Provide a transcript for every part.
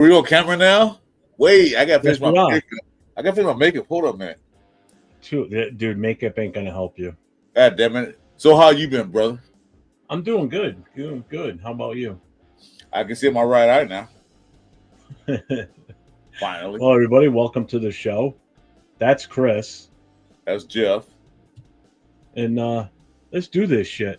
We on camera now? Wait, I gotta finish Yes, we my are. makeup. I gotta finish my makeup. Hold up, man. Dude, makeup ain't gonna help you. God damn it. So how you been, brother? I'm doing good. Doing good. How about you? I can see my right eye now. Finally. Well, everybody, welcome to the show. That's Chris. That's Jeff. And let's do this shit.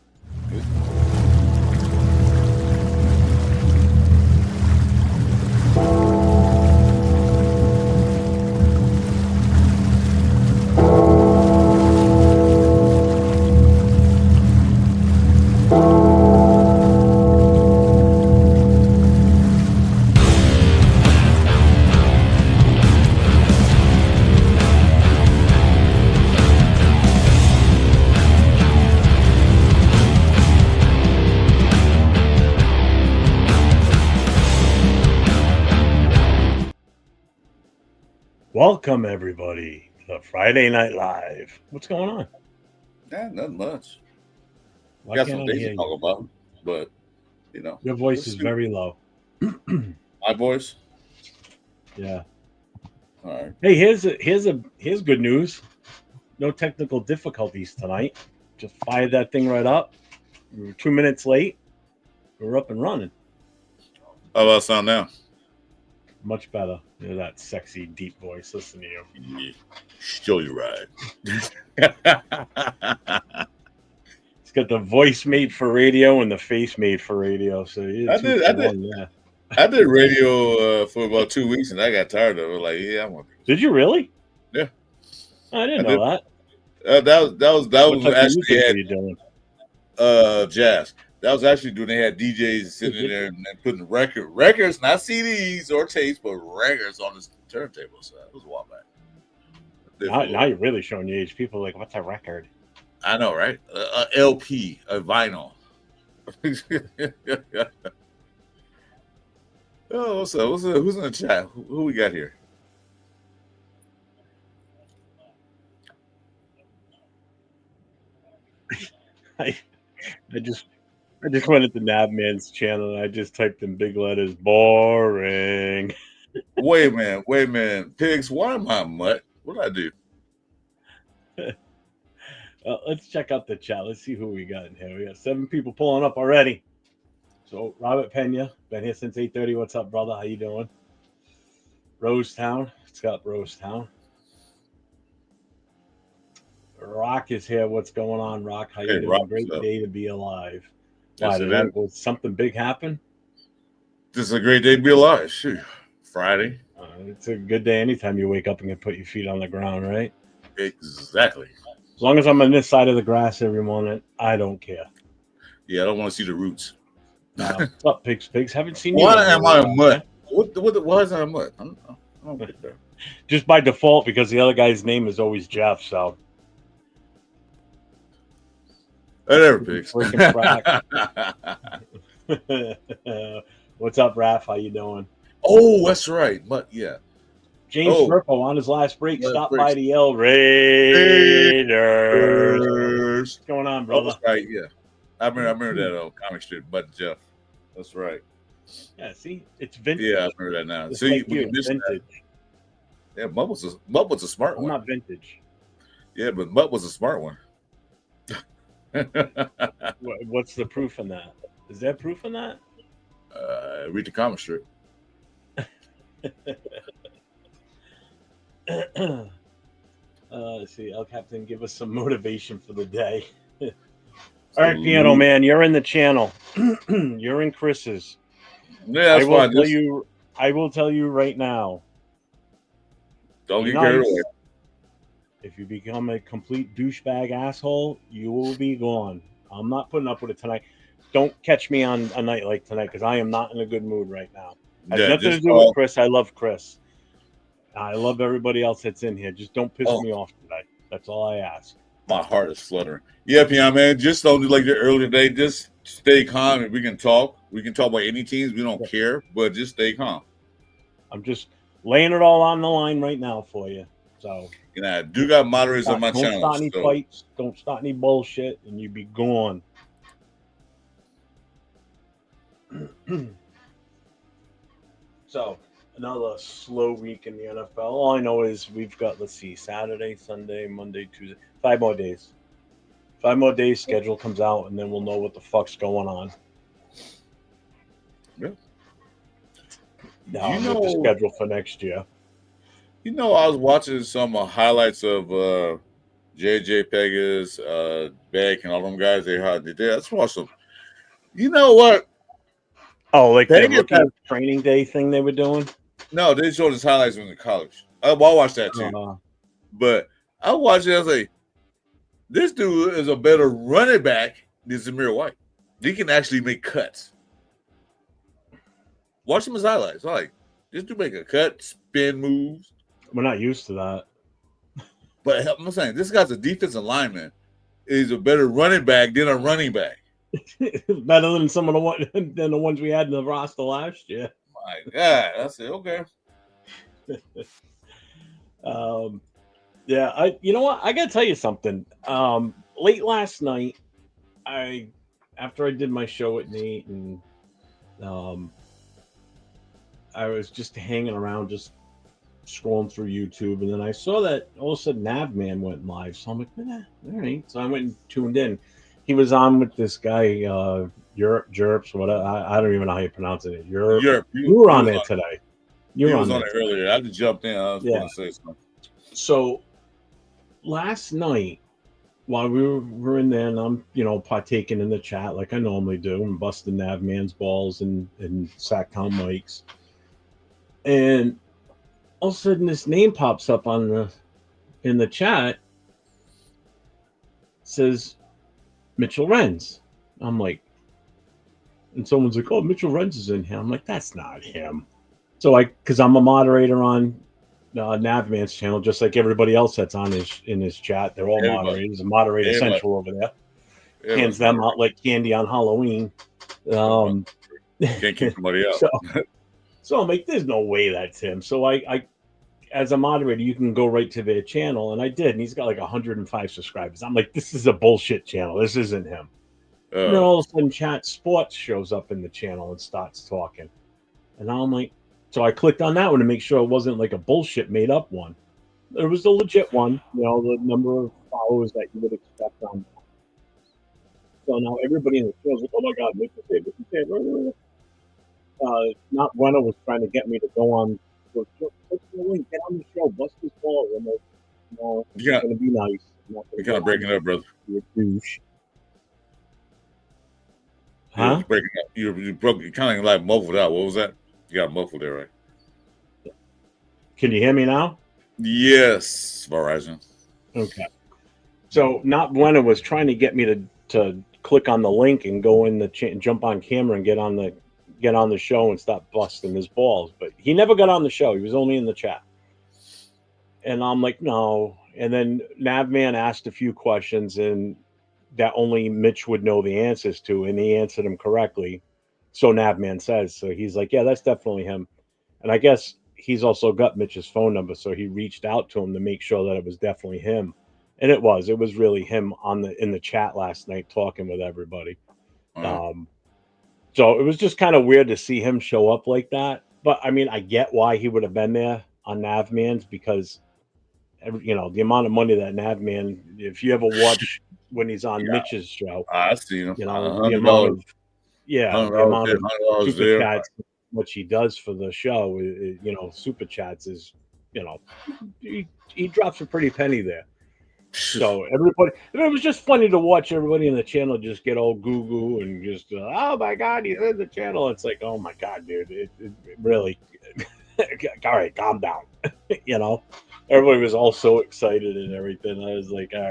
Welcome, everybody, to Friday Night Live. What's going on? Nothing much. Why Got can't some I things hear to talk you? about, but you know. Your voice let's is see. very low. My voice? Yeah. All right. Hey, here's good news. No technical difficulties tonight. Just fired that thing right up. We were 2 minutes late. We're up and running. How about sound now? Much better. You're that sexy, deep voice. Listen to you. Yeah. Show you right. It's got the voice made for radio and the face made for radio. So I did radio for about 2 weeks and I got tired of it. Like, yeah, I want to. Did you really? Yeah. I didn't know that. That was What type of actually music were you doing? jazz. That was actually when they had DJs sitting in there and putting records, not CDs or tapes, but records on the turntable. So it was a while back. Now you're really showing your age. People are like, what's a record? I know, right? A LP, a vinyl. Oh, what's up? Who's in the chat? Who we got here? I just went into Nabman's channel and I just typed in big letters, boring. Wait a minute. Pigs, why am I a mutt? What did I do? Let's check out the chat. Let's see who we got in here. We got 7 people pulling up already. So Robert Pena, been here since 8:30. What's up, brother? How you doing? Rosetown. It's got Rosetown. Rock is here. What's going on, Rock? How you doing? Rock, great day to be alive. Why, will something big happen? This is a great day to be alive. Shoot. Friday. It's a good day anytime you wake up and can put your feet on the ground, right? Exactly. As long as I'm on this side of the grass every morning, I don't care. Yeah, I don't want to see the roots. What's up, pigs? Haven't seen you. Why am I a mutt? Why is I a mutt? I don't get that. Just by default, because the other guy's name is always Jeff, so. Whatever, pigs. What's up, Raph? How you doing? Oh, that's right. But yeah. James Firpo on his last break stopped by the L Raiders. What's going on, brother? That's right, yeah. I remember that old comic strip, but Jeff. That's right. Yeah, see? It's vintage. Yeah, I remember that now. It's See, like you, it's vintage. That. Yeah, Mutt was a smart one. I'm not vintage. Yeah, but Mutt was a smart one. What's the proof in that? Is there proof in that? Read the comic strip. Let's see. El Captain, give us some motivation for the day. All right, Piano Man, you're in the channel. You're in Chris's. Yeah, that's fine. I will tell you right now. Don't get carried away. If you become a complete douchebag asshole, you will be gone. I'm not putting up with it tonight. Don't catch me on a night like tonight because I am not in a good mood right now. It has nothing to do with Chris. I love Chris. I love everybody else that's in here. Just don't piss me off tonight. That's all I ask. My heart is fluttering. Yeah, Piano Man, just don't do like the earlier day. Just stay calm and we can talk. We can talk about any teams. We don't care, but just stay calm. I'm just laying it all on the line right now for you. So, I do got moderators on my channel. Don't start any fights. Don't start any bullshit, and you be gone. So Another slow week in the NFL. All I know is we've got, let's see, Saturday, Sunday, Monday, Tuesday, 5 more days. 5 more days, schedule comes out, and then we'll know what the fuck's going on. Yeah. With the schedule for next year. You know, I was watching some highlights of JJ Pegas, Beck, and all them guys. They let's watch them. You know what? Oh, like the rookie training day thing they were doing? No, they showed his highlights when in college. I'll watch that too. But I watched it. I was like, this dude is a better running back than Zamir White. He can actually make cuts. Watch him his highlights. I'm like, this dude make a cut, spin moves. We're not used to that. But I'm saying, this guy's a defensive lineman. He's a better running back than a running back. Better than some of the ones we had in the roster last year. My God, I said, okay. Yeah, you know what? I gotta tell you something. Late last night, after I did my show at Nate, and I was just hanging around, just scrolling through YouTube, and then I saw that all of a sudden Navman went live. So I'm like, all right. So I went and tuned in. He was on with this guy, Jerps, whatever. I don't even know how you pronounce it. You were on there today. You were on there earlier. I just jumped in. I was going to say something. So last night, while we were in there, and I'm, partaking in the chat like I normally do, and busting Navman's balls and sack count mics, and all of a sudden this name pops up in the chat. It says Mitch Rens. I'm like, and someone's like, oh, Mitch Rens is in here. I'm like, that's not him. So because I'm a moderator on Navman's channel, just like everybody else that's in his chat. They're all moderators. A moderator central over there. Hands them out like candy on Halloween. Can't keep somebody out. So I'm like, there's no way that's him. So I as a moderator, you can go right to their channel, and I did, and he's got like 105 subscribers. I'm like, this is a bullshit channel. This isn't him. And then all of a sudden, Chat Sports shows up in the channel and starts talking. And I'm like, so I clicked on that one to make sure it wasn't like a bullshit made up one. It was the legit one, the number of followers that you would expect on that. So now everybody in the show is like, oh my God, make the save. Not Renner was trying to get me to go on. Get on the show, bust this ball. I'm like, no, it's going to be nice. You're kind of breaking up, brother. You're a douche. Huh? You're breaking up. You broke. You kind of like muffled out. What was that? You got muffled there, right? Can you hear me now? Yes, Verizon. Okay. So, not Renner was trying to get me to click on the link and go in the jump on camera and get on the show and stop busting his balls, but he never got on the show. He was only in the chat. And I'm like, no. And then Navman asked a few questions and that only Mitch would know the answers to, and he answered them correctly. So Navman says. So he's like, yeah, that's definitely him. And I guess he's also got Mitch's phone number, so he reached out to him to make sure that it was definitely him. And it was really him in the chat last night talking with everybody. So it was just kind of weird to see him show up like that. But I mean, I get why he would have been there on Navman's, because the amount of money that Navman, if you ever watch when he's on Mitch's show, I see him. The amount of super chats, what he does for the show, super chats is, he drops a pretty penny there. So everybody, it was just funny to watch everybody in the channel just get all goo and just, oh my God, he's in the channel. It's like, oh my God, dude, it really, all right, calm down. Everybody was all so excited and everything. I was like, all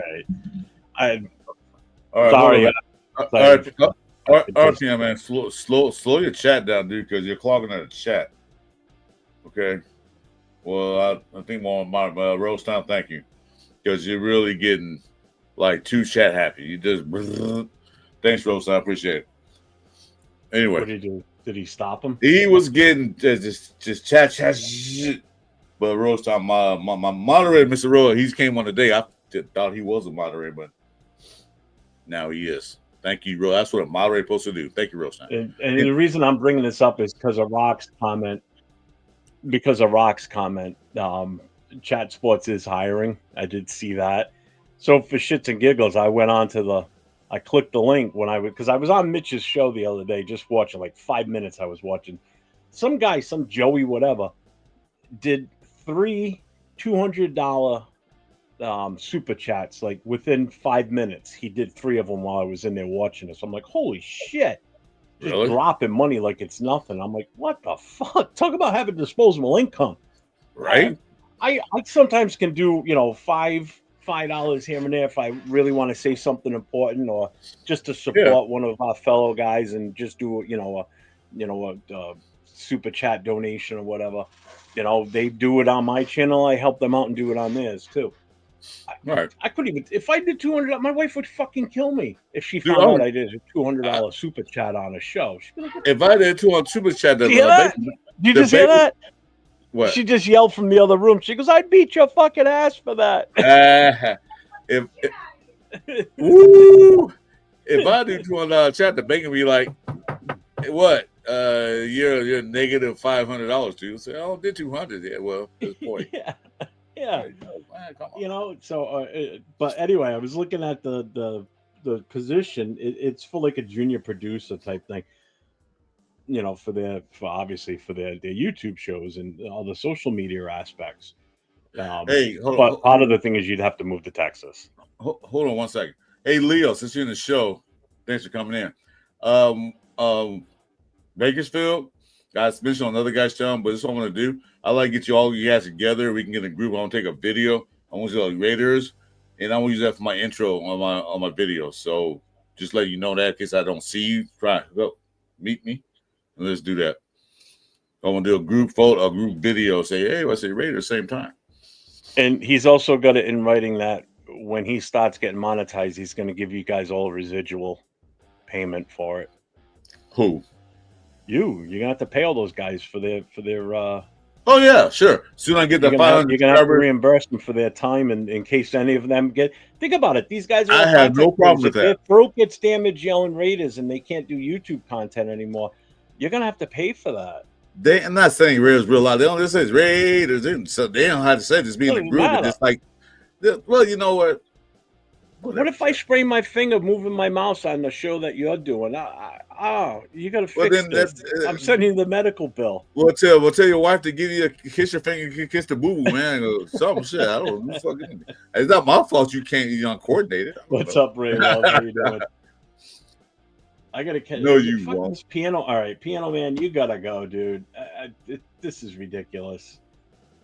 right, sorry. All right, RPM, man, slow your chat down, dude, because you're clogging the chat. Okay. Well, I think my Rose Time, thank you. Because you're really getting like too chat happy. You just thanks, Rose. I appreciate it. Anyway, what did he do? Did he stop him? He was getting just chat. But Rose Time, my moderator, Mr. Rose, he came on today. I thought he was a moderator, but now he is. Thank you, Rose. That's what a moderator is supposed to do. Thank you, Rose Time. And the reason I'm bringing this up is because of Rock's comment because of Rock's comment, Chat Sports is hiring. I did see that. So for shits and giggles, I went on to I clicked the link because I was on Mitch's show the other day, just watching like 5 minutes. I was watching some guy, some Joey, whatever, did 3 $200 super chats like within 5 minutes. He did 3 of them while I was in there watching this. I'm like, holy shit. Just Really? dropping money like it's nothing. I'm like, what the fuck? Talk about having disposable income. Right? I sometimes can do, $5 here and there if I really want to say something important or just to support one of our fellow guys and just do a super chat donation or whatever. They do it on my channel. I help them out and do it on theirs too. Right. I couldn't even, if I did 200, my wife would fucking kill me if she found out I did a $200 super chat on a show. She'd be like, if I did 200 super chat, did you just hear that? What? She just yelled from the other room. She goes, "I'd beat your fucking ass for that." If I do $200 chat, the bacon be like, what? You're negative $500 too. So I did 200. Yeah, well, this point. Yeah. Man, so but anyway, I was looking at the position. It's for like a junior producer type thing. Obviously for their YouTube shows and all the social media aspects. But part of the thing is you'd have to move to Texas. Hold on 1 second. Hey, Leo, since you're in the show, thanks for coming in. Bakersfield, guys, mentioned on another guy's channel, but this is what I'm going to do. I like to get all you guys together. We can get in a group. I want to take a video. I want to do like Raiders, and I want to use that for my intro on my video. So just let you know that in case I don't see you, try go meet me, and let's do that. I want to do a group photo, a group video. Say, hey, I say Raiders, same time. And he's also got it in writing that when he starts getting monetized, he's going to give you guys all residual payment for it. Who? You're gonna have to pay all those guys for their. Oh yeah, sure. Soon I get the 500. You're gonna have to reimburse them for their time, and in case any of them get. Think about it. These guys. I have no problem with that. If their throat gets damaged yelling Raiders and they can't do YouTube content anymore, you're gonna have to pay for that. I'm not saying Raiders real loud. They don't just say Raiders, so they don't have to say it. Just be in the group. It's just like, well, you know what? What if I spray my finger moving my mouse on the show that you're doing? You got to fix this. I'm sending you the medical bill. Well, tell your wife to give you a kiss your finger, kiss the boo boo, man. Some shit. I don't know. It's not my fault you can't uncoordinate it. What's up, Ray? How you doing? I gotta catch. No, you won't. This piano. All right, piano man, you gotta go, dude. This is ridiculous.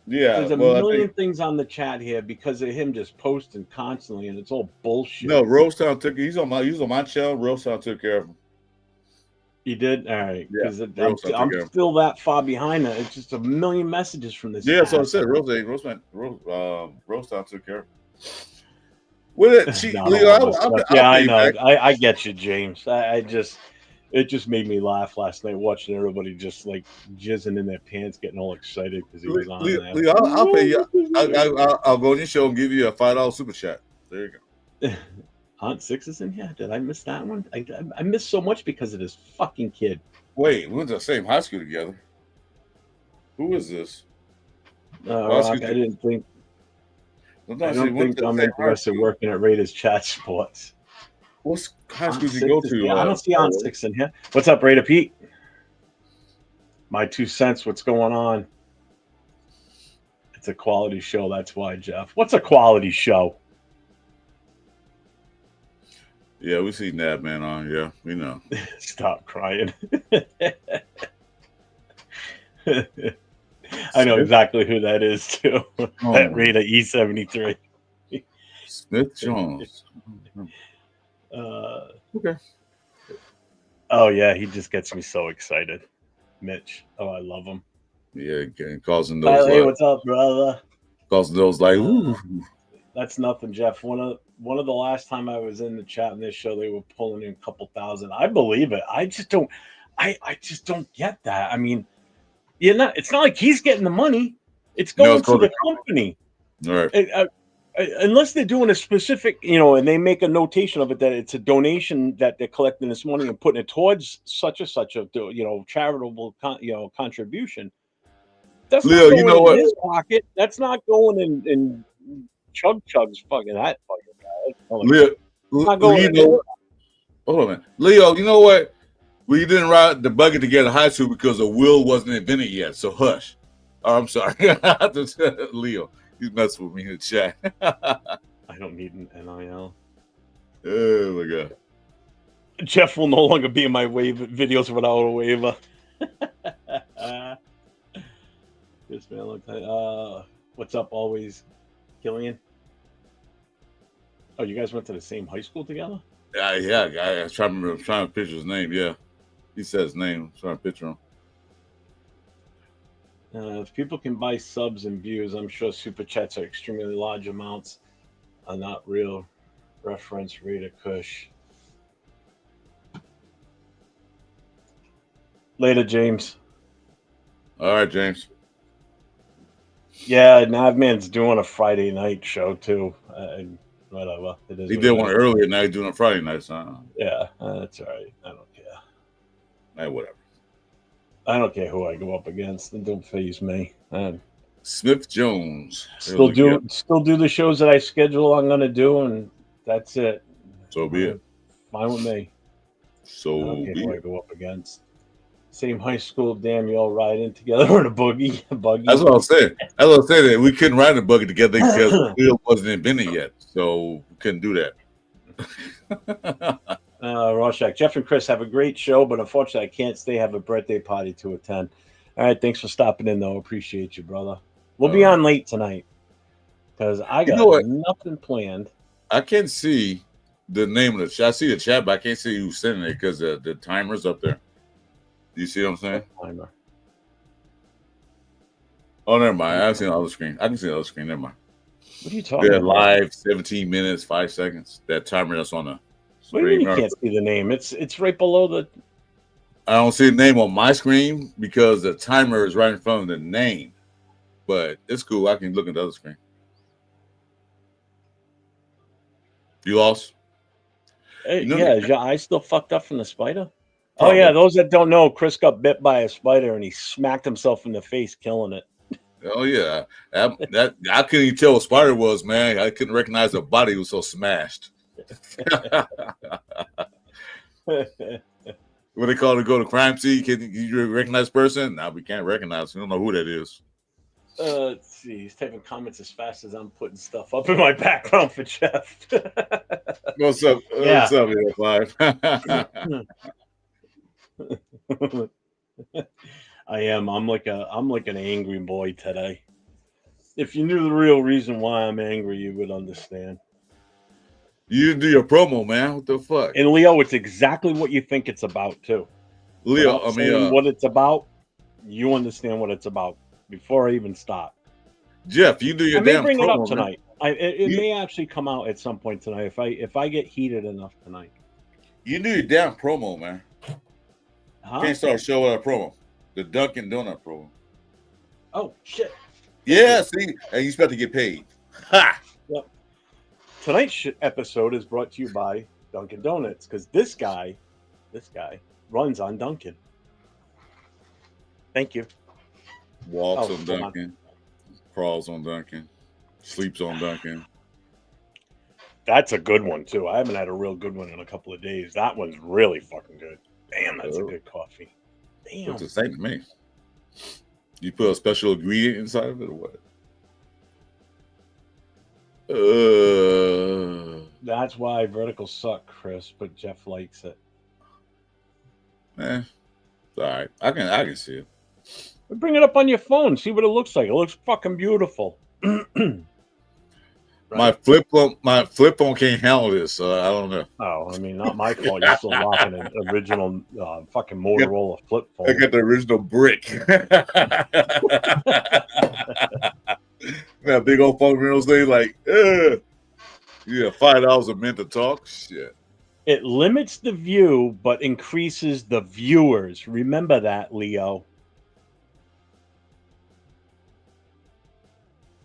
Yeah, there's a million things on the chat here because of him just posting constantly, and it's all bullshit. No, Rosetown took. He's on my channel. Rosetown took care of him. He did. All right, because I'm still that far behind that. It's just a million messages from this. Yeah, so I said Rosetown took care of him. With it, I know. I get you, James. It just made me laugh last night watching everybody just like jizzing in their pants, getting all excited because he was on there. I'll pay you. I'll go on your show and give you a $5 super chat. There you go. Aunt Six is in here. Did I miss that one? I missed so much because of this fucking kid. Wait, we went to the same high school together. Who is this? Rock, I didn't think. I don't think I'm interested in working at Raiders Chat Sports. What high school did you go to? I don't see Aunt Six in here. What's up, Raider Pete? My 2 cents. What's going on? It's a quality show. That's why, Jeff. What's a quality show? Yeah, we see Nab Man on. Yeah, we know. Stop crying. I know exactly who that is too. That Raider E73. Smith Jones. Okay. Oh yeah, he just gets me so excited. Mitch. Oh, I love him. Yeah, causing those. Hey, what's up, brother? Causing those like. That's nothing, Jeff. One of the last time I was in the chat in this show, they were pulling in a couple thousand. I believe it. I just don't. I just don't get that. I mean, it's not like he's getting the money. It's going to the company. All right. Unless they're doing a specific, and they make a notation of it that it's a donation that they're collecting this money and putting it towards such a charitable, contribution. That's Leo, not going you know in what? his pocket. That's not going in Chug's fucking that fucking guy. Leo, Not going you in know, hold on, man. Leo, you know what? We didn't ride the buggy together in high school because the wheel wasn't invented yet. So hush. Oh, I'm sorry. Leo, he's messing with me in the chat. I don't need an NIL. Oh my god. Jeff will no longer be in my videos without a waiver. This man looks like what's up always, Killian? Oh, you guys went to the same high school together? Yeah, I was trying to picture his name. Yeah. He said his name. I'm trying to picture him. If people can buy subs and views, I'm sure super chats are extremely large amounts. Are not real. Reference Rita Kush. Later, James. All right, James. Yeah, Navman's doing a Friday night show too. Whatever. It is. He did one earlier. Now he's doing a Friday night, son. Yeah, that's all right. I don't care. Hey, whatever. I don't care who I go up against. It don't faze me. Smith Jones. Still do the shows that I schedule. I'm gonna do, and that's it. So be it. Fine with me. So I don't care be who it. I go up against. Same high school. Damn, you all riding together in a buggy. That's what I was saying. That's what I was saying. That we couldn't ride the buggy together because the wheel wasn't invented yet, so we couldn't do that. Rorschach, Jeff and Chris have a great show, but unfortunately, I can't stay. Have a birthday party to attend. All right, thanks for stopping in, though. Appreciate you, brother. We'll be on late tonight because I got nothing planned. I can't see the name of the chat. I see the chat, but I can't see who's sending it because the timer's up there. You see what I'm saying? Timer. Oh, never mind. I see the other screen. I can see the other screen. Never mind. What are you talking about? Live, 17 minutes, 5 seconds. That timer that's on the screen. What do you mean you can't see the name? It's right below the... I don't see the name on my screen because the timer is right in front of the name. But it's cool. I can look at the other screen. You lost? Hey, yeah, is your eye still fucked up from the spider? Probably. Oh, yeah, those that don't know, Chris got bit by a spider and he smacked himself in the face, killing it. Oh, yeah. That I couldn't even tell what spider was, man. I couldn't recognize the body. It was so smashed. What they call it, go to crime scene? Can you recognize person? No, we can't recognize. We don't know who that is. Let's see. He's typing comments as fast as I'm putting stuff up in my background for Jeff. What's up? Yeah. What's up, Five? I am. I'm like an angry boy today. If you knew the real reason why I'm angry, you would understand. You do your promo, man. What the fuck? And Leo, it's exactly what you think it's about too. Leo, I mean, what it's about, you understand what it's about before I even start. Jeff, you do your damn promo. I may bring it up tonight. It may actually come out at some point tonight if I get heated enough tonight. You do your damn promo, man. Huh? Can't start a show without a promo. The Dunkin' Donut promo. Oh shit! Yeah, see, and you expect to get paid. Ha! Yep. Tonight's episode is brought to you by Dunkin' Donuts because this guy runs on Dunkin'. Thank you. Walks on Dunkin', crawls on Dunkin', sleeps on Dunkin'. That's a good one too. I haven't had a real good one in a couple of days. That one's really fucking good. Damn, that's a good coffee. Damn. It's the same to me. You put a special ingredient inside of it or what? That's why verticals suck, Chris, but Jeff likes it. It's all right. I can see it. Bring it up on your phone. See what it looks like. It looks fucking beautiful. Right. My flip phone can't handle this, so I don't know. Oh, I mean, not my fault. You're still rocking an original fucking Motorola flip phone. I got the original brick. That big old phone, those things like, yeah, $5 a minute to talk. Shit. It limits the view, but increases the viewers. Remember that, Leo.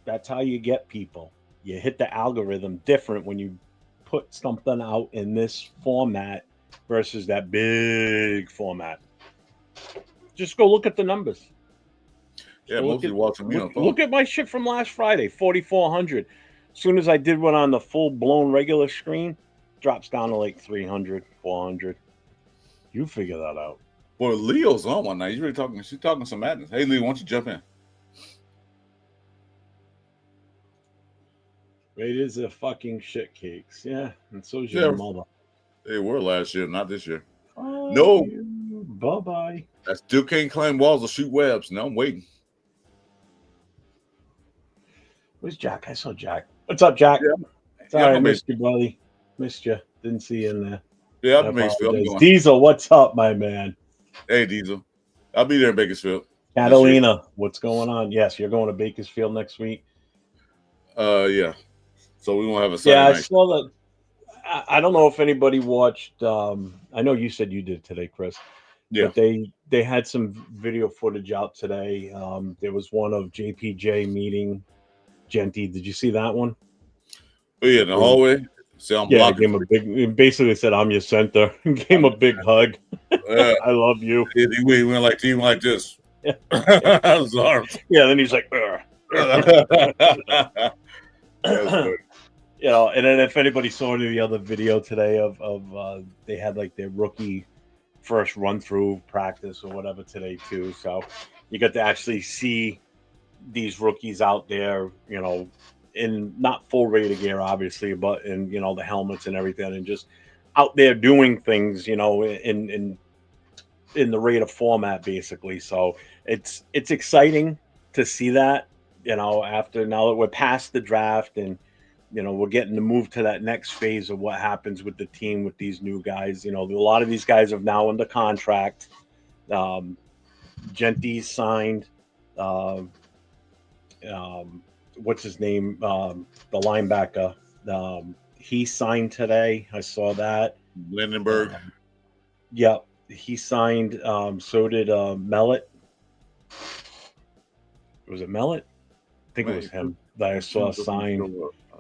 That's how you get people. You hit the algorithm different when you put something out in this format versus that big format. Just go look at the numbers. Yeah, So mostly watching me on the phone. look at my shit from last Friday, 4,400. As soon as I did one on the full blown regular screen, drops down to like 300, 400. You figure that out. Well, Leo's on one night. She's talking some madness. Hey, Leo, why don't you jump in? Raiders are fucking shit cakes. Yeah, and so's Yeah. your mother. They were last year, not this year. Oh, No. Bye-bye. I still can't climb walls or shoot webs. No, I'm waiting. Where's Jack? I saw Jack. What's up, Jack? Yeah. Sorry, I missed you, buddy. Missed you. Didn't see you in there. Yeah, I'm in Bakersfield. I'm going. Diesel, what's up, my man? Hey, Diesel. I'll be there in Bakersfield. Catalina, what's going on? Yes, you're going to Bakersfield next week. Yeah. So we won't have a Saturday night. I saw that. I don't know if anybody watched. I know you said you did today, Chris. Yeah. But they had some video footage out today. There was one of JPJ meeting Genty. Did you see that one? Oh, yeah, in the hallway. See, I'm blocking. He basically said, "I'm your center." Gave him a big hug. I love you. He went like this. Yeah. His arms. Yeah. Then he's like, you know. And then if anybody saw the other video today of they had like their rookie first run through practice or whatever today too. So you got to actually see these rookies out there, you know, in not full Raider gear, obviously, but in, you know, the helmets and everything, and just out there doing things, you know, in the Raider format, basically. So it's exciting to see that, you know, now that we're past the draft and, you know, we're getting to move to that next phase of what happens with the team with these new guys. You know, a lot of these guys are now under contract. Genty's signed. What's his name? The linebacker. He signed today. I saw that. Lindenberg. Yeah, he signed. So did Mellett. Was it Mellett? I think it was him that I saw signed.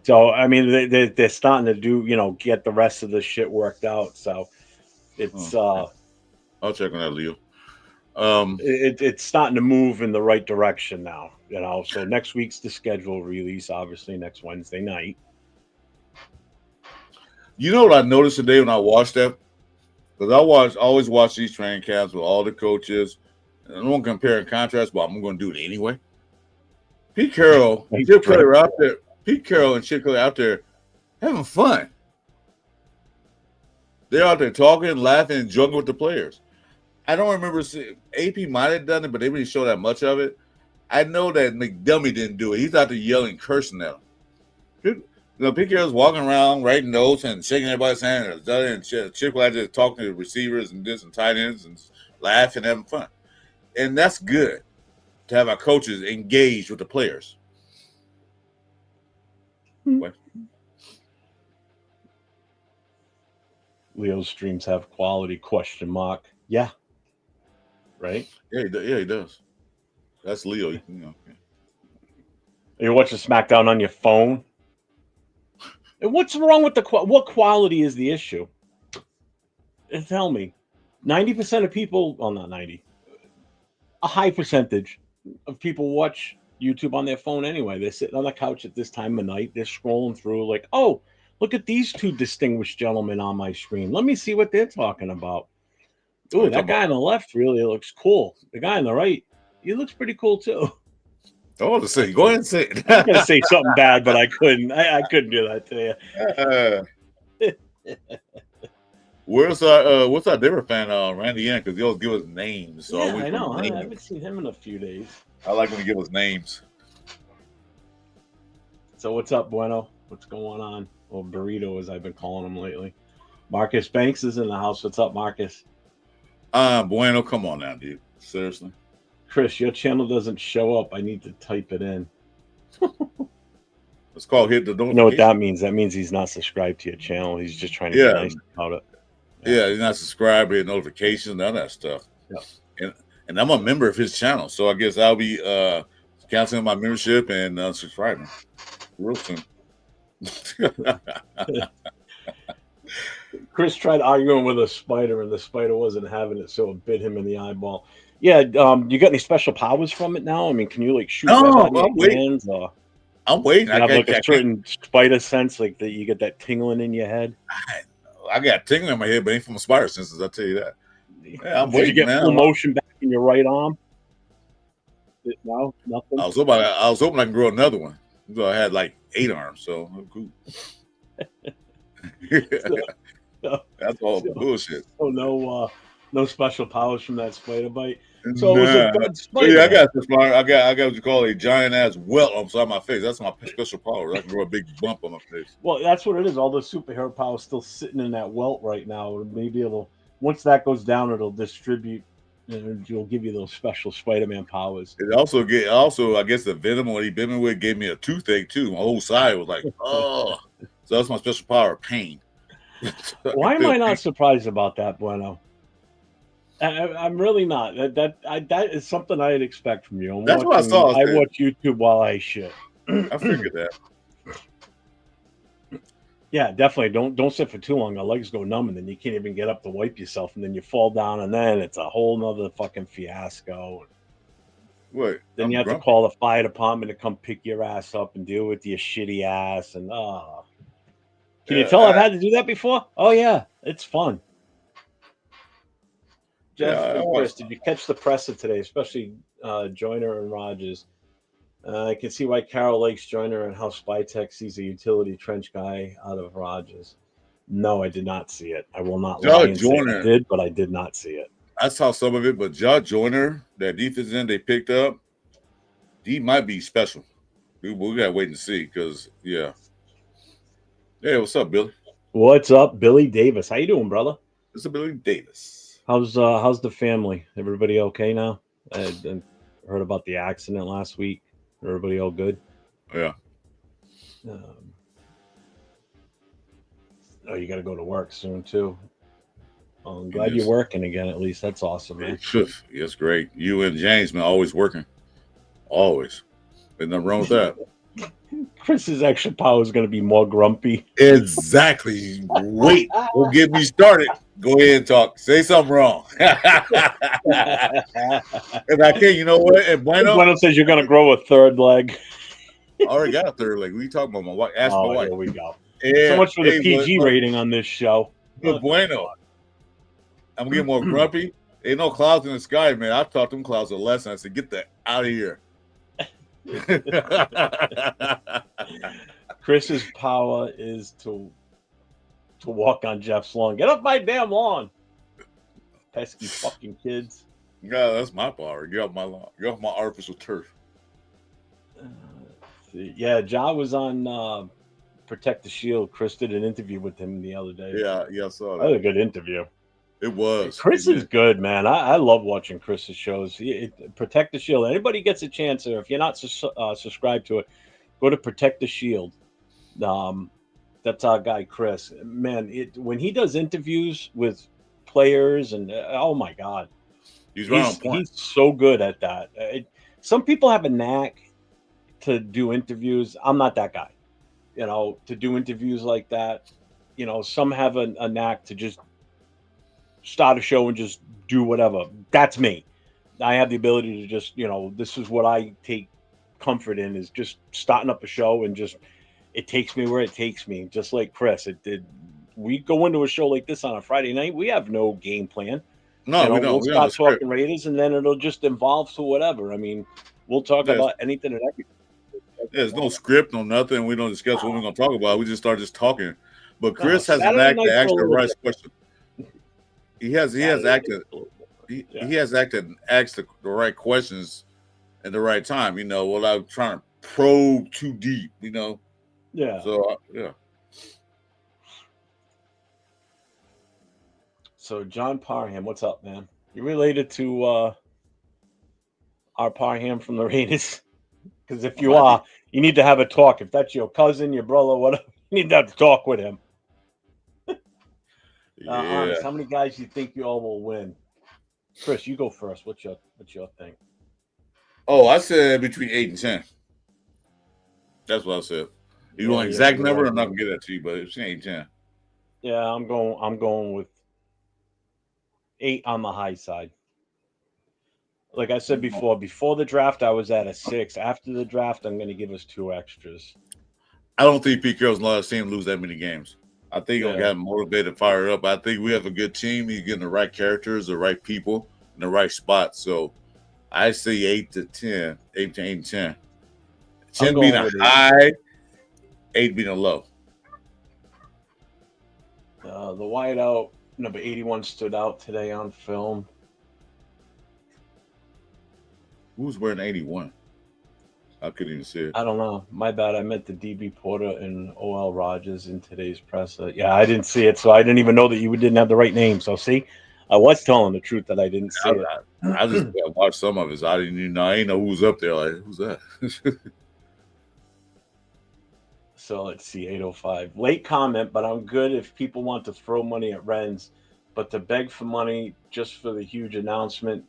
So I mean, they're starting to do, you know, get the rest of the shit worked out. So it's I'll check on that, Leo. It's starting to move in the right direction now, you know. So next week's the schedule release, obviously next Wednesday night. You know what I noticed today when I watched that? Because I always watch these training camps with all the coaches. And I don't compare and contrast, but I'm going to do it anyway. Pete Carroll, Chip Kelly out there. Pete Carroll and Chip Kelly out there having fun. They're out there talking, laughing, and joking with the players. I don't remember seeing, AP might have done it, but they didn't show that much of it. I know that McDummy didn't do it. He's out there yelling, cursing at him. You know, Pete Carroll's walking around, writing notes and shaking everybody's hand. And Chip Kelly just talking to the receivers and this and tight ends and laughing, having fun. And that's good to have our coaches engaged with the players. What? Leo's streams have quality ? Yeah. Right? Yeah, he does. That's Leo. You know. You're watching SmackDown on your phone? And what's wrong with what quality is the issue? Tell me. 90% of people, well, not 90, a high percentage of people watch YouTube on their phone anyway. They're sitting on the couch at this time of night. They're scrolling through like, oh, look at these two distinguished gentlemen on my screen. Let me see what they're talking about. Ooh, that guy on the left really looks cool. The guy on the right, he looks pretty cool too. I want to say, go ahead and say it. I was gonna say something bad, but I couldn't. I couldn't do that to you. What's our different fan, Randy Yann, because he always give us names. So yeah, I know. I haven't seen him in a few days. I like when he give us names. So what's up, Bueno? What's going on? Or Burrito, as I've been calling him lately. Marcus Banks is in the house. What's up, Marcus? Bueno, come on now, dude. Seriously. Chris, your channel doesn't show up. I need to type it in. It's called hit the notification. You know what that means? That means he's not subscribed to your channel. He's just trying to be nice about it. Yeah, he's not subscribed, hit notifications, none of that stuff. Yeah. And I'm a member of his channel, so I guess I'll be canceling my membership and subscribing real soon. Chris tried arguing with a spider, and the spider wasn't having it, so it bit him in the eyeball. Yeah, you got any special powers from it now? I mean, can you like shoot web No, out of I'm your waiting. hands, or I'm waiting. you have like a certain spider sense, like that you get that tingling in your head? I got tingling in my head, but ain't from the spider senses. I'll tell you that. Yeah, I'm Did you waiting, get man. full motion back in your right arm? No, nothing. I was hoping I can grow another one. So I had like 8 arms, so I'm cool. That's all bullshit. So no special powers from that spider bite. So it was a good So spider. yeah, I got what you call a giant ass welt on the side of my face. That's my special power. I can grow a big bump on my face. Well, that's what it is. All the superhero power is still sitting in that welt right now. Maybe once that goes down, it'll distribute and you'll give you those special Spider-Man powers. It also I guess the venom what he bit me with gave me a toothache too. My whole side was like, oh. So that's my special power, pain. Why am I not surprised about that, Bueno? I'm really not. That is something I'd expect from you. That's what I saw. I watch YouTube while I shit. I figured that. Yeah, definitely. Don't sit for too long. Your legs go numb, and then you can't even get up to wipe yourself, and then you fall down, and then it's a whole nother fucking fiasco. What? Then you have to call the fire department to come pick your ass up and deal with your shitty ass. And can you tell I've had to do that before? Oh yeah, it's fun. Jeff, Chris, did you catch the presser today, especially Joyner and Rogers? I can see why Carol likes Joyner and how Spytech sees a utility trench guy out of Rogers. No, I did not see it. I will not lie and say I did, but I did not see it. I saw some of it, but Joyner, that defense end they picked up, he might be special. We gotta wait and see because yeah. Hey, what's up, Billy? What's up, Billy Davis? How you doing, brother? It's Billy Davis. How's the family? Everybody okay now? I heard about the accident last week. Everybody all good? Yeah. You got to go to work soon too. I'm glad you're working again. At least that's awesome, man. Yes, great. You and James, man, always working. Always. There's nothing wrong with that. Chris's extra power is going to be more grumpy. Exactly. Wait, don't get me started. Go ahead and talk. Say something wrong. If I can, you know what? And Bueno says you're going to grow a third leg. I already got a third leg. What are you talking about? My wife. Ask my wife. Here we go. So much for the PG rating on this show. But Bueno. I'm getting more grumpy. Ain't no clouds in the sky, man. I taught them clouds a lesson. I said, get that out of here. Chris's power is to walk on Jeff's lawn. Get off my damn lawn. Pesky fucking kids. Yeah, that's my power. Get off my lawn. Get off my artificial turf. Yeah, Ja was on Protect the Shield. Chris did an interview with him the other day. Yeah, I saw that. That was a good interview. It was. Chris is good, man. I love watching Chris's shows. Protect the Shield. Anybody gets a chance, or if you're not subscribed to it, go to Protect the Shield. That's our guy, Chris. Man, when he does interviews with players, and oh my God, he's right on point. He's so good at that. Some people have a knack to do interviews. I'm not that guy, to do interviews like that. Some have a knack to just start a show and just do whatever. That's me. I have the ability to just, this is what I take comfort in, is just starting up a show and just, it takes me where it takes me. Just like Chris, we go into a show like this on a Friday night. We have no game plan. No, we don't. We'll start talking Raiders, and then it'll just evolve to whatever. I mean, we'll talk about anything and everything. There's no script, no nothing. We don't discuss what we're going to talk about. We just start talking. But Chris has an act to ask the right question. He has acted and asked the right questions at the right time, without trying to probe too deep, Yeah. So yeah. So John Parham, what's up, man? You related to our Parham from the Raiders? Because if you are, you need to have a talk. If that's your cousin, your brother, whatever, you need to have a talk with him. Honest, how many guys do you think you all will win? Chris, you go first. What's your thing? Oh, I said between 8 and 10. That's what I said. You want exact number? I'm not gonna get that to you, but it's 8 and 10. Yeah, I'm going with 8 on the high side. Like I said before the draft, I was at a 6. After the draft, I'm going to give us 2 extras. I don't think Pete Carroll's not seeing him lose that many games. I think he'll get motivated, fired up. I think we have a good team. He's getting the right characters, the right people, in the right spot. So I say 8 to 10, 8 to 8 and 10. 10 being a high, 8 being a low. The wideout number 81 stood out today on film. Who's wearing 81? I couldn't even see it. I don't know. My bad. I meant the DB Porter and OL Rogers in today's press. Yeah, I didn't see it, so I didn't even know that you didn't have the right name. So see, I was telling the truth that I didn't see it. I just watched some of it. I didn't know who was up there. Like, who's that? So let's see, 805. Late comment, but I'm good if people want to throw money at Rens, but to beg for money just for the huge announcement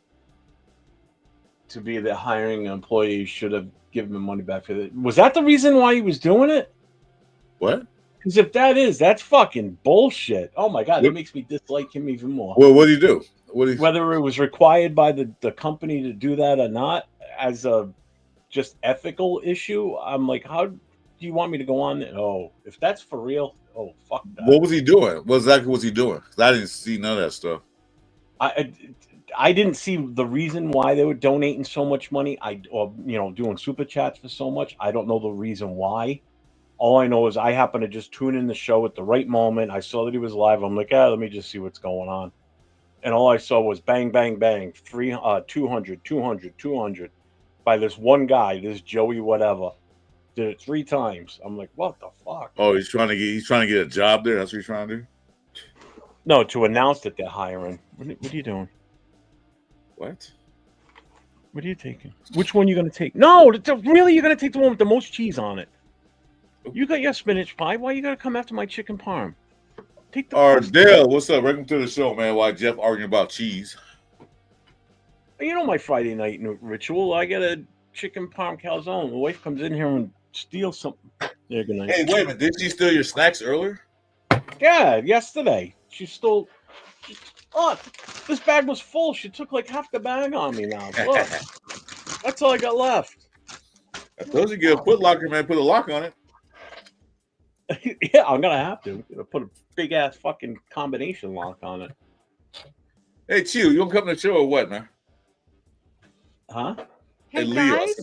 to be the hiring employee should have given him money back for it. Was that the reason why he was doing it? What? Because if that is, that's fucking bullshit. Oh my god, that makes me dislike him even more. Well, what did he do? Whether it was required by the company to do that or not, as a just ethical issue, I'm like, how do you want me to go on? Oh, if that's for real, oh fuck that. What was he doing? What exactly was he doing? Because I didn't see none of that stuff. I didn't see the reason why they were donating so much money. Doing super chats for so much. I don't know the reason why. All I know is I happened to just tune in the show at the right moment. I saw that he was live. I'm like, let me just see what's going on. And all I saw was bang, bang, bang, 200, 200, 200 by this one guy, this Joey whatever. Did it 3 times. I'm like, what the fuck? Oh, he's trying to get a job there. That's what he's trying to do. No, to announce that they're hiring. What are you doing? What? What are you taking? Which one are you going to take? No, really, you're going to take the one with the most cheese on it. You got your spinach pie. Why you got to come after my chicken parm? Take the Ardell, what's up? Welcome to the show, man. Why Jeff arguing about cheese? You know my Friday night ritual. I get a chicken parm calzone. My wife comes in here and steals something. Yeah, good night. Hey, wait a minute. Did she steal your snacks earlier? Yeah, yesterday. She stole... Oh, this bag was full. She took like half the bag on me now. Look, that's all I got left. I told you get a foot locker, man. Put a lock on it. Yeah, I'm gonna have to. Put a big ass fucking combination lock on it. Hey, Chew, you gonna come to the show or what, man? Huh? Hey, Leo. guys.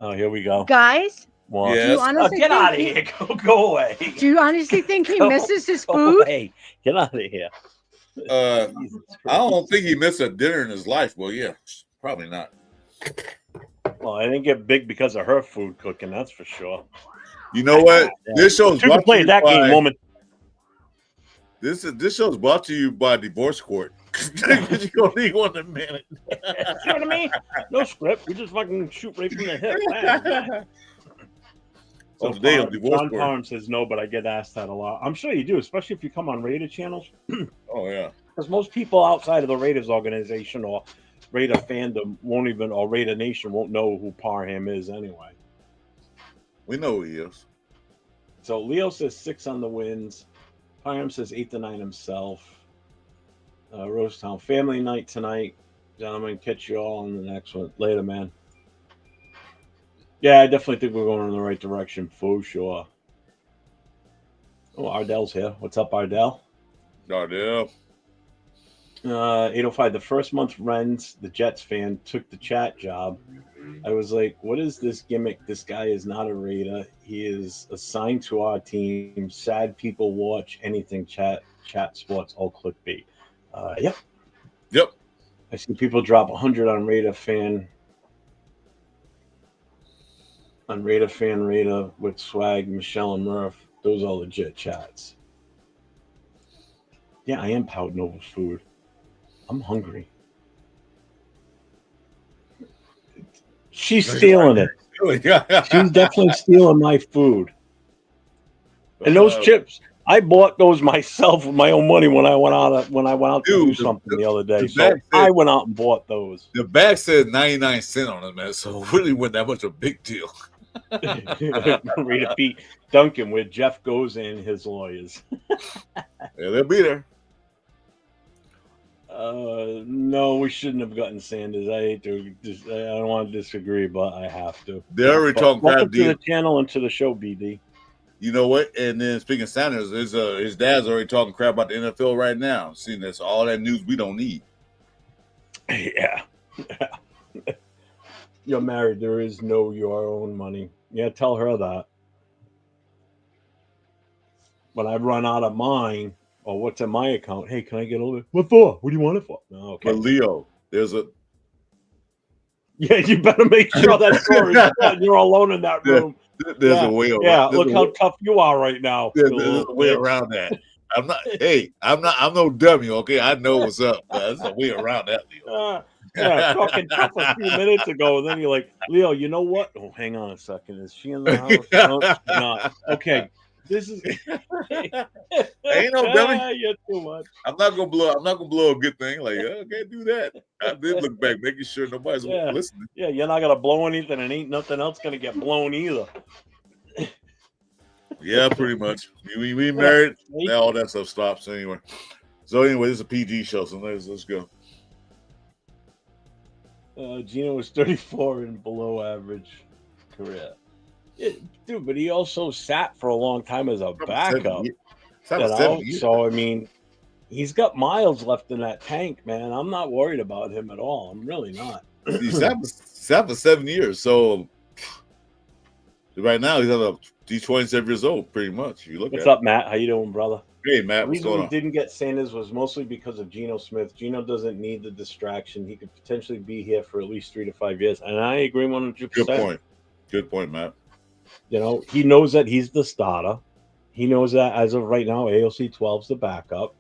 Oh, here we go. Guys, What? do you honestly Get out of here. Go away. Do you honestly think he misses his Go food? away. Get out of here. I don't think he missed a dinner in his life. Well, yeah, probably not. Well, I didn't get big because of her food cooking, that's for sure. You know what? This show's You can play that game, woman. This show's brought to you by Divorce Court. You don't need one in a minute. See what I mean? No script. We just fucking shoot right from the hip. So today on Divorce John Court. Parham says no, but I get asked that a lot. I'm sure you do, especially if you come on Raider channels. Oh, yeah. Because most people outside of the Raiders organization or Raider fandom won't even, or Raider Nation won't know who Parham is anyway. We know who he is. So Leo says 6 on the wins. Parham says 8 to 9 himself. Rosetown family night tonight. Gentlemen, catch you all on the next one. Later, man. Yeah, I definitely think we're going in the right direction for sure. Oh, Ardell's here. What's up, Ardell? Ardell. 805. The first month Rens, the Jets fan, took the chat job. I was like, what is this gimmick? This guy is not a Raider. He is assigned to our team. Sad people watch anything chat sports, all clickbait. Yep. I see people drop 100 on Raider fan. On Raider with swag, Michelle and Murph. Those are legit chats. Yeah, I am pouting over food. I'm hungry. She's stealing it. She's definitely stealing my food. And those chips, I bought those myself with my own money when I went out to do something the other day. So I went out and bought those. The bag said 99 cents on it, man. So it really wasn't that much of a big deal. Rita Pete Duncan, where Jeff goes and his lawyers. Yeah, they'll be there. No, we shouldn't have gotten Sanders. I don't want to disagree, but I have to. They're already But talking welcome crap. to the channel and to the show, BD. You know what? And then speaking of Sanders, his dad's already talking crap about the NFL right now. Seeing that's all that news we don't need. Yeah. You're married. There is no your own money. Yeah, tell her that. When I run out of mine, or what's in my account, hey, can I get a little bit? What for? What do you want it for? No, okay. But Leo, there's a Yeah, you better make sure that door is shut. You're alone in that room. there's a way around. Yeah, look how tough you are right now. There's a way around that. I'm no dummy, okay? I know what's up. There's a way around that, Leo. Yeah, talking tough a few minutes ago. Then you're like, Leo, you know what? Oh, hang on a second. Is she in the house? No, she's not. Okay. This is ain't no dummy. You're too much. I'm not gonna blow a good thing. Like, I can't do that. I did look back, making sure nobody's listening. Yeah, you're not gonna blow anything, and ain't nothing else gonna get blown either. Yeah, pretty much. We married. Now all that stuff stops anyway. So anyway, this is a PG show, so let's go. Geno was 34 and below average career. Dude, but he also sat for a long time as a backup. So, I mean, he's got miles left in that tank, man. I'm not worried about him at all. I'm really not. He sat for 7 years. So right now he's 27 years old, pretty much. If you look What's at up, Matt? How you doing, brother? Hey, Matt. The reason we didn't get Sanders was mostly because of Geno Smith. Geno doesn't need the distraction. He could potentially be here for at least 3 to 5 years. And I agree 100%. Good point, Matt. You know, he knows that he's the starter. He knows that as of right now, AOC 12's the backup.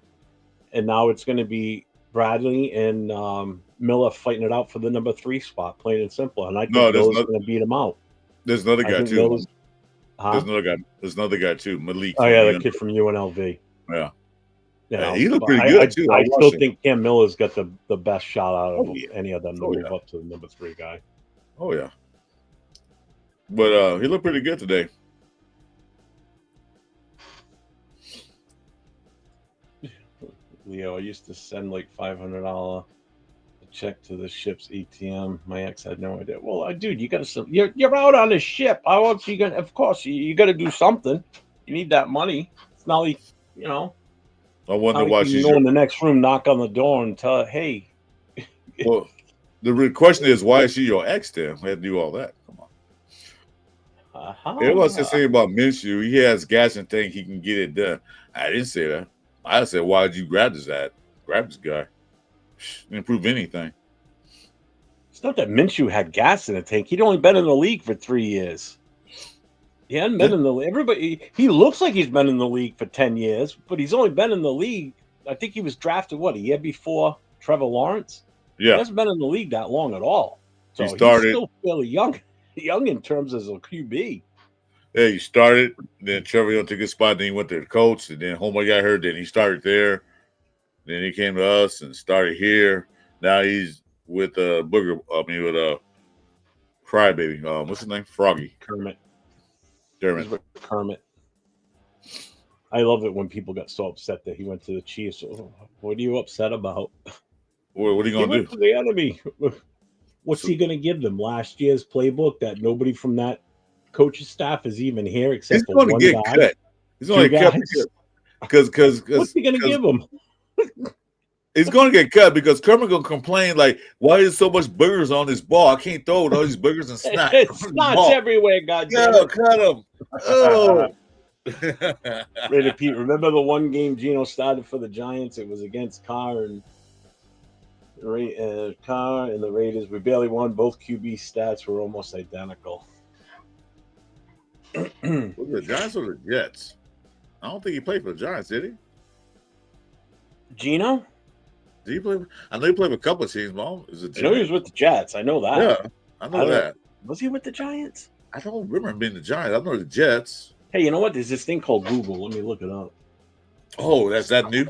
And now it's going to be Bradley and Miller fighting it out for the number 3 spot, plain and simple. And I think Miller's going to beat him out. There's another guy, too. There's another guy, too, Malik. Oh, yeah, the kid from UNLV. Yeah. You know, he looked pretty good, too. I still think Cam Miller's got the best shot out of any of them to move up to the number 3 guy. Oh, yeah. But he looked pretty good today. Leo, I used to send like $500 check to the ship's ATM. My ex had no idea. Well, dude, you got to. You're out on a ship. How else you gonna? Of course, you got to do something. You need that money. It's not like I wonder why she's go in the next room, knock on the door, and tell her, hey. Well, the question is, why is she your ex? Then we had to do all that. Come on. It was just saying about Minshew. He has gas and think he can get it done. I didn't say that. I said, why did you grab this guy? Didn't prove anything. It's not that Minshew had gas in the tank. He'd only been in the league for 3 years. He hadn't been in the league. He looks like he's been in the league for 10 years, but he's only been in the league. I think he was drafted, a year before Trevor Lawrence? Yeah. He hasn't been in the league that long at all. So he's still fairly young in terms as a QB. Yeah, he started, then Trevor took his spot, then he went to the coach, and then homeboy got hurt, then he started there. Then he came to us and started here. Now he's with Crybaby. What's his name? Froggy. Kermit. Dermot. Kermit. I love it when people got so upset that he went to the Chiefs. What are you upset about? What are you going to do? To the enemy. What's he going to give them? Last year's playbook that nobody from that coach's staff is even here except for one guy. Cut. He's going to get cut because what's he going to give him? He's going to get cut because Kermit going to complain like, why is so much boogers on this ball? I can't throw it. All these boogers and snot. Snots everywhere, goddamn. Yeah, cut him. Oh. Rated Pete, remember the one game Geno started for the Giants? It was against Carr and the Raiders. We barely won. Both QB stats were almost identical. The Giants or the Jets? I don't think he played for the Giants, did he? Geno? Did he play? I know he played with a couple of teams, Mom. I know he was with the Jets. I know that. Yeah, I know that. Was he with the Giants? I don't remember him being the Giants. I know the Jets. Hey, you know what? There's this thing called Google. Let me look it up. Oh, that's that new?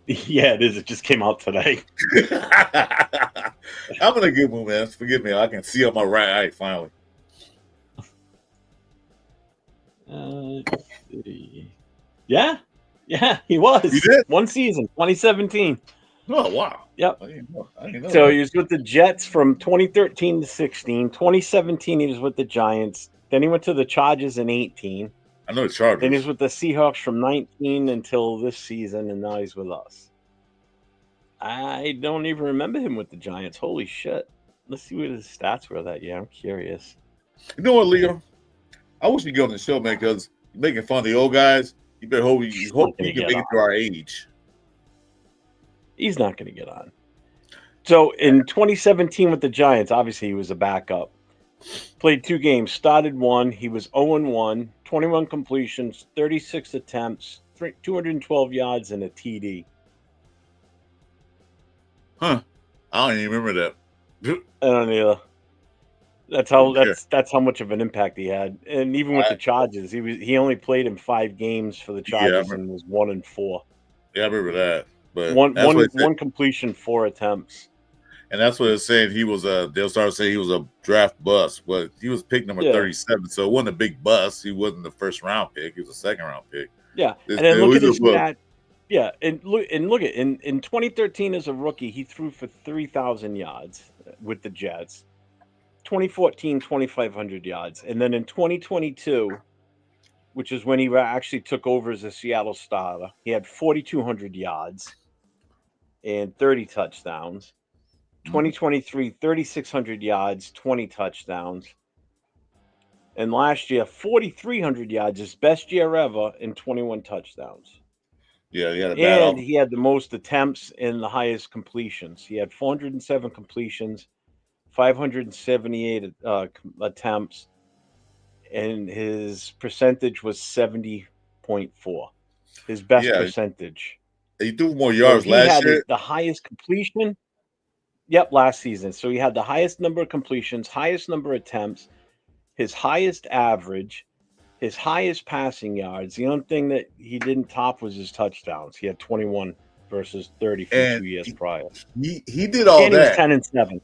Yeah, it is. It just came out today. I'm in a good mood, man. Forgive me. I can see on my right eye finally. Yeah, he was. He did? One season, 2017. Oh, wow. Yep. I didn't know So that. he was with the Jets from 2013 to 16. 2017, he was with the Giants. Then he went to the Chargers in 18. I know the Then he was Chargers. with the Seahawks from 19 until this season, and now he's with us. I don't even remember him with the Giants. Holy shit. Let's see what his stats were that year. I'm curious. You know what, Leo? I wish you get on the show, man, because you're making fun of the old guys. You better hope you Not gonna can get make it to our age. He's not going to get on. So in 2017 with the Giants, obviously he was a backup. Played 2 games, started 1. He was 0-1, 21 completions, 36 attempts, 212 yards, and a TD. Huh. I don't even remember that. I don't either. That's how much of an impact he had. And even with the Chargers, he only played in 5 games for the Chargers and was 1-4. Yeah, I remember that. But one completion, 4 attempts. And that's what it's saying. He was they'll start saying he was a draft bust, but he was pick number 37, so it wasn't a big bust. He wasn't the first round pick; he was a second round pick. Yeah, and then look at his stat. Yeah, and look at in 2013 as a rookie, he threw for 3,000 yards with the Jets. 2014, 2,500 yards, and then in 2022, which is when he actually took over as a Seattle starter, he had 4,200 yards and 30 touchdowns. 2023, 3,600 yards, 20 touchdowns. And last year, 4,300 yards, his best year ever, and 21 touchdowns. Yeah, he had a bad And he had the most attempts and the highest completions. He had 407 completions, 578 attempts, and his percentage was 70.4. His best percentage. He threw more yards last year. The highest completion. Yep, last season. So he had the highest number of completions, highest number of attempts, his highest average, his highest passing yards. The only thing that he didn't top was his touchdowns. He had 21 versus 30 from 2 years prior. He did all that. He was 10-7.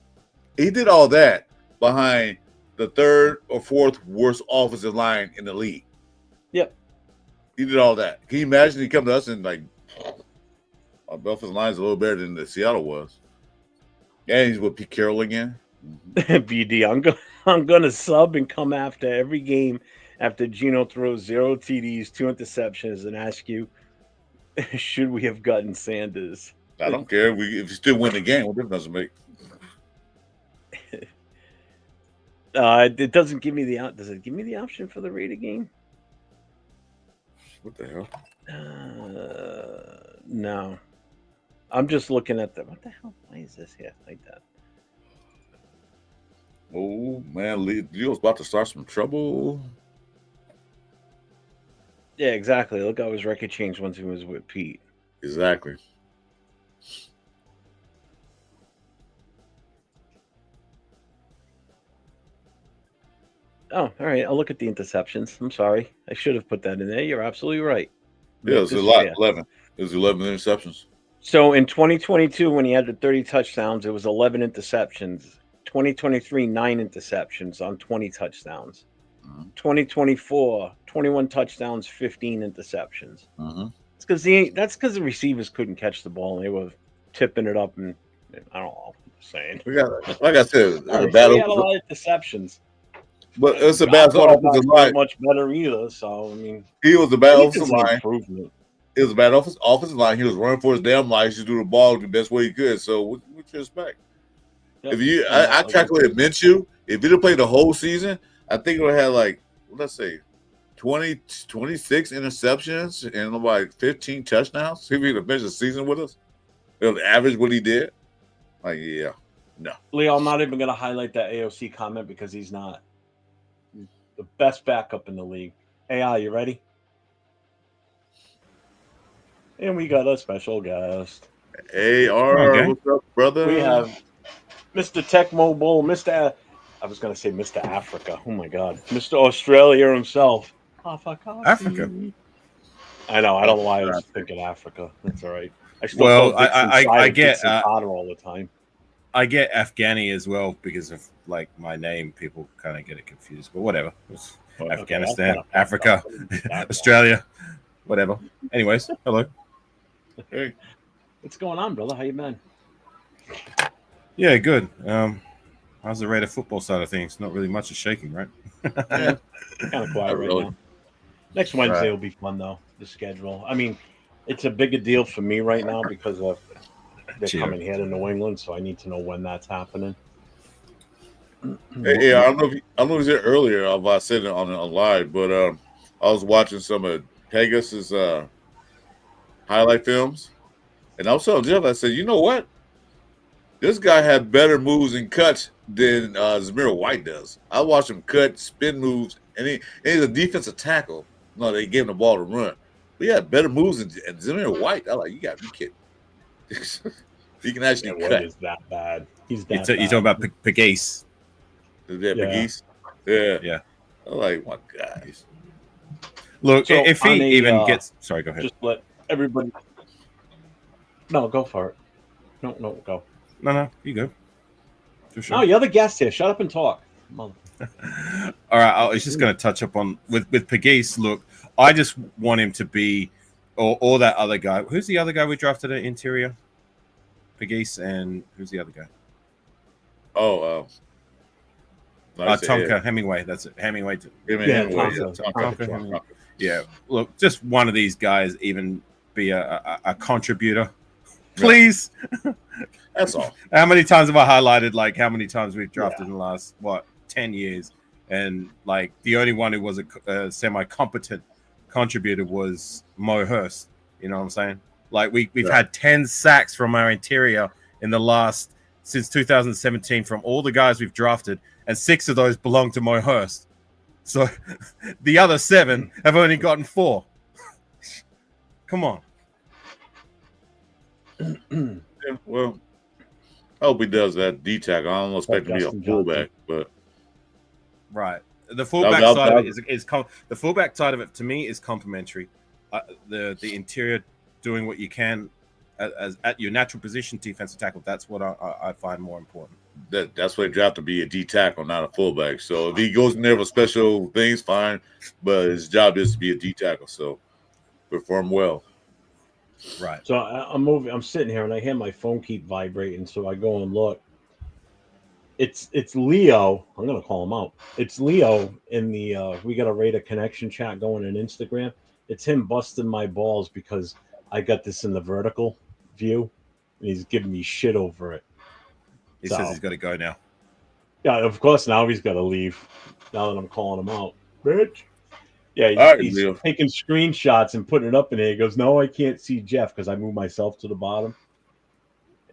He did all that behind the 3rd or 4th worst offensive line in the league. Yep. He did all that. Can you imagine he come to us and like our offensive line is a little better than the Seattle was? Yeah, he's with Pete Carroll again. BD, I'm gonna sub and come after every game after Geno throws 0 TDs, 2 interceptions, and ask you, should we have gotten Sanders? I don't care. If you still win the game, what difference does it make? It doesn't give me the. Does it give me the option for the Raider game? What the hell? No. I'm just looking at the. What the hell? Why is this here like that? Oh man, Leo's about to start some trouble. Yeah, exactly. Look how his record changed once he was with Pete. Exactly. Oh, all right. I'll look at the interceptions. I'm sorry. I should have put that in there. You're absolutely right. Yeah, it was 11. It was 11 interceptions. So in 2022, when he had the 30 touchdowns, it was 11 interceptions. 2023, 9 interceptions on 20 touchdowns. 2024, 21 touchdowns, 15 interceptions. It's that's because the receivers couldn't catch the ball and they were tipping it up, and I don't know. I'm just saying. We got, like I said, a lot of deceptions. But it's a bad offensive line. Much better either. So I mean, he was a bad offensive line. Improvement. It was a bad offensive line. He was running for his damn life to do the ball the best way he could. So what you expect? Yep. If I calculated Minshew, if he'd have played the whole season, I think it would have had like, let's say, 26 interceptions and like 15 touchdowns. If he'd have finished the season with us, it was average what he did. Like, yeah, no. Leo, I'm not even going to highlight that AOC comment because he's not. He's the best backup in the league. AI, you ready? And we got a special guest. AR, what's up, brother? We have Mr. Tech Mobile, Mr. I was going to say Mr. Africa. Oh, my God. Mr. Australia himself. Africa. I know. I don't know why I was thinking Africa. That's all right. I get Potter all the time. I get Afghani as well because of like my name. People kind of get it confused, but whatever. Afghanistan, Africa, Australia, whatever. Anyways, hello. Hey. What's going on, brother? How you been? Yeah, good. How's the rate of football side of things? Not really much is shaking, right? Yeah, Kind of quiet not right really. now. Next Wednesday Right. will be fun though. The schedule. I mean, it's a bigger deal for me right now because of they're Cheer. coming here to New England, so I need to know when that's happening. Hey, I don't know if I don't know if you said earlier if I said it on live, but I was watching some of Pegasus highlight films, and I was telling Jeff, I said, you know what? This guy had better moves and cuts than Zamir White does. I watched him cut, spin moves, and he's a defensive tackle. No, they gave him the ball to run. But he had better moves than Zamir White. I like, you got to be kidding. He can actually White cut. is that bad. He's You that talking bad. about Pegasus? Yeah, Yeah. McGee's. Yeah. Yeah. I'm like, my guys. Look, So if he on a, even gets, sorry, go ahead. just let everybody. No, go for it. No, go. No, you go. For sure. No, you're the guest here. Shut up and talk. Mother. All right, I was just going to touch up on with Pegasus. Look, I just want him to be, or that other guy. Who's the other guy we drafted at interior? Pegasus, and who's the other guy? Oh, Tonka Hemingway. That's it. Hemingway. Tonka. Yeah. Look, just one of these guys even be a contributor, please. That's all. How many times have I highlighted like how many times we've drafted in the last 10 years, and like the only one who was a semi-competent contributor was Mo Hurst. You know what I'm saying? Like we've had 10 sacks from our interior in the last since 2017 from all the guys we've drafted, and 6 of those belong to Mo Hurst. So the other 7 have only gotten 4. Come on. Yeah, well, I hope he does that D-tackle. I don't expect him to be a fullback, but right. The fullback side of it is the fullback side of it to me is complimentary. The interior doing what you can as at your natural position, defensive tackle. That's what I find more important. That's what he drafted to be a D tackle, not a fullback. So if he goes in there for special things, fine. But his job is to be a D tackle. So perform well. Right. So I'm moving. I'm sitting here and I hear my phone keep vibrating. So I go and look. It's Leo. I'm gonna call him out. It's Leo in the we got a Raider connection chat going on Instagram. It's him busting my balls because I got this in the vertical view, and he's giving me shit over it. He says he's got to go now. Yeah, of course. Now he's got to leave. Now that I'm calling him out, bitch. Yeah, he's taking screenshots and putting it up in there. He goes, "No, I can't see Jeff because I moved myself to the bottom."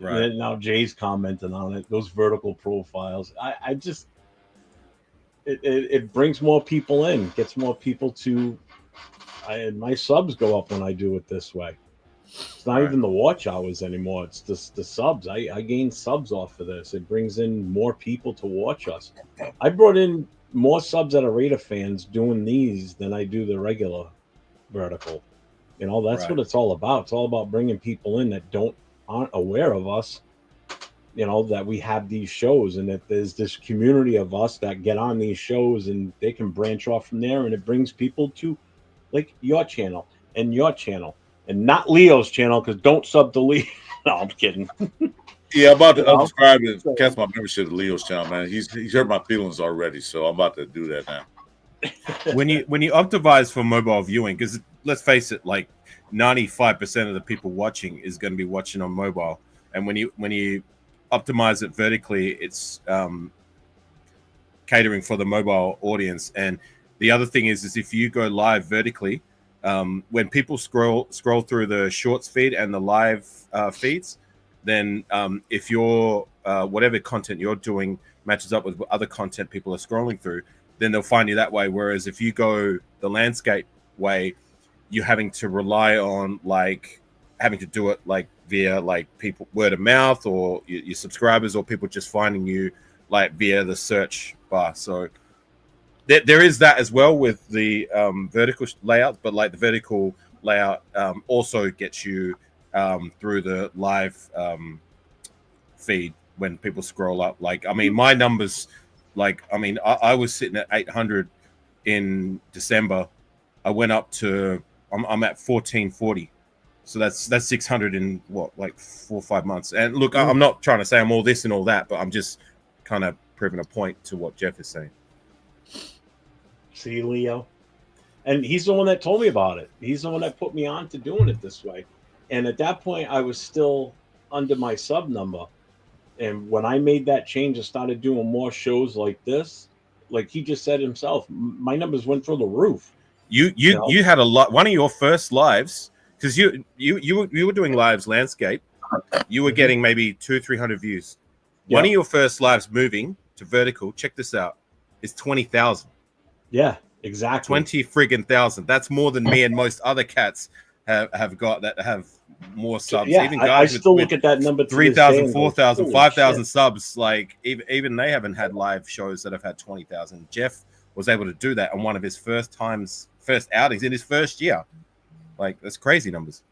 Right. And now Jay's commenting on it. Those vertical profiles. I just it brings more people in, gets more people to. And my subs go up when I do it this way. It's not even the watch hours anymore. It's just the subs. I gain subs off of this. It brings in more people to watch us. I brought in more subs that are Raider fans doing these than I do the regular vertical. You know, that's what it's all about. It's all about bringing people in that aren't aware of us. You know, that we have these shows and that there's this community of us that get on these shows and they can branch off from there, and it brings people to like your channel and and not Leo's channel, because don't sub to Leo. No, I'm kidding. Yeah, I'm about to unsubscribe and cancel my membership to Leo's channel, man. He's hurt my feelings already, so I'm about to do that now. when you optimize for mobile viewing, because let's face it, like 95% of the people watching is going to be watching on mobile, and when you optimize it vertically, it's catering for the mobile audience. And the other thing is if you go live vertically, when people scroll through the shorts feed and the live feeds, then if your whatever content you're doing matches up with other content people are scrolling through, then they'll find you that way. Whereas if you go the landscape way, you're having to rely on having to do it like via people word of mouth, or your subscribers, or people just finding you via the search bar. So there is that as well with the vertical layout, but the vertical layout also gets you through the live feed when people scroll up. My numbers, I was sitting at 800 in December. I went up to I'm at 1440. So that's 600 in what, like 4 or 5 months. And look, I'm not trying to say I'm all this and all that, but I'm just kind of proving a point to what Jeff is saying. See, Leo? And he's the one that told me about it. He's the one that put me on to doing it this way. And at that point, I was still under my sub number. And when I made that change and started doing more shows like this, like he just said himself, my numbers went through the roof. You had a lot. One of your first lives, because you were doing lives landscape, you were getting maybe 200-300 views. One of your first lives moving to vertical, check this out, is 20,000. Yeah, exactly. 20 friggin' thousand. That's more than me and most other cats have got that have more subs. Yeah, even I guys still with look at that number 3,000, 4,000, 5,000 shit. subs. Like even they haven't had live shows that have had 20,000. Jeff was able to do that on one of his first outings in his first year. Like, that's crazy numbers.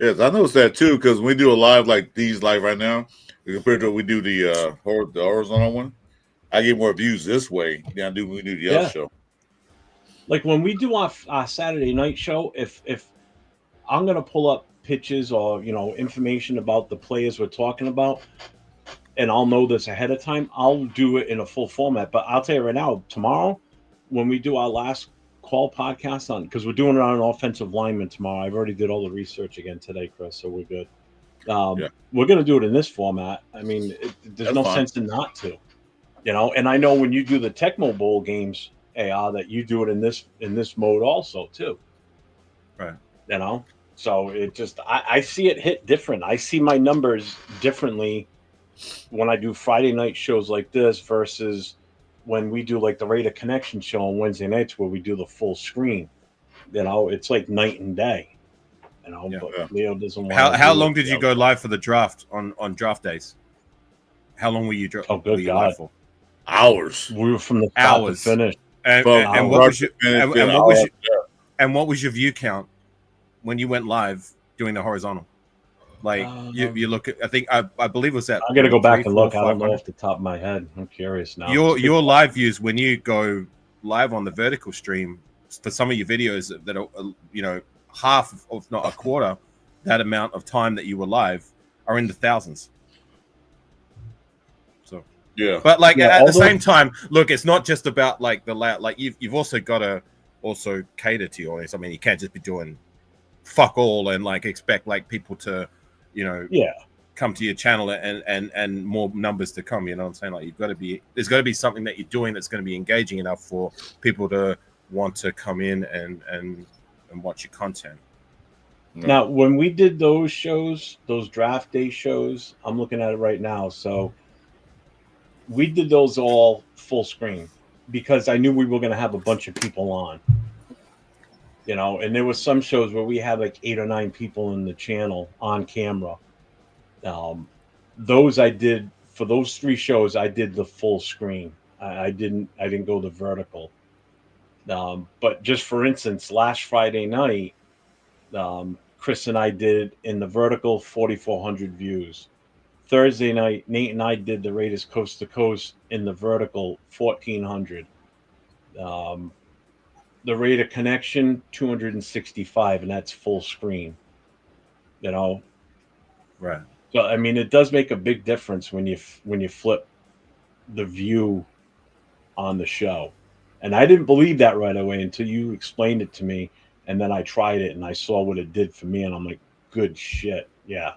Yes, I noticed that too, because when we do a live like these live right now, compared to what we do the horizontal one, I get more views this way than I do when we do the other show. Like when we do our Saturday night show, if I'm gonna pull up pitches or information about the players we're talking about, and I'll know this ahead of time, I'll do it in a full format. But I'll tell you right now, tomorrow when we do our last call podcast on, because we're doing it on an offensive lineman tomorrow. I've already did all the research again today, Chris, so we're good. We're gonna do it in this format. I mean, there's no sense in not to, And I know when you do the Tecmo Bowl games, AR, that you do it in this mode also too. Right. So it just I see it hit different. I see my numbers differently when I do Friday night shows like this versus when we do like the Raider Connection show on Wednesday nights where we do the full screen. It's like night and day. But Leo doesn't want. How long did you go live for the draft on draft days? How long were you? Live for? Hours. We were from the start to finish. And what was your view count when you went live doing the horizontal? Like you look at, I believe it was that. I'm gonna go back and look. I don't know off the top of my head. I'm curious now. Your live views when you go live on the vertical stream for some of your videos that are half, if not a quarter, that amount of time that you were live are in the thousands. So but at the same time, look, it's not just about like the loud. Like you've also got to also cater to your audience. I mean, you can't just be doing fuck all and like expect like people to come to your channel and more numbers to come. You know what I'm saying? Like there's got to be something that you're doing that's going to be engaging enough for people to want to come in and watch your content. Now, when we did those shows, those draft day shows, I'm looking at it right now. So we did those all full screen because I knew we were going to have a bunch of people on. And there was some shows where we had like 8 or 9 people in the channel on camera. Those I did for those 3 shows. I did the full screen. I didn't go the vertical. But just for instance, last Friday night, Chris and I did in the vertical 4,400 views. Thursday night, Nate and I did the Raiders coast to coast in the vertical 1,400. The Raider Connection 265, and that's full screen. Right. So I mean, it does make a big difference when you flip the view on the show. And I didn't believe that right away until you explained it to me, and then I tried it and I saw what it did for me, and I'm like, good shit, yeah.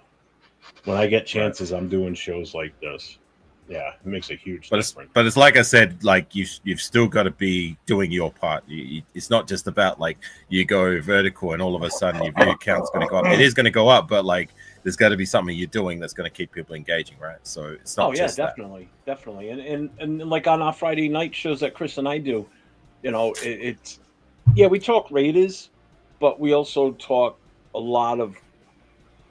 When I get chances, I'm doing shows like this. Yeah, it makes a huge difference. But it's like I said, like you've still got to be doing your part. It's not just about like you go vertical and all of a sudden your view count's going to go up. It is going to go up, but like there's got to be something you're doing that's going to keep people engaging, right? So it's not. Definitely. And like on our Friday night shows that Chris and I do, it's we talk Raiders, but we also talk a lot of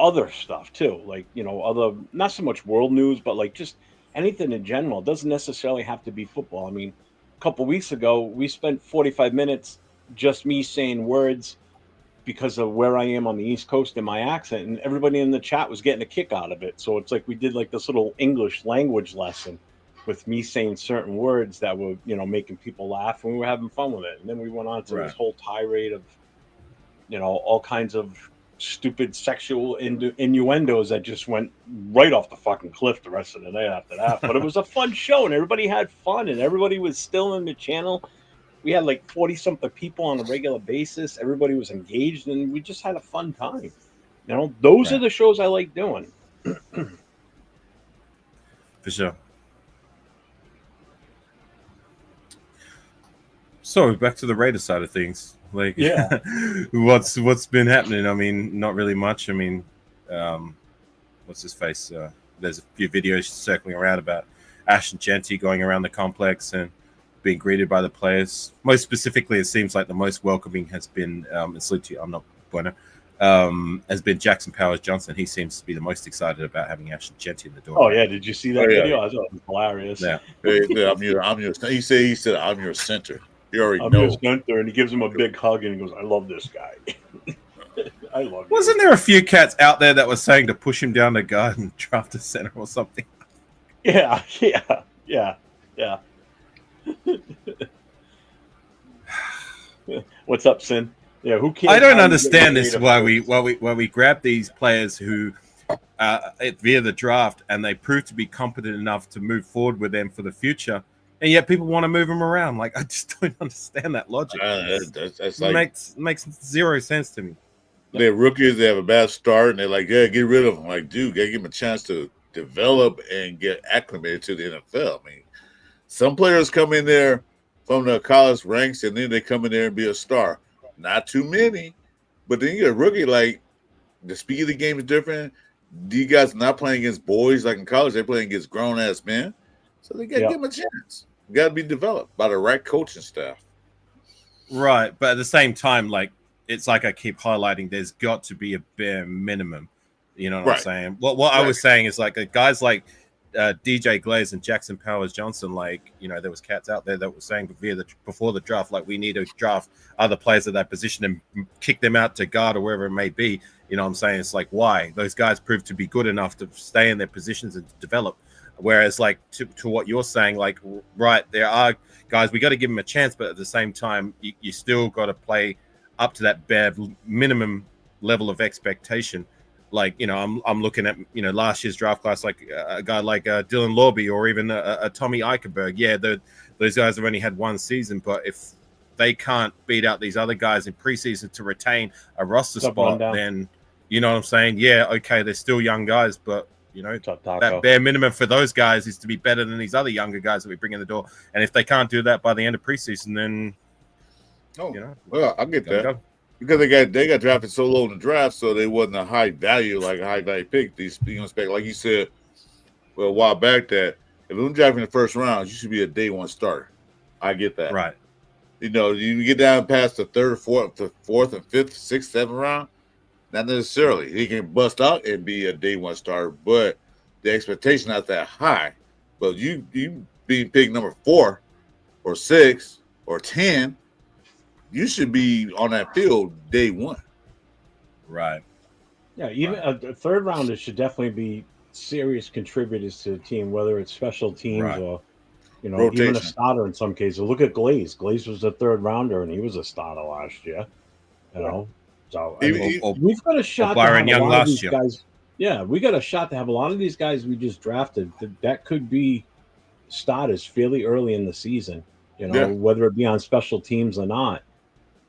other stuff too, like other, not so much world news, but like just anything in general. It doesn't necessarily have to be football. I mean, a couple weeks ago we spent 45 minutes just me saying words because of where I am on the East Coast and my accent, and everybody in the chat was getting a kick out of it. So it's like we did like this little English language lesson with me saying certain words that were making people laugh, and we were having fun with it. And then we went on to this whole tirade of all kinds of stupid sexual innuendos that just went right off the fucking cliff the rest of the night after that. But it was a fun show, and everybody had fun, and everybody was still in the channel. We had like 40-something people on a regular basis. Everybody was engaged, and we just had a fun time. You know, those are the shows I like doing. For sure. So back to the Raiders side of things. Like, yeah, what's been happening? I mean, not really much. I mean, what's his face? There's a few videos circling around about Ashton Genty going around the complex and being greeted by the players. Most specifically, it seems like the most welcoming has been, I'm not bueno, has been Jackson Powers Johnson. He seems to be the most excited about having Ashton Genty in the door. Oh yeah, did you see that video? I thought it was hilarious. Yeah, I'm your. He said I'm your center. You already I'm know. your center, and he gives him a big hug, and he goes, "I love this guy. I love." Wasn't there a few cats out there that were saying to push him down the guard and draft a center or something? Yeah. What's up, Sin? Yeah, who cares? I don't understand this. Why we grab these players who via the draft and they prove to be competent enough to move forward with them for the future, and yet people want to move them around. Like, I just don't understand that logic. That's like makes zero sense to me. They're rookies. They have a bad start, and they're like, "Yeah, get rid of them." Like, dude, gotta give them a chance to develop and get acclimated to the NFL. I mean, some players come in there from the college ranks, and then they come in there and be a star. Not too many, but then you get a rookie. Like, the speed of the game is different. These guys are not playing against boys like in college; they're playing against grown ass men. So they got to give them a chance. Got to be developed by the right coaching staff. Right, but at the same time, like, it's like I keep highlighting, there's got to be a bare minimum. You know what I'm saying? What I was saying is, like, guys like DJ Glaze and Jackson Powers Johnson, like, you know, there was cats out there that were saying before the draft, like, we need to draft other players at that position and kick them out to guard or wherever it may be. You know what I'm saying? It's like, why? Those guys proved to be good enough to stay in their positions and to develop. Whereas, like, to what you're saying, like, right, there are guys, we got to give them a chance, but at the same time, you still got to play up to that bare minimum level of expectation. Like, you know, I'm looking at, you know, last year's draft class, like a guy like Dylan Lorby or even a Tommy Eichenberg. Yeah, those guys have only had one season, but if they can't beat out these other guys in preseason to retain a roster spot, then, you know what I'm saying? Yeah, okay, they're still young guys, but, you know, that bare minimum for those guys is to be better than these other younger guys that we bring in the door. And if they can't do that by the end of preseason, then, you know, well, I get that. Because they got drafted so low in the draft, so they wasn't a high value, like a high value pick. These, you know, like you said, well, a while back, that if you're drafting in the first round, you should be a day one starter. I get that, right? You know, you get down past the third, fourth, and fifth, sixth, seventh round, not necessarily. He can bust out and be a day one starter, but the expectation not that high. But you being picked number 4 or 6 or 10. You should be on that field day one. Right. Yeah, even a third rounder should definitely be serious contributors to the team, whether it's special teams or, you know, rotation. Even a starter in some cases. Look at Glaze. Glaze was a third rounder, and he was a starter last year. You know, so I mean, we've got a shot. Byron Young last year. Guys, yeah, we got a shot to have a lot of these guys we just drafted that could be starters fairly early in the season. You know, whether it be on special teams or not.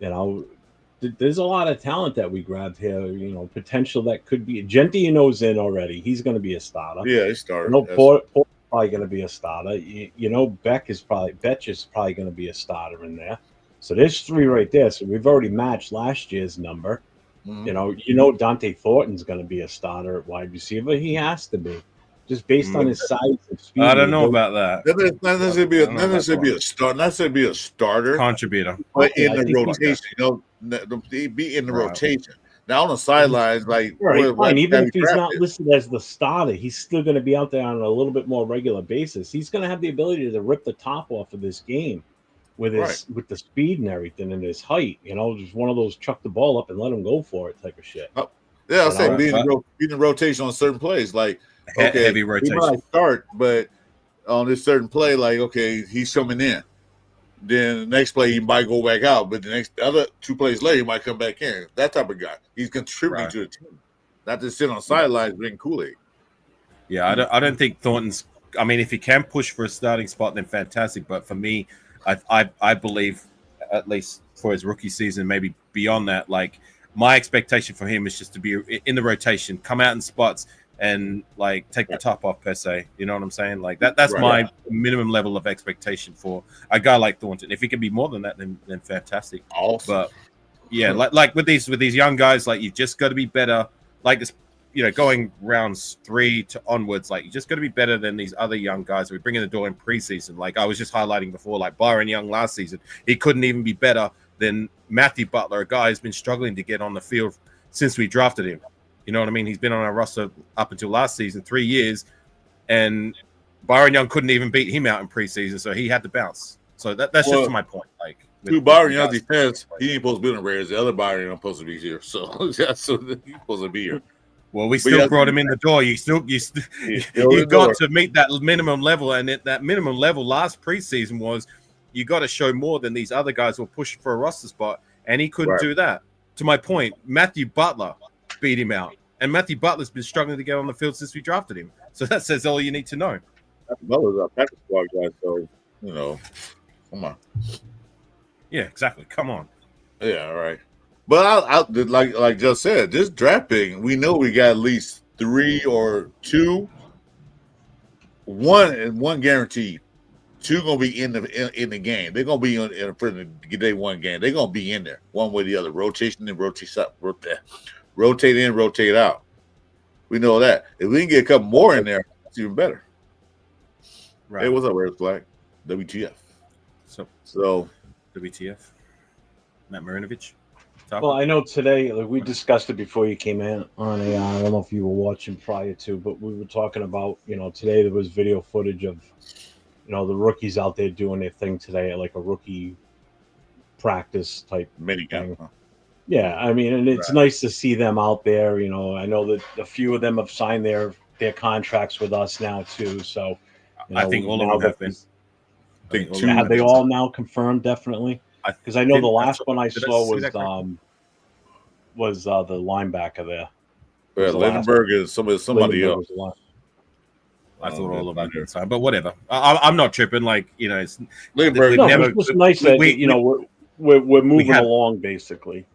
You know, there's a lot of talent that we grabbed here. You know, potential that could be. Genty, you know's in already. He's going to be a starter. Yeah, he started. You know, Port's probably going to be a starter. You know, Betch is probably going to be a starter in there. So there's 3 right there. So we've already matched last year's number. Mm-hmm. You know, Dante Thornton's going to be a starter at wide receiver. He has to be. Just based on his size and speed. I don't know about that. Not necessarily be a starter, contributor, but in the rotation. You know, be in the rotation. Now on the sidelines, like fine. Even if he's not listed as the starter, he's still going to be out there on a little bit more regular basis. He's going to have the ability to rip the top off of this game with his with the speed and everything and his height. You know, just one of those chuck the ball up and let him go for it type of shit. Yeah, I'll say be in the rotation on certain plays, like. Okay, heavy rotation. He might start, but on this certain play, like, okay, he's coming in. then the next play he might go back out, but the other 2 plays later he might come back in. That type of guy. He's contributing to the team, not just sit on the sidelines drinking Kool-Aid. Yeah, I don't think Thornton's. I mean, if he can push for a starting spot, then fantastic. But for me, I believe, at least for his rookie season, maybe beyond that, like my expectation for him is just to be in the rotation, come out in spots, and like take the top off per se. You know what I'm saying? Like that's my minimum level of expectation for a guy like Thornton. If he can be more than that, then fantastic. Awesome. But yeah, like with these young guys, like you've just got to be better. Like this, going rounds 3 to onwards, like you just got to be better than these other young guys we bring in the door in preseason. Like I was just highlighting before, like Byron Young last season, he couldn't even be better than Matthew Butler, a guy who's been struggling to get on the field since we drafted him. You know what I mean? He's been on our roster up until last season, 3 years, and Byron Young couldn't even beat him out in preseason, so he had to bounce. So that's just to my point. Like, to Byron Young's defense, he ain't supposed to be in the Raiders. The other Byron Young supposed to be here, so he's supposed to be here. Well, we still brought him in the door. You've got to meet that minimum level, and that minimum level last preseason was you got to show more than these other guys who were pushing for a roster spot, and he couldn't do that. To my point, Matthew Butler beat him out, and Matthew Butler's been struggling to get on the field since we drafted him. So that says all you need to know. Matthew Butler's a practice squad guy, so come on. Yeah, exactly. Come on. Yeah, all right. But like just said, this draft pick, we know we got at least 3 or 2, one guaranteed. 2 gonna be in the game. They're gonna be for the day 1 game. They're gonna be in there one way or the other. Rotation and rotate in, rotate out. We know that. If we can get a couple more in there, it's even better. Right. Hey, what's up, Red Flag? WTF. So WTF. Matt Marinovich. Well, I know today, like we discussed it before you came in on I don't know if you were watching prior to, but we were talking about, today there was video footage of, the rookies out there doing their thing today, like a rookie practice type mini thing. Huh? Yeah, I mean, and it's nice to see them out there. I know that a few of them have signed their contracts with us now too. So I think all of them have been. Have they all now confirmed? Definitely. Because I know the last one I saw was the linebacker there. Yeah, Lindenberg is somebody else. I thought all of them were signed, but whatever. I'm not tripping. Like it's Lindenberg. It's just nice that we're moving along basically.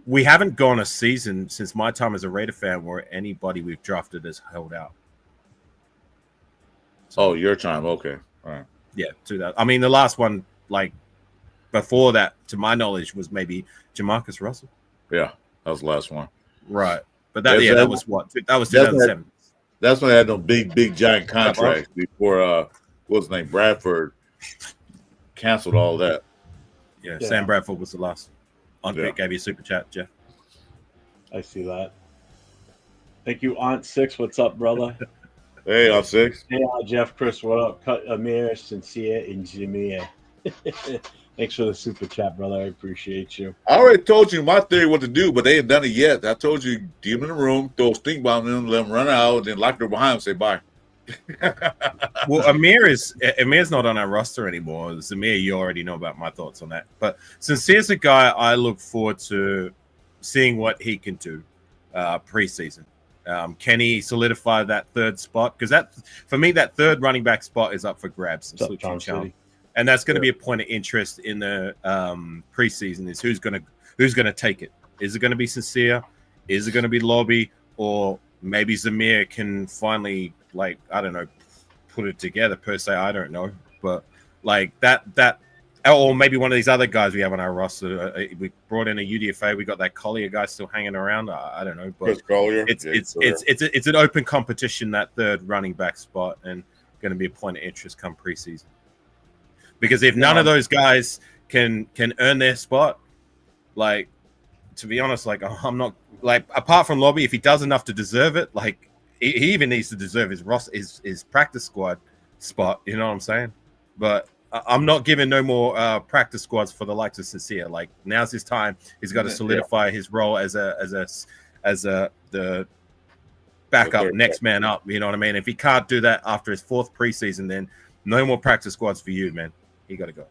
We haven't gone a season since my time as a Raider fan where anybody we've drafted has held out. So, your time, okay, all right. Yeah, to that. I mean, the last one, like. Before that, to my knowledge, was maybe Jamarcus Russell. Yeah, that was the last one. Right. But that was what? That was 2007. That's when they had those big, giant contracts before, what's his name? Bradford canceled all that. Yeah, Sam Bradford was the last. Unpick gave you a super chat, Jeff. I see that. Thank you, Aunt Six. What's up, brother? Hey, Aunt Six. Hey, Jeff, Chris, what up? Cut Amir, Sincere, and Jameer. Thanks for the super chat, brother. I appreciate you. I already told you my theory what to do, but they ain't done it yet. I told you, give them in the room, throw a stink bomb in them, let them run out, and then lock the door behind them, say bye. Well, Amir's not on our roster anymore. Zamir, you already know about my thoughts on that. But Sincere's a guy I look forward to seeing what he can do preseason. Can he solidify that third spot? Because for me, that third running back spot is up for grabs. And that's going to be a point of interest in the preseason is who's going to take it. Is it going to be Sincere? Is it going to be Lobby? Or maybe Zamir can finally, like, I don't know, put it together per se. I don't know. But like that, or maybe one of these other guys we have on our roster. We brought in a UDFA. We got that Collier guy still hanging around. I don't know. But it's an open competition, that third running back spot, and going to be a point of interest come preseason. Because if none of those guys can earn their spot, like, to be honest, like, I'm not, like, apart from Lobby, if he does enough to deserve it, like, he even needs to deserve his practice squad spot. You know what I'm saying? But I'm not giving no more practice squads for the likes of Sincere. Like, now's his time. He's got to solidify his role as the backup, next man up. You know what I mean? If he can't do that after his 4th preseason, then no more practice squads for you, man. You got to go.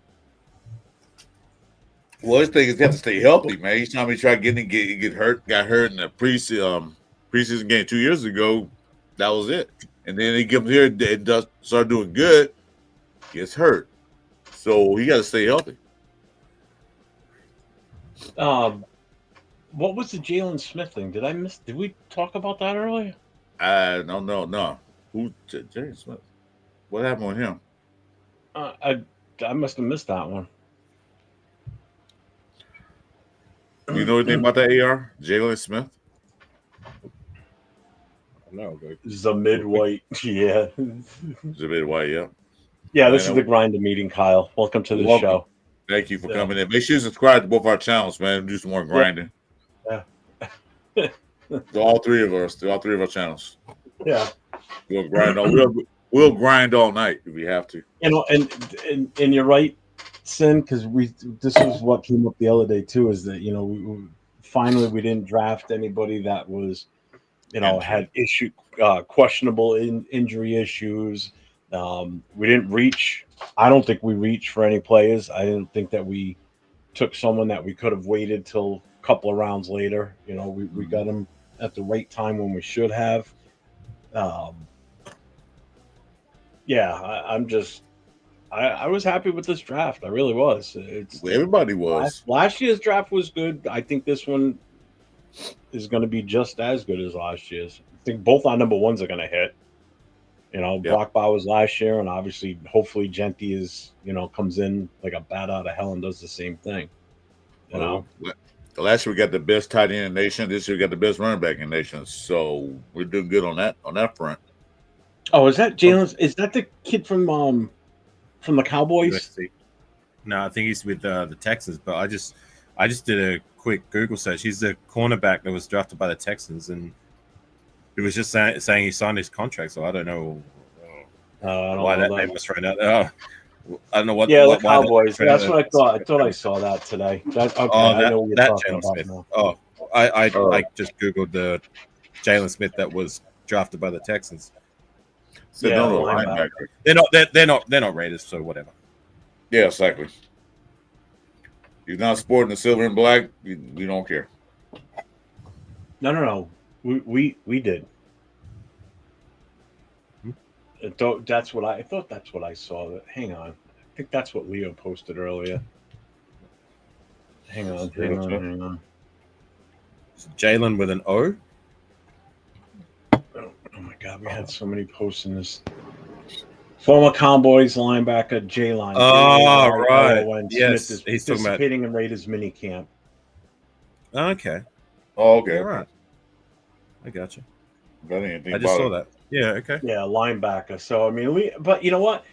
Well, his thing is you have to stay healthy, man. Each time he tried get hurt, got hurt in the preseason game 2 years ago. That was it. And then he comes here and start doing good, gets hurt. So he got to stay healthy. What was the Jalen Smith thing? Did we talk about that earlier? No. Who? Jalen Smith. What happened with him? I must have missed that one. You know anything about that AR? Jalen Smith? No, but Zamid White. Yeah. Zamid White, yeah. Yeah, this is the Grinder meeting, Kyle. Welcome to the show. Thank you for coming in. Make sure you subscribe to both our channels, man. Do some more grinding. Yeah. To all three of us, to all three of our channels. Yeah. We'll grind all. We'll grind all night if we have to. You know, and you're right, Sin, because this was what came up the other day too. Is that we finally didn't draft anybody that was had questionable injury issues. We didn't reach. I don't think we reached for any players. I didn't think that we took someone that we could have waited till a couple of rounds later. We got him at the right time when we should have. I was happy with this draft. I really was. Everybody was. Last year's draft was good. I think this one is going to be just as good as last year's. I think both our number ones are going to hit. Brock Bowers last year, and obviously, hopefully, Genty comes in like a bat out of hell and does the same thing. Last year we got the best tight end in the nation. This year we got the best running back in the nation. So we're doing good on that front. Oh, is that Jalen? Is that the kid from the Cowboys? USC. No, I think he's with the Texans. But I just did a quick Google search. He's the cornerback that was drafted by the Texans, and it was just saying he signed his contract. So I don't know why that name was thrown out. I don't know what. Yeah, what, the Cowboys. That's what I thought. I thought I saw that today. I know what you're talking about Smith. now. Oh, I just googled the Jalen Smith that was drafted by the Texans. So linebacker. They're not Raiders, so whatever. Yeah, exactly. He's not sporting the silver and black. We don't care. No. We did. That's what I thought. That's what I saw. Hang on. I think that's what Leo posted earlier. Hang on. Jalen with an O. Oh my God, we had so many posts in this. Former Cowboys linebacker Jalen. Oh, right. Yes, Smith is he's talking about participating in Raiders minicamp. Okay. Oh, okay. All right. I got you. I just saw that. Yeah. Okay. Yeah, linebacker. So I mean, but you know what?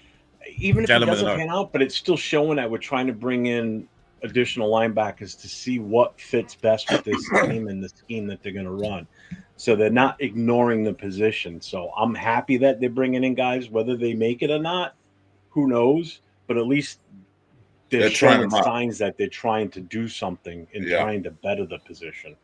Even if it doesn't pan out, but it's still showing that we're trying to bring in additional linebackers to see what fits best with this team and the scheme that they're going to run. So they're not ignoring the position. So I'm happy that they're bringing in guys, whether they make it or not, who knows? But at least they're showing signs that they're trying to do something and trying to better the position.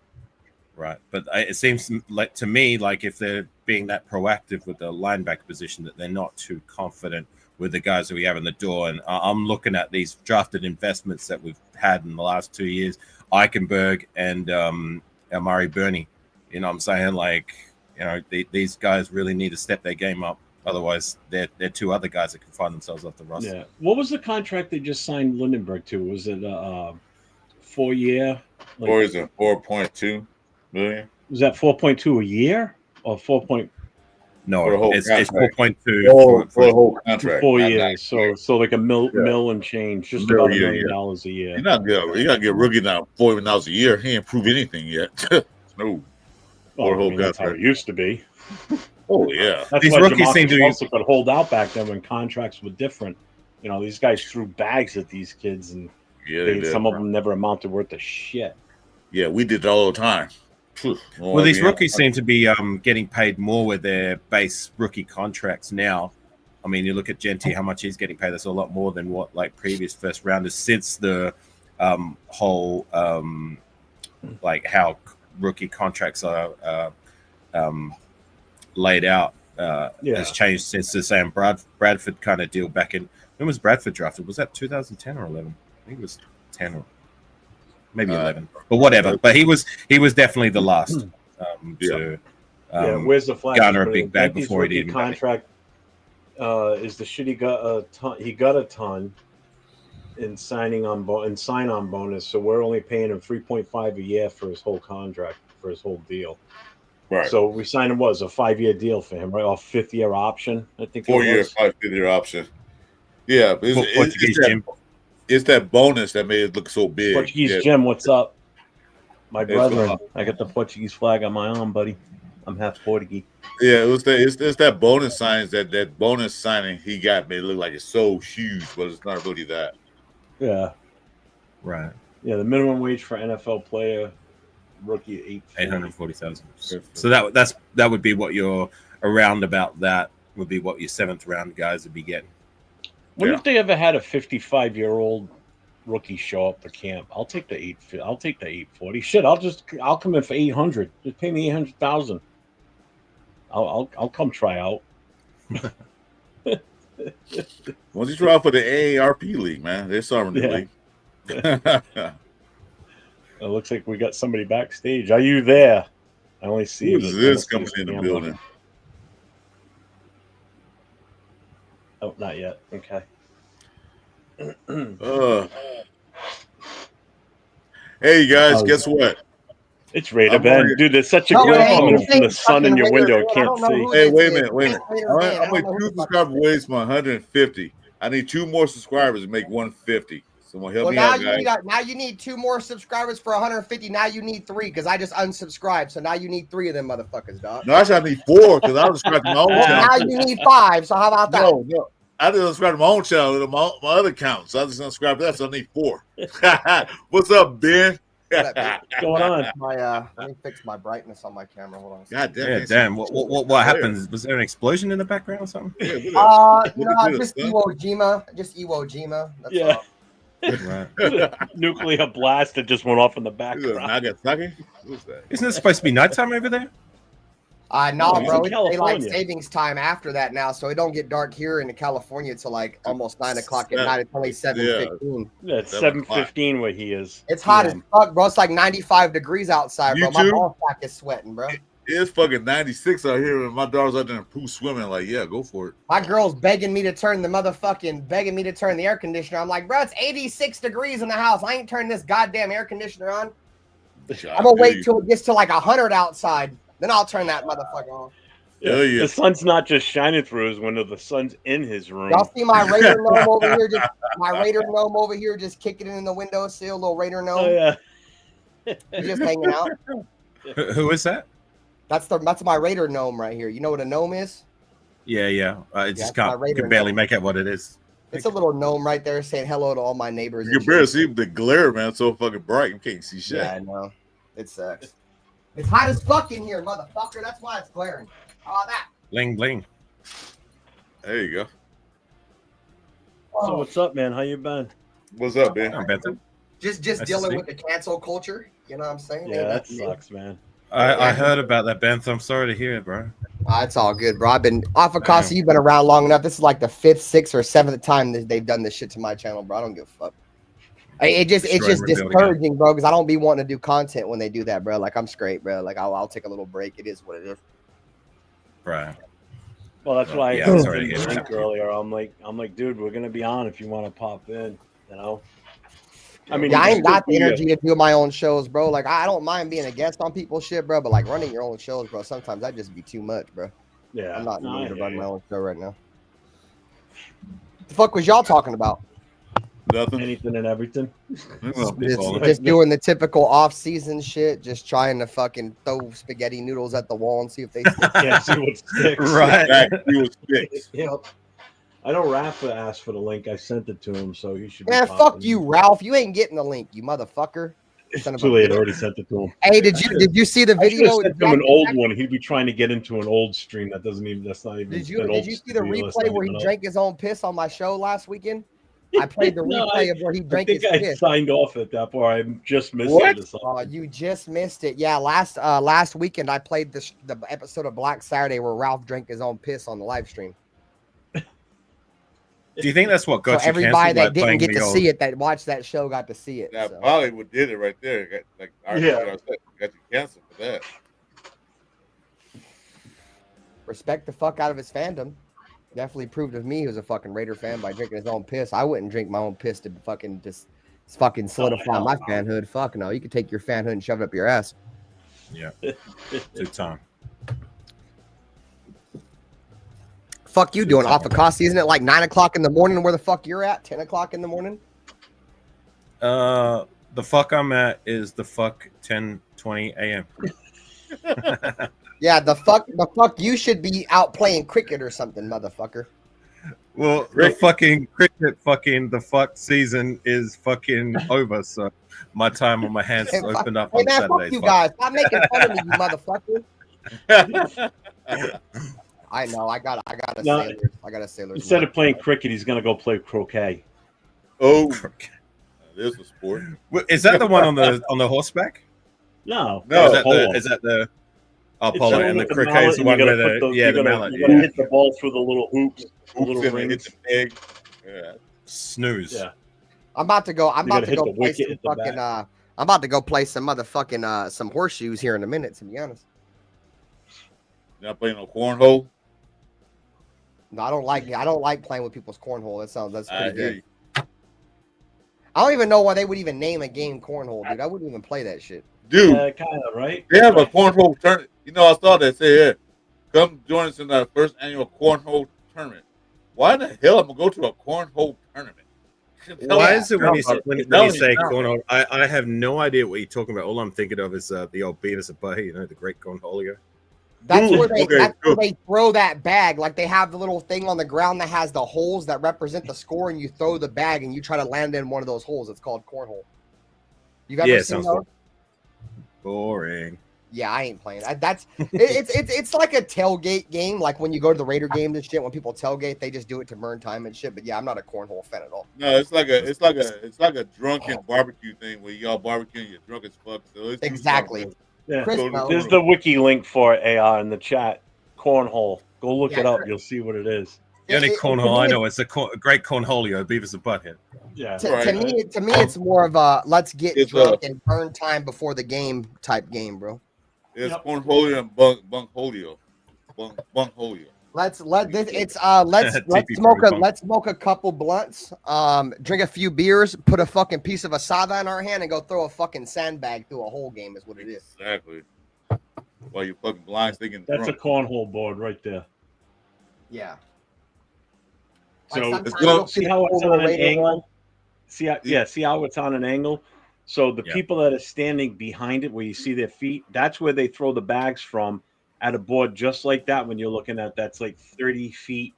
Right. But it seems like to me, like if they're being that proactive with the linebacker position, that they're not too confident with the guys that we have in the door. And I'm looking at these drafted investments that we've had in the last 2 years, Eichenberg and Amari Burney. You know what I'm saying? Like, these guys really need to step their game up. Otherwise, they're two other guys that can find themselves off the roster. Yeah. What was the contract they just signed Lindenberg to? Was it 4 year? Or is it 4.2 million? Was that 4.2 a year or 4. No, it's 4.2 for the whole contract. 4 years. So like a mill and change, just about $1 million a year. You're not good. You got to get rookie now $40 million a year. He ain't proved anything yet. No. That's how it used to be. Oh yeah, that's these why rookies seem to also could hold out back then when contracts were different. These guys threw bags at these kids, and some of them never amounted worth a shit. Yeah, we did it all the time. Well, these rookies seem to be getting paid more with their base rookie contracts now. I mean, you look at Genty, how much he's getting paid. That's a lot more than what like previous first rounders since the whole like how rookie contracts are laid out has changed since the Sam Bradford kind of deal back in. When was Bradford drafted? Was that 2010 or 11? I think it was 10 or maybe 11, but whatever. But he was definitely the last to where's the flag? garner a big bag Yankees before he rookie did. Contract is the shit he got a ton. He got a ton in sign-on bonus, so we're only paying him 3.5 a year for his whole contract, for his whole deal. Right. So we signed him, a 5-year deal for him, right? Off 5th-year option, I think. 4 years, 5-year option. Yeah, it's that bonus that made it look so big. Portuguese Jim, what's up? My brother, I got the Portuguese flag on my arm, buddy. I'm half Portuguese. Yeah, it's that bonus signs that bonus signing he got made it look like it's so huge, but it's not really that. Yeah. Right. Yeah, the minimum wage for NFL player rookie 840,000. So that would be what your around about that would be what your 7th round guys would be getting. What if they ever had a 55-year-old rookie show up for camp? I'll take the 840. Shit, I'll come in for 800. Just pay me 800,000. I'll come try out. Once you try out for the AARP league, man, they're starting the league. It looks like we got somebody backstage. Are you there? I only see who's this coming in the building. Oh, not yet. Okay. Hey guys, guess what? It's Raider Ben. Dude, there's such a glare coming from the sun in your window. I can't see. Hey, wait a minute. I'm like 2 subscribers away from 150. I need 2 more subscribers to make 150. Someone help me out, guys. Now you need 2 more subscribers for 150. Now you need 3 because I just unsubscribed. So now you need 3 of them motherfuckers, dog. No, actually, I need 4 because I was subscribed to my own channel. Now you need 5. So how about that? No. I didn't subscribe to my own channel, my other account. So I just unsubscribed to that. So I need 4. What's up, Ben? What's going on? Let me fix my brightness on my camera. Hold on. God damn. Yeah, damn. What happened? Was there an explosion in the background or something? No, just Iwo Jima. That's all. Right. Nuclear blast that just went off in the background. Nagasaki? What's that? Isn't it supposed to be nighttime over there? No, bro. in It's daylight California. savings time after that now, so it don't get dark here in California until like almost 9 o'clock at night. It's only 7:15. Yeah, it's 7:15 where he is. It's hot as fuck, bro. It's like 95 degrees outside, bro. My ball sack is sweating, bro. It's fucking 96 out here, and my daughter's out there in the pool swimming. Like, yeah, go for it. My girl's begging me to turn the air conditioner. I'm like, bro, it's 86 degrees in the house. I ain't turning this goddamn air conditioner on. I'm gonna wait till it gets to like 100 outside. Then I'll turn that motherfucker on. Yeah. The sun's not just shining through his window; the sun's in his room. Y'all see my Raider gnome over here? Just kicking it in the windowsill, little Raider gnome. Oh yeah, He's just hanging out. Who is that? That's my Raider gnome right here. You know what a gnome is? Yeah. I just my can barely make out what it is. It's a little gnome right there saying hello to all my neighbors. You can barely see the glare, man. It's so fucking bright, you can't see shit. Yeah, I know. It sucks. It's hot as fuck in here, motherfucker. That's why it's glaring. How about that? Bling bling. There you go. So what's up, man? How you been? What's up, man? I'm Benton. Just dealing with the cancel culture. You know what I'm saying? Yeah, that sucks, man. I heard about that, Benth. I'm sorry to hear it, bro. It's all good, bro. I've been off of Casa. You've been around long enough. This is like the 5th, 6th, or 7th time that they've done this shit to my channel, bro. I don't give a fuck. It's just discouraging, bro, because I don't be wanting to do content when they do that, bro. Like, I'm straight, bro. Like, I'll take a little break. It is what it is. Right. Well, that's why Yeah, I I'm sorry to hear think earlier. I'm like, dude, we're gonna be on if you want to pop in. You know. I mean, I ain't got the energy to do my own shows, bro. Like, I don't mind being a guest on people's shit, bro. But like running your own shows, bro, sometimes that just be too much, bro. Yeah, I'm not in the mood to run my own show right now. The fuck was y'all talking about? Nothing. Anything and everything. Just doing the typical off-season shit. Just trying to fucking throw spaghetti noodles at the wall and see if they stick. Yeah, see what sticks. Right. See what sticks. Yep. I know Rafa asked for the link. I sent it to him, so he should. Man, fuck you, Ralph. You ain't getting the link, you motherfucker. Too late. I already sent it to him. Hey, did you see the video? I sent him an old one. He'd be trying to get into an old stream that doesn't even. That's not even. Did you see the replay where he drank his own piss on my show last weekend? I played the replay of where he drank his piss. I signed off at that part. I just missed it. Oh, you just missed it. Yeah, last weekend I played the episode of Black Saturday where Ralph drank his own piss on the live stream. Do you think that's what got So you everybody canceled? that Like didn't playing get the to old... see it, that watched that show, got to see it. That So. probably what did it right there. Got you canceled for that. Respect the fuck out of his fandom. Definitely proved to me he was a fucking Raider fan by drinking his own piss. I wouldn't drink my own piss to fucking just fucking solidify my fanhood. Fuck no. You could take your fanhood and shove it up your ass. Yeah. Two time. Fuck you doing off of Costi? Isn't it like 9 o'clock in the morning where the fuck you're at? 10 o'clock in the morning? The fuck I'm at is the fuck 10:20 a.m. Yeah, the fuck you should be out playing cricket or something, motherfucker. Well, the fucking cricket the fuck season is fucking over, so my time on my hands opened up on man, Saturdays. Fuck you guys. Stop making fun of me, you motherfucker. I know. I got a sailor. Instead of playing cricket, he's gonna go play croquet. Oh, there's a sport. Is that the one on the horseback? No, Is that the polo, and the croquet is the one where the mallet. You're gonna hit the ball through the little hoops, the little rings. Hit the peg. Yeah. Snooze. Yeah. I'm about to go play wicket some fucking I'm about to go play some motherfucking some horseshoes here in a minute, to be honest. You're not playing no cornhole? No, I don't like playing with people's cornhole. That's pretty good. You. I don't even know why they would even name a game cornhole, dude. I wouldn't even play that shit. Dude, kind of, right? They have a cornhole tournament. You know, I saw that say here, come join us in our first annual cornhole tournament. Why the hell am I going to go to a cornhole tournament? Why is it when you say cornhole? I have no idea what you're talking about. All I'm thinking of is the old Beavis and Butthead, the great cornholio. That's where they throw that bag. Like they have the little thing on the ground that has the holes that represent the score, and you throw the bag and you try to land in one of those holes. It's called cornhole. You ever seen those? Boring. Yeah, I ain't playing. It's like a tailgate game. Like when you go to the Raider games and shit, when people tailgate, they just do it to burn time and shit. But yeah, I'm not a cornhole fan at all. No, it's like a drunken barbecue thing where y'all barbecue and you're drunk as fuck. So it's exactly. Yeah. There's the wiki link for AR in the chat. Cornhole. Go look it up. You'll see what it is. The only cornhole I know is a great cornholio, Beavis and Butthead. Yeah. To me, it's more of a let's get drunk and burn time before the game type game, bro. It's cornholio and bunkholio. Bunkholio. Let's smoke a couple blunts, drink a few beers, put a fucking piece of asada in our hand, and go throw a fucking sandbag through a whole game is what it is. Exactly. While you fucking blind thinking that's drunk. A cornhole board right there. Yeah. So see how it's on an angle? See how it's on an angle? So the people that are standing behind it, where you see their feet, that's where they throw the bags from. At a board just like that, when you're looking at that's like 30 feet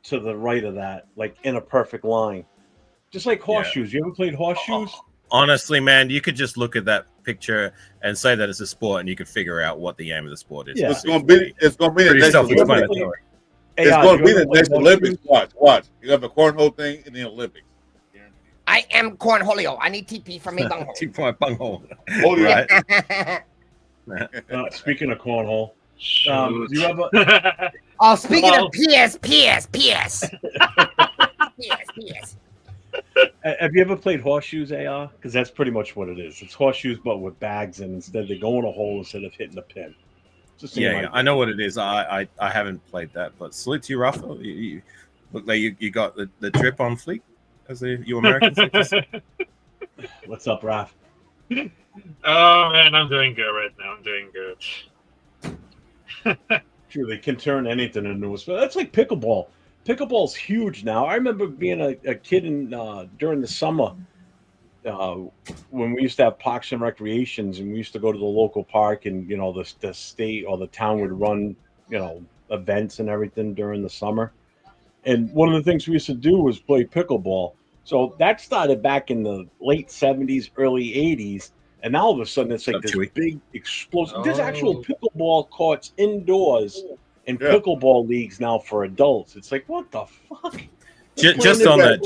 to the right of that, like in a perfect line, just like horseshoes. You ever played horseshoes? Honestly, man, you could just look at that picture and say that it's a sport, and you could figure out what the aim of the sport is. Yeah. It's gonna be pretty self-explanatory. It's gonna be the next Olympics. Watch. You have the cornhole thing in the Olympics. I am cornholio. I need TP for me bunghole. TP for my bunghole. Right. Speaking of cornhole, you ever? Speaking of PS. Have you ever played horseshoes, AR? Because that's pretty much what it is. It's horseshoes, but with bags, and instead they go in a hole instead of hitting a pin. Yeah, I know what it is. I haven't played that, but salute to you, Rafa. You look like you got the drip on fleek, as you Americans like to say. What's up, Raf? Oh man, I'm doing good right now. I'm doing good. True, they can turn anything into a sport. That's like pickleball. Pickleball's huge now. I remember being a kid during the summer when we used to have parks and recreations, and we used to go to the local park, and the state or the town would run events and everything during the summer. And one of the things we used to do was play pickleball. So that started back in the late 70s, early 80s. And now all of a sudden it's like this big explosive. There's actual pickleball courts indoors and pickleball leagues now for adults. It's like, what the fuck? Just on that,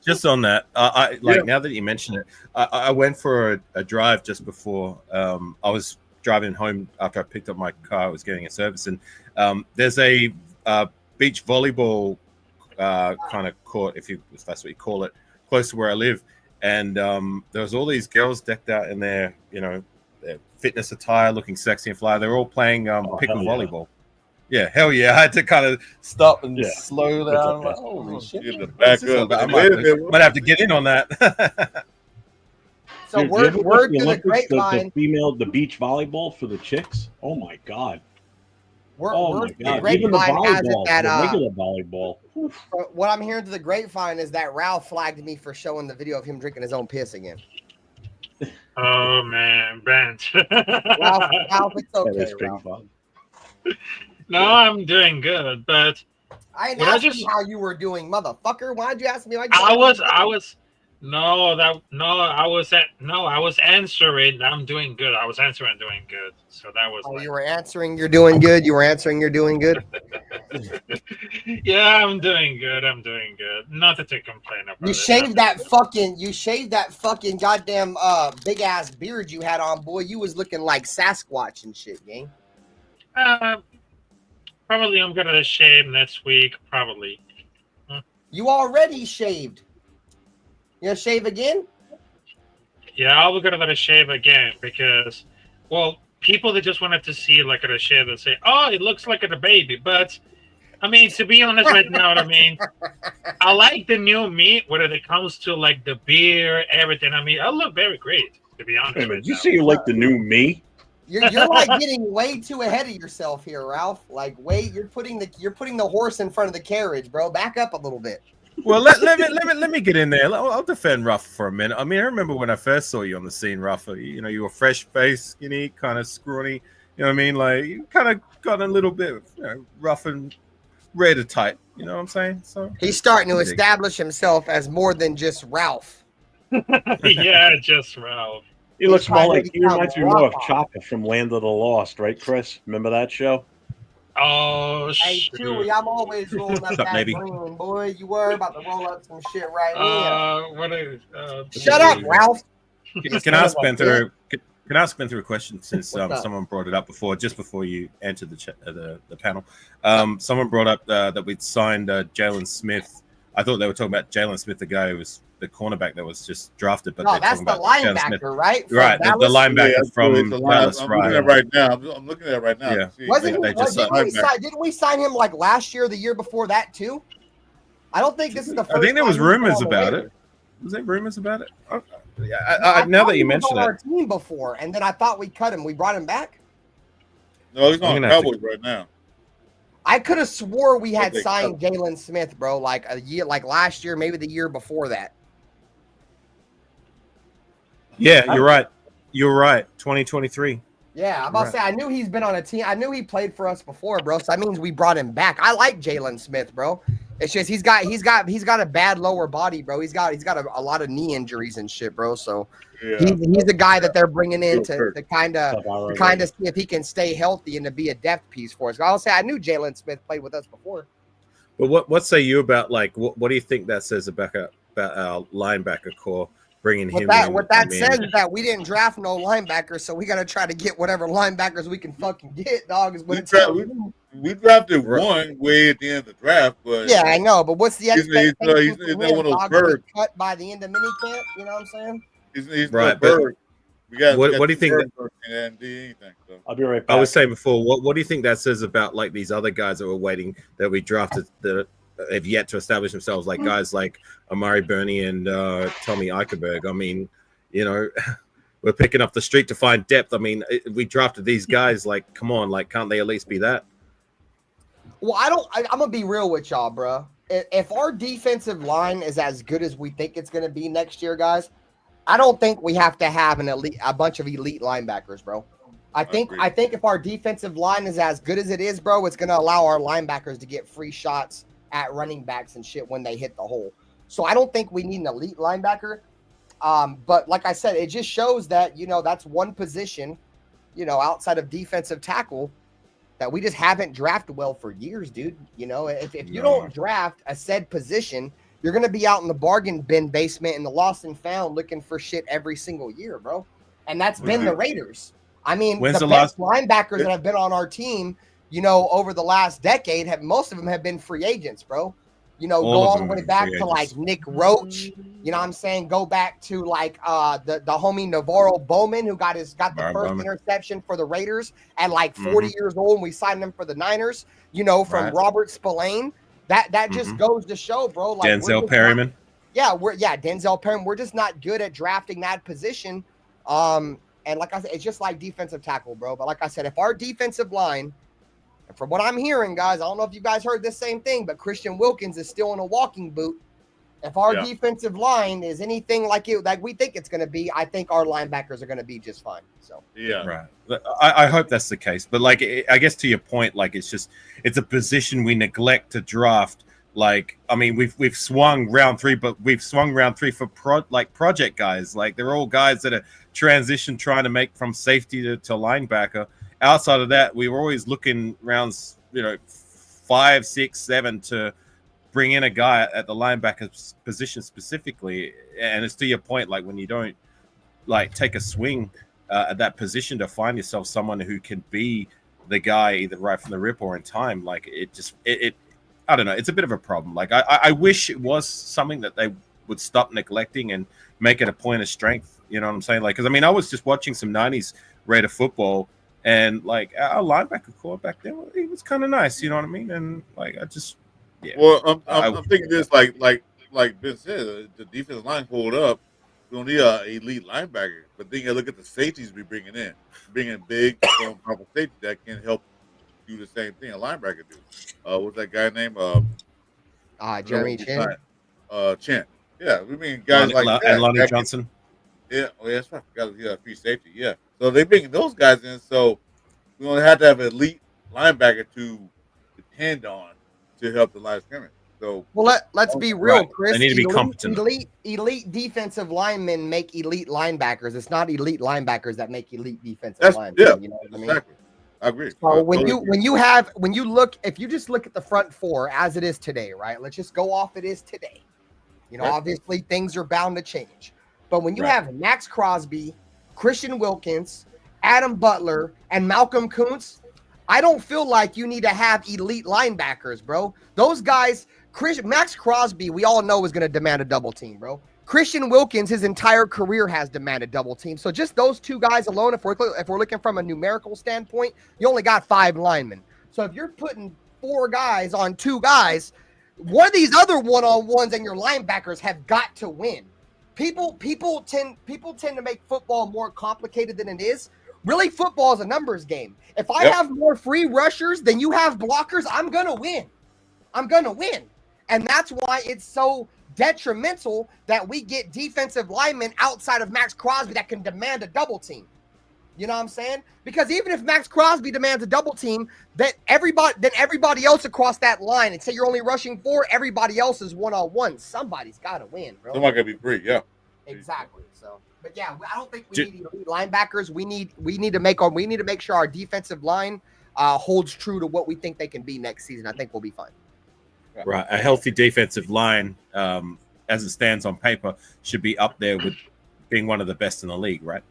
just on that. Now that you mention it, I went for a drive just before I was driving home after I picked up my car. I was getting a service, and there's a beach volleyball kind of court, if that's what you call it, close to where I live. And there was all these girls decked out in their, their fitness attire, looking sexy and fly. They were all playing pickle volleyball. Yeah, hell yeah! I had to kind of stop and slow down. Like, holy shit! Back up. I might have to get in on that. So Dude, word to the Olympics, grapevine. the beach volleyball for the chicks. Oh my god! Word to the Even the grapevine has it volleyball, that the regular volleyball. what I'm hearing to the grapevine is that Ralph flagged me for showing the video of him drinking his own piss again. Oh man, Brent. Ralph, it's That okay, is pretty Ralph. fun. No, I'm doing good, but I ain't Would I asking just- how you were doing, motherfucker. Why'd you ask me? Like I was answering. I'm doing good. I was answering doing good. So that was Oh, like, you were answering. You're doing good. You were answering. You're doing good. yeah, I'm doing good. I'm doing good. Nothing to complain about. You shaved that fucking goddamn big ass beard you had on, boy. You was looking like Sasquatch and shit, gang. Probably I'm gonna shave next week. Probably. You already shaved. You gonna shave again? Yeah, I'll gonna let it shave again because, well, people that just wanted to see like a shave and say, "Oh, it looks like a baby," but I mean, to be honest, right now, I mean, I like the new me when it comes to like the beard, everything. I mean, I look very great, to be honest. Wait a minute, right you now. say you like the new me? You're like getting way too ahead of yourself here, Ralph. Like, wait, you're putting the horse in front of the carriage, bro. Back up a little bit. Well, let me get in there. I'll defend Ruff for a minute. I mean, I remember when I first saw you on the scene, Ruff. You were fresh faced, skinny, kind of scrawny. You know what I mean? Like, you kind of got a little bit rough and ready to type. You know what I'm saying? So He's starting to establish himself as more than just Ralph. Yeah, just Ralph. He looks more like, he become reminds me more of Rafa. Chaka from Land of the Lost, right, Chris? Remember that show? Oh, Hey, shoot. Chewy, I'm always rolling up What's up, that baby? green, boy. You were about to roll up some shit right What is? now. Shut up, Ralph. Can I ask Banter? Can I ask Banter a question since What's up? someone brought it up just before you entered the panel? Someone brought up that we'd signed Jalen Smith. I thought they were talking about Jalen Smith, the guy who was the cornerback that was just drafted. But No, they're that's talking the about Jalen Smith. linebacker, right? From Right, the Dallas? linebacker Yeah, from it's a line. Dallas, I'm right? looking at it right now. I'm looking at it right now. Yeah. See, Wasn't They just signed didn't we sign him like last year or the year before that too? I don't think this is the first I think there was time he's rumors on the about Raiders. it. Was there rumors about it? Yeah, I now thought that he you was mention on it, our team before, and then I thought we cut him. We brought him back. No, he's on I'm gonna have to- Cowboys right now. I could have swore we had Okay, signed Jalen Smith, bro, like a year, like last year, maybe the year before that. yeah, you're right. You're right. 2023. Yeah, I'm about to say I knew he's been on a team. I knew he played for us before, bro. So that means we brought him back. I like Jalen Smith, bro. It's just he's got a bad lower body, bro. He's got a lot of knee injuries and shit, bro. So Yeah. he's the guy that they're bringing in to hurt. kind of see if he can stay healthy and to be a depth piece for us. I'll say I knew Jalen Smith played with us before. But what say you about like what do you think that says about our linebacker core bringing him in? What that says is that we didn't draft no linebackers, so we got to try to get whatever linebackers we can fucking get, dog. Is what it's We drafted one way at the end of the draft, but yeah, I know, but what's the He's- expectation? he's from not him, one of those dog, to be birds. cut by the end of minicamp? You know what I'm saying? he's Right, no but bird. We got what we do got you think birds and do anything. So. I'll be right back. I was saying before, what do you think that says about like these other guys that were waiting that we drafted that have yet to establish themselves, like guys like Amari Burney and Tommy Eichenberg? I mean, we're picking up the street to find depth. I mean, we drafted these guys. Like, come on, like, can't they at least be that? Well, I'm gonna be real with y'all, bro. If our defensive line is as good as we think it's gonna be next year, guys, I don't think we have to have a bunch of elite linebackers, bro. I think if our defensive line is as good as it is, bro, it's gonna allow our linebackers to get free shots at running backs and shit when they hit the hole. So I don't think we need an elite linebacker. But like I said, it just shows that, that's one position, outside of defensive tackle that we just haven't drafted well for years, dude. If you don't draft a said position, you're going to be out in the bargain bin basement in the lost and found looking for shit every single year, bro. And that's been the Raiders. I mean, When's the the best last- linebackers that have been on our team, over the last decade, most of them have been free agents, bro. You know, All go of all the them way are back free to like agents. Nick Roach. You know what I'm saying? Go back to like the homie Navarro Bowman, who got the Navarro first Bowman. interception for the Raiders at like 40 years old, and we signed him for the Niners. You know, from Right. Robert Spillane. That just goes to show, bro. Like Denzel Perryman. Denzel Perryman. We're just not good at drafting that position. And like I said, it's just like defensive tackle, bro. But like I said, if our defensive line, and from what I'm hearing, guys, I don't know if you guys heard this same thing, but Christian Wilkins is still in a walking boot. If our defensive line is anything like we think it's going to be, I think our linebackers are going to be just fine. So right. I hope that's the case. But like, I guess to your point, like it's a position we neglect to draft. Like, I mean, we've swung round 3, but we've swung round 3 for project guys. Like they're all guys that are transition trying to make from safety to linebacker. Outside of that, we were always looking rounds, 5, 6, 7 to bring in a guy at the linebacker position specifically. And it's to your point, like when you don't like take a swing at that position to find yourself someone who can be the guy either right from the rip or in time, like it I don't know, it's a bit of a problem. Like I wish it was something that they would stop neglecting and make it a point of strength. You know what I'm saying? Like, because I mean, I was just watching some 90s Raider football, and like our linebacker core back then, he was kind of nice. You know what I mean? And like Well, I'm thinking this like Ben said, the defensive line pulled up. We don't need an elite linebacker, but then you look at the safeties we bringing in, bringing big, strong, powerful safety that can help do the same thing a linebacker do. What's that guy name? Jeremy Chin. Chin. Yeah, we mean guys like that. And Lonnie Johnson. That's right. Got free safety. Yeah, so they bring those guys in. So we only have to have an elite linebacker to depend on to help the line of scrimmage. So let's be real, Chris. They need to be competent. Elite defensive linemen make elite linebackers. It's not elite linebackers that make elite defensive linemen. Yeah, you know what exactly. I mean? I agree. So if you just look at the front 4 as it is today, right? Let's just go off it is today. You know, obviously things are bound to change. But when you have Maxx Crosby, Christian Wilkins, Adam Butler, and Malcolm Kuntz, I don't feel like you need to have elite linebackers, bro. Those guys, Maxx Crosby, we all know is going to demand a double team, bro. Christian Wilkins, his entire career has demanded double team. So just those 2 guys alone, if we're looking from a numerical standpoint, you only got 5 linemen. So if you're putting 4 guys on 2 guys, one of these other one-on-ones and your linebackers have got to win. People tend to make football more complicated than it is. Really, football is a numbers game. If I have more free rushers than you have blockers, I'm gonna win. And that's why it's so detrimental that we get defensive linemen outside of Maxx Crosby that can demand a double team. You know what I'm saying? Because even if Maxx Crosby demands a double team, then everybody else across that line, and say you're only rushing 4, everybody else is one-on-one. Somebody's got to win, bro. Somebody got to be free, yeah. Exactly. So, but yeah, I don't think we need elite linebackers. We need to make sure our defensive line holds true to what we think they can be next season. I think we'll be fine. Right, a healthy defensive line, as it stands on paper, should be up there with being one of the best in the league, right?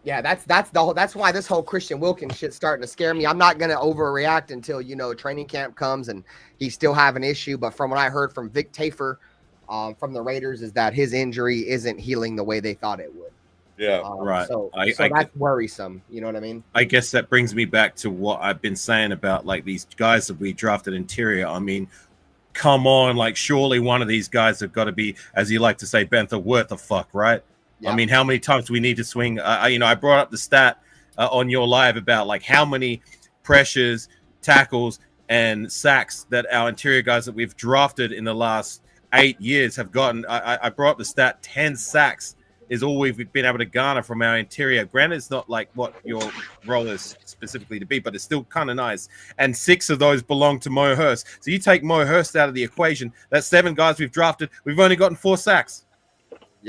Yeah, that's why this whole Christian Wilkins shit's starting to scare me. I'm not gonna overreact until training camp comes and he's still having an issue. But from what I heard from Vic Tafer, from the Raiders, is that his injury isn't healing the way they thought it would. Yeah, right. So that's worrisome. You know what I mean? I guess that brings me back to what I've been saying about like these guys that we drafted interior. I mean, come on, like surely one of these guys have got to be, as you like to say, Banter, worth the fuck, right? Yeah. I mean, how many times do we need to swing? I brought up the stat on your live about like how many pressures, tackles, and sacks that our interior guys that we've drafted in the last 8 years have gotten. I brought up the stat: 10 sacks is all we've been able to garner from our interior. Granted, it's not like what your role is specifically to be, but it's still kind of nice. And 6 of those belong to Mo Hurst. So you take Mo Hurst out of the equation, that's 7 guys we've drafted. We've only gotten 4 sacks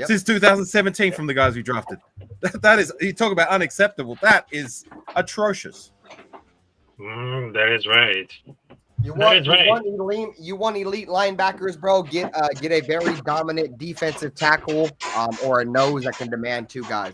since 2017 from the guys we drafted. That is, you talk about unacceptable. That is atrocious. That is right. You want elite linebackers, bro. Get a very dominant defensive tackle, or a nose that can demand 2 guys.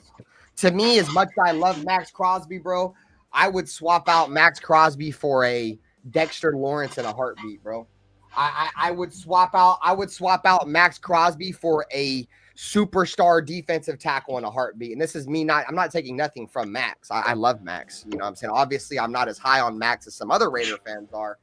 To me, as much as I love Maxx Crosby, bro, I would swap out Maxx Crosby for a Dexter Lawrence in a heartbeat, bro. I would swap out Maxx Crosby for a superstar defensive tackle in a heartbeat. And this is me I'm not taking nothing from Maxx. I love Maxx. You know what I'm saying? Obviously, I'm not as high on Maxx as some other Raider fans are.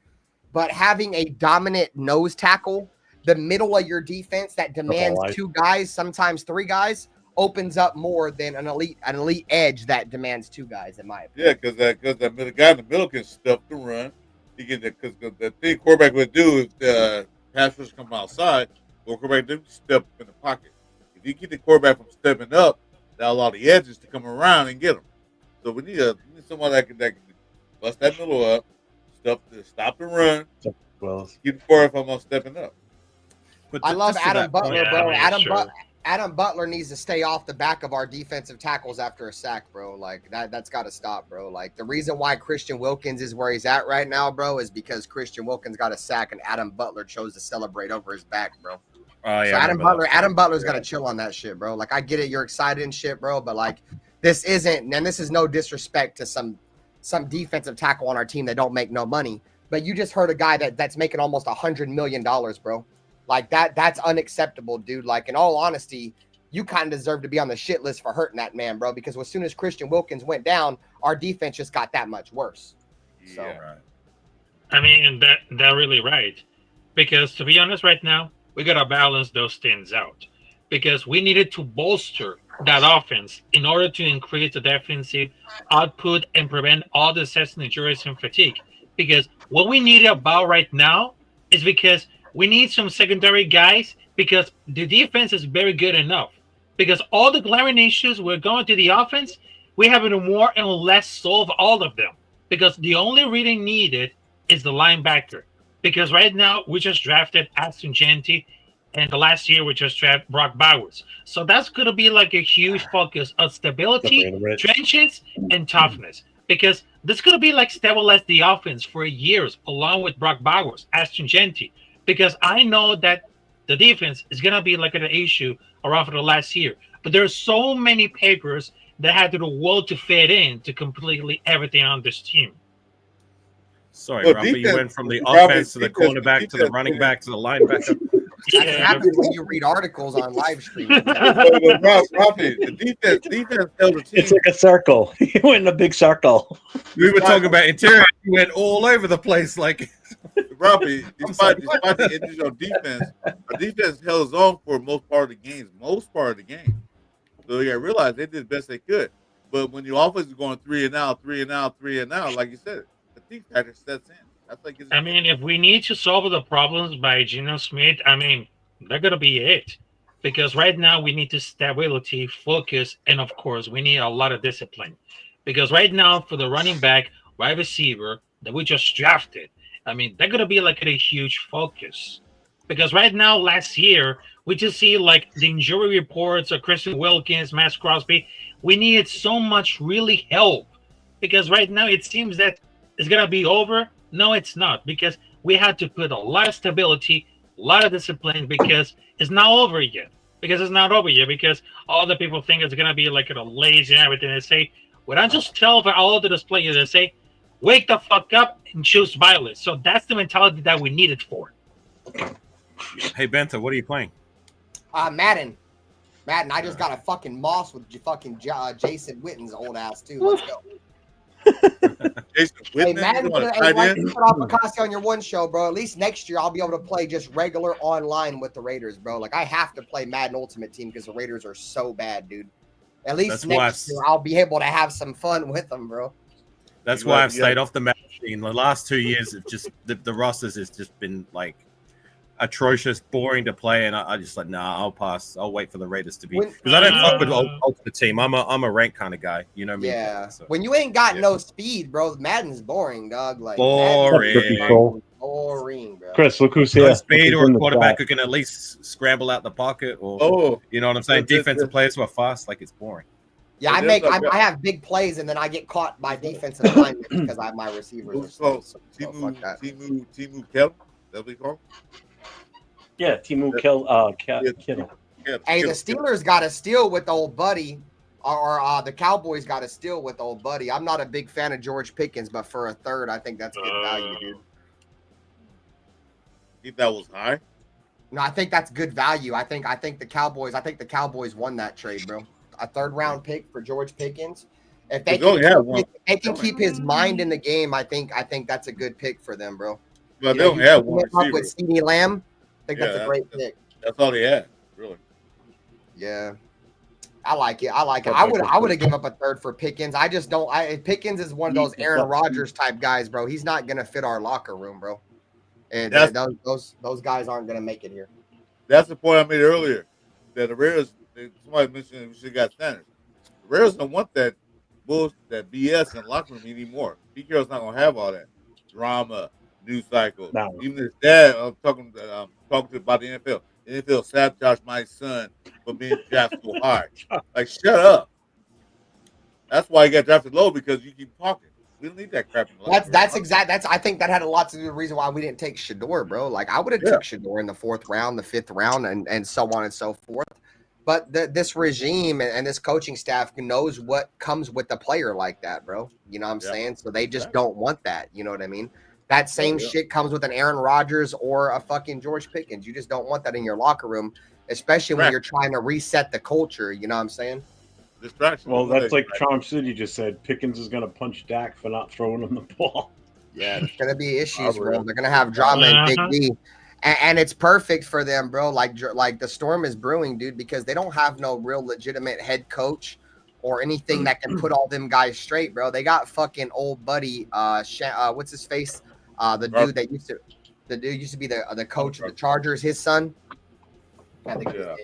But having a dominant nose tackle, the middle of your defense that demands two guys, sometimes three guys, opens up more than an elite edge that demands two guys, in my opinion. Yeah, because the guy in the middle can stuff the run. He can, because the thing quarterback would do is the pass rush come outside, or quarterback do step in the pocket. If you keep the quarterback from stepping up, that allow the edges to come around and get him. So we need someone that can bust that middle up, stop the run, keep the quarterback from stepping up. But I love Adam Butler, bro. Sure. Adam Butler needs to stay off the back of our defensive tackles after a sack, bro. Like that's got to stop, bro. Like the reason why Christian Wilkins is where he's at right now, bro, is because Christian Wilkins got a sack and Adam Butler chose to celebrate over his back, bro. Oh yeah. So Adam Butler's got to chill on that shit, bro. Like I get it, you're excited and shit, bro, but like this is no disrespect to some defensive tackle on our team that don't make no money, but you just heard a guy that's making almost $100 million, bro. Like that's unacceptable, dude. Like in all honesty, you kind of deserve to be on the shit list for hurting that man, bro. Because as soon as Christian Wilkins went down, our defense just got that much worse. So, Right. I mean, that really right. Because to be honest, right now we gotta balance those things out. Because we needed to bolster that offense in order to increase the defensive output and prevent all the sets injuries and fatigue. Because what we need about right now is because we need some secondary guys because the defense is very good enough. Because all the glaring issues we're going to the offense, we have to more and less solve all of them. Because the only reading needed is the linebacker. Because right now we just drafted Aston Genty, and the last year we just drafted Brock Bowers. So that's going to be like a huge focus on stability, trenches, and toughness. Because this is going to be like stabilize the offense for years, along with Brock Bowers, Aston Genty. Because I know that the defense is going to be like an issue around for the last year. But there's so many papers that had to do well to fit in to completely everything on this team. Sorry, Rafa, you went from the offense to the cornerback to the running back to the linebacker. That's happens when you read articles on live stream. Rafi, the defense held the team. It's like a circle. You went in a big circle. We were talking about interior. You went all over the place. Like, Rafi, despite the injuries on defense, our defense held its own for most part of the games. So you got to realize they did the best they could. But when your offense is going 3 and out, like you said, the fatigue factor sets in. That's like I mean, if we need to solve the problems by Geno Smith, I mean, they're going to be it. Because right now we need to stability, focus, and of course we need a lot of discipline. Because right now for the running back, wide receiver that we just drafted, I mean, they're going to be like a huge focus. Because right now, last year, we just see like the injury reports of Christian Wilkins, Maxx Crosby. We needed so much really help. Because right now it seems that it's going to be over. No, it's not. Because we had to put a lot of stability, a lot of discipline, because it's not over yet. Because all the people think it's going to be like a lazy and everything. They say, what I just tell for all of the players, they say, wake the fuck up and choose violence. So that's the mentality that we needed for. hey, Benta, what are you playing? Madden. I just got a fucking moss with fucking Jason Witten's old ass too. Let's go. Jason Hey, Witten, Madden, like you put off Picasso on your one show, bro. At least next year I'll be able to play just regular online with the Raiders, bro. Like I have to play Madden Ultimate Team because the Raiders are so bad, dude. At least next year I'll be able to have some fun with them, bro. That's why I've stayed off the machine. The last 2 years, it's just the rosters has just been like atrocious, boring to play, and I just like, nah, I'll pass. I'll wait for the Raiders to be, because I don't fuck with Ultimate Team. I'm a rank kind of guy, you know what I mean? Yeah. So, when you ain't got no speed, bro, Madden's boring, dog. Like boring, bro. Chris, look who's here. No speed or a quarterback who can at least scramble out the pocket, or you know what I'm saying? Defensive players who are fast, like it's boring. Yeah, I have big plays and then I get caught by defensive linemen because I have my receivers. Timu Kell, that's what he called. Yeah, Timu Kittle. Hey, the Steelers got to steal with old buddy, or the Cowboys got to steal with old buddy. I'm not a big fan of George Pickens, but for a third, I think that's good value, dude. think that was high? No, I think that's good value. I think the Cowboys won that trade, bro. A 3rd round pick for George Pickens. If they can keep his mind in the game, I think that's a good pick for them, bro. But they only had one receiver with CeeDee Lamb. I think that's a great pick. That's all they had, really. Yeah. I like it. I would have given up a 3rd for Pickens. I just don't. Pickens is one of those Aaron Rodgers type guys, bro. He's not gonna fit our locker room, bro. And those guys aren't gonna make it here. That's the point I made earlier. That the Raiders, somebody mentioned we should have got Sanders. The Raiders don't want that bullshit, that BS in the locker room anymore. Pete Carroll's not gonna have all that drama, news cycle. No. Even his dad, I'm talking to about the NFL. The NFL sabotaged my son for being drafted so high. Like, shut up. That's why he got drafted low, because you keep talking. We don't need that crap in the locker room. I think that had a lot to do with the reason why we didn't take Shador, bro. Like, I would have took Shador in the 4th round, the 5th round, and so on and so forth. But this regime and this coaching staff knows what comes with a player like that, bro. You know what I'm saying? So they just don't want that. You know what I mean? That same shit comes with an Aaron Rodgers or a fucking George Pickens. You just don't want that in your locker room, especially when you're trying to reset the culture. You know what I'm saying? Distraction. Well, that's like Charm City just said. Pickens is going to punch Dak for not throwing him the ball. Yeah, there's going to be issues, bro. They're going to have drama in Big D. And it's perfect for them, bro. Like the storm is brewing, dude, because they don't have no real legitimate head coach or anything that can put all them guys straight, bro. They got fucking old buddy, what's his face? The dude used to be the coach of the Chargers, his son. The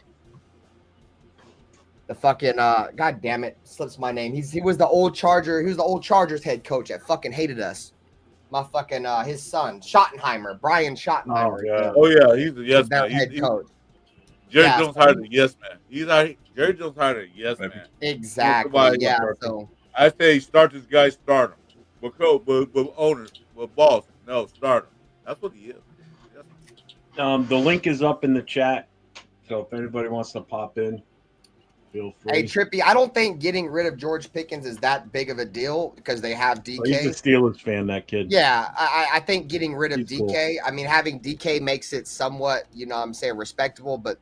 fucking god damn it, slips my name. He was the old Charger. He was the old Chargers head coach that fucking hated us. My fucking his son, Schottenheimer, Brian Schottenheimer. Oh yeah, he's a yes their man. head coach. Jerry Jones hired a yes man. Jerry Jones hired a yes man. Exactly. Yeah. So I say start this guy, start him. But owners, but boss, no, start him. That's what he is. Yes. The link is up in the chat, so if anybody wants to pop in, feel free. Hey, Trippy, I don't think getting rid of George Pickens is that big of a deal because they have DK. He's a Steelers fan, that kid. Yeah, I think getting rid of He's DK, cool. I mean, having DK makes it somewhat, respectable, but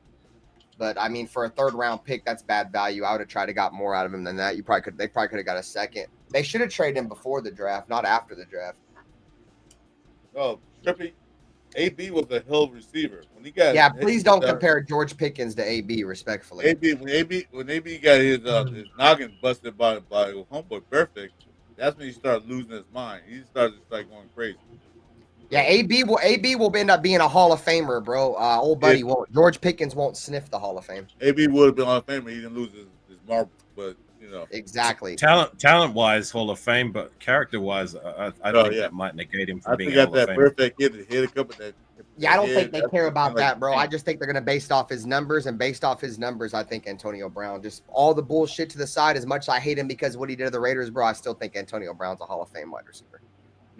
I mean, for a 3rd round pick, that's bad value. I would have tried to got more out of him than that. They probably could have got a 2nd. They should have traded him before the draft, not after the draft. Oh, Trippy, AB was a hell receiver. When he got please don't compare George Pickens to AB, respectfully. When AB got his noggin busted by homeboy Perfect, that's when he started losing his mind. He started just like going crazy. Yeah, AB will end up being a Hall of Famer, bro. Old buddy won't. George Pickens won't sniff the Hall of Fame. AB would have been Hall of Famer. He didn't lose his marbles, but exactly. Talent wise, Hall of Fame, but character wise, I don't think that might negate him from being Hall of Fame. Perfect hit a couple that. Yeah, I don't think they care about that, bro. I just think they're gonna based off his numbers, and based off his numbers, I think Antonio Brown. Just all the bullshit to the side. As much as I hate him because of what he did to the Raiders, bro, I still think Antonio Brown's a Hall of Fame wide receiver.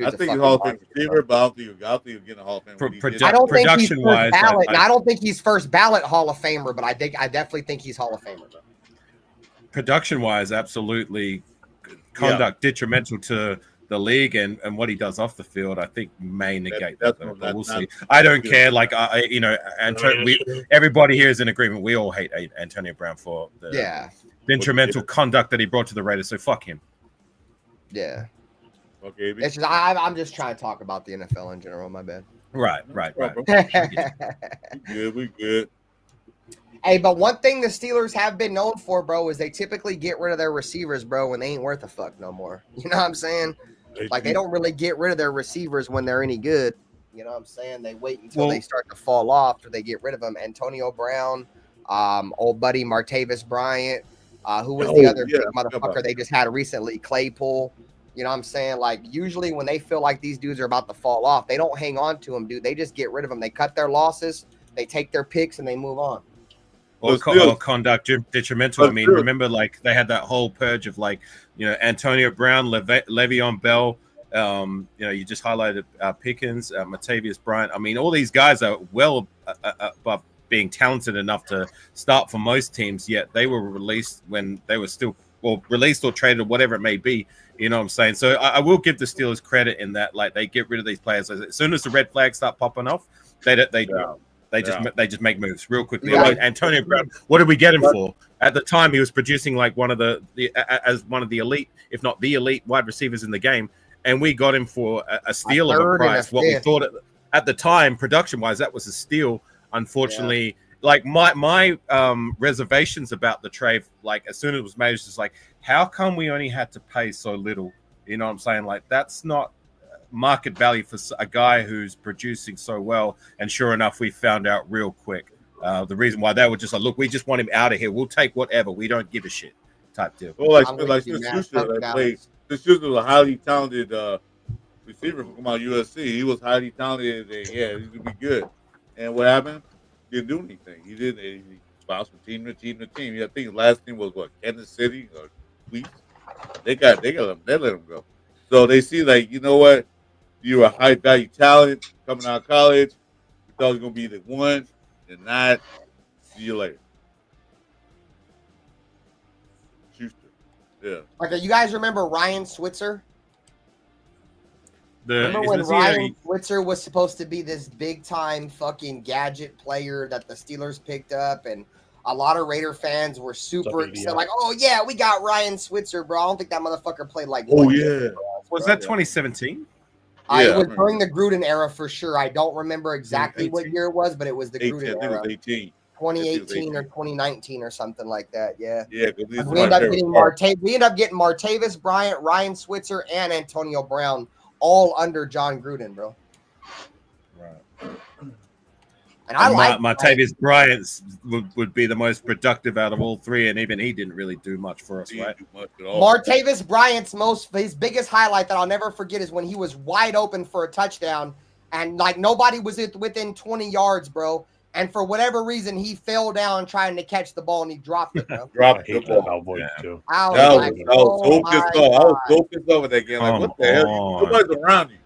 I think he's Hall of Fame receiver, but I don't think he'll get a Hall of Fame. I don't think he's first ballot. I don't think he's first ballot Hall of Famer, but I definitely think he's Hall of Famer. Bro. Production wise, absolutely conduct detrimental to the league and what he does off the field, I think may negate that. But we'll see. I don't care. Like everybody here is in agreement. We all hate Antonio Brown for the detrimental conduct that he brought to the Raiders. So fuck him. Yeah. Okay. It's just, I'm just trying to talk about the NFL in general. My bad. Right. We good. Hey, but one thing the Steelers have been known for, bro, is they typically get rid of their receivers, bro, when they ain't worth a fuck no more. You know what I'm saying? Like, they don't really get rid of their receivers when they're any good. You know what I'm saying? They wait until they start to fall off or they get rid of them. Antonio Brown, old buddy Martavis Bryant, who was the other big motherfucker they just had recently, Claypool. You know what I'm saying? Like, usually when they feel like these dudes are about to fall off, they don't hang on to them, dude. They just get rid of them. They cut their losses, they take their picks, and they move on. Or conduct detrimental. I mean, remember, like, they had that whole purge of, like, Antonio Brown, Le'Veon Bell. You just highlighted Pickens, Martavis Bryant. I mean, all these guys are well above being talented enough to start for most teams, yet they were released when they were still released or traded, or whatever it may be. You know what I'm saying? So I will give the Steelers credit in that, like, they get rid of these players. As soon as the red flags start popping off, They just make moves real quickly. Yeah. I mean, Antonio Brown, what did we get him for? At the time, he was producing like one of the elite, if not the elite, wide receivers in the game, and we got him for a steal of a price. What we thought at the time, production wise, that was a steal. Unfortunately, like my reservations about the trade, like as soon as it was made, it's just like, how come we only had to pay so little? You know what I'm saying? Like that's not market value for a guy who's producing so well. And sure enough, we found out real quick the reason why they were just like, look, we just want him out of here. We'll take whatever. We don't give a shit type deal. Well, like Schuster was a highly talented receiver from out USC. He was highly talented, and he's gonna be good. And what happened? He didn't do anything. He didn't. He bounced from team to team to team. I think his last team was what, Kansas City or Leafs. They let him go. So they see, like, you know what? You're a high value talent coming out of college. We thought it was gonna be the one, and not. See you later. Schuster. Yeah. Like, you guys remember Ryan Switzer? Remember when Switzer was supposed to be this big time fucking gadget player that the Steelers picked up, and a lot of Raider fans were super excited, like, oh yeah, we got Ryan Switzer, bro. I don't think that motherfucker played like. Was that 2017? It was during the Gruden era for sure. I don't remember exactly what year it was, but it was the Gruden era. 2018 or 2019 or something like that. Yeah. Yeah. We end up getting Martavis Bryant, Ryan Switzer, and Antonio Brown all under John Gruden, bro. Right. And I like Martavis Bryant would be the most productive out of all three, and even he didn't really do much for us, right? Martavis Bryant's his biggest highlight that I'll never forget is when he was wide open for a touchdown, and like nobody was within 20 yards, bro. And for whatever reason, he fell down trying to catch the ball, and he dropped it, bro. Dropped the ball, too. I was so pissed off with that game. Like, what the hell? Nobody's around you.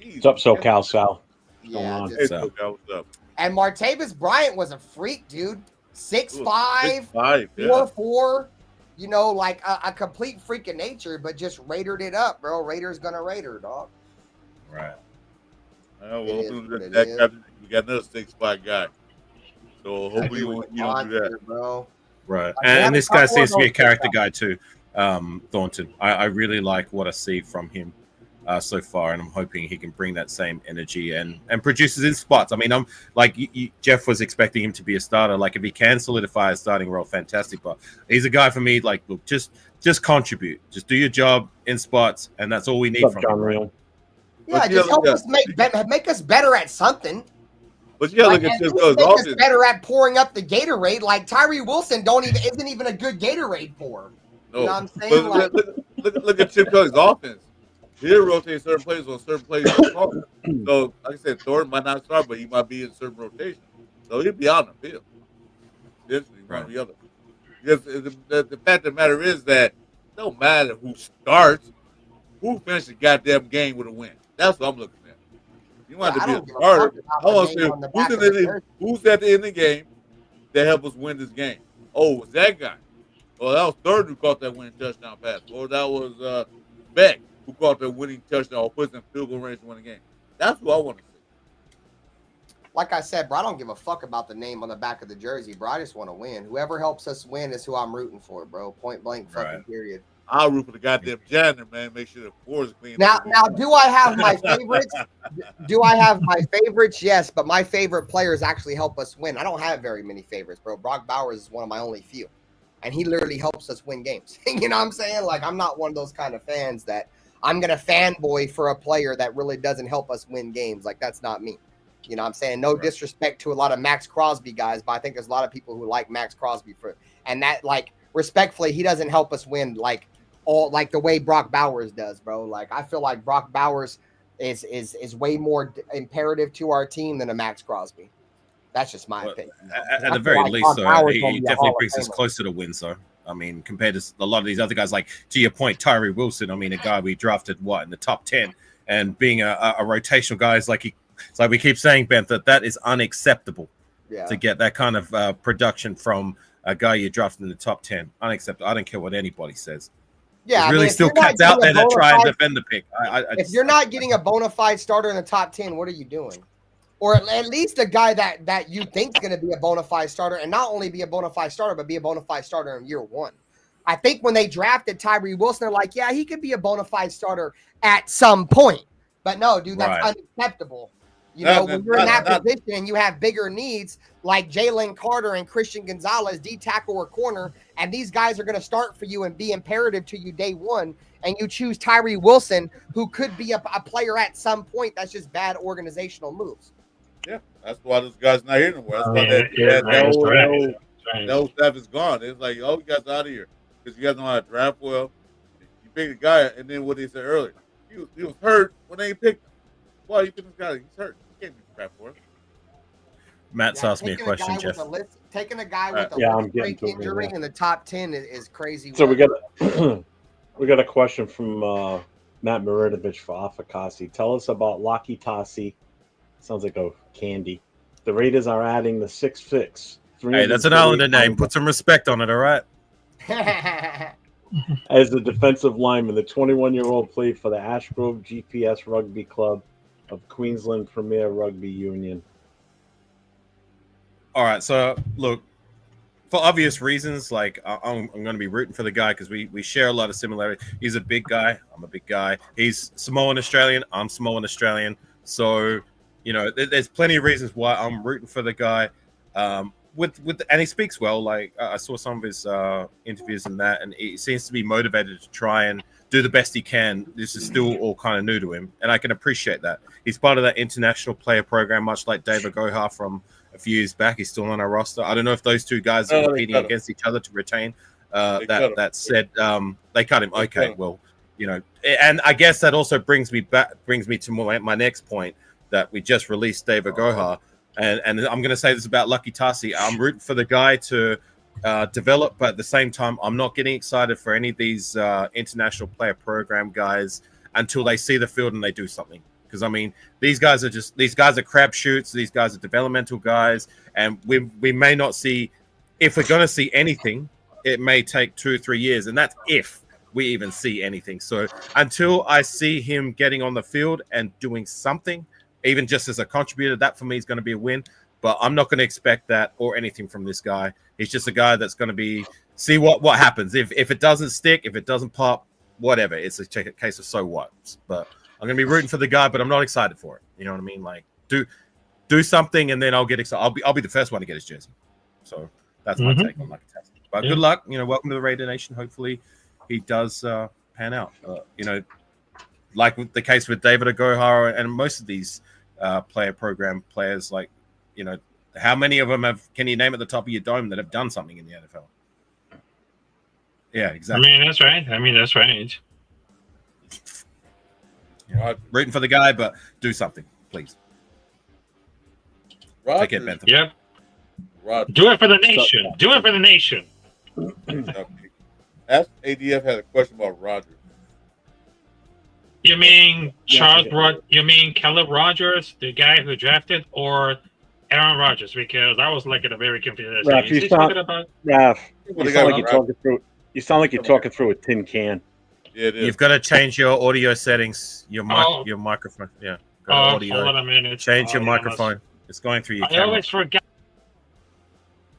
Jeez, What's up, SoCal Sal? Yeah, what's up? And Martavis Bryant was a freak, dude. 6'5", 4'4", you know, like a complete freak of nature, but just Raidered it up, bro. Raiders gonna Raider, dog. Right. We got another 6'5" guy. So hopefully you don't do that, bro. Right. And this guy seems to be a character guy too, Thornton. I really like what I see from him so far, and I'm hoping he can bring that same energy and produces in spots. I mean, I'm like Jeff was expecting him to be a starter. Like if he can solidify a starting role, fantastic. But he's a guy for me. Like, look, just contribute, just do your job in spots, and that's all we need from him. Right? Yeah, just help us make us better at something. But you gotta look at us better at pouring up the Gatorade. Like Tyree Wilson isn't even a good Gatorade pour. No. You know what I'm saying? Look at Chip Kelly's offense. He'll rotate certain plays on certain plays. So, like I said, Thornton might not start, but he might be in certain rotation. So he'll be out in the field. One or the other. Because the fact of the matter is that it don't matter who starts, who finishes the goddamn game with a win. That's what I'm looking at. You want to be a starter. I want to say who's at the end of the game that helped us win this game. Oh, it was that guy. Oh, that was Third who caught that winning touchdown pass. Or that was Beck who caught that winning touchdown or put in field goal range to win the game. That's what I want to see. Like I said, bro, I don't give a fuck about the name on the back of the jersey, bro. I just want to win. Whoever helps us win is who I'm rooting for, bro. Point blank, fucking period. I'll root for the goddamn janitor, man. Make sure the floor is clean. Now, do I have my favorites? Do I have my favorites? Yes, but my favorite players actually help us win. I don't have very many favorites, bro. Brock Bowers is one of my only few, and he literally helps us win games. You know what I'm saying? Like, I'm not one of those kind of fans that I'm going to fanboy for a player that really doesn't help us win games. Like, that's not me. You know what I'm saying? No disrespect to a lot of Maxx Crosby guys, but I think there's a lot of people who like Maxx Crosby and that, like, respectfully, he doesn't help us win like the way Brock Bowers does, bro. Like, I feel like Brock Bowers is way more imperative to our team than a Maxx Crosby. That's just my opinion. At the very least, though, he definitely brings us closer to wins, though. I mean, compared to a lot of these other guys, like, to your point, Tyree Wilson, I mean, a guy we drafted, in the top 10, and being a rotational guy is like, it's like we keep saying, Ben, that is unacceptable to get that kind of production from a guy you drafted in the top 10. Unacceptable. I don't care what anybody says. Yeah, there's really still cats out there that try and defend the pick. If you're not getting a bona fide starter in the top 10, what are you doing? or at least a guy that you think is going to be a bona fide starter, and not only be a bona fide starter, but be a bona fide starter in year one. I think when they drafted Tyree Wilson, they're like, yeah, he could be a bona fide starter at some point. But no, dude, that's unacceptable. You know, when you're in that position and you have bigger needs like Jalen Carter and Christian Gonzalez, D tackle or corner, and these guys are going to start for you and be imperative to you day one, and you choose Tyree Wilson, who could be a player at some point, that's just bad organizational moves. Yeah, that's why this guy's not here anymore. That's why that whole staff is gone. It's like, oh, you guys out of here because you guys know how to draft well. You pick the guy, and then what they said earlier, he was hurt when they picked him. Why you pick this guy? He's hurt. You can't be draft for him. Matt's asked me a question, Jeff. Taking a guy with a break injury in the top 10 is crazy. So we got a question from Matt Marinovich for Afakasi. Tell us about Laki Tasi. Sounds like a candy. The Raiders are adding the 6'6". Hey, that's an Islander name. Put some respect on it, all right? As the defensive lineman, the 21-year-old played for the Ashgrove GPS Rugby Club of Queensland Premier Rugby Union. All right, so look, for obvious reasons, like I'm going to be rooting for the guy because we share a lot of similarity. He's a big guy. I'm a big guy. He's Samoan Australian. I'm Samoan Australian. So, you know, there's plenty of reasons why I'm rooting for the guy. And he speaks well. Like I saw some of his interviews and that, and he seems to be motivated to try and do the best he can. This is still all kind of new to him, and I can appreciate that. He's part of that international player program, much like David Gohar from a few years back. He's still on our roster. I don't know if those two guys are competing against each other to retain. That said, they cut him. Okay, well, you know, and I guess that also brings me to my next point that we just released David Gohar. And I'm going to say this about Lucky Tasi. I'm rooting for the guy to develop, but at the same time, I'm not getting excited for any of these international player program guys until they see the field and they do something. Because, I mean, these guys are crapshoots. These guys are developmental guys. And we may not see, if we're going to see anything, it may take 2 or 3 years. And that's if we even see anything. So until I see him getting on the field and doing something, even just as a contributor, that for me is going to be a win. But I'm not going to expect that or anything from this guy. He's just a guy that's going to see what happens. If it doesn't stick, if it doesn't pop, whatever. It's a case of so what. But I'm going to be rooting for the guy, but I'm not excited for it. You know what I mean? Like do something, and then I'll get excited. I'll be the first one to get his jersey. So that's my take on Lucky Tasi. But good luck. You know, welcome to the Raider Nation. Hopefully he does pan out. You know, like with the case with David Agohara and most of these player program players, like, you know, how many of them can you name at the top of your dome that have done something in the NFL? Yeah, exactly. I mean, that's right. Yeah. Rooting for the guy, but do something, please. Take it, Bentham. Yep. Do it for the nation. Do it for the nation. Ask ADF had a question about Rodgers. You mean You mean Caleb Rogers, the guy who drafted, or Aaron Rodgers? Because I was like at a very confused. You sound like you're talking through a tin can. Yeah, it is. You've got to change your audio settings, your microphone. Yeah. Audio. Hold on a minute. Change your microphone. It's going through your camera. I always forget.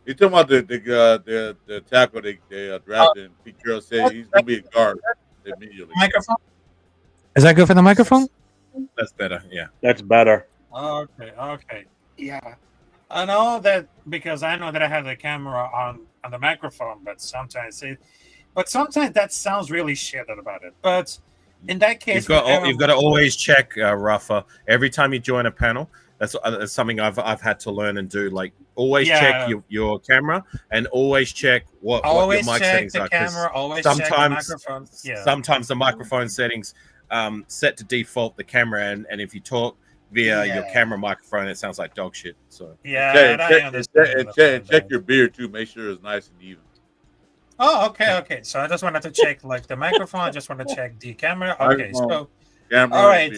You're talking about the tackle they drafted, and Pete Carroll said he's going to be a guard immediately. Microphone? Is that good for the microphone? That's better, yeah. That's better. Okay. Yeah. I know that because I know that I have the camera on the microphone, but sometimes that sounds really shit about it. But in that case, you've got to always check, Rafa. Every time you join a panel, that's something I've had to learn and do. Like, always check your camera and always check what your mic settings are. Camera, always check the microphone. Yeah. Sometimes the microphone settings set to default the camera, and if you talk via your camera microphone, it sounds like dog shit. So check your beard too. Make sure it's nice and even. Oh, okay. So I just wanted to check like the microphone. I just want to check the camera. Okay, so camera, all right.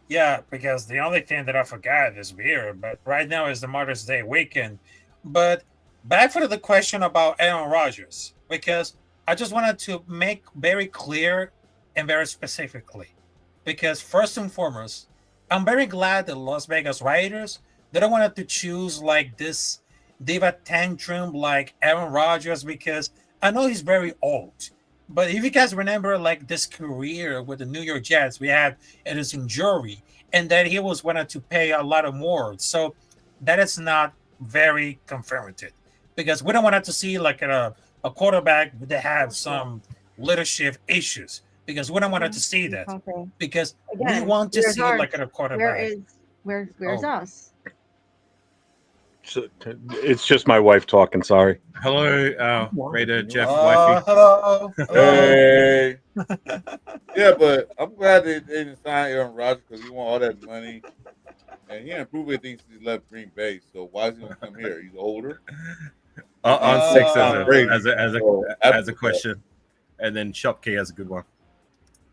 Yeah, because the only thing that I forgot is beer. But right now is the Mother's Day weekend. But back to the question about Aaron Rodgers, because I just wanted to make very clear and very specifically, because first and foremost, I'm very glad the Las Vegas Raiders, they don't want to choose like this diva tantrum like Aaron Rodgers, because I know he's very old. But if you guys remember like this career with the New York Jets, we had his injury, and that he was wanted to pay a lot of more. So that is not very confirmative, because we don't want to see like a quarterback that have some leadership issues, because we don't want to see that, Okay. because we Again, want to where's see ours? like a Where quarterback. is where's Oh. us? So, it's just my wife talking. Sorry. Hello, Raider Jeff, Oh, wifey. hello. Hey. Yeah, but I'm glad they didn't sign Aaron Rodgers because he want all that money. And he didn't prove anything since he left Green Bay. So why is he gonna come here? He's older. On six as So, a question, and then Shopkey has a good one.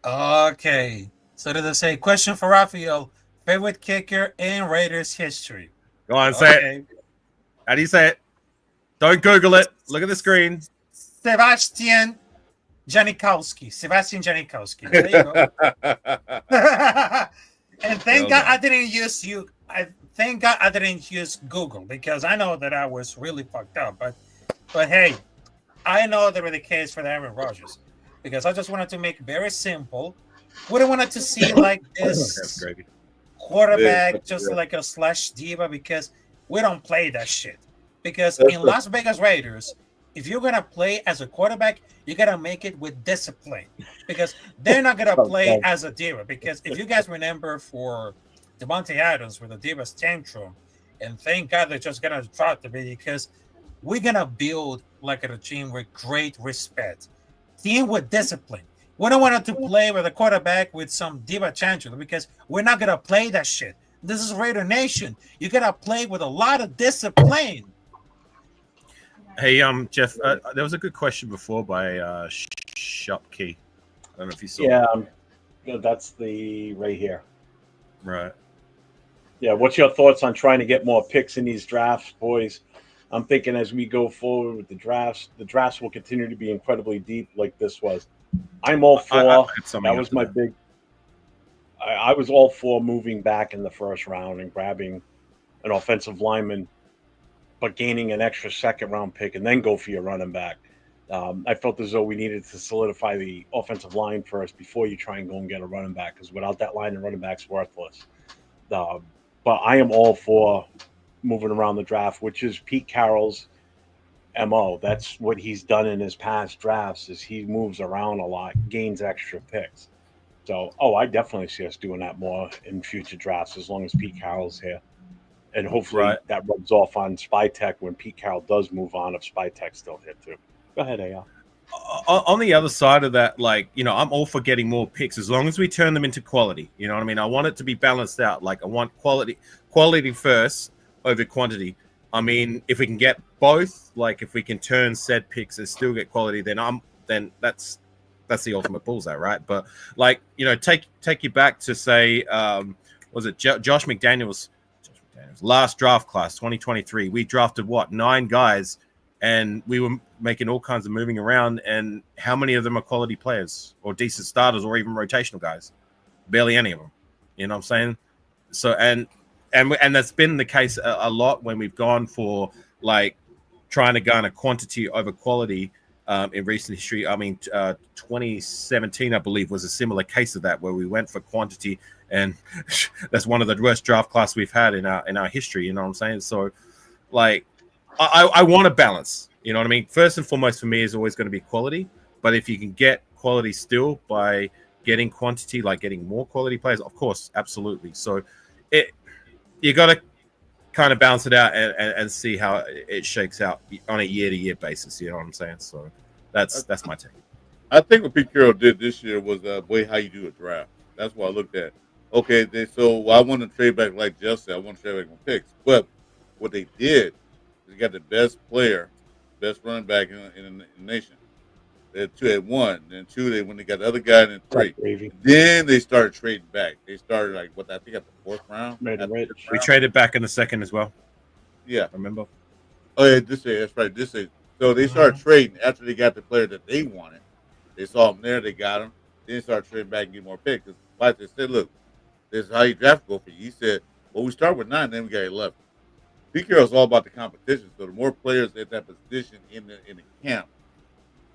Okay. So did I say question for Raphael? Favorite kicker in Raiders history? Go on, say it. How do you say it? Don't Google it. Look at the screen. Sebastian Janikowski. Sebastian Janikowski. There you go. And thank God I didn't use you. Thank God I didn't use Google, because I know that I was really fucked up. But hey, I know that was the case for the Aaron Rodgers, because I just wanted to make it very simple. We don't want to see like this quarterback just like a slash diva, because we don't play that shit. Because in Las Vegas Raiders, if you're gonna play as a quarterback, you gotta make it with discipline, because they're not gonna play as a diva. Because if you guys remember for Devontae Adams with the Divas tantrum, and thank God they're just gonna drop the video, because we're gonna build like a team with great respect, team with discipline. We don't want to play with a quarterback with some diva tantrum, because we're not gonna play that shit. This is Raider Nation. You gotta play with a lot of discipline. Hey, Jeff, there was a good question before by Shopkey. I don't know if you saw. Yeah, that's the right here. Right. Yeah, what's your thoughts on trying to get more picks in these drafts, boys? I'm thinking as we go forward with the drafts will continue to be incredibly deep like this was. I'm all for that was my big. I was all for moving back in the first round and grabbing an offensive lineman, but gaining an extra second round pick and then go for your running back. I felt as though we needed to solidify the offensive line first before you try and go and get a running back, because without that line, the running back's worthless. But I am all for moving around the draft, which is Pete Carroll's MO. That's what he's done in his past drafts, is he moves around a lot, gains extra picks. So, I definitely see us doing that more in future drafts as long as Pete Carroll's here. And hopefully that rubs off on Spytech when Pete Carroll does move on, if Spytech's still here too. Go ahead, AR. On the other side of that, like, I'm all for getting more picks as long as we turn them into quality. You know what I mean? I want it to be balanced out. Like, I want quality first over quantity. I mean, if we can get both, like if we can turn said picks and still get quality, then that's the ultimate bullseye, right? But like, take you back to say, was it Josh McDaniels' last draft class, 2023? We drafted 9 guys, and we were making all kinds of moving around. And how many of them are quality players or decent starters or even rotational guys? Barely any of them. You know what I'm saying? So and that's been the case a lot when we've gone for like trying to garner quantity over quality in recent history. I mean, 2017, I believe, was a similar case of that, where we went for quantity, and that's one of the worst draft class we've had in our history. You know what I'm saying? So, like, I want a balance. You know what I mean? First and foremost for me is always going to be quality, but if you can get quality still by getting quantity, like getting more quality players, of course, absolutely. So, you got to kind of balance it out and see how it shakes out on a year-to-year basis. You know what I'm saying? So that's my take. I think what Pete Carroll did this year was the way how you do a draft. That's what I looked at. Okay, so I want to trade back, like Jeff said, I want to trade back on picks. But what they did, they got the best player, best running back in the nation. They had 2 at 1, then 2 when they got the other guy, and then 3. Then they started trading back. They started I think at the 4th round. We traded back in the 2nd as well. Yeah, remember? Oh yeah, that's right. So they started trading after they got the player that they wanted. They saw him there, they got him. Then they started trading back and get more picks. Because they said, look, This is how you draft go for you. He said, well, we start with 9, then we got 11. Pete Carroll's all about the competition. So the more players at that position in the camp,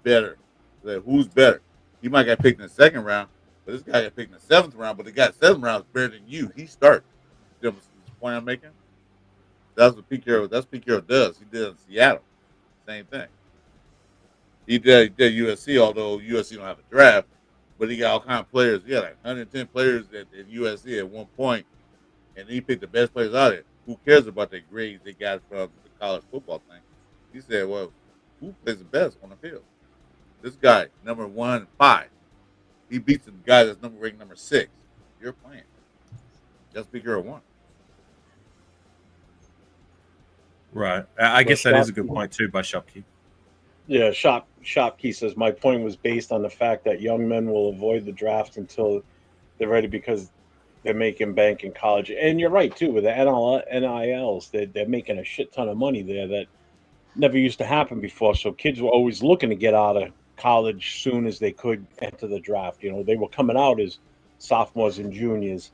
better. Like, who's better? He might get picked in the 2nd round, but this guy got picked in the 7th round. But the guy 7th round is better than you. He starts. You know the point I'm making? That's what Pete Carroll. That's what Pete Carroll does. He did it in Seattle. Same thing. He did USC, although USC don't have a draft, but he got all kind of players. He had like 110 players at USC at one point, and he picked the best players out of it. Who cares about the grades they got from the college football thing? He said, well, who plays the best on the field? This guy, number 1-5. He beats the guy that's ranked number 6. You're playing. Just Pete Carroll won. Right. I guess that is a good point too by Shopkeep. Yeah, Shopkey says my point was based on the fact that young men will avoid the draft until they're ready because they're making bank in college. And you're right too with the NILs. They're making a shit ton of money there that never used to happen before. So kids were always looking to get out of college soon as they could enter the draft. You know, they were coming out as sophomores and juniors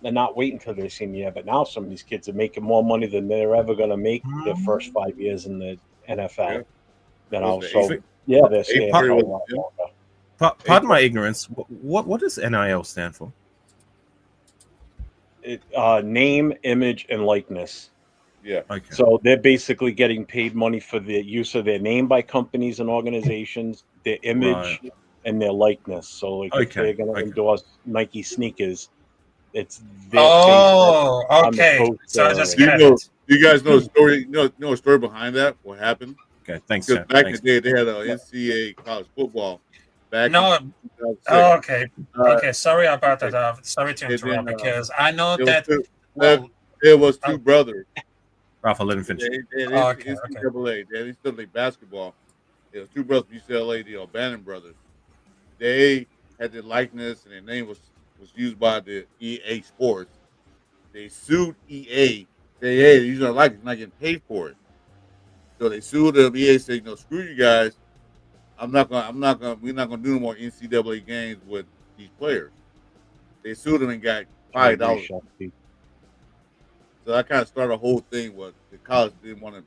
and not waiting till their senior year. But now some of these kids are making more money than they're ever going to make their first 5 years in the NFL. Yeah. You know, so yeah, they're staying out a lot longer. Pardon my ignorance. What does NIL stand for? Name, image, and likeness. Yeah. Okay. So they're basically getting paid money for the use of their name by companies and organizations, their image, and their likeness. So like if they're going to endorse Nike sneakers, it's their okay. So I just get it. You guys know the story? Know a story behind that? What happened? Okay, thanks. Because back in the day, they had a NCAA college football. Okay. Sorry about that. Sorry to interrupt because I know that. It was two brothers. Rafa, let him finish. NCAA. They still play basketball. It was two brothers from UCLA, the O'Bannon brothers. They had their likeness and their name was used by the EA Sports. They sued EA. Say, hey, these are likeness, not getting paid for it. So they sued them. EA said, screw you guys. We're not gonna do no more NCAA games with these players. They sued them and got $5. So that kind of started a whole thing where the college didn't want to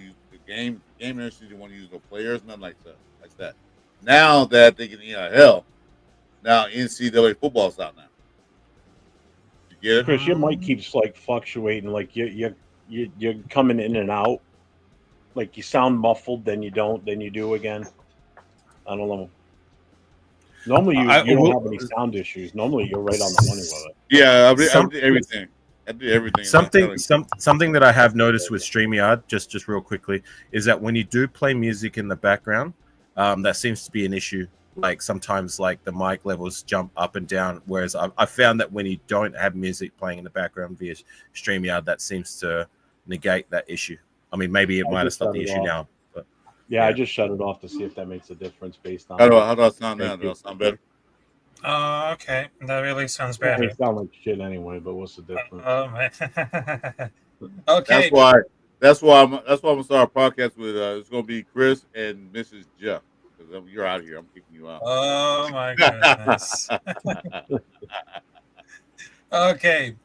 use the game industry didn't want to use no players, nothing like that. Now that they can NIL, now NCAA football's out now. You get it? Chris, your mic keeps like fluctuating, like you're coming in and out. Like you sound muffled, then you don't, then you do again. I don't know. Normally you don't have any sound issues. Normally you're right on the money with it. Yeah, I do everything. I do everything. Something that I have noticed with StreamYard, just real quickly, is that when you do play music in the background, that seems to be an issue. Like sometimes, like the mic levels jump up and down. Whereas I found that when you don't have music playing in the background via StreamYard, that seems to negate that issue. I mean, maybe it might have stopped the issue now. But yeah, I just shut it off to see if that makes a difference based on. How do I sound now? Do I sound better? Okay, that really sounds better. It sounds like shit anyway, but what's the difference? Okay. That's why I'm gonna start a podcast with. It's gonna be Chris and Mrs. Jeff because you're out here. I'm kicking you out. Oh my goodness. Okay,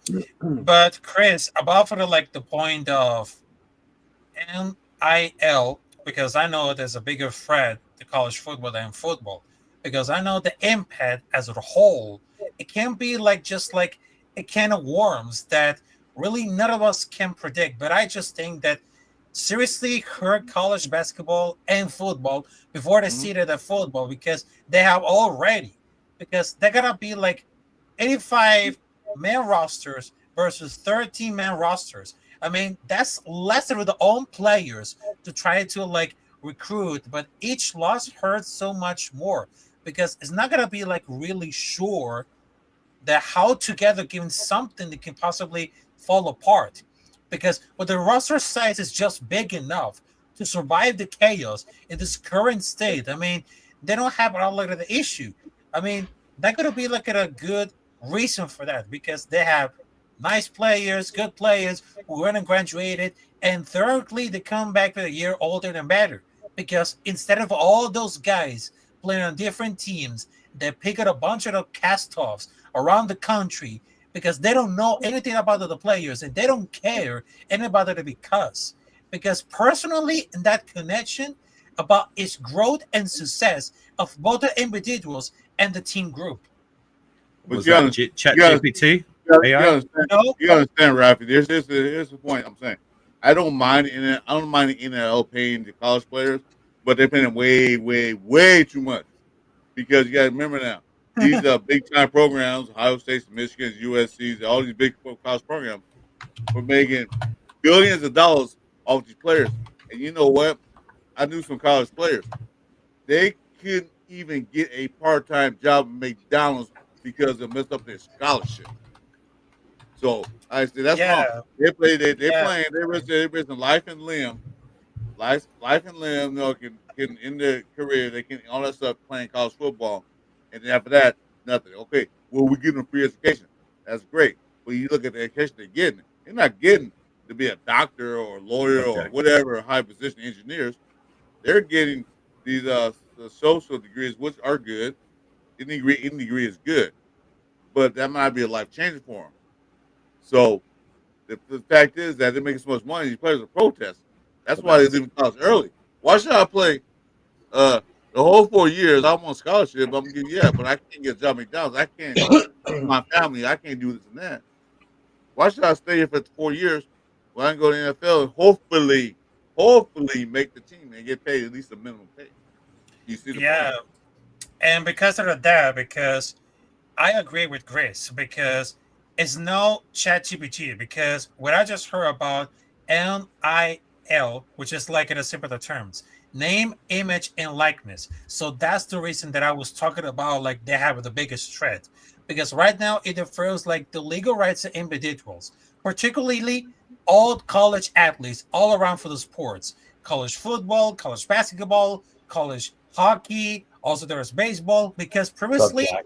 but Chris, about for the point of NIL, because I know there's a bigger threat to college football than football. Because I know the impact as a whole, it can be just like a can of worms that really none of us can predict. But I just think that seriously hurt college basketball and football before they see it at football because they have already. Because they're going to be 85-man rosters versus 13-man rosters. I mean, that's less of their own players to try to recruit, but each loss hurts so much more. Because it's not going to be really sure that how together given something that can possibly fall apart. Because the roster size is just big enough to survive the chaos in this current state. I mean, they don't have all of the issue. I mean, that's going to be a good reason for that because they have nice players, good players who went and graduated. And thirdly, they come back a year older and better. Because instead of all those guys playing on different teams, they pick up a bunch of cast-offs around the country because they don't know anything about the players and they don't care anybody to be cussed. Because personally, in that connection about its growth and success of both the individuals and the team group. Was you that gotta- Chat you gotta- GPT? You AI? understand, No, you understand, Rafi? Here's the point I'm saying. I don't mind the NL paying the college players, but they're paying way too much. Because you got to remember now, these big time programs, Ohio State's, Michigan's, USC's, all these big college programs, were making billions of dollars off these players. And you know what? I knew some college players. They couldn't even get a part time job at McDonald's because they messed up their scholarship. So I said that's wrong. yeah, They play. They're yeah, playing. They're risking life and limb, life and limb. You know, can in their career they can all that stuff playing college football, and then after that nothing. Okay, well we give them free education. That's great. But you look at the education they're getting. They're not getting to be a doctor or a lawyer or Okay. whatever high position engineers. They're getting these the social degrees, which are good. Any degree is good, but that might be a life changer for them. So the fact is that they're making so much money, these players are protesting. That's why they're leaving college early. Why should I play the whole 4 years? I'm on scholarship. I'm getting but I can't get a job at McDonald's. I can't feed my family. I can't do this and that. Why should I stay here for 4 years when I can go to the NFL and hopefully make the team and get paid at least a minimum pay? You see the yeah. point? And because of that, because I agree with Grace, because it's no ChatGPT. Because what I just heard about NIL, which is like in a simpler terms, name, image, and likeness. So that's the reason that I was talking about, like they have the biggest threat. Because right now it refers like the legal rights of individuals, particularly all college athletes all around for the sports, college football, college basketball, college hockey. Also, there's baseball because previously Jack?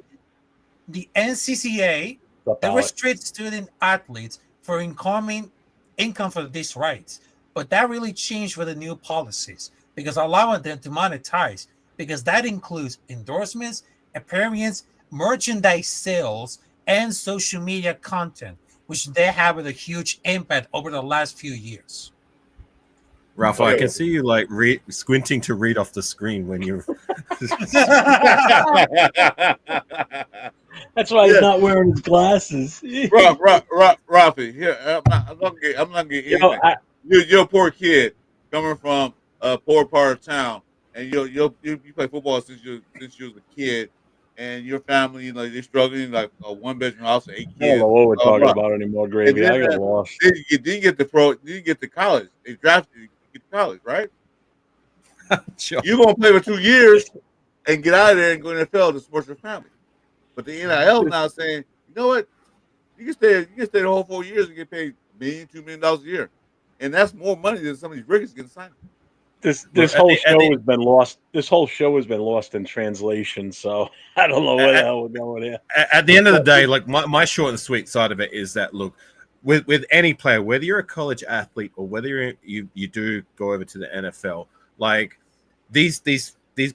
the NCCA What's up, they Alex? restrict student athletes for income for these rights, but that really changed with the new policies because allowing them to monetize because that includes endorsements, appearance, merchandise sales, and social media content, which they have a huge impact over the last few years. Ralph, I can see you like squinting to read off the screen when you're. That's why he's not wearing his glasses. Rafi, here I'm not getting You know, anything. You're a poor kid coming from a poor part of town, and you play football since you was a kid, and your family like they're struggling like a 1 bedroom house with 8 I don't kids. know what we're talking blah. about anymore, And Gravy. then, I got lost. then you didn't get to college. They drafted you to get to college, right? Sure. You're gonna play for 2 years and get out of there and go to the NFL to support your family. But the NIL now saying, you know what? You can stay the whole 4 years and get paid $1-2 million a year, and that's more money than some of these rookies getting signed. This Well, whole show has been lost. This whole show has been lost in translation. So I don't know where the hell we're going here. At the end of the day, like my short and sweet side of it is that look, with any player, whether you're a college athlete or whether you do go over to the NFL, like these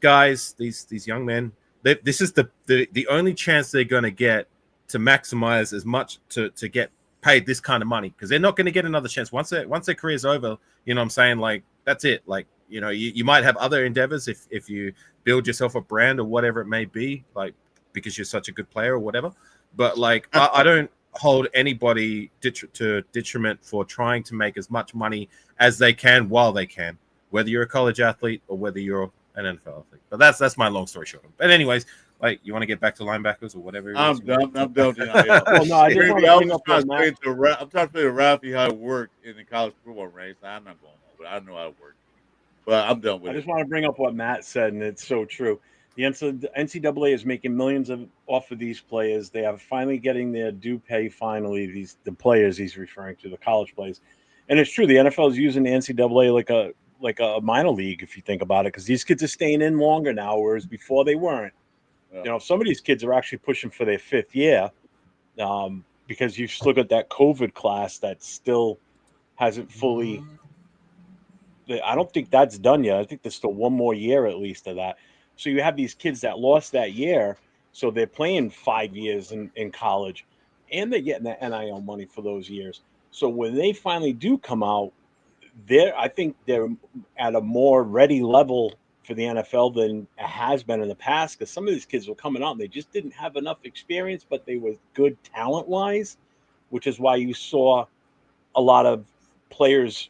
guys, these young men, this is the only chance they're going to get to maximize as much to get paid this kind of money because they're not going to get another chance once their career's over. You know what I'm saying? Like that's it. Like you know, you might have other endeavors if you build yourself a brand or whatever it may be, like because you're such a good player or whatever. But like I don't hold anybody to detriment for trying to make as much money as they can while they can, whether you're a college athlete or whether you're an NFL athlete. But that's my long story short. But anyways, like you want to get back to linebackers or whatever. I'm done. Well, no, I just want to bring up what Matt. I'm trying to play to Ralphie how it worked in the college football ranks. I'm not going to, but I know how it works. But I'm done with it. I just want to bring up what Matt said, and it's so true. The NCAA is making millions off of these players. They are finally getting their due pay. Finally, the players he's referring to, the college players, and it's true. The NFL is using the NCAA like a minor league, if you think about it, because these kids are staying in longer now, whereas before they weren't. Yeah. You know, some of these kids are actually pushing for their 5th year, because you still got that COVID class that still hasn't fully. I don't think that's done yet. I think there's still one more year at least of that. So you have these kids that lost that year. So they're playing 5 years in college, and they're getting that NIL money for those years. So when they finally do come out, I think they're at a more ready level for the NFL than it has been in the past. Because some of these kids were coming out and they just didn't have enough experience, but they were good talent wise, which is why you saw a lot of players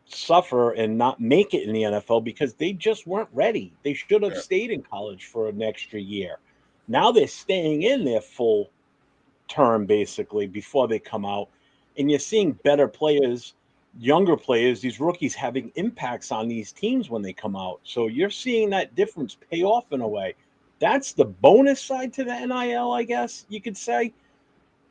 suffer and not make it in the NFL because they just weren't ready. They should have stayed in college for an extra year. Now they're staying in their full term basically before they come out, and you're seeing better players, younger players, these rookies having impacts on these teams when they come out. So you're seeing that difference pay off in a way. That's the bonus side to the NIL, I guess you could say.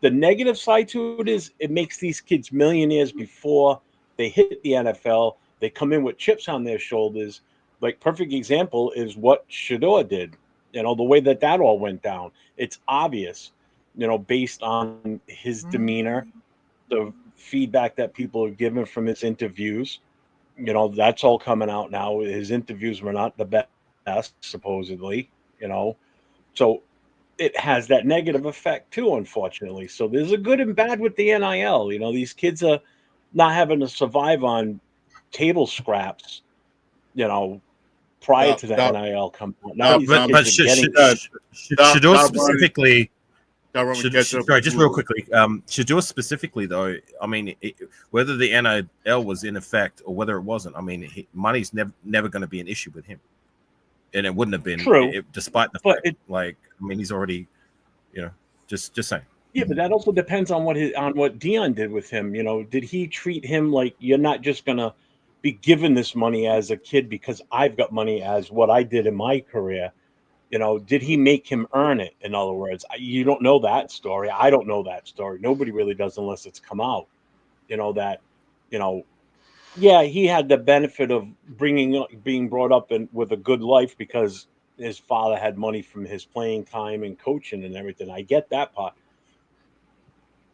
The negative side to it is it makes these kids millionaires before they hit the NFL. They come in with chips on their shoulders. Like perfect example is what Shador did. You know, the way that all went down. It's obvious, you know, based on his demeanor, the feedback that people are given from his interviews. You know, that's all coming out now. His interviews were not the best, supposedly, you know. So it has that negative effect too, unfortunately. So there's a good and bad with the NIL. You know, these kids are not having to survive on table scraps, you know, prior to the NIL coming out. Now these kids are getting Shador specifically. Sorry, Sorry, just real quickly. Shador specifically, though, I mean, whether the NIL was in effect or whether it wasn't, I mean, money's never going to be an issue with him, and it wouldn't have been, true. Despite the fact, like, I mean, he's already, you know, just saying. Yeah, but that also depends on what Dion did with him. You know, did he treat him like you're not just gonna be given this money as a kid because I've got money as what I did in my career? You know, did he make him earn it? In other words, you don't know that story. I don't know that story. Nobody really does unless it's come out. You know that, you know, yeah, he had the benefit of being brought up with a good life because his father had money from his playing time and coaching and everything. I get that part,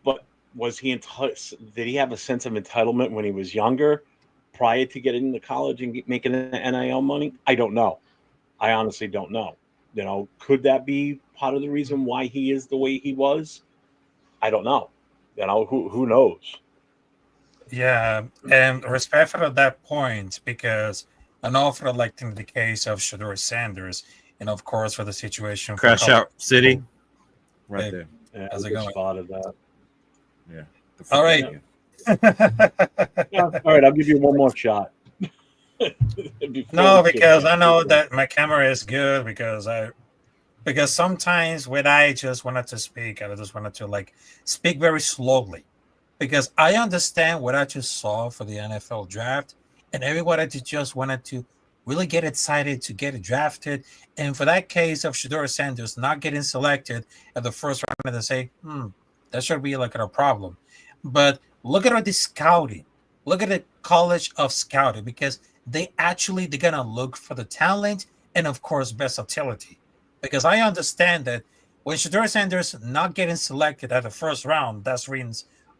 but was he did he have a sense of entitlement when he was younger, prior to getting into college and making NIL money? I don't know. I honestly don't know. You know, could that be part of the reason why he is the way he was? I don't know. You know, who knows? Yeah, and respectful at that point, because an offer like in the case of Shador Sanders, and of course for the situation for Crash Out City, right Hey, there. Yeah, how's I it just going? thought of that. Yeah. All right. Yeah, all right, I'll give you one more shot. No, because I know that my camera is good because sometimes when I just wanted to speak, I just wanted to like speak very slowly because I understand what I just saw for the NFL draft, and everybody just wanted to really get excited to get drafted. And for that case of Shador Sanders not getting selected at the first round, and say, that should be like a problem. But look at the scouting. Look at the college of scouting because they're gonna look for the talent and of course versatility. Because I understand that when Shador Sanders not getting selected at the first round, that's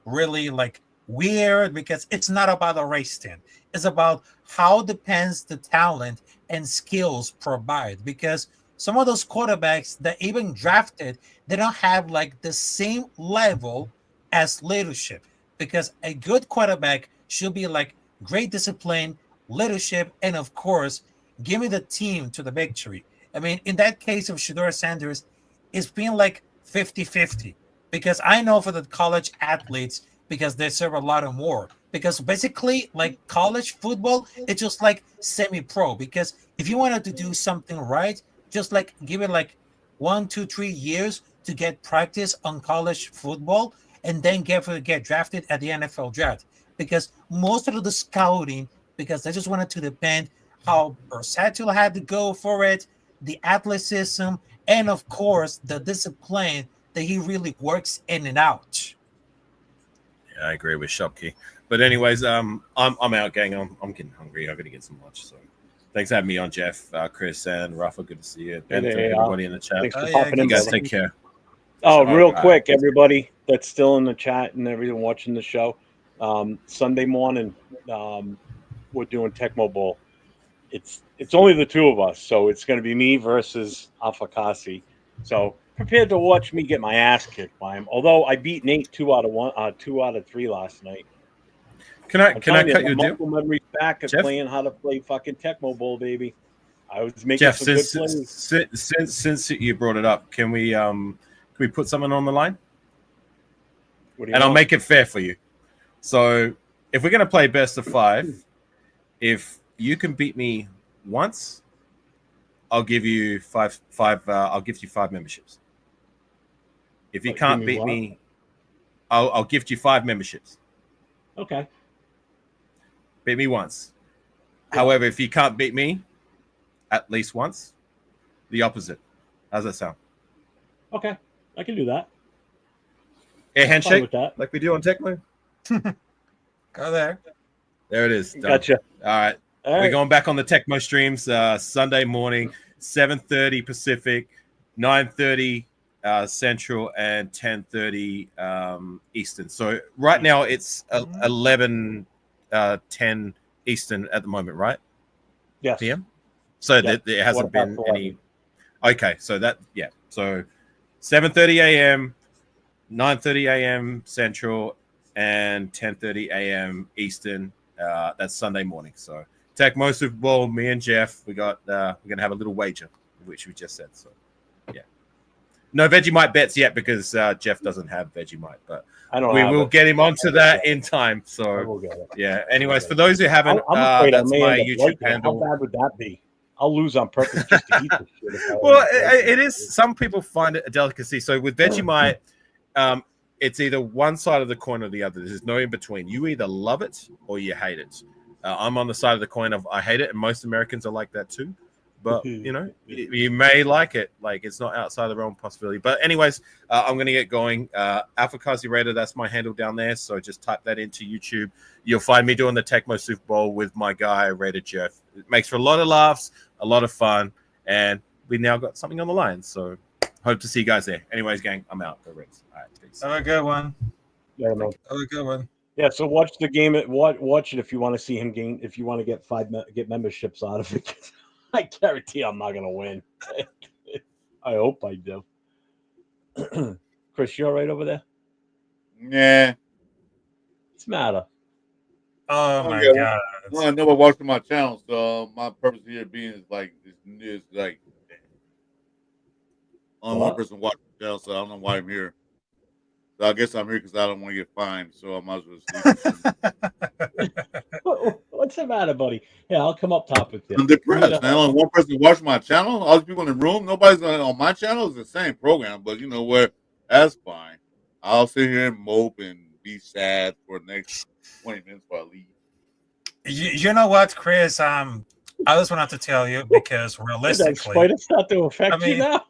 really like weird because it's not about the race stand. It's about how depends the talent and skills provide. Because some of those quarterbacks that even drafted, they don't have like the same level as leadership. Because a good quarterback should be like great discipline, leadership, and of course, giving the team to the victory. I mean, in that case of Shador Sanders, it's been like 50-50 because I know for the college athletes, because they serve a lot of more. Because basically, like college football, it's just like semi-pro. Because if you wanted to do something right, just like give it like 1, 2, 3 years to get practice on college football, and then get drafted at the NFL draft. Because most of the scouting, because they just wanted to depend how versatile I had to go for it, the athleticism, and of course the discipline that he really works in and out. Yeah, I agree with Shopkey. But anyways, I'm out, gang. I'm getting hungry. I got to get some lunch. So thanks for having me on, Jeff, Chris, and Rafa. Good to see you. And everybody in the chat. Thanks for popping You in, guys brother. take care. Oh, real Bye. quick, everybody that's still in the chat and everyone watching the show. Sunday morning, we're doing Tecmo Bowl. It's only the two of us, so it's going to be me versus Afakasi. So prepared to watch me get my ass kicked by him. Although I beat Nate 2 out of 3 last night. Can I cut you a deal? Muscle memories back of Jeff? playing how to play fucking Tecmo Bowl, baby. I was making Jeff, some good plays. since you brought it up, can we put someone on the line? What do you And I'll want? make it fair for you. So if we're gonna play best of 5, if you can beat me once, I'll give you five. I'll give you 5 memberships. If you can't beat me, I'll gift you 5 memberships. Okay. Beat me once. Yeah. However, if you can't beat me at least once, the opposite. How's that sound? Okay. I can do that. Air Fine handshake, with that. like we do on Tecmo. Go there. There it is. Done. Gotcha. All right. All We're right. going back on the Tecmo streams Sunday morning, 7:30 Pacific, 9:30 Central, and 10:30 Eastern. So right now it's 11:10 Eastern at the moment, right? Yes. PM. So Yeah. there hasn't been 11. any. Okay, so that So 7:30 a.m., 9:30 a.m. Central, and 10:30 a.m. Eastern. That's Sunday morning. So Tecmo Super Bowl, me and Jeff, we're gonna have a little wager, which we just said. So yeah, no Vegemite bets yet because Jeff doesn't have Vegemite, but I don't we have will it. get him onto that in time. I So will get it. yeah. Anyways, for those who haven't, I'm afraid I that's may my end up YouTube liking it. How handle. bad would that be? I'll lose on purpose just to eat this shit. if I Well, end up liking it is. Some people find it a delicacy. So with Vegemite, it's either one side of the coin or the other. There's no in between. You either love it or you hate it. I'm on the side of the coin of I hate it, and most Americans are like that too. But you may like it. Like it's not outside the realm of possibility. But anyways, I'm gonna get going. Alpha Kazi Raider, that's my handle down there. So just type that into YouTube. You'll find me doing the Tecmo Super Bowl with my guy Raider Jeff. It makes for a lot of laughs, a lot of fun, and we now got something on the line. So hope to see you guys there. Anyways, gang, I'm out. Go Reds. All right, peace. Have a good one. Yeah, no. Have a good one. Yeah, so watch the game. Watch it if you want to see him gain. If you want to get memberships out of it, I guarantee I'm not gonna win. I hope I do. Chris, you all right over there? Yeah. What's the matter? Oh my yeah. god. Well, I never watched my channel, so my purpose here being is like only one What? person watching the channel, so I don't know why I'm here. So I guess I'm here because I don't want to get fined, so I might as well sleep. What's the matter, buddy? Yeah, I'll come up top with you. I'm depressed, man. Only one person watching my channel. All the people in the room, nobody's on my channel. It's the same program, but you know what? That's fine. I'll sit here and mope and be sad for the next 20 minutes before I leave. You know what, Chris? I just wanted to tell you because Did that realistically, spider start to affect you now?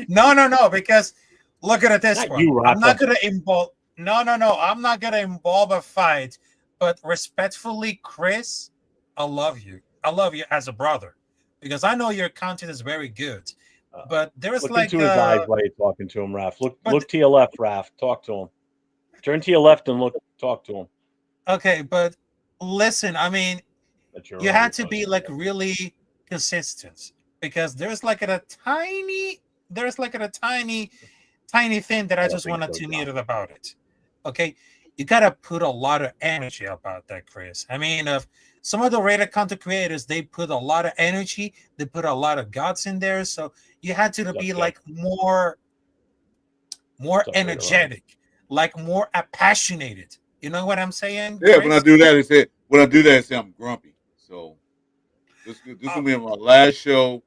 no, because look at it this Not way. you, I'm not Rafa. gonna involve. No. I'm not gonna involve a fight. But respectfully, Chris, I love you. I love you as a brother because I know your content is very good. But there's Look like into his eyes while you're talking to him, Raph. Look to your left, Raph. Talk to him. Turn to your left and talk to him. okay, but listen, I mean, That's your you right, had to buddy. be like really consistent because there's like a tiny thing that I don't just think wanted so, to John. note about it. Okay, you gotta put a lot of energy about that, Chris. I mean, some of the rated content creators, they put a lot of energy, they put a lot of guts in there, so you had to be Yep. like more right energetic, like more passionate. You know what I'm saying? Yeah, Chris? when I do that, they say I'm grumpy. So this will be my last show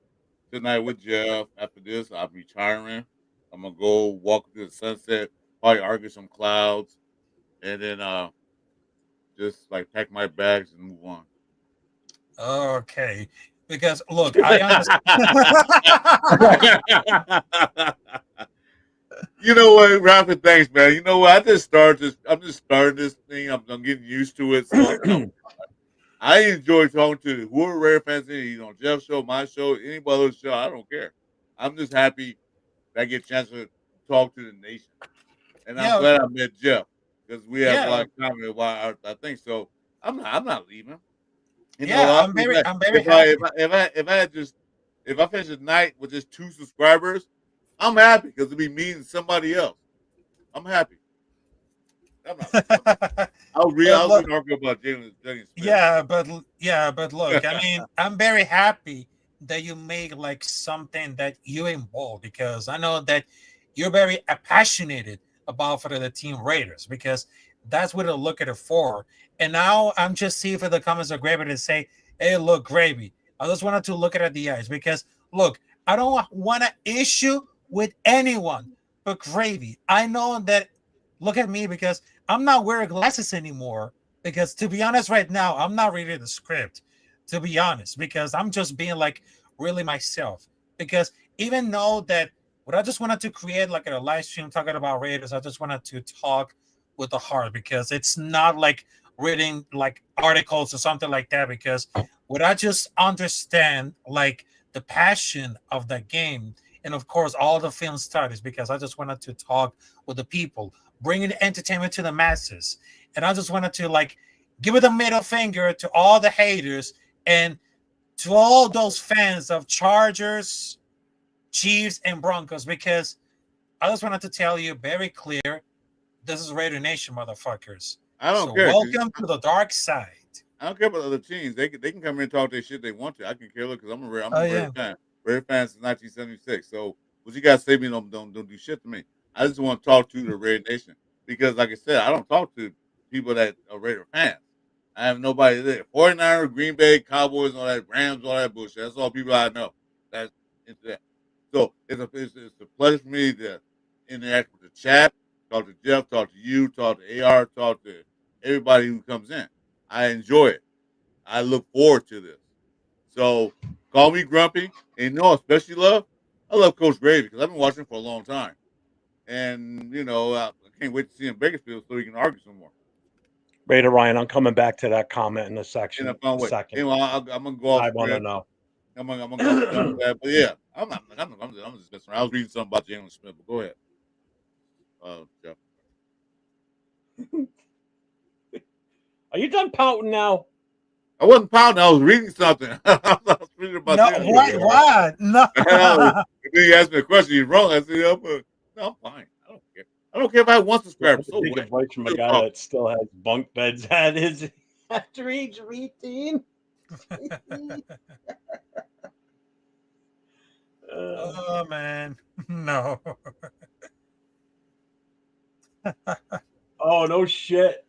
tonight with Jeff. After this, I'm retiring. I'm gonna go walk to the sunset, probably argue some clouds, and then just like pack my bags and move on. Okay, because look, I understand. You know what, Rafa? Thanks, man. You know what? I'm just starting this thing. I'm getting used to it. So I enjoy talking to whoever Rare fans is. You know, Jeff's show, my show, anybody else's show. I don't care. I'm just happy that I get a chance to talk to the nation, and I'm Yeah, glad I met Jeff because we have a yeah, lot of common about I think so. I'm not leaving. You know, yeah. I'm very happy. if I finish the night with just 2 subscribers, I'm happy because it'll be me and somebody else. I'm happy. I'm not. I'll read an article about Geno Smith. Yeah, but look, I mean, I'm very happy that you make like something that you involved, because I know that you're very passionate about for the team Raiders, because that's what I look at it for. And now I'm just seeing for the comments of Gravy to say, "Hey, look, Gravy." I just wanted to look at the eyes, because look, I don't want to issue with anyone but Gravy. I know that. Look at me, because I'm not wearing glasses anymore. Because to be honest, right now, I'm not reading the script, to be honest, because I'm just being like really myself. Because even though that what I just wanted to create like a live stream talking about Raiders, I just wanted to talk with the heart, because it's not like reading like articles or something like that. Because what I just understand, like the passion of the game, and of course all the film studies, because I just wanted to talk with the people, bringing entertainment to the masses. And I just wanted to like give it a middle finger to all the haters and to all those fans of Chargers, Chiefs, and Broncos, because I just wanted to tell you very clear, this is Raider Nation, motherfuckers. I don't So care. welcome to the dark side. I don't care about other teams. They can come in and talk their shit they want to. I can care because I'm a Oh, Raider fan. Raider fan since 1976. So what you guys say me don't do shit to me. I just want to talk to the Raider Nation because, like I said, I don't talk to people that are Raider fans. I have nobody there. 49ers, Green Bay, Cowboys, all that, Rams, all that bullshit. That's all people I know. That's into that. So it's a pleasure for me to interact with the chat, talk to Jeff, talk to you, talk to AR, talk to everybody who comes in. I enjoy it. I look forward to this. So call me grumpy. And especially I love Coach Gravy because I've been watching him for a long time. And, I can't wait to see him in Bakersfield so he can argue some more. Raider Ryan, I'm coming back to that comment in a In section. a fun way. Second. Anyway, I'm going to go off I want to script. know. I'm gonna go down with that. But yeah, I'm just messing around. I was reading something about Geno Smith, but go ahead. Jeff. Are you done pouting now? I wasn't pounding. I was reading something. I was reading about No, Geno what? Smith. What? No. And then he asked me a question. He's wrong. I said, no, I'm fine. I don't care. I don't care if I have one subscriber. So Take what? advice from a guy that still has bunk beds at his after age 18. Oh man, no. Oh no shit.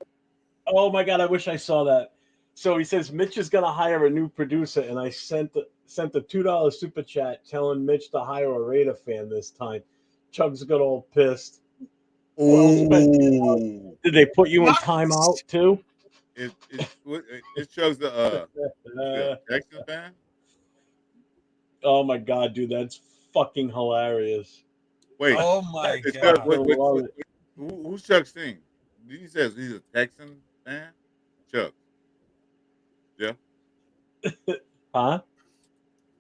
Oh my god, I wish I saw that. So he says Mitch is gonna hire a new producer, and I sent a $2 super chat telling Mitch to hire a Raider fan this time. Chugs got all pissed. Well spent. Did they put you in timeout too? It shows the Texans fan. Oh my god, dude, that's fucking hilarious. Wait. Oh my It's god. Who's Chuck's thing? He says he's a Texan fan. Chuck. Yeah. Huh?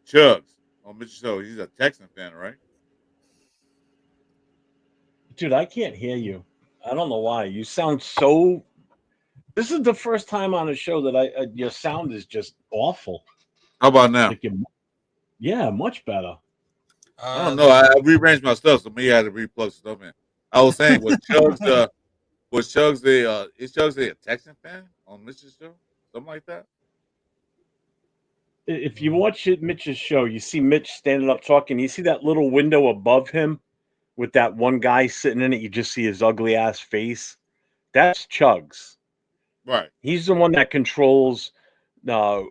Chugs on Mitchell Show. He's a Texan fan, right? Dude, I can't hear you. I don't know why. You sound so. This is the first time on a show that your sound is just awful. How about now? Like yeah, much better. I don't know. I rearranged my stuff, so maybe I had to replug stuff in. I was saying, was Chugs a Texan fan on Mitch's show? Something like that? If you watch Mitch's show, you see Mitch standing up talking. You see that little window above him with that one guy sitting in it. You just see his ugly ass face. That's Chugs. Right. He's the one that controls the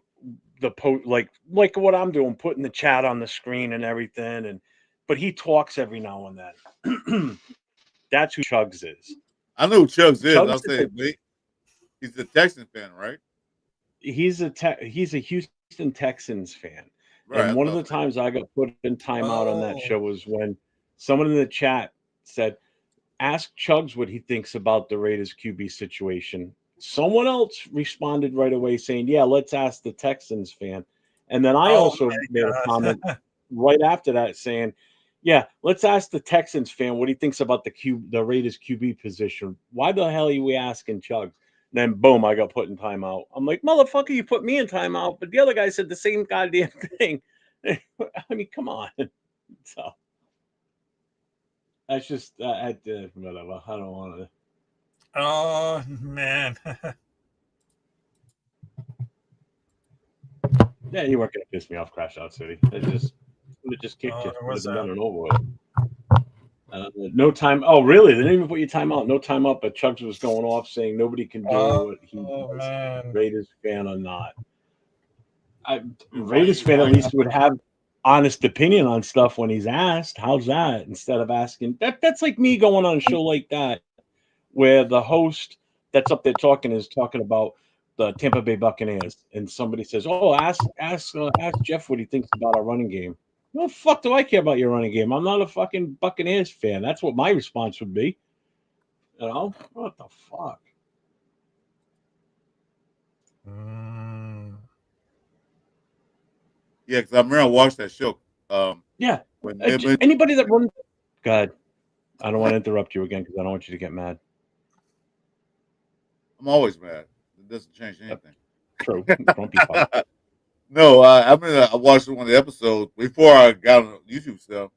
like what I'm doing, putting the chat on the screen and everything. But he talks every now and then. That's who Chugs is. I know who Chugs is. I'll say he's a Texan fan, right? He's a Houston Texans fan. Right, and one of the times I got put in timeout on that show was when someone in the chat said, ask Chugs what he thinks about the Raiders QB situation. Someone else responded right away saying, yeah, let's ask the Texans fan. And then I also made a comment right after that saying, yeah, let's ask the Texans fan what he thinks about the Raiders QB position. Why the hell are we asking Chugs? Then boom, I got put in timeout. I'm like, motherfucker, you put me in timeout, but the other guy said the same goddamn thing. I mean, come on. So That's just whatever. I don't want to. Oh man. Yeah, you weren't gonna piss me off, Crash Out City. It just kicked you. There Would have was been a- done and over with. No time. Oh, really? They didn't even put your time out. No time out. But Chugs was going off saying nobody can do what he does, man. Raiders fan or not. Raiders fan at least would have honest opinion on stuff when he's asked. How's that? Instead of asking that's like me going on a show like that, where the host that's up there talking is talking about the Tampa Bay Buccaneers, and somebody says, "Oh, ask Jeff what he thinks about our running game." No fuck do I care about your running game? I'm not a fucking Buccaneers fan. That's what my response would be. You know what the fuck? Yeah, because I remember I watched that show. Yeah. When Anybody that runs. Go ahead. I don't want to interrupt you again because I don't want you to get mad. I'm always mad. It doesn't change anything. True. Grumpy fuck. No, I remember I watched one of the episodes before I got on YouTube stuff,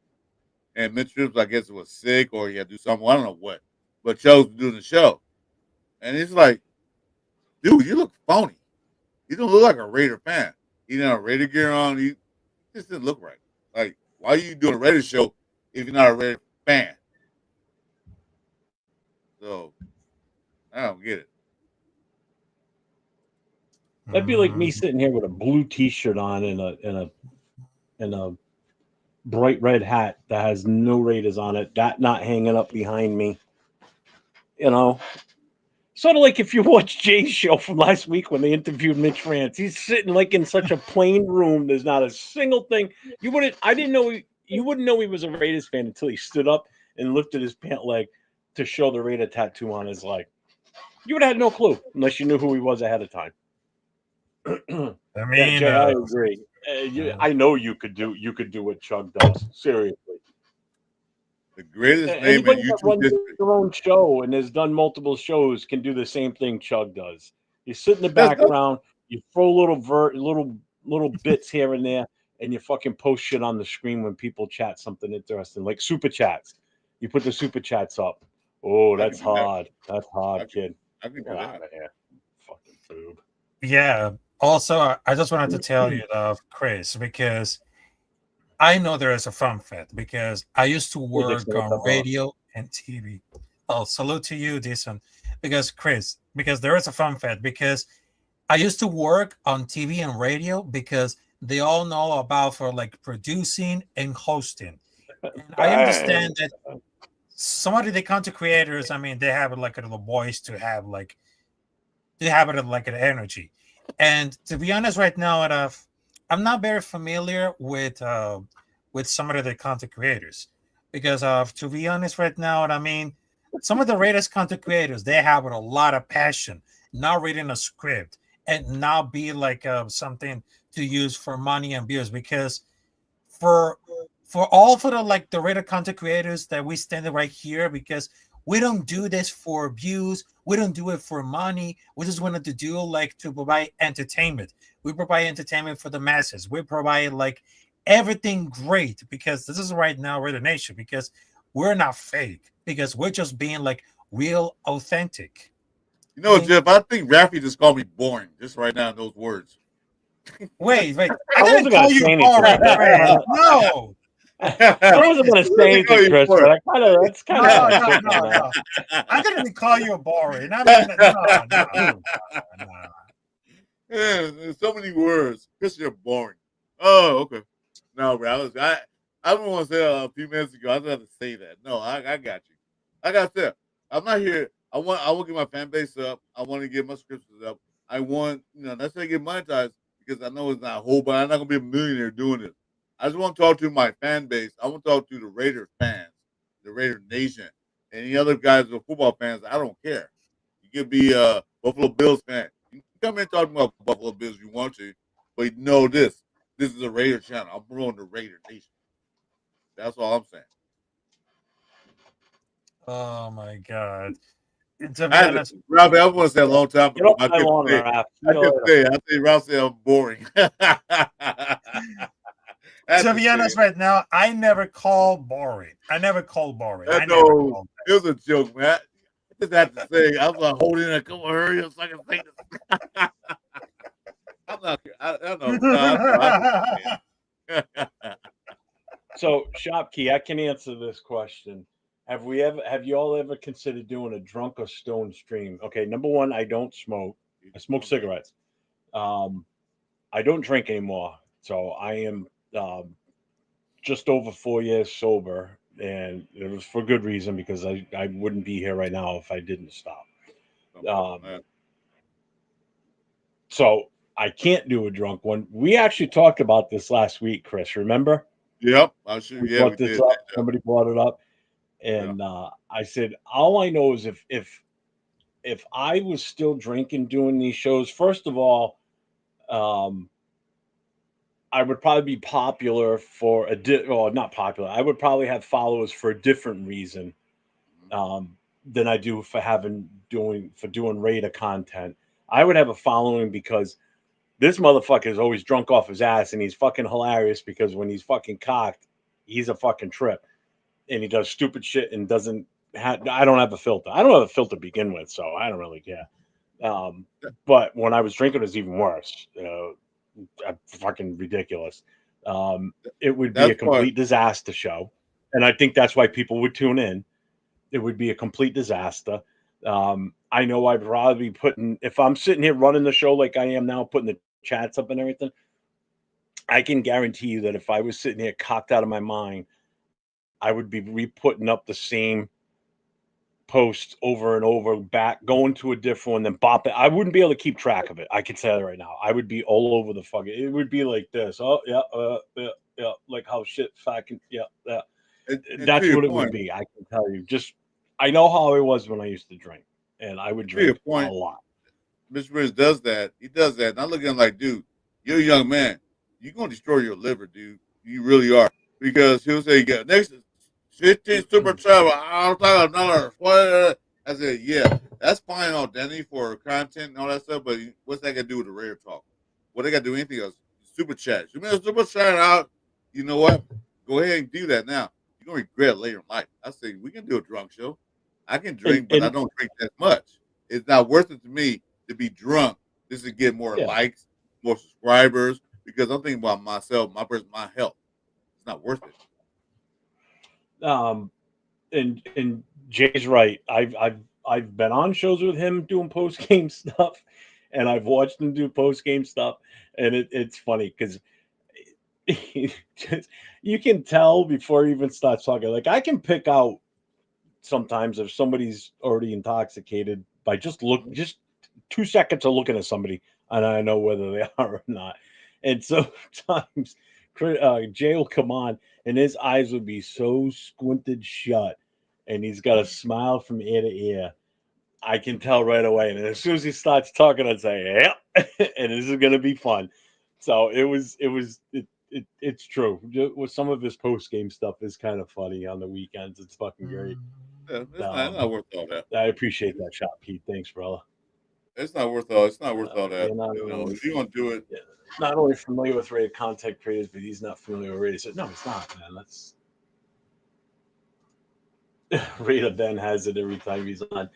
and Mitch Rens, I guess, was sick or he had to do something. I don't know what, but chose to do the show, and he's like, "Dude, you look phony. You don't look like a Raider fan. You didn't have a Raider gear on. You just didn't look right. Like, why are you doing a Raider show if you're not a Raider fan?" So I don't get it. That'd be like me sitting here with a blue T-shirt on and a bright red hat that has no Raiders on it. That not hanging up behind me. You know, sort of like if you watch Jay's show from last week when they interviewed Mitch Rens. He's sitting like in such a plain room. There's not a single thing. You wouldn't. I didn't know. You wouldn't know he was a Raiders fan until he stood up and lifted his pant leg to show the Raider tattoo on his leg. You would have had no clue unless you knew who he was ahead of time. I mean, Jay, I agree. I know you could do what Chug does. Seriously, The greatest name in anybody that YouTube runs history. their own show and has done multiple shows can do the same thing Chug does. You sit in the background, you throw little bits here and there, and you fucking post shit on the screen when people chat something interesting, like super chats. You put the super chats up. Oh, that's hard. That's hard, kid. I can do Get out that. of here, fucking boob. Yeah. Also, I just wanted to tell you, Chris, because I know there is a fun fact because I used to work on radio and TV. Oh, salute to you, Jason. Because there is a fun fact because I used to work on TV and radio because they all know about for like producing and hosting. And I understand that some of the content creators, I mean, they have like a little voice to have like they have it like an energy. And to be honest, right now, I'm not very familiar with some of the content creators because to be honest, right now, I mean, some of the greatest content creators they have a lot of passion, not reading a script and not be like something to use for money and views because for the rated content creators that we stand right here because we don't do this for views. We don't do it for money. We just wanted to do like to provide entertainment. We provide entertainment for the masses. We provide like everything great because this is right now Raider Nation because we're not fake because we're just being like real authentic. You know, Jeff, I think Raffy just called me boring just right now in those words. Wait. I didn't call you boring. No. I wasn't going to say anything, Chris, but that's kind of no. I didn't call you boring. I mean, no. Yeah, there's so many words. Chris, you're boring. Oh, okay. No, bro. I don't want to say a few minutes ago. I just have to say that. No, I got you. Like I said, I'm not here. I want to get my fan base up. I want to get my scriptures up. I want, that's how I get monetized because I know it's not a whole, but I'm not gonna be a millionaire doing it. I just want to talk to my fan base. I want to talk to the Raider fans, the Raider Nation, any other guys who are football fans. I don't care. You could be a Buffalo Bills fan. You can come in and talk about Buffalo Bills if you want to, but know this. This is a Raider channel. I'm promoting the Raider Nation. That's all I'm saying. Oh my God. Robbie, I want to say a long time ago. I could say Ralph said I'm boring. To be honest, right now, I never call boring. I never call boring. I never No, call it was a joke, man. I just have to say, I was like holding it. Come on, hurry up so I can say this. I'm not. I don't know. So, Shopkey, I can answer this question. Have you all ever considered doing a drunk or stone stream? Okay, number one, I don't smoke. I smoke cigarettes. I don't drink anymore. So I am just over 4 years sober, and it was for good reason because I wouldn't be here right now if I didn't stop. So I can't do a drunk one. We actually talked about this last week, Chris. Remember? Yep, I should. We Yeah, brought we this did. up. Somebody brought it up, and I said, all I know is if I was still drinking doing these shows, first of all, I would probably be popular for not popular. I would probably have followers for a different reason than I do for doing Raider content. I would have a following because this motherfucker is always drunk off his ass, and he's fucking hilarious because when he's fucking cocked, he's a fucking trip, and he does stupid shit and doesn't. I don't have a filter. I don't have a filter to begin with, so I don't really care. But when I was drinking, it was even worse. Fucking ridiculous. It would be a complete disaster show, and I think that's why people would tune in. It would be a complete disaster. I know I'd rather be if I'm sitting here running the show like I am now, putting the chats up and everything, I can guarantee you that if I was sitting here cocked out of my mind, I would be putting up the same posts over and over, back going to a different one, then bop it. I wouldn't be able to keep track of it. I can say that right now. I would be all over the fucking. It would be like this. Oh yeah, like how shit fucking yeah. And That's what it would be. I can tell you. Just I know how I was when I used to drink, and I would drink a lot. Mitch Rens does that. He does that. And I look at him like, dude, you're a young man. You're gonna destroy your liver, dude. You really are. Because he'll say, "Yeah, next 15 super travel. I'll talk another." I said, "Yeah, that's fine on Danny for content and all that stuff, but what's that got to do with the rare talk? What they got to do anything else? Super chat. You mean super chat out? You know what? Go ahead and do that now. You're gonna regret it later in life." I say, "We can do a drunk show. I can drink, but I don't drink that much. It's not worth it to me to be drunk just to get more likes, more subscribers, because I'm thinking about myself, my health. It's not worth it." And Jay's right. I've been on shows with him doing post game stuff, and I've watched him do post game stuff, and it's funny because you can tell before he even starts talking. Like I can pick out sometimes if somebody's already intoxicated by just 2 seconds of looking at somebody, and I know whether they are or not. And sometimes Jay will come on, and his eyes would be so squinted shut, and he's got a smile from ear to ear. I can tell right away. And as soon as he starts talking, I'd say, "Yeah," and this is gonna be fun. So it's true. With some of his post game stuff is kind of funny on the weekends. It's fucking great. Yeah, it's not worth all that. I appreciate that shot, Pete. Thanks, brother. It's not worth all. It's not worth all that. If you want to do it, not only familiar with rated content creators, but he's not familiar with rated. So, no, he's not, man. That's Raider Ben has it every time he's on.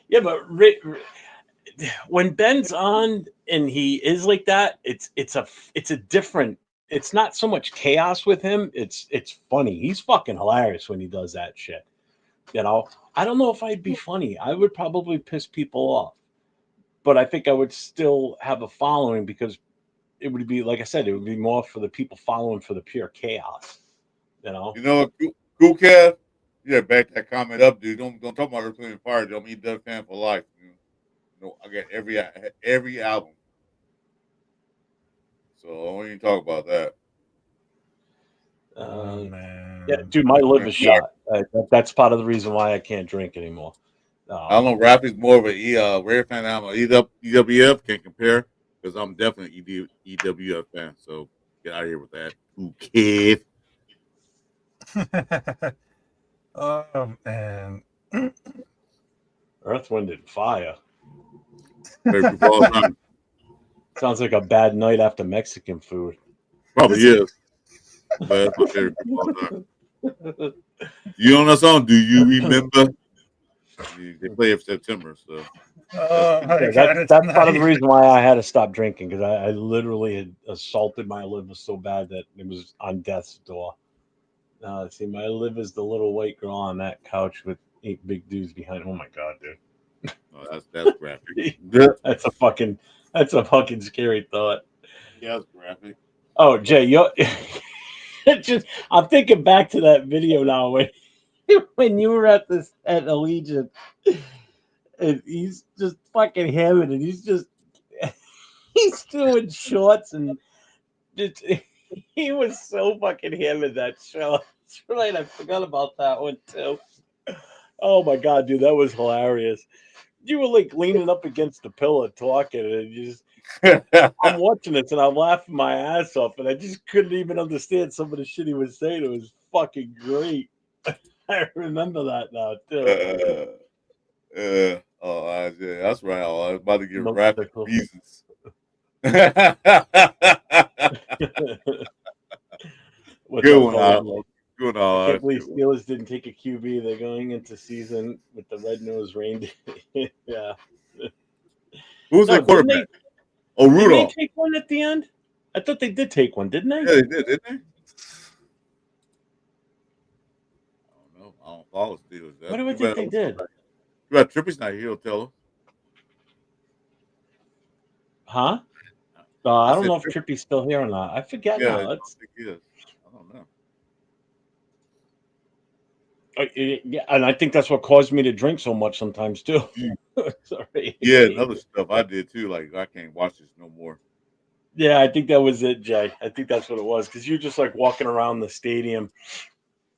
Yeah, but when Ben's on and he is like that, it's a different. It's not so much chaos with him. It's funny. He's fucking hilarious when he does that shit. You know, I don't know if I'd be funny. I would probably piss people off, but I think I would still have a following because it would be, like I said, it would be more for the people following for the pure chaos. You know, cool cat. Yeah, back that comment up, dude. Don't talk about Earth, Wind, and Fire. Don't mean Doug fan for life. You know, I got every album, so I won't even talk about that. Man. Yeah, dude, my liver's shot. That's part of the reason why I can't drink anymore. I don't know. Rappy's more of a rare fan. I'm a EWF. Can't compare because I'm definitely EWF fan. So get out of here with that. Who cares? Oh man. Earth, Wind, and Fire. Sounds like a bad night after Mexican food. Probably is. But that's my favorite group of all time. You know that song? Do you remember? They play it September, so Oh my Yeah, God, it's that's not part of the even- reason why I had to stop drinking because I literally had assaulted my liver so bad that it was on death's door. See, my liver's the little white girl on that couch with 8 big dudes behind. Oh my god, dude, that's graphic. that's a fucking scary thought. Yeah, that's graphic. Oh, Jay, you're I'm thinking back to that video now when you were at Allegiant, and he's just fucking hammering, and he's doing shorts and just, he was so fucking hammered that show. That's right, I forgot about that one too. Oh my god, dude, that was hilarious. You were like leaning up against the pillar talking, and you just I'm watching this and I'm laughing my ass off, and I just couldn't even understand some of the shit he was saying. It was fucking great. I remember that now too. Yeah, that's right. I was about to get Most rapid pickle. reasons. What's Good up, one, Colin? Al. Good I one. can't believe Steelers didn't take a QB. They're going into season with the red-nosed reindeer. Yeah. Who's No, their quarterback? Oh, Didn't they Rudolph. take one at the end? I thought they did take one, didn't they? Yeah, they did, didn't they? I don't know. I don't follow Steelers. What do I think they did? You got Trippy's not here. He'll tell him. Huh? I don't said know if Trippy. Trippy's still here or not. I forget Yeah, now. I don't That's think he is. I don't know. yeah, and I think that's what caused me to drink so much sometimes too. Sorry. Yeah, and other stuff I did too. Like I can't watch this no more. Yeah, I think that was it, Jay. I think that's what it was because you're just like walking around the stadium,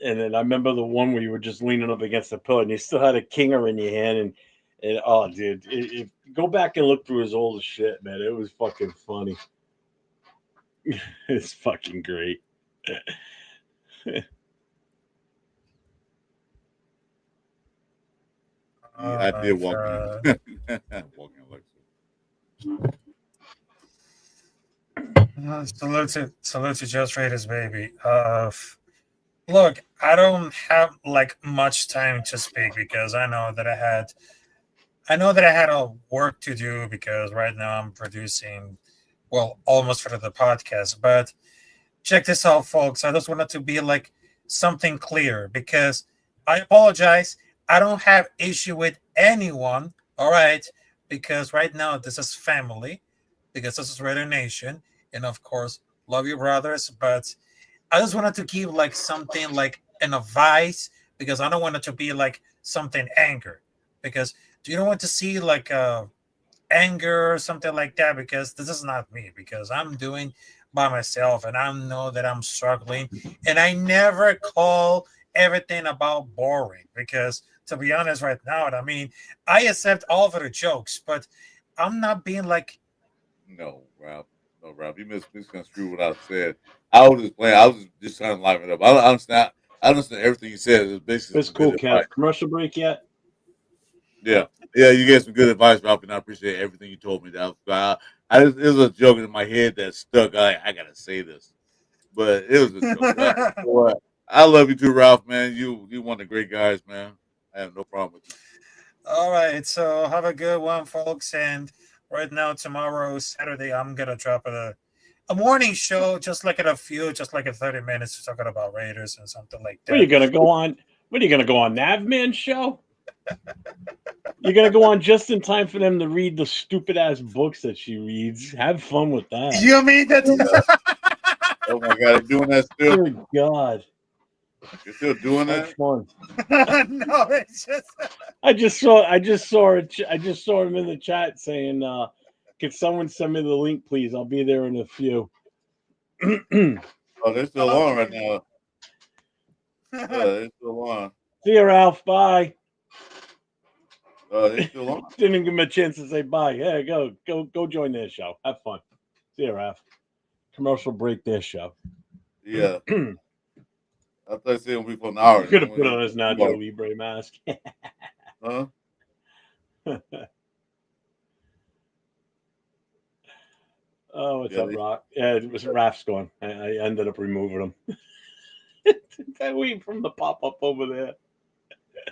and then I remember the one where you were just leaning up against the pillar, and you still had a kinger in your hand, and oh, dude, go back and look through his old shit, man. It was fucking funny. It's fucking great. I did walk in. Walking salute to Just Raiders, baby. Look, I don't have like much time to speak because I know that I had a work to do because right now I'm producing, well, almost for the podcast. But check this out, folks. I just wanted to be like something clear because I apologize. I don't have issue with anyone. All right, because right now this is family, because this is Raider Nation, and of course, love you, brothers. But I just wanted to give like something like an advice because I don't want it to be like something anger because you don't want to see like anger or something like that because this is not me because I'm doing by myself and I know that I'm struggling and I never call everything about boring because to be honest right now, I mean, I accept all of the jokes, but I'm not being like No, Rob. No, Rob. You misconstrued what I said. I was just playing. I was just trying to liven it up. I understand. I understand everything you said. It was basically It's some cool, good Kev. advice. Commercial break yet? Yeah, yeah. You gave some good advice, Ralph, and I appreciate everything you told me. It was a joke in my head that stuck. I gotta say this, but it was a joke. Boy, I love you too, Ralph. Man, you one of the great guys, man. I have no problem with you. all right, so have a good one, folks. And right now, tomorrow, Saturday, I'm gonna drop a morning show, just like just like a 30 minutes, talking about Raiders and something like What are you that. gonna go on? What are you gonna go on Navman show? You're gonna go on just in time for them to read the stupid ass books that she reads. Have fun with that. You mean that? Oh my God, I'm doing that still. Good God. You're still doing Have that? fun. No, it's just. I just saw him in the chat saying, "Could someone send me the link, please? I'll be there in a few." Oh, they're still on right now. They're still on. See you, Ralph. Bye. They're still on. Didn't give him a chance to say bye. Yeah, go join their show. Have fun. See you, Ralph. Commercial break their show. Yeah. I thought you said it'll be for an hour. Could have put on his Nacho Libre mask. Oh, what's Yeah, up, Rock? Yeah, it was Raph's gone. I ended up removing him. That waiting from the pop up over there.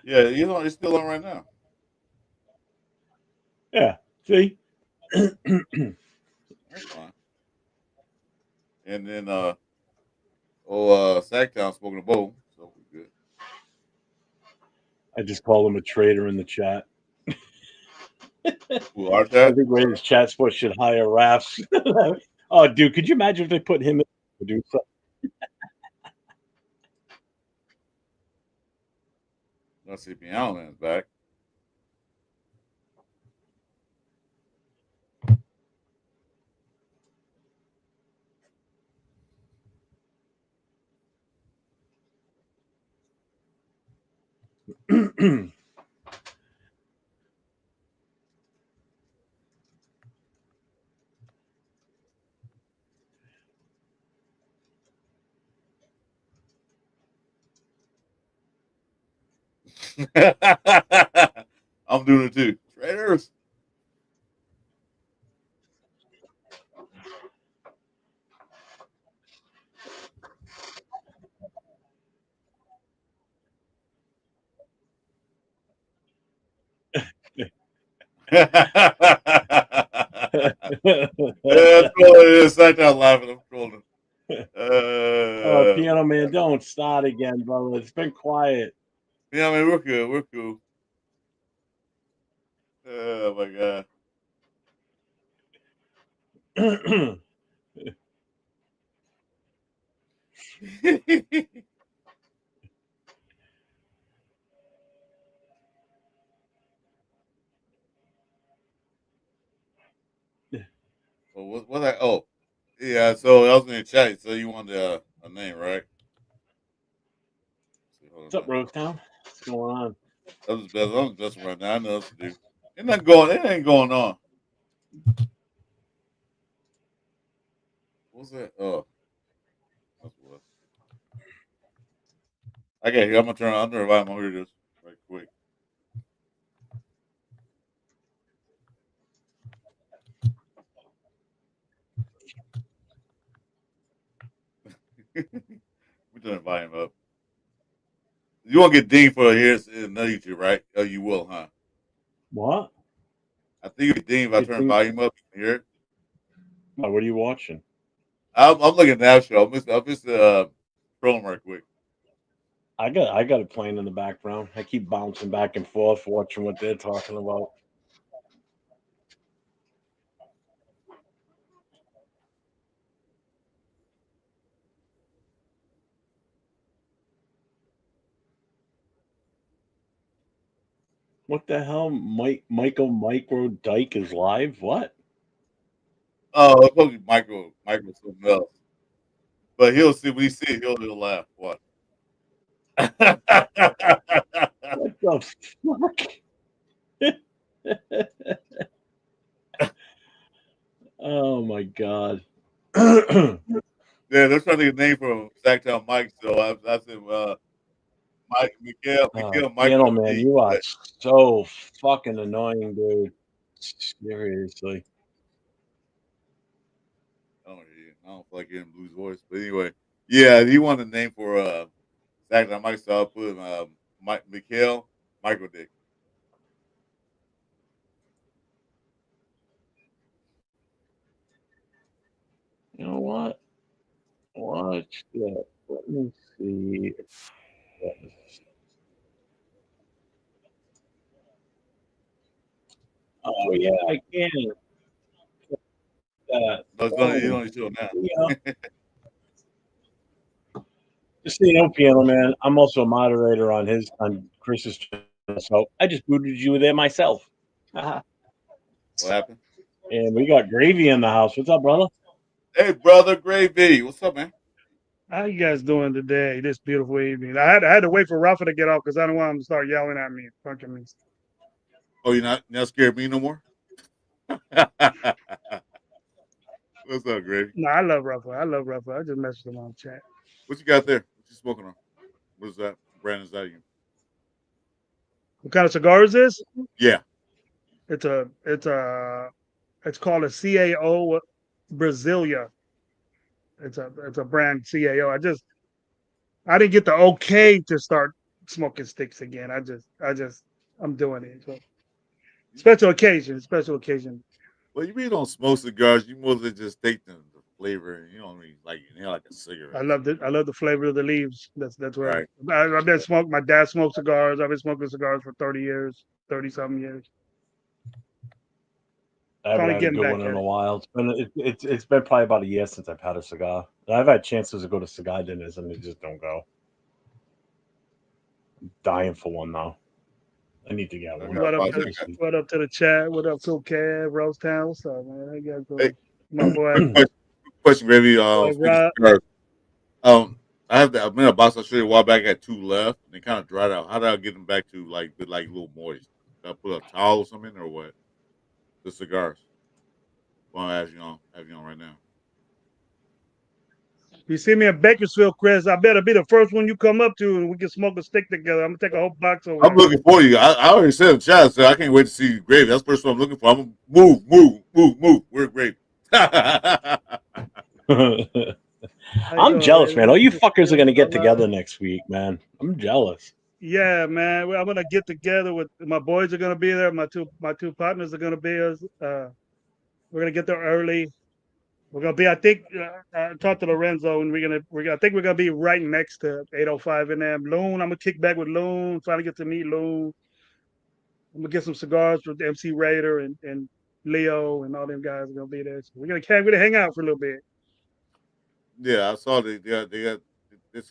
yeah, you know, it's still on right now. Yeah, see? That's fine. And then Sacktown smoking a bowl, so we're good. I just called him a traitor in the chat. Who are I that? think Raiders chat sports should hire Raphs. Oh, dude, could you imagine if they put him in to do something? Let's see, Piano Man's back. I'm doing it too. Traitors. Yeah, I'm trolling this. Sacktown laughing. I'm trolling. Oh, Piano Man, don't start again, brother. It's been quiet. Yeah, I mean, we're good. We're cool. Oh my god. Well, what I? Oh, yeah. So I was in the chat. So you wanted a name, right? What's up, Rosetown? What's going on? I'm just messing right now. I know what to do. It not going. It ain't going on. What's that? Oh, that's what. I got here. I'm gonna turn. I'm gonna invite him over here just right quick. We just invite him up. You won't get dinged for here's another YouTube, right? Oh, you will, huh? What? I think you get dinged if I turn volume up here. Oh, what are you watching? I'm looking at that show. I'm just trolling right quick. I got it playing in the background. I keep bouncing back and forth, watching what they're talking about. What the hell? Michael Micro Dyke is live? What? Oh, it's supposed to be Michael something else. But he'll see. We see it. He'll laugh. What? What the fuck? Oh my god. Yeah, they're trying to get a name for Sacktown Mike. So I said, Mike Miguel Piano Michael Man, D. you are so fucking annoying, dude. Seriously. I don't hear you. I don't feel like hearing Blue's voice. But anyway, yeah, he wanted a name for Sacktown Mike. So I put Mike Miguel Michael Dick. You know what? Watch that. Let me see. Oh yeah, I can. No, it's only show now. Yeah. Just so you know, Piano Man, I'm also a moderator on Chris's channel, so I just booted you there myself. What happened? And we got Gravy in the house. What's up, brother? Hey, brother, Gravy. What's up, man? How you guys doing today? This beautiful evening. I had to wait for Rafa to get off because I don't want him to start yelling at me, punching me. Oh, you're not scared of me no more? What's up, Gravy? No, I love Rafa. I just messed with him on chat. What you got there? What you smoking on? What is that? Brand is that you? What kind of cigar is this? Yeah. It's called a CAO. Brasilia. It's a brand CAO. I didn't get the okay to start smoking sticks again. I'm doing it. So special occasion. Well, you really don't smoke cigars. You mostly just take the flavor. You don't really like inhale like a cigarette. I love the flavor of the leaves. That's where Right. I've been smoking. My dad smoked cigars. I've been smoking cigars for 30 years, 30 something years. I haven't Finally had a getting good back one at in a it. while. It's been probably about a year since I've had a cigar. I've had chances to go to cigar dinners and they just don't go. I'm dying for one now. I need to get one. What up I to the chat? What up to Kev, Rosetown? What's up, man? I got Hey. my boy. question, baby. Boy, Speaking of Rob. cigars, I have I'm in a box. I showed you a while back. I had 2 left, and they kind of dried out. How do I get them back to like a little moist? Do I put a towel or something or what? The cigars. Well, I have you on right now. You see me in Bakersfield, Chris? I better be the first one you come up to, and we can smoke a stick together. I'm gonna take a whole box over I'm there. looking for you. I already said in the chat, so I can't wait to see you gravy. That's the first one I'm looking for. I'm gonna move. We're great. I'm jealous, man. All you fuckers are gonna get Uh, together next week, man. I'm jealous. Yeah, man. Well, I'm gonna get together with my boys. Are gonna be there. My two partners are gonna be us. We're gonna get there early. We're gonna be. I think I talked to Lorenzo, and I think we're gonna be right next to 805 in there. Loon. I'm gonna kick back with Loon. Finally get to meet Loon. I'm gonna get some cigars with MC Raider and Leo and all them guys are gonna be there. So we're gonna hang out for a little bit. Yeah, I saw it's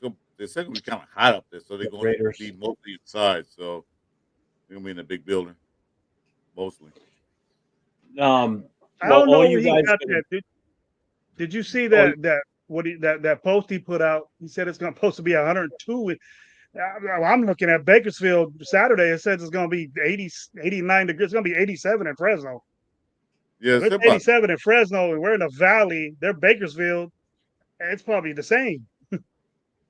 going to be kind of hot up there, so they're going to Raiders. be mostly inside. So they're going to be in a big building, mostly. I Well, don't know all where you he guys got gonna- that. Did you see Oh, that post he put out? He said it's supposed to be 102. I'm looking at Bakersfield Saturday. It says it's going to be 80, 89 degrees. It's going to be 87 in Fresno. Yeah, If it's 87 in Fresno and we're in the valley, they're Bakersfield. It's probably the same.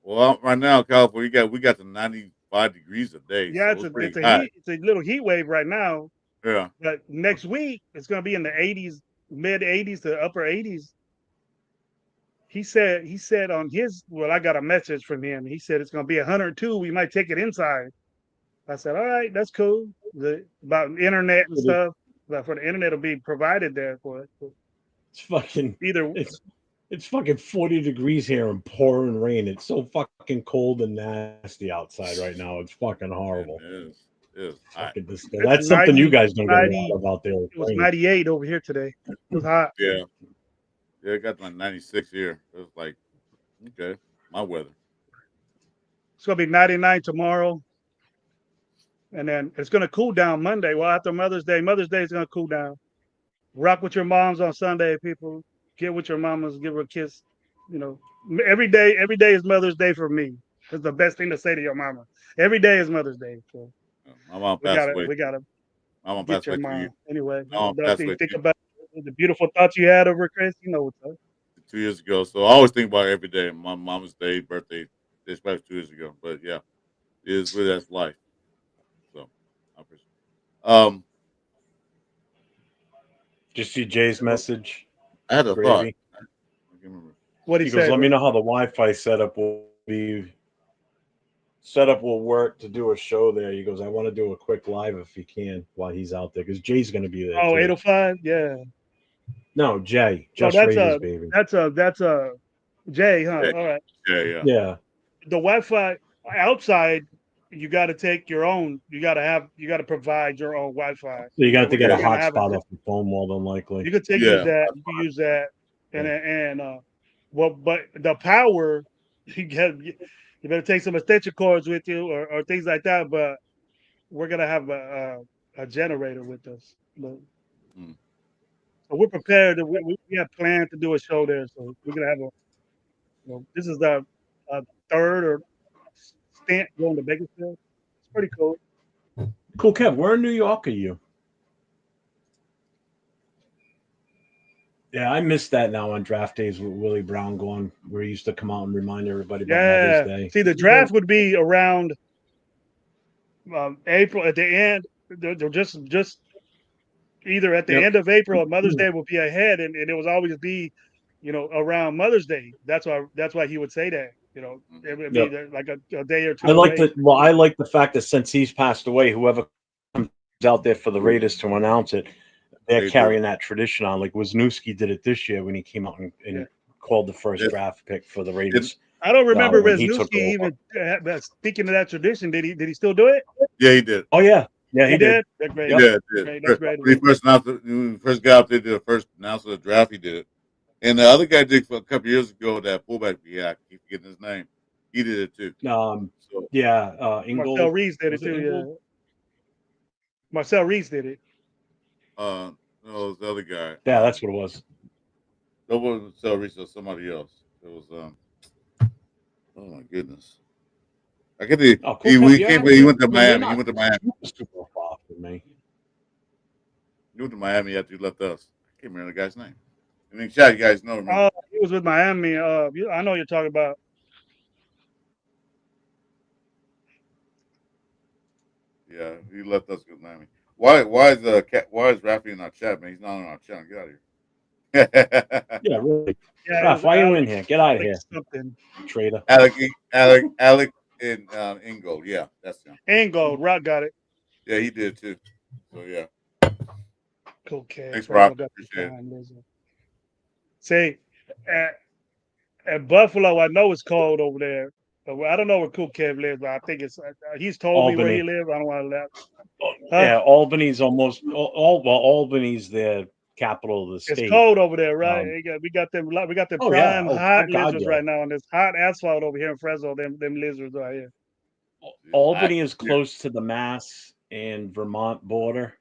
well, right now, California, we got the 95 degrees a day. Yeah, so it's a hot. heat. It's a little heat wave right now. Yeah. But next week it's going to be in the 80s, mid 80s to upper 80s. He said on his, well, I got a message from him. He said it's going to be 102. We might take it inside. I said, all right, that's cool. About internet and stuff. But for the internet will be provided there for it. It's fucking Either it's fucking 40 degrees here and pouring rain. It's so fucking cold and nasty outside right now. It's fucking horrible. It is hot. Fucking disgusting. That's something you guys don't get a lot of out there. It was 98 over here today. It was hot. Yeah. Yeah, it got like 96 here. It was like, okay, my weather. It's gonna be 99 tomorrow. And then it's gonna cool down Monday. Well, after Mother's Day is gonna cool down. Rock with your moms on Sunday, people. Get with your mamas, give her a kiss. You know, every day is Mother's Day for me. It's the best thing to say to your mama. Every day is Mother's Day. So my mom passed away. We gotta my mom get passed your away 2 mom. years. Anyway, My mom passed away think about the beautiful thoughts you had over Chris. You know what's up. 2 years ago. So I always think about it every day. My mom's day, birthday, especially 2 years ago. But yeah, it is really that's life. So I appreciate. Just see Jay's message. I had a Gravy. thought. I can't remember. What He goes, let me know how the Wi-Fi setup will be. Setup will work to do a show there. He goes, I want to do a quick live if he can while he's out there because Jay's going to be there. Oh, too. 805? Yeah. No, Jay. Just that's Raiders, baby. That's a Jay, huh? Jay. All right. Yeah. The Wi-Fi outside, you got to take your own. You got to provide your own Wi-Fi. So you got to get a You're gonna have hotspot off your phone more than likely. You could use that. You can use that, but the power, you better take some extension cords with you or things like that. But we're gonna have a generator with us. So we're prepared. We have planned to do a show there. So we're gonna have this is the third or stint going to Bakersfield. It's pretty cool. Cool, Kev. Where in New York are you? Yeah, I missed that now on draft days with Willie Brown going, where he used to come out and remind everybody about Mother's Day. See, the draft would be around April at the end. They're just either at the Yep. end of April or Mother's Day will be ahead, and it will always be, around Mother's Day. That's why he would say that. It would be Yep. like a day or two. I like away. I like the fact that since he's passed away, whoever comes out there for the Raiders to announce it, they're They do. carrying that tradition on. Like Wisniewski did it this year when he came out and Yeah. called the first Yes. draft pick for the Raiders. I don't remember when he took Wisniewski over. even speaking of that tradition. Did he still do it? Yeah, he did. Oh yeah, yeah, He did. That's great. Yeah, he did. Great, that's great. When he first announced it, when he first got up there, did the first announcement of the draft, he did it. And the other guy did for a couple years ago, that fullback, I keep forgetting his name. He did it too. So, Yeah, Ingold. Marcel Reese did it Was it too. Ingold? Yeah. Marcel Reese did it. no, it was the other guy. Yeah, that's what it was. That wasn't Marcel Reese, it was somebody else. It was oh my goodness. I get the Oh, he went to Miami. You're He went to Miami. not super far from me. He went to Miami after he left us. I can't remember the guy's name. I mean, chat, you guys know him. He was with Miami. I know you're talking about. Yeah, he left us with Miami. Why is Rafi in our chat, man? He's not on our channel. Get out of here. Yeah, really. Yeah, Ralph, why are you in here? Get out of here, something. traitor. Alec and Ingold. Yeah, that's him. Ingold, Rock got it. Yeah, he did too. So yeah. Cool kid. Thanks, Rob. Appreciate it. Say, at Buffalo, I know it's cold over there. I don't know where Cool Kev lives, but I think it's. He's told me where he lives. I don't want to let. Yeah, Albany's almost Albany's the capital of the state. It's cold over there, right? We got them prime hot thank God, lizards right now, and there's hot asphalt over here in Fresno. Them lizards right here. Albany is close to the Mass and Vermont border,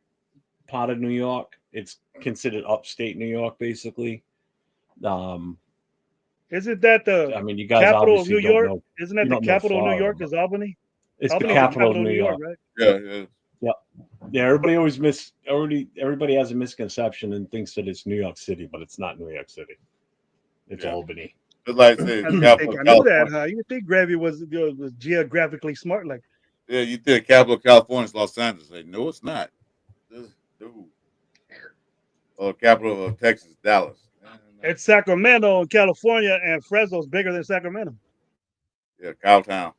part of New York. It's considered upstate New York, basically. Isn't that the you guys capital of obviously New don't York? know. Isn't that You the don't know capital of New Florida, York? but Is Albany? It's Albany the capital of New York. right? Yeah. Yeah, everybody always everybody has a misconception and thinks that it's New York City, but it's not New York City. It's Albany. Just like I said, I knew that, huh? You would think Gravy was geographically smart, like. Yeah, you think capital of California is Los Angeles? Like, no, it's not. No. Or capital of Texas, Dallas. It's Sacramento in California, and Fresno's bigger than Sacramento. Yeah, Cowtown,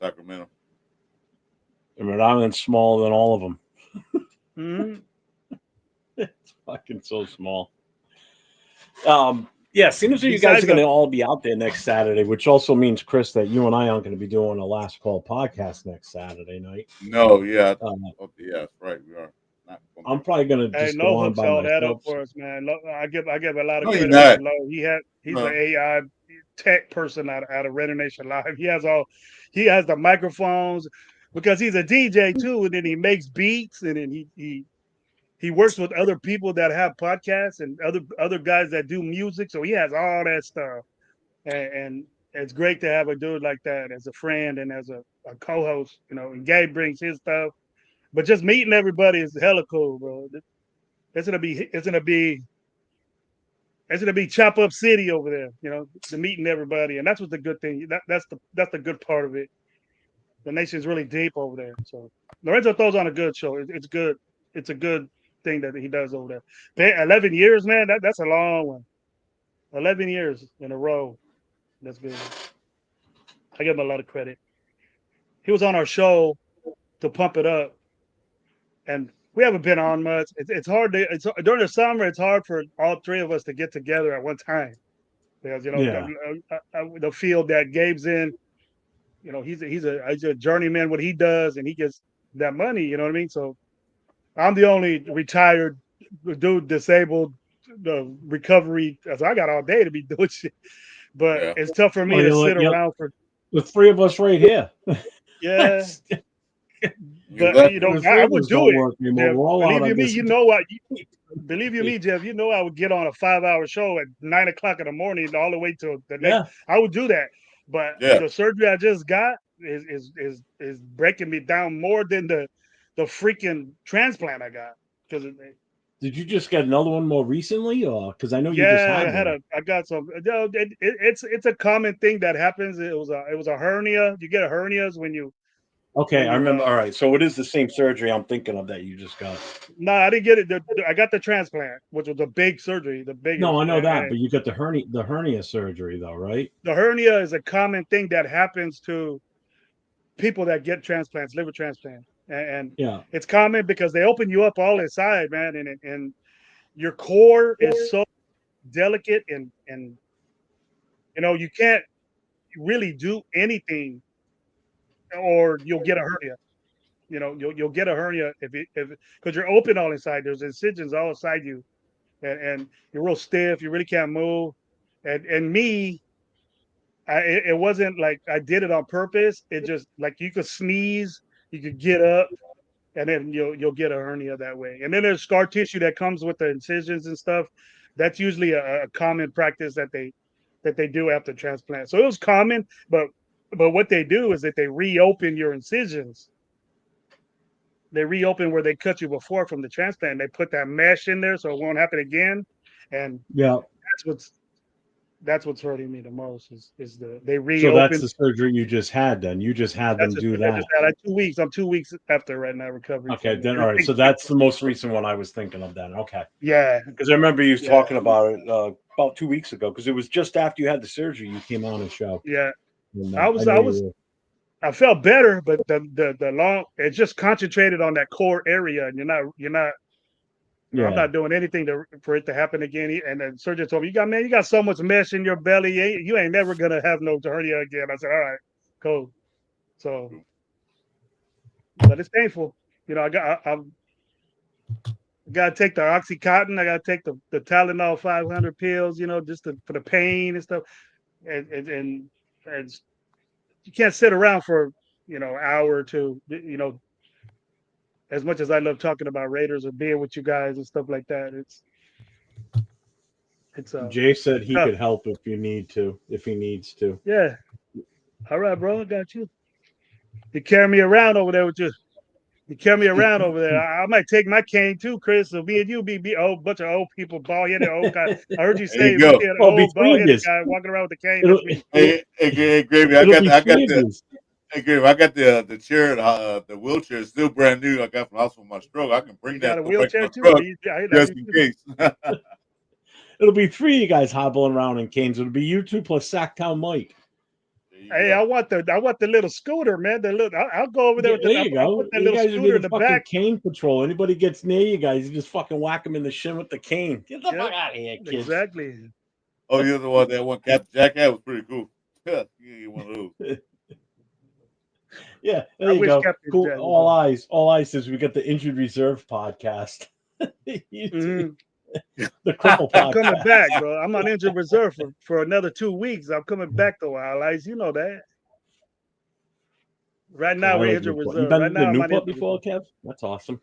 Sacramento. And Rhode Island's smaller than all of them. Mm-hmm. It's fucking so small. Yeah, seems as though you guys are going to all be out there next Saturday, which also means, Chris, that you and I aren't going to be doing a Last Call podcast next Saturday night. No, yeah. That's right. We are. I'm probably going to just go on by myself. That up for us, man. I give a lot of credit. He's an AI tech person out of Raider Nation Live. He has the microphones because he's a DJ too, and then he makes beats, and then he works with other people that have podcasts and other guys that do music. So he has all that stuff, and it's great to have a dude like that as a friend and as a co-host. And Gabe brings his stuff. But just meeting everybody is hella cool, bro. It's gonna be chop up city over there, the meeting everybody, and that's what the good thing. That's the good part of it. The nation's really deep over there. So Lorenzo throws on a good show. It's good. It's a good thing that he does over there. 11 years, man. That's a long one. 11 years in a row. That's good. I give him a lot of credit. He was on our show to pump it up. And we haven't been on much. It's hard during the summer. It's hard for all three of us to get together at one time because the field that Gabe's in. He's a journeyman. What he does, and he gets that money. You know what I mean? So I'm the only retired dude, disabled, the recovery. So I got all day to be doing shit, but it's tough for me to sit around for the three of us right here. Yeah. But I would do it. Believe you me, Jeff. I would get on a 5-hour show at 9 o'clock in the morning all the way till the next. I would do that, but the surgery I just got is breaking me down more than the freaking transplant I got. Because did you just get another one more recently, or because I know you just had one? I got some. It's a common thing that happens. It was a hernia. You get hernias when Okay, I remember. All right, so it is the same surgery I'm thinking of that you just got. No, I didn't get it. I got the transplant, which was a big surgery, the biggest. No, I know that, but you got the hernia surgery though, right? The hernia is a common thing that happens to people that get transplants, liver transplants, and Yeah. it's common because they open you up all inside, man, and your core is so delicate, and you know you can't really do anything, or you'll get a hernia. You know, you'll get a hernia if because you're open all inside. There's incisions all inside you, and you're real stiff. You really can't move. And me, it wasn't like I did it on purpose. It just like you could sneeze, you could get up, and then you'll get a hernia that way. And then there's scar tissue that comes with the incisions and stuff. That's usually a common practice that they do after transplant. So it was common, but what they do is that they reopen your incisions. They reopen where they cut you before from the transplant. They put that mesh in there so it won't happen again. And yeah, that's what's hurting me the most is they so reopen. that's the surgery you just had. Then you just had them do that. I 2 weeks. I'm 2 weeks after right now recovering. Okay, then all right. So that's the most recent one I was thinking of. Then okay, yeah, because I remember you talking about it about 2 weeks ago. Because it was just after you had the surgery you came on the show. Yeah, And, I felt better, but the long it just concentrated on that core area, and you're not. Yeah. I'm not doing anything for it to happen again. And the surgeon told me, you got so much mesh in your belly, you ain't never gonna have no hernia again. I said, all right, cool. So, but it's painful. You know, I gotta take the Oxycontin. I gotta take the Tylenol 500 pills. You know, just for the pain and stuff. And you can't sit around for an hour or two. You know, as much as I love talking about Raiders or being with you guys and stuff like that, it's Jay said he tough. could help if he needs to. Yeah. All right, bro. I got you. You carry me around over there with you. You carry me around over there. I might take my cane too, Chris. So me and you be a whole bunch of old people, bald-headed old guy. I heard you say you we be an old bald-headed guy you. walking around with the cane. Hey, Gravy, I got the chair, the wheelchair is still brand new. I got from the hospital for my stroke. I can bring that a wheelchair too, just in case. It'll be 3 of you guys hobbling around in canes. It'll be you two plus Sacktown Mike. Hey, I want the little scooter, man. I'll go over there. There you go. I'll put that You little guys will be scooter in the the fucking back. cane patrol. Anybody gets near you guys, you just fucking whack them in the shin with the cane. Get the fuck out of here, kids. Exactly. Oh, you're the one that one Captain Jack had was pretty cool. Yeah, you get one of those. Yeah, there you go. Captain Cool. Jack All eyes says we got the Injured Reserve podcast. The cripple podcast. I'm coming back, bro. I'm on injured reserve for another 2 weeks. I'm coming back though, allies. You know that. Right now we're injured reserve. You been right to now, Newport before, Kev? That's awesome.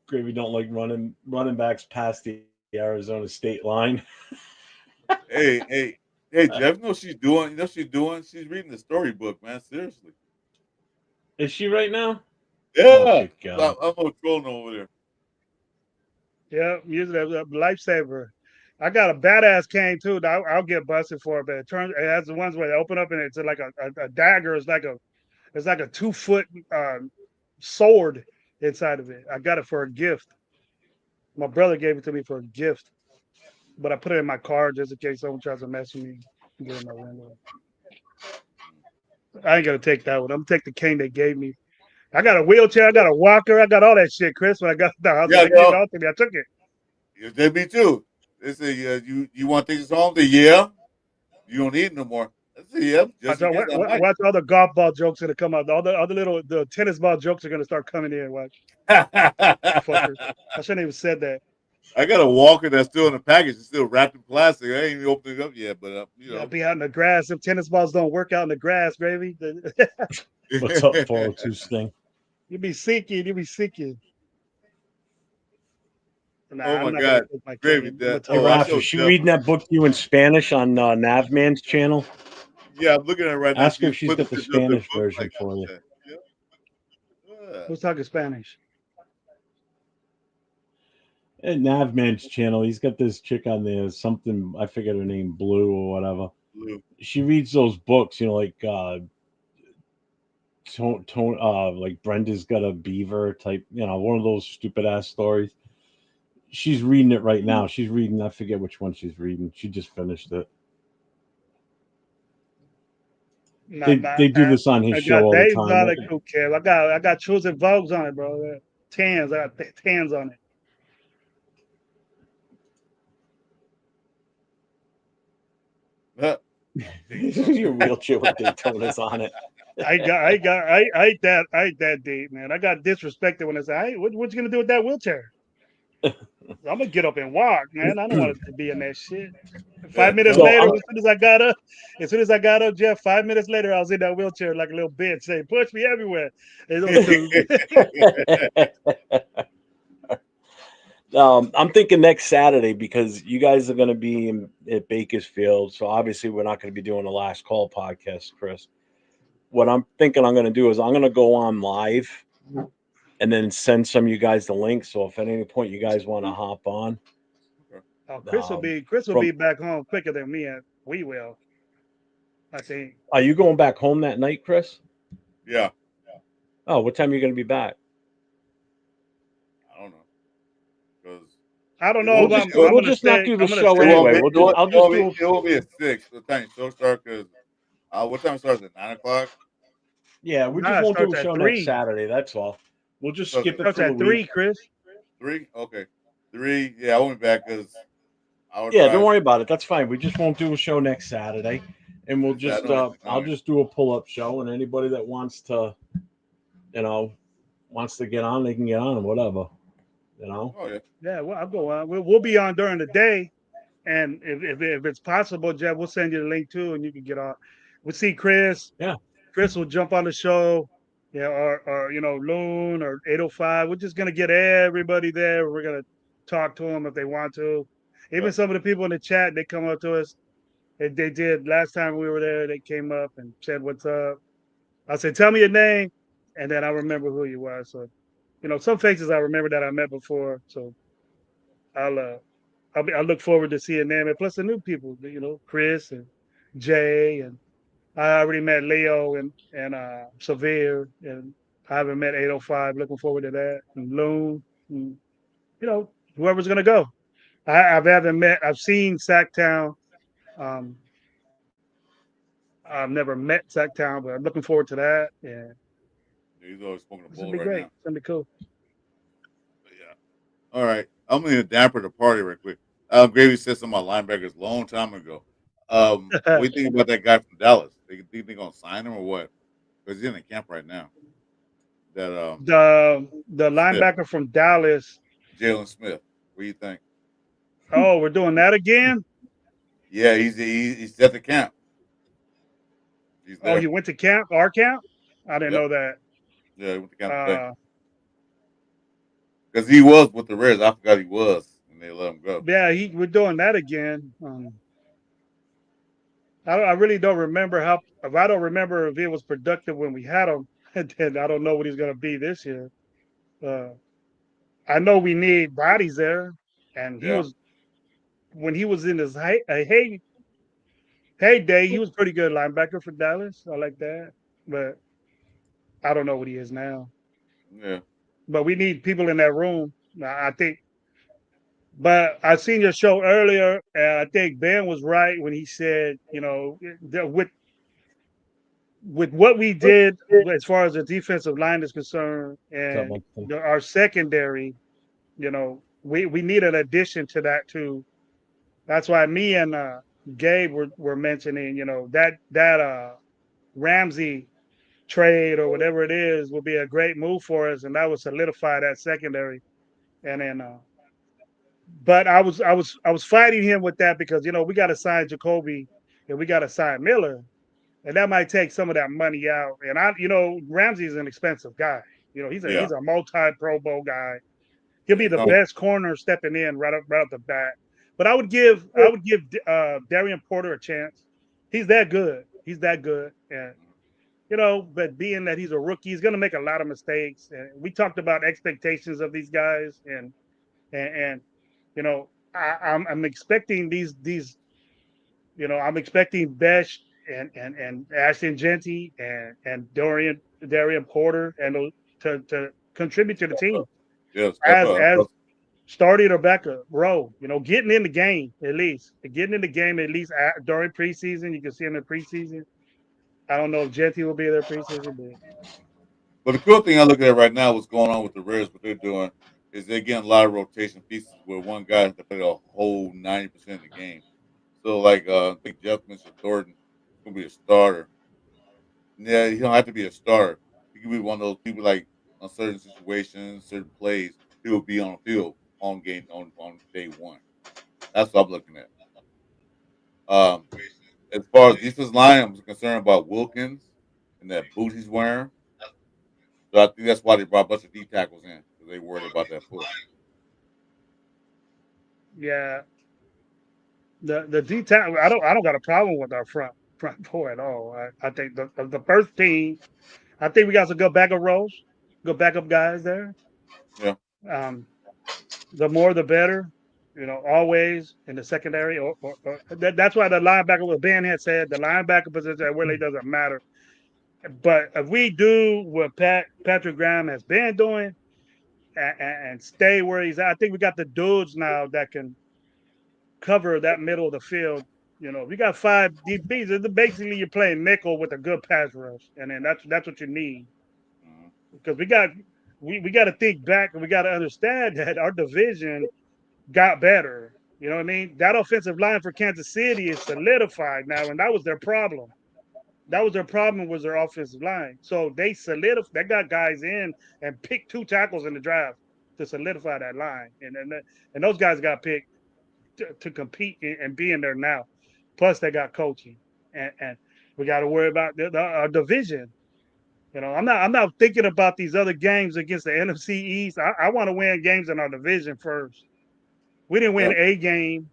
Gravy don't like running backs past the Arizona state line. Hey, Jeff, you know what she's doing? You know what she's doing? She's reading the storybook, man. Seriously. Is she right now? Yeah. I'm no trolling over there. Yeah, using a lifesaver. I got a badass cane too. I'll get busted for it, but it has the ones where they open up and it's like a dagger. It's like a 2-foot sword inside of it. I got it for a gift. My brother gave it to me for a gift, but I put it in my car just in case someone tries to mess with me. Get in my window. I ain't gonna take that one. I'm gonna take the cane they gave me. I got a wheelchair. I got a walker. I got all that shit, Chris. When I got the house, I took it. Yeah, they me too. They say, you want things home? They yeah. You don't need it no more. I say, yeah. Watch all the golf ball jokes gonna come out. All the tennis ball jokes are gonna start coming in. Watch. Fuckers. I shouldn't even said that. I got a walker that's still in the package. It's still wrapped in plastic. I ain't even opened it up yet, but I'll be out in the grass. If tennis balls don't work out in the grass, Gravy. What's up, 402 Sting? You be seeking. Nah, oh my God, Gravy! Hey, Raph, is she reading that book to you in Spanish on Navman's channel? Yeah, I'm looking at it right now. Ask her if she's got the Spanish version for you. Who's talking Spanish? At Navman's channel, he's got this chick on there, something, I forget her name, Blue or whatever. she reads those books, like like Brenda's Got a Beaver type, one of those stupid ass stories. She's reading it right now. She's reading, I forget which one she's reading. She just finished it. They do this on his I show got all the Dave's time. on it, cool Kev. I got Chosen Vogues on it, bro. Tans, I got tans on Huh. Your wheelchair with Daytona's on it. I ain't that deep, man. I got disrespected when I said, "Hey, what you gonna do with that wheelchair?" I'm gonna get up and walk, man. I don't want to be in that shit. 5 minutes So later, I'm- as soon as I got up, Jeff, 5 minutes later, I was in that wheelchair like a little bitch, saying, "Push me everywhere." I'm thinking next Saturday because you guys are going to be at Bakersfield. So obviously, we're not going to be doing the last call podcast, Chris. What I'm thinking I'm going to do is I'm going to go on live and then send some of you guys the link. So if at any point you guys want to hop on, Chris will be back home quicker than me, and we will. I think. Are you going back home that night, Chris? Yeah. Oh, what time are you going to be back? I don't know. Because I don't know. We'll just not do the show anyway. I'll just do. It will be at 6. The time show start because what time starts at 9:00? Yeah, we just won't do a show next Saturday. That's all. We'll just skip it for the week. 3, Chris. 3? Okay. 3. Yeah, I won't be back because. Don't worry about it. That's fine. We just won't do a show next Saturday, and we'll just I'll just do a pull-up show, and anybody that wants to get on, they can get on, whatever. Oh yeah. Yeah, well, I'll go on. We'll be on during the day, and if it's possible, Jeff, we'll send you the link too, and you can get on. We'll see Chris. Yeah. Chris will jump on the show. Yeah, or Loon or 805. We're just gonna get everybody there. We're gonna talk to them if they want to. Even some of the people in the chat, they come up to us. They did last time we were there. They came up and said, "What's up?" I said, "Tell me your name," and then I remember who you were. So, some faces I remember that I met before. So I look forward to seeing them, and plus the new people. Chris and Jay, and I already met Leo and Severe, and I haven't met 805. Looking forward to that, and Loon, and, whoever's gonna go. I've seen Sacktown. Um, I've never met Sacktown, but I'm looking forward to that. Yeah, He's always smoking a this bowl will be right great. now. It's gonna be cool. But yeah. All right. I'm going to damper the party real quick. Gravy said something about linebackers a long time ago. What do you think about that guy from Dallas? Do you think they're going to sign him or what? Because he's in the camp right now. That the linebacker from Dallas, Jalen Smith. What do you think? Oh, we're doing that again? Yeah, he's at the camp. He's there. Oh, you went to camp? Our camp? I didn't know that. Yeah, he went to camp today. Because he was with the Reds. I forgot he was, and they let him go. Yeah, we're doing that again. I really don't remember if I don't remember if it was productive when we had him, then I don't know what he's going to be this year. I know we need bodies there, and when he was in his heyday, he was pretty good linebacker for Dallas. I like that, but I don't know what he is now. Yeah. But we need people in that room, I think. But I seen your show earlier, and I think Ben was right when he said, with what we did as far as the defensive line is concerned, and our secondary, we need an addition to that too. That's why me and Gabe were mentioning, that Ramsey trade or whatever it is will be a great move for us, and that would solidify that secondary. And then, but I was fighting him with that because we got to sign Jacoby and we got to sign Miller, and that might take some of that money out. And Ramsey's an expensive guy. He's a multi-Pro Bowl guy. He'll be the best corner stepping in right off the bat. But I would give Darian Porter a chance. He's that good. And but being that he's a rookie, he's going to make a lot of mistakes. And we talked about expectations of these guys, and I'm expecting these I'm expecting Besh and Ashton Genty and Darian Porter and to contribute to the team Yeah, step up. as starting or backup row. Getting in the game at least. Getting in the game at least during preseason. You can see him in preseason. I don't know if Genty will be there preseason, but But the cool thing I look at right now, what's going on with the Raiders, what they're doing is they're getting a lot of rotation pieces where one guy has to play a whole 90% of the game. So, like, I think Jeff mentioned Thornton is going to be a starter. Yeah, he don't have to be a starter. He can be one of those people like on certain situations, certain plays, he will be on the field on game on day one. That's what I'm looking at. Um, as far as defense line, I'm concerned about Wilkins and that boot he's wearing. So I think that's why they brought a bunch of D tackles in because they worried about that foot. yeah, the D tackle. I don't got a problem with our front four at all. I think the first team. I think we got some good backup roles, good backup guys there. Yeah. Um, the more the better. Always in the secondary. That's why the linebacker, what Ben had said, the linebacker position really doesn't matter. But if we do what Patrick Graham has been doing and stay where he's at, I think we got the dudes now that can cover that middle of the field. We got 5 DBs. Basically, you're playing nickel with a good pass rush, and then that's what you need. Mhm. Because we got to think back and we got to understand that our division got better. You know what I mean? That offensive line for Kansas City is solidified now, and that was their problem. That was their problem, was their offensive line. So they got guys in and picked 2 tackles in the draft to solidify that line, and those guys got picked to compete and be in there now. Plus, they got coaching, and we got to worry about our division. I'm not thinking about these other games against the NFC East. I want to win games in our division first. We didn't win a game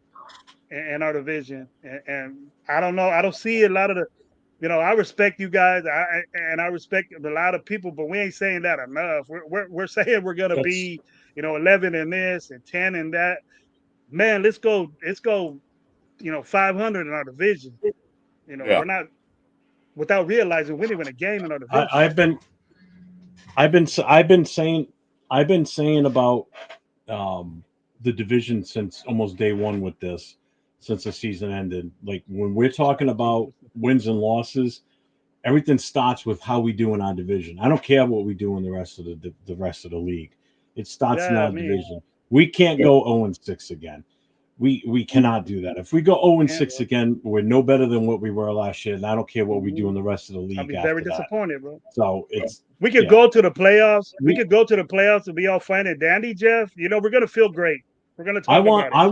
in our division, and I don't know. I don't see a lot of the. I respect you guys, and I respect a lot of people, but we ain't saying that enough. We're saying we're gonna be, 11 in this and 10 in that. Man, let's go. 500 in our division. Yeah. We're not without realizing we didn't win a game in our division. I've been saying about the division since almost day one with this, since the season ended. Like when we're talking about wins and losses, everything starts with how we do in our division. I don't care what we do in the rest of the rest of the league. It starts in our division. We can't go 0-6 again. We cannot do that. If we go 0-6 again, we're no better than what we were last year, and I don't care what we do in the rest of the league. I'll be very disappointed, bro. So we could go to the playoffs. We could go to the playoffs and be all fine and dandy, Jeff. We're gonna feel great. We're gonna talk about it. I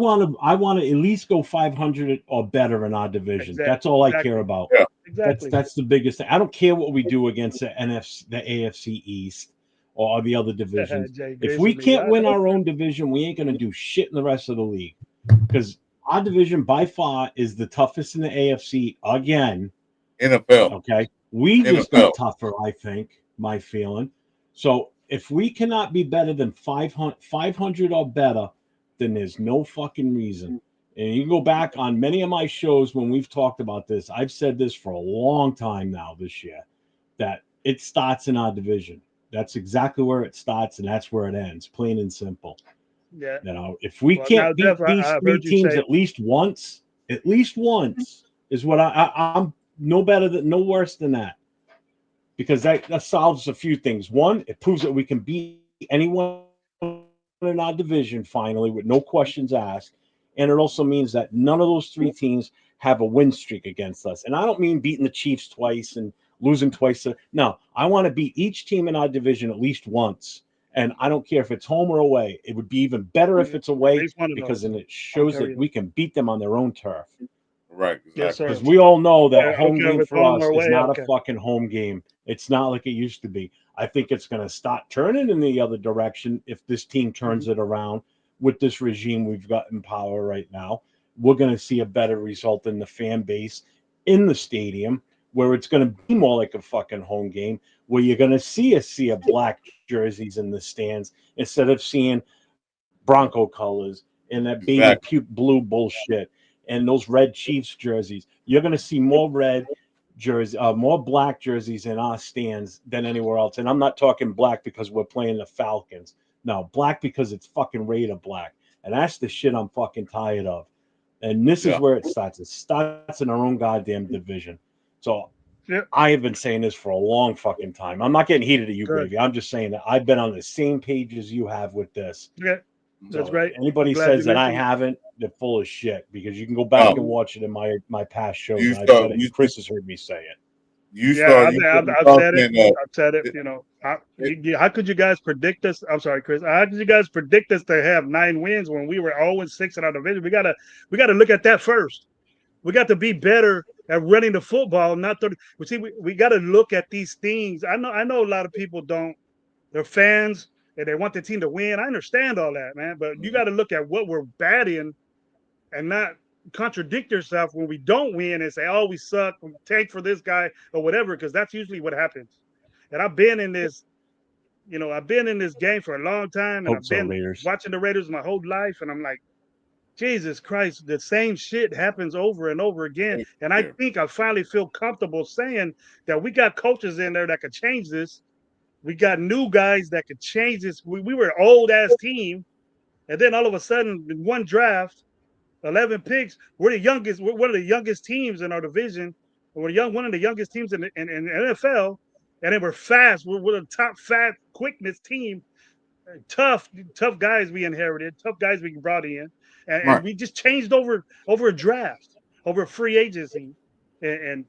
want to at least go 500 or better in our division. Exactly. That's all I care about. Yeah. Exactly. That's the biggest thing. I don't care what we do against the AFC East or the other divisions. If we can't win our own division, we ain't gonna do shit in the rest of the league. Because our division by far is the toughest in the AFC again. NFL. Okay. We just got tougher, I think, my feeling. So if we cannot be better than 500 or better, then there's no fucking reason. And you can go back on many of my shows when we've talked about this. I've said this for a long time now this year, that it starts in our division. That's exactly where it starts, and that's where it ends, plain and simple. Yeah. If we can't beat these 3 teams at least once is what I'm no worse than that. Because that solves a few things. One, it proves that we can beat anyone in our division finally with no questions asked. And it also means that none of those 3 teams have a win streak against us. And I don't mean beating the Chiefs twice and losing twice. No, I want to beat each team in our division at least once. And I don't care if it's home or away. It would be even better if it's away because then it shows that we can beat them on their own turf. Right. Exactly. Yes, sir. Because we all know that home game for us is away, not a fucking home game. It's not like it used to be. I think it's going to start turning in the other direction if this team turns it around with this regime we've got in power right now. We're going to see a better result in the fan base in the stadium where it's going to be more like a fucking home game where you're going to see a sea of black jerseys in the stands instead of seeing Bronco colors and that baby blue bullshit. and those red Chiefs jerseys. You're going to see more red jerseys, more black jerseys in our stands than anywhere else. And I'm not talking black because we're playing the Falcons. No, black because it's fucking Raider black. And that's the shit I'm fucking tired of. And this is where it starts. It starts in our own goddamn division. So I have been saying this for a long fucking time. I'm not getting heated at you, Gravy. I'm just saying that I've been on the same page as you have with this. Yeah, that's so right. Anybody says that I haven't, they're full of shit, because you can go back and watch it in my past shows. I've said it. Chris has heard me say it. I've said it. I've said it. You know, how could you guys predict us? I'm sorry, Chris. How could you guys predict us to have 9 wins when we were 0-6 in our division? We gotta look at that first. We got to be better at running the football, not 30. We got to look at these things. I know a lot of people don't. They're fans and they want the team to win. I understand all that, man. But you got to look at what we're bad in and not contradict yourself when we don't win and say, "Oh, we suck. We tank for this guy or whatever," because that's usually what happens. And I've been in this, I've been in this game for a long time, and I've been watching the Raiders my whole life, and I'm like, Jesus Christ, the same shit happens over and over again. And I think I finally feel comfortable saying that we got coaches in there that could change this. We got new guys that could change this. We were an old ass team, and then all of a sudden, in one draft, 11 picks, we're the youngest. We're one of the youngest teams in our division. We're one of the youngest teams in NFL, and then we're fast. We're the top fat quickness team. Tough guys we inherited, tough guys we brought in, and we just changed over a draft, over free agency, and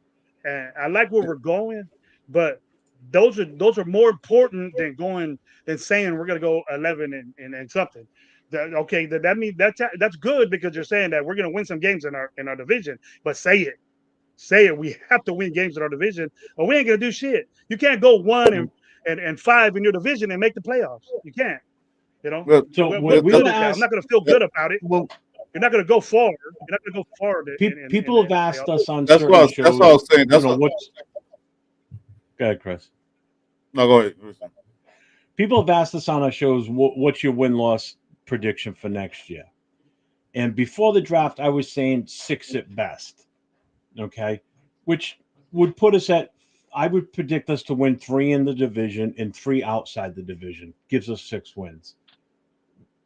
I like where we're going, but those are more important than saying we're gonna go 11 and something. That means that's good, because you're saying that we're gonna win some games in our division, but say it. We have to win games in our division, or we ain't gonna do shit. You can't go 1-5 in your division and make the playoffs. You can't. Well, so I'm not going to feel good about it. Well, you're not going to go far. You're not going to go far. People have asked us on certain shows. That's what I was saying. Go ahead, Chris. No, go ahead. People have asked us on our shows, what's your win-loss prediction for next year? And before the draft, I was saying 6 at best. Okay, which would put us at. I would predict us to win 3 in the division and 3 outside the division. Gives us 6 wins.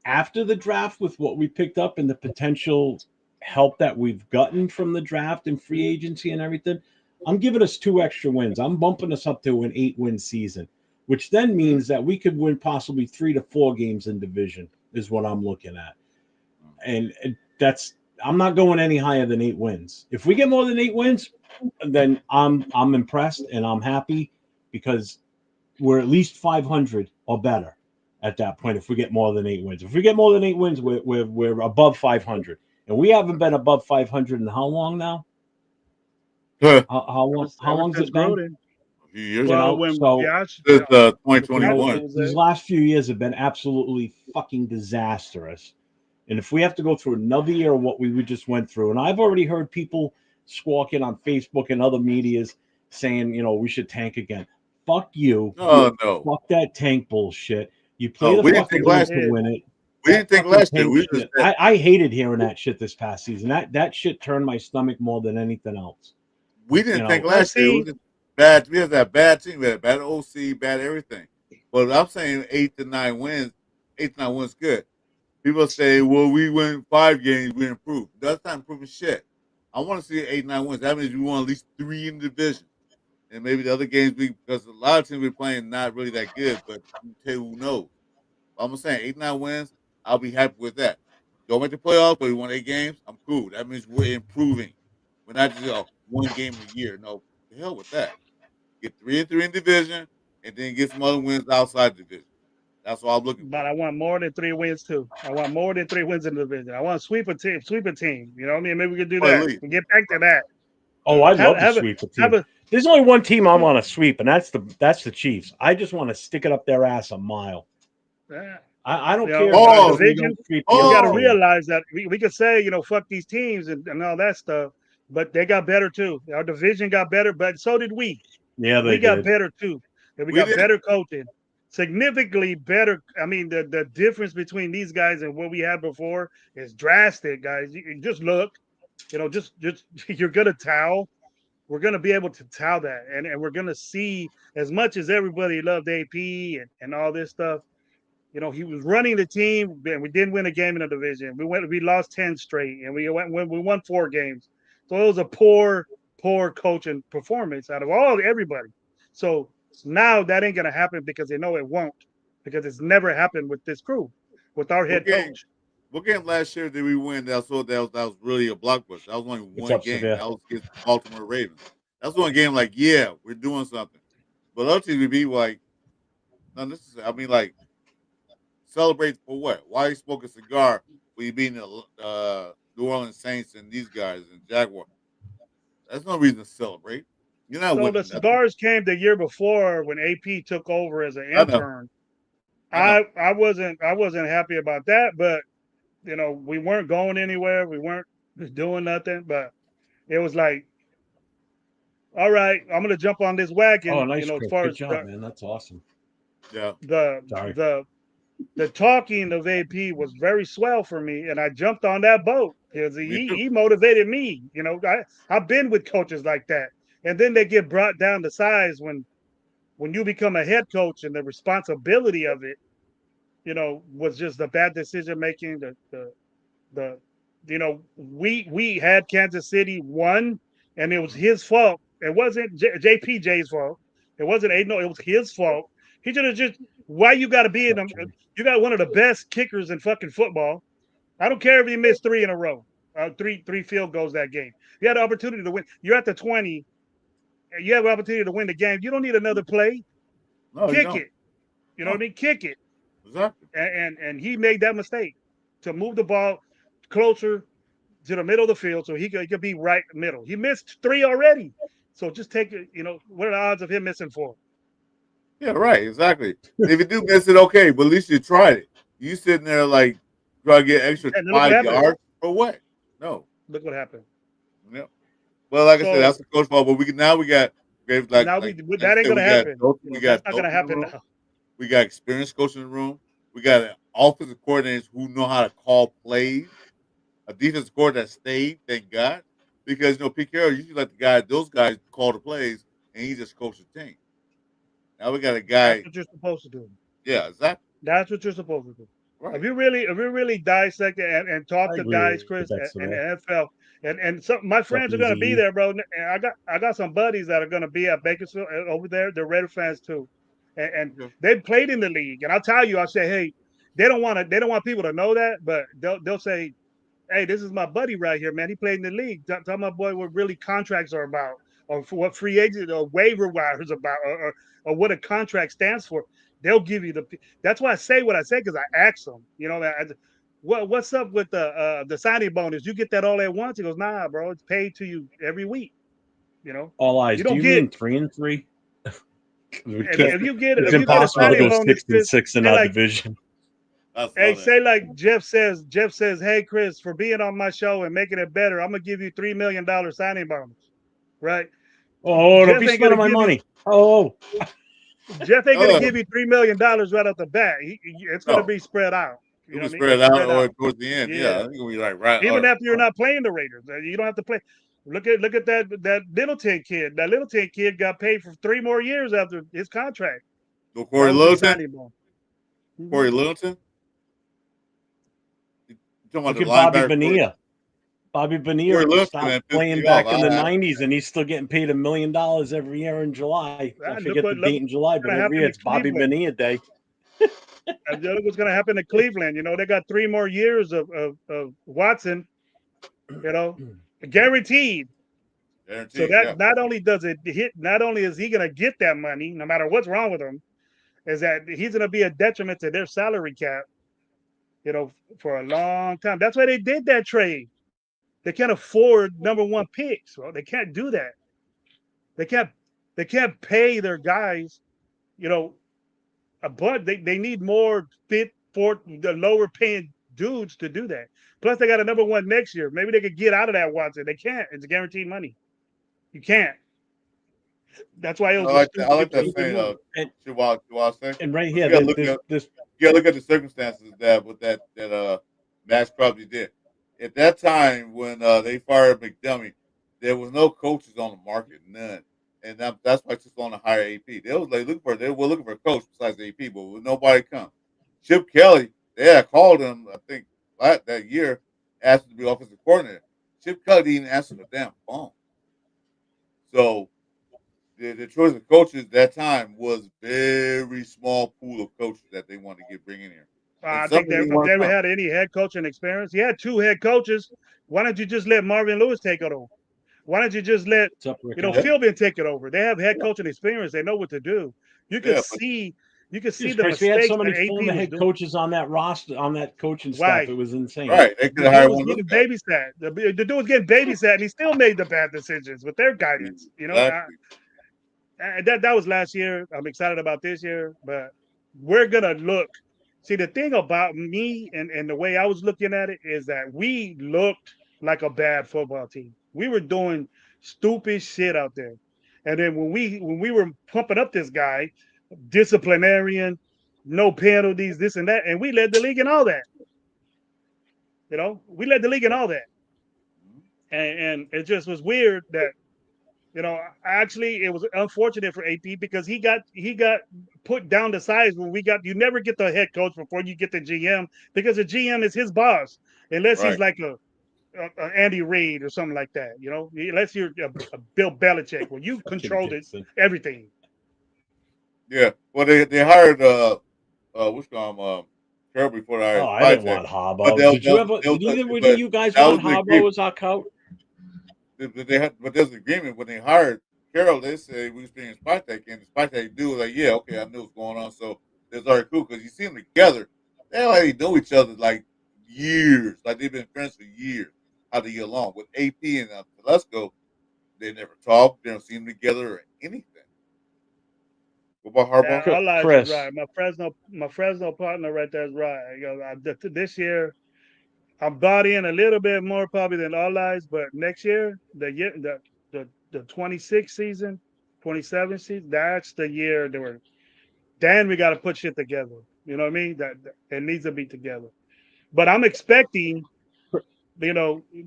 After the draft, with what we picked up and the potential help that we've gotten from the draft and free agency and everything, I'm giving us 2 extra wins. I'm bumping us up to an 8-win season, which then means that we could win possibly 3 to 4 games in division is what I'm looking at. And that's, I'm not going any higher than 8 wins. If we get more than 8 wins, then I'm impressed and I'm happy, because we're at least 500 or better at that point. If we get more than 8 wins, we're above 500, and we haven't been above 500 in how long now? How long has it been? A few years ago. Since 2021. These last few years have been absolutely fucking disastrous. And if we have to go through another year of what we just went through, and I've already heard people squawking on Facebook and other medias saying, we should tank again. Fuck you. Oh, no. Fuck that tank bullshit. You play the fucking games to win it. We didn't think last year. I hated hearing that shit this past season. That shit turned my stomach more than anything else. We didn't think last year. We was bad. We had that bad team. We had bad OC, bad everything. But I'm saying 8 to 9 wins. 8 to 9 wins good. People say, well, we win 5 games, we improve. That's not improving shit. I want to see 8, 9 wins. That means we won at least 3 in the division. And maybe the other games, because a lot of teams we're playing not really that good, but who knows? I'm saying 8, 9 wins, I'll be happy with that. Don't make the playoffs, but we won 8 games, I'm cool. That means we're improving. We're not just 1 game a year. No, the hell with that. Get 3 and 3 in division, and then get some other wins outside the division. That's what I'm looking for. But I want more than 3 wins too. I want more than 3 wins in the division. I want to sweep a team. You know what I mean? Maybe we could do that. We get back to that. Oh, I'd love to sweep a team. There's only one team I want to sweep, and that's the Chiefs. I just want to stick it up their ass a mile. Yeah. I don't care. Division, you got to realize that we could say, fuck these teams and all that stuff, but they got better too. Our division got better, but so did we. Yeah, we got better too. And we got better coaching. Significantly better. I mean, the difference between these guys and what we had before is drastic, guys. You just look. just you're gonna tell. We're gonna be able to tell that, and we're gonna see as much as everybody loved AP and all this stuff. He was running the team, and we didn't win a game in the division. We lost 10 straight, and we won 4 games. So it was a poor coaching performance out of everybody. So now that ain't gonna happen because they know it won't, because it's never happened with this crew, with our head coach. What game last year did we win? That was really a blockbuster. That was only one game. That was against the Baltimore Ravens. That's one game. Like, yeah, we're doing something. But other teams would be like, no, this is. I mean, like, celebrate for what? Why you smoke a cigar when you beating the New Orleans Saints and these guys and Jaguars? That's no reason to celebrate. You're not. So the cigars came the year before when AP took over as an intern. I wasn't happy about that, but we weren't going anywhere. We weren't doing nothing, but it was like, all right, I'm gonna jump on this wagon. Oh, nice. As far Good as job, man. That's awesome. Yeah. The talking of AP was very swell for me, and I jumped on that boat because he motivated me. I've been with coaches like that, and then they get brought down to size when you become a head coach, and the responsibility of it, was just the bad decision making. We had Kansas City won, and it was his fault. It wasn't JPJ's fault. It wasn't Aiden. It was his fault. He should have just. Why you got to be in them? You got one of the best kickers in fucking football. I don't care if you missed 3 in a row, three field goals that game. You had the opportunity to win. You're at the 20. You have an opportunity to win the game. You don't need another play. No, kick it. You know what I mean? Kick it. Exactly. And he made that mistake to move the ball closer to the middle of the field so he could be right middle. He missed 3 already. So just take it, what are the odds of him missing 4? Yeah, right, exactly. If you do miss it, okay, but at least you tried it. You sitting there like trying to get extra 5 yards for what? No. Look what happened. Yeah. Well, like I said, that's the coach fault. But we got that ain't gonna happen. That's not gonna happen now. We got experienced coaches in the room. We got offensive coordinators who know how to call plays. A defensive coordinator that stayed, thank God, because Pete Carroll usually let those guys call the plays, and he just coached the team. Now we got a guy. That's what you're supposed to do. Yeah, exactly. That's what you're supposed to do. Right. If you really dissect it and talk to guys, Chris, in the NFL, and some my friends are going to be there, bro. And I got some buddies that are going to be at Bakersfield over there. They're Raider fans too, and they played in the league. And I'll tell you, I say, hey, they don't want people to know that, but they'll say, hey, this is my buddy right here, man. He played in the league. Tell my boy what really contracts are about, or for what free agent or waiver wire is about, or what a contract stands for. They'll give you that's why I say what I say, because I ask them, what's up with the signing bonus? You get that all at once? He goes, nah, bro, it's paid to you every week. All eyes. You don't do you mean 3 and 3? It's impossible to go 6 and 6 in our division. Hey, say like Jeff says, hey, Chris, for being on my show and making it better, I'm going to give you $3 million signing bonus. Right? Oh, don't be spending my money. Jeff ain't going to give you $3 million right off the bat. It's going to be spread out. It'll be spread out or towards the end. Yeah, I think it'll be right. Even after you're not playing the Raiders, you don't have to play. Look at that Littleton kid. That Littleton kid got paid for 3 more years after his contract. So Corey Littleton? Corey Littleton? Look at Bobby Bonilla. Bobby Bonilla stopped playing back in the 90s, and he's still getting paid $1 million every year in July. I forget the date in July, but every year it's Bobby Bonilla Day. Look what's going to happen to Cleveland. They got 3 more years of Watson, guaranteed. So that not only does it hit, not only is he going to get that money, no matter what's wrong with him, is that he's going to be a detriment to their salary cap, for a long time. That's why they did that trade. They can't afford number 1 picks. Well, they can't do that. They can't pay their guys, but they need more fit for the lower paying dudes to do that. Plus, they got a number 1 next year. Maybe they could get out of that Watson. They can't. It's guaranteed money. You can't. That's why it was. I like that saying. And right here, you gotta look at the circumstances that Maxx Crosby did. at that time when they fired McDermott, there was no coaches on the market, none, and that's why I just want to hire AP. They was like they were looking for a coach besides AP, but nobody come. Chip Kelly, they had called him, I think, that year, asked him to be offensive coordinator. Chip Kelly didn't answer the damn phone. So the choice of coaches that time was very small pool of coaches that they wanted to get bringing here. I And some think they, didn't if want they to ever come. had any head coaching experience, he had 2 head coaches. Why don't you just let Marvin Lewis take it over? Why don't you just let What's up, Rick? Yeah. Philbin take it over? They have head coaching experience. They know what to do. You could Yeah, see the Jesus Christ, we had mistakes so many that AP former was head doing. coaches on that roster, on that coaching staff. Right. It was insane. Right. They could The have dude hired was one of those getting guys. babysat. The dude was getting babysat, and he still made the bad decisions with their guidance. Exactly. That was last year. I'm excited about this year, but we're gonna look. See, the thing about me and the way I was looking at it is that we looked like a bad football team. We were doing stupid shit out there, and then when we were pumping up this guy, disciplinarian, no penalties, this and that, and we led the league in all that. We led the league in all that, and it just was weird that actually, it was unfortunate for AP because he got put down to size when we got. You never get the head coach before you get the GM because the GM is his boss, unless he's Right. like a Andy Reid or something like that. Unless you're a Bill Belichick, where you controlled everything. Yeah. Well, they hired what's called Kirby before they hired Oh, I didn't Spytech. want Harbaugh. But Did either one of you guys want Harbaugh as our coach? But there's an agreement when they hired Carroll. They said we was being Spytech, and the Spytech dude was like, yeah, okay, I knew what's going on. So it's already cool because you see them together. They already know each other like years, like they've been friends for years. How they get along with AP and Telesco, they never talk. They don't see them together or anything. What about Harbaugh? All lies Chris. is right. My Fresno partner right there is right. This year, I'm bought in a little bit more probably than all lies, but next year, the 26 season, 27 season, that's the year that we got to put shit together. You know what I mean? That it needs to be together. But I'm expecting,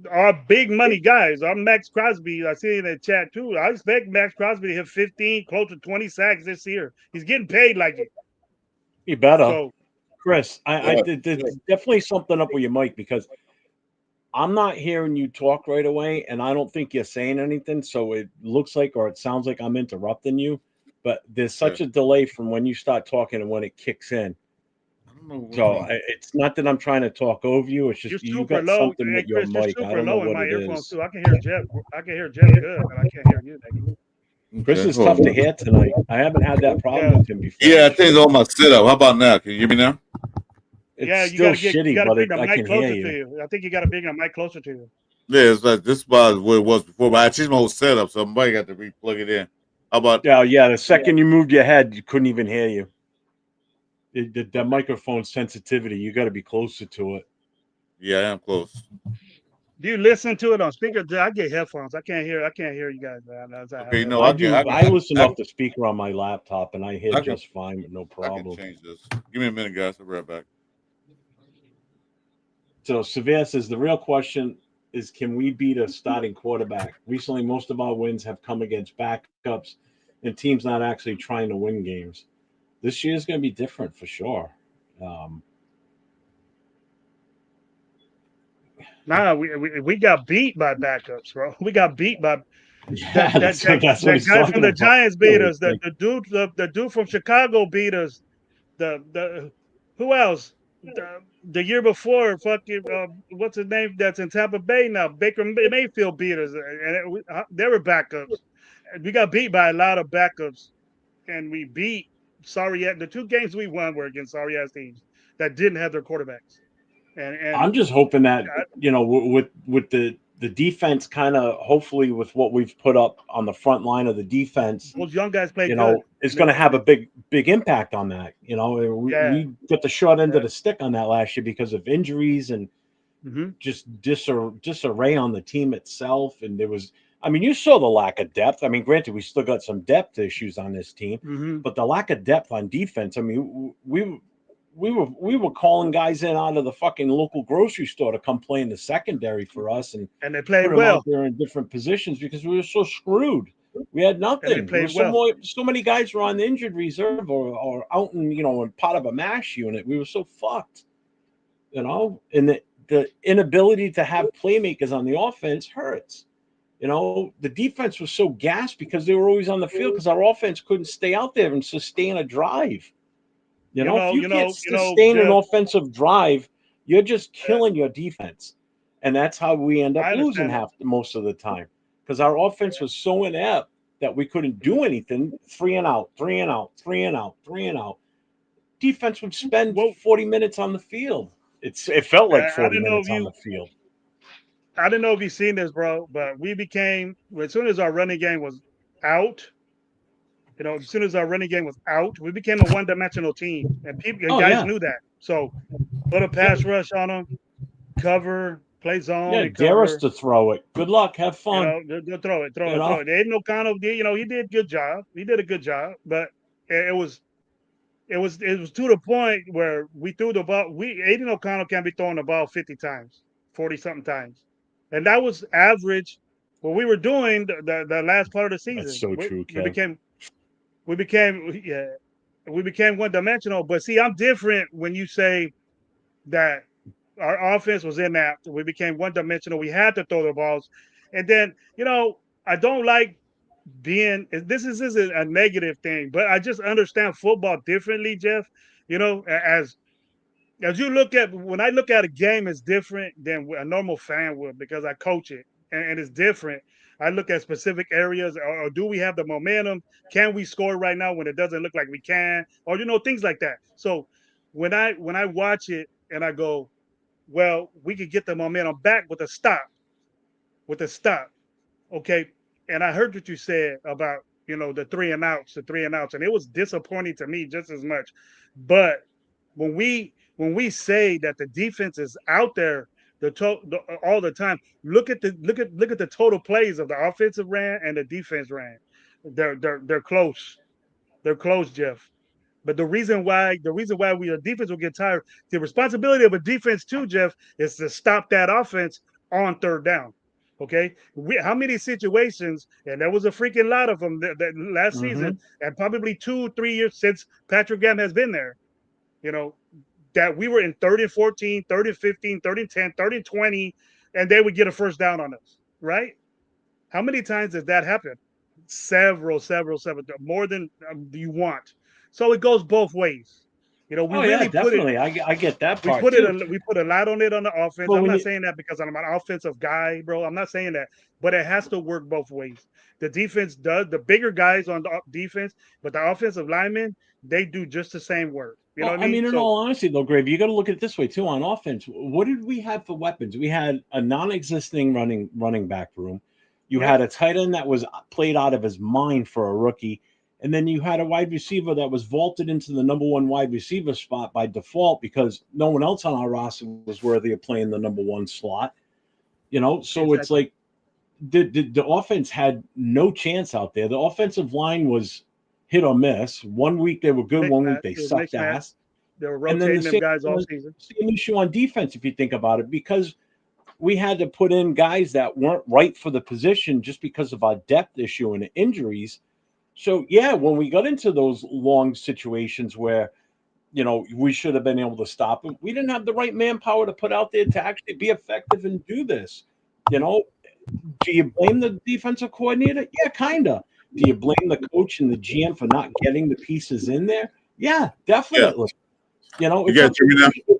our big money guys, our Maxx Crosby, I see in the chat too. I expect Maxx Crosby to hit 15, close to 20 sacks this year. He's getting paid like it. He better. So, Chris, there's definitely something up with your mic because I'm not hearing you talk right away, and I don't think you're saying anything. So it looks like, or it sounds like I'm interrupting you, but there's such a delay from when you start talking and when it kicks in. So it's not that I'm trying to talk over you. It's just you got low. something with Chris, your mic. I don't know what it is. Too. I can hear Jeff good, but I can't hear you. Chris is tough to hear tonight. I haven't had that problem with him before. Yeah, I changed all my setup. How about now? Can you hear me now? It's still shitty, but I can hear you. I think you got to bring the mic closer to you. Yeah, it's like this was what it was before, but I changed my whole setup, so I might have to re-plug it in. How about? Yeah. The second you moved your head, you couldn't even hear you. The microphone sensitivity, you got to be closer to it. Yeah, I am close. Do you listen to it on speaker? I get headphones. I can't hear you guys. Okay, no, I do. I listen off the speaker on my laptop, and I hear just fine with no problem. I can change this. Give me a minute, guys. I'll be right back. So Severe says the real question is, can we beat a starting quarterback? Recently, most of our wins have come against backups and teams not actually trying to win games. This year is going to be different for sure. We got beat by backups, bro. We got beat by that's what he's guy talking from the about. Giants beat us. The dude from Chicago beat us. The who else? The year before, fucking what's his name? That's in Tampa Bay now. Baker Mayfield beat us, and they were backups. We got beat by a lot of backups, and we beat the 2 games we won were against sorry ass teams that didn't have their quarterbacks. And I'm just hoping that with the defense, kind of hopefully with what we've put up on the front line of the defense, those young guys play good. It's going to have a big impact on that. We got the short end of the stick on that last year because of injuries and just disarray on the team itself. And there was, you saw the lack of depth. Granted, we still got some depth issues on this team, but the lack of depth on defense. we were calling guys in out of the fucking local grocery store to come play in the secondary for us, and they put played them well. out there in different positions because we were so screwed. We had And nothing. they There played was well. so many guys were on the injured reserve or out in in part of a MASH unit. We were so fucked, and the inability to have playmakers on the offense hurts. The defense was so gassed because they were always on the field because our offense couldn't stay out there and sustain a drive. If you can't sustain an Jeff, offensive drive, you're just killing your defense. And that's how we end up I losing understand most of the time because our offense was so inept that we couldn't do anything. 3 and out, 3 and out, 3 and out, 3 and out. Defense would spend 40 minutes on the field. It felt like 40 minutes on the field. I didn't know if you've seen this, bro, but we became, as soon as our running game was out, as soon as our running game was out, we became a one-dimensional team, and guys knew that. So put a pass rush on them, cover, play zone, and dare us cover. to throw it. Good luck, have fun. They'll throw it. Aiden O'Connell did, he did a good job. He did a good job, but it was to the point where we threw the ball. Aiden O'Connell can't be throwing the ball 50 times, 40 something times, and that was average. What we were doing the last part of the season. That's so true, Kev. We became one dimensional. But see, I'm different when you say that our offense was inept. We became one dimensional. We had to throw the balls, and then I don't like being. This isn't a negative thing, but I just understand football differently, Jeff. As you look at, when I look at a game, it's different than a normal fan would because I coach it, and it's different. I look at specific areas, or do we have the momentum? Can we score right now when it doesn't look like we can? Or things like that. So when I watch it and I go, well, we could get the momentum back with a stop. Okay. And I heard what you said about, the 3 and outs, and it was disappointing to me just as much. But when we say that the defense is out there all the time, look at the total plays of the offensive ran and the defense ran. They're close. They're close, Jeff. But the reason why the defense will get tired, the responsibility of a defense too, Jeff, is to stop that offense on third down. Okay, how many situations, and there was a freaking lot of them that last season, and probably 2-3 years since Patrick Graham has been there, that we were in 3rd and 14, 3rd and 15, 3rd and 10, 3rd and 20, and they would get a first down on us, right? How many times does that happen? Several, more than you want. So it goes both ways. We really definitely. I get that part. We put a lot on it on the offense. I'm not saying that because I'm an offensive guy, bro. I'm not saying that, but it has to work both ways. The defense does, the bigger guys on the defense, but the offensive linemen, they do just the same work. You know what I mean? In all honesty, though, Grave, you got to look at it this way too. On offense, what did we have for weapons? We had a non-existing running back room. You had a tight end that was played out of his mind for a rookie. And then you had a wide receiver that was vaulted into the number 1 wide receiver spot by default because no one else on our roster was worthy of playing the number 1 slot. So exactly. It's like the offense had no chance out there. The offensive line was hit or miss. 1 week they were good, 1 week they sucked ass. They were rotating them guys all season. Same issue on defense, if you think about it, because we had to put in guys that weren't right for the position just because of our depth issue and injuries. So, when we got into those long situations where, we should have been able to stop them, we didn't have the right manpower to put out there to actually be effective and do this. Do you blame the defensive coordinator? Yeah, kind of. Do you blame the coach and the GM for not getting the pieces in there? Yeah, definitely. It's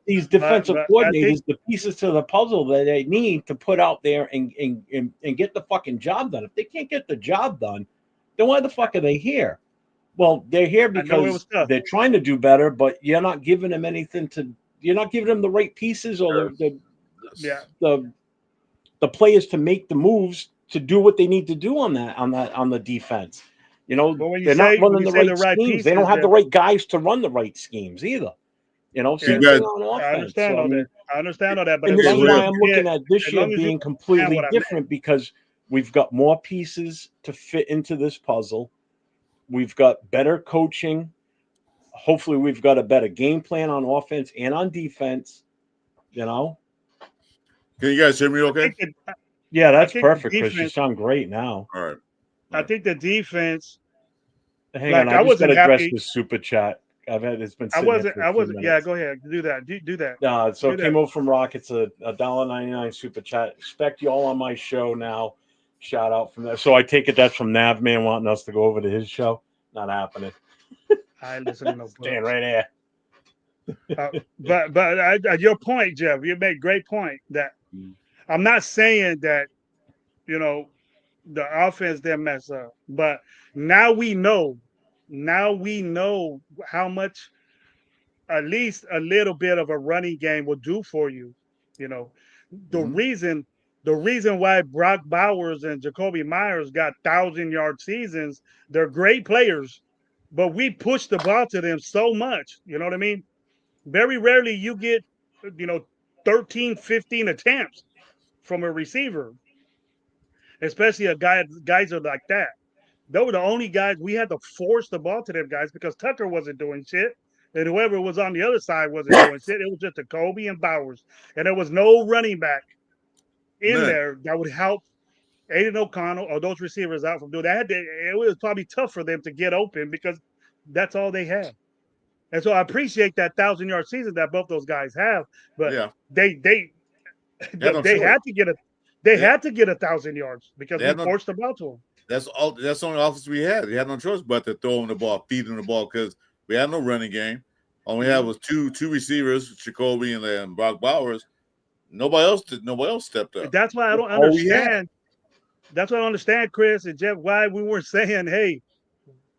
these defensive coordinators, the pieces to the puzzle that they need to put out there and get the fucking job done. If they can't get the job done, then why the fuck are they here? Well, they're here because they're trying to do better, but you're not giving them anything you're not giving them the right pieces or the players to make the moves to do what they need to do on the defense. They're not running the right schemes. Pieces, they don't have the right guys to run the right schemes either. On offense. I understand all that, but this is why I'm looking at this year being completely different because we've got more pieces to fit into this puzzle. We've got better coaching. hopefully we've got a better game plan on offense and on defense. You know. Can you guys hear me? Okay. Yeah, that's think perfect, the Chris. You defense- sound great now. All right. I think the defense. Hang Like, on, I I just wasn't got to address happy- this super chat. It's been. I sitting there wasn't. for a I few wasn't. Yeah, minutes. go ahead. Do that. Do that. So Do it that. came over from Rock. It's a $1.99 super chat. Expect you all on my show now. Shout out from that. So I take it that's from Navman wanting us to go over to his show. Not happening. I listen to no Stand books. right there. But your point, Jeff, you made a great point that I'm not saying that, you know, the offense didn't mess up, but now we know how much at least a little bit of a running game will do for you. You know, the reason why Brock Bowers and Jacoby Myers got 1,000-yard seasons, they're great players, but we push the ball to them so much. You know what I mean? Very rarely you get, 13, 15 attempts from a receiver, especially guys are like that. They were the only guys we had to force the ball to them guys because Tucker wasn't doing shit. And whoever was on the other side wasn't doing shit. It was just Jacoby and Bowers. And there was no running back in there that would help Aiden O'Connell or those receivers out from doing that. It was probably tough for them to get open because that's all they had. And so I appreciate that 1,000-yard season that both those guys have, but they had to get 1,000 yards because we forced the ball to them. That's all. That's the only offense we had. We had no choice but to throw him the ball, feed him the ball, because we had no running game. All we had was two receivers, Jacoby and Brock Bowers. Nobody else stepped up. That's why I don't understand. That's why I don't understand, Chris and Jeff, why we weren't saying, hey,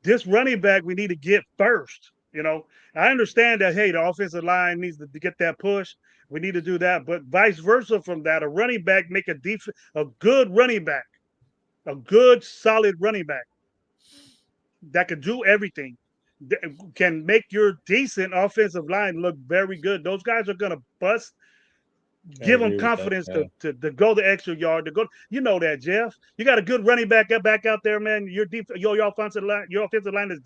this running back we need to get first. You know, I understand that, hey, the offensive line needs to get that push. We need to do that. But vice versa from that, a running back make a good running back, a good, solid running back that can do everything, can make your decent offensive line look very good. Those guys are going to bust. Give them confidence to go the extra yard, to go. You know that, Jeff. You got a good running back out there, man. Your offensive line is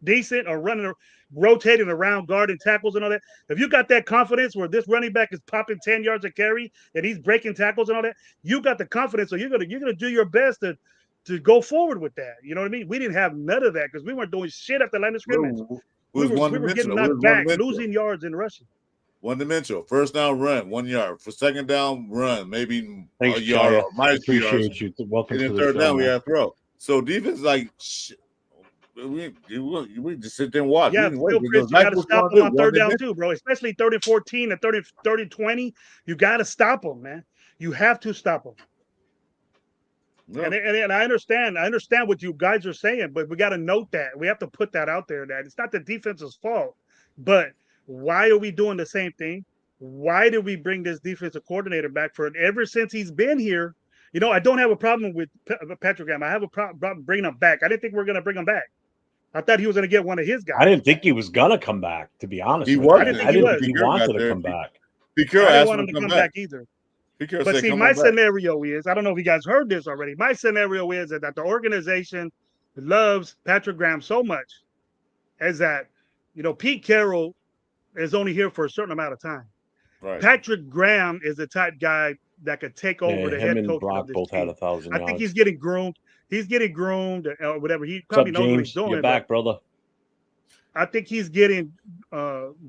decent or rotating around, guarding tackles and all that. If you got that confidence where this running back is popping 10 yards a carry and he's breaking tackles and all that, you got the confidence. So you're gonna do your best to go forward with that. You know what I mean? We didn't have none of that because we weren't doing shit at the line of scrimmage. We were getting knocked back, losing yards and rushing. One-dimensional. First down, run 1 yard. For second down, run maybe Thanks, a yard. Chaya. Minus Appreciate you. Welcome and to then the third show, down, we man. have to throw. So defense, like, we just sit there and watch. Yeah, still, Chris, you got to stop them on third down too, bro. Especially 30-14 and 30-20. You got to stop them, man. You have to stop them. Yeah. And I understand what you guys are saying, but we got to note that. We have to put that out there that it's not the defense's fault, but why are we doing the same thing? Why did we bring this defensive coordinator back for it? Ever since he's been here, I don't have a problem with Patrick Graham. I have a problem bringing him back. I didn't think we were going to bring him back. I thought he was going to get one of his guys. I didn't think he was going to come back, to be honest. I didn't think he wanted to come back. I didn't want him to come back either. But see, my scenario is, I don't know if you guys heard this already. My scenario is that the organization loves Patrick Graham so much as that, Pete Carroll is only here for a certain amount of time. Right. Patrick Graham is the type guy that could take over the head coach. Brock both had 1,000 yards. I think he's getting groomed. He's getting groomed or whatever. He probably knows what he's doing. You're back, brother. I think he's getting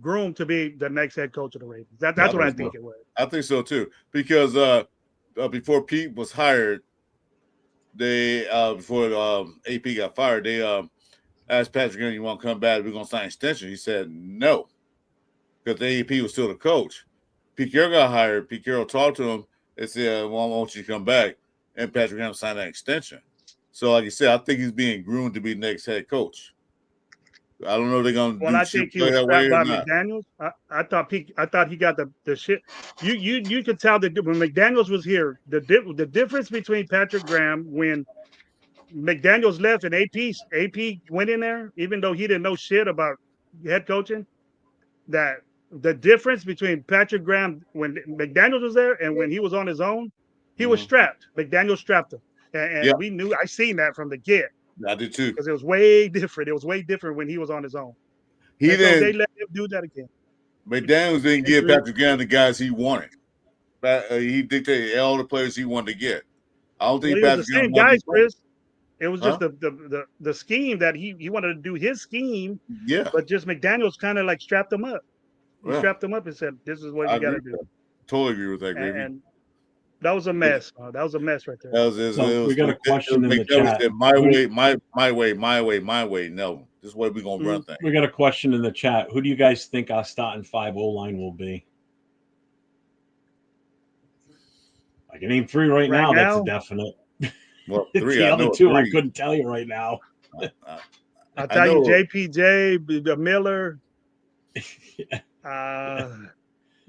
groomed to be the next head coach of the Ravens. That's what I think it was. I think so too, because before Pete was hired, they before AP got fired, they asked Patrick, "You want to come back? We're gonna sign an extension." He said no, because the AP was still the coach. Pete Carroll got hired. Pete Carroll talked to him and said, "Well, I want you to come back," and Patrick Graham signed an extension. So, like you said, I think he's being groomed to be next head coach. I don't know if they're gonna. Well, I think he was strapped by McDaniels. I thought he got the shit. You could tell that when McDaniels was here, the difference between Patrick Graham when McDaniels left and AP went in there, even though he didn't know shit about head coaching, that the difference between Patrick Graham when McDaniels was there and when he was on his own, he was strapped. McDaniels strapped him, and we knew. I seen that from the get. I did too. Because it was way different. It was way different when he was on his own. He And so they didn't. let him do that again. McDaniels didn't give Patrick Graham the guys he wanted. He dictated all the players he wanted to get. I don't Well, think he was the Patrick Graham same wanted guys, to play. Chris. It was just the scheme that he wanted to do his scheme, Yeah, but just McDaniels kind of like strapped him up. He yeah. strapped him up and said, "This is what I you got to agree do." with that. Totally agree with that, Gravy. And that was a mess. That was a mess right there. We got a question in the chat. Said, my way, my way. No, this is what we're gonna run things. We got a question in the chat. Who do you guys think our starting 5 O-line will be? I can name 3 right now. That's a definite. Well, 3. The I other know 2 3. I couldn't tell you right now. I'll tell you, JPJ, the Miller,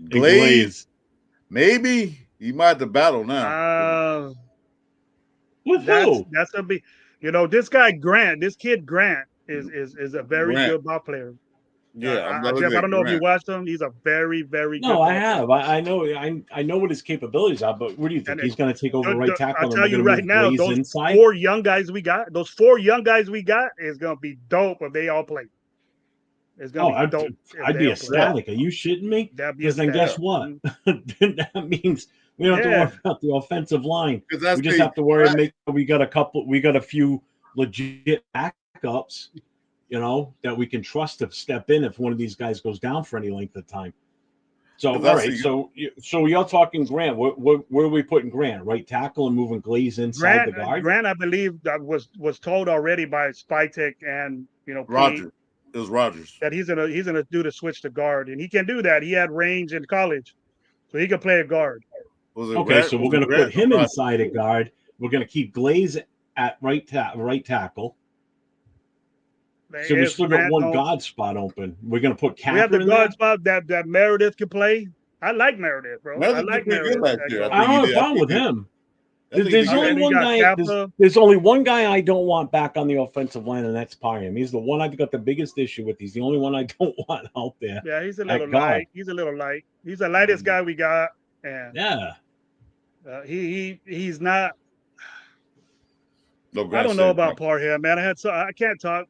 Glaze. Maybe you might have to battle now. With who? That's a big. You know, this guy Grant, this kid Grant is a very good ball player. Yeah, Jeff, I don't know if you watched him. He's a very, very good. No, I have. I know. I know what his capabilities are. But what do you think? He's going to take over right tackle? I'll tell you right now, those inside? 4 young guys we got, is going to be dope if they all play. It's going to be dope. I'd be ecstatic. Are you shitting me? Because then guess what? That means we don't have to worry about the offensive line. We just have to worry and make sure we got a few legit backups, you know, that we can trust to step in if one of these guys goes down for any length of time. So, all right. So you're talking Grant. Where are we putting Grant? Right tackle and moving Glaze inside the guard? Grant, I believe that was told already by Spytek and, you know, Rogers. It was Rogers. That he's gonna do the switch to guard, and he can do that. He had range in college, so he can play a guard. Okay, so we're gonna put him inside a guard. We're gonna keep Glaze at right tackle. So we still got one guard spot open. We're gonna put Capper. We have the guard there. Spot that Meredith can play. I like Meredith, bro. I like Meredith. I don't have a problem with him. There's only one guy. There's only one guy I don't want back on the offensive line, and that's Parham. He's the one I've got the biggest issue with. He's the only one I don't want out there. Yeah, he's a little light. He's a little light. He's the lightest guy we got, and he's not. I don't know about Parham, man. I can't talk.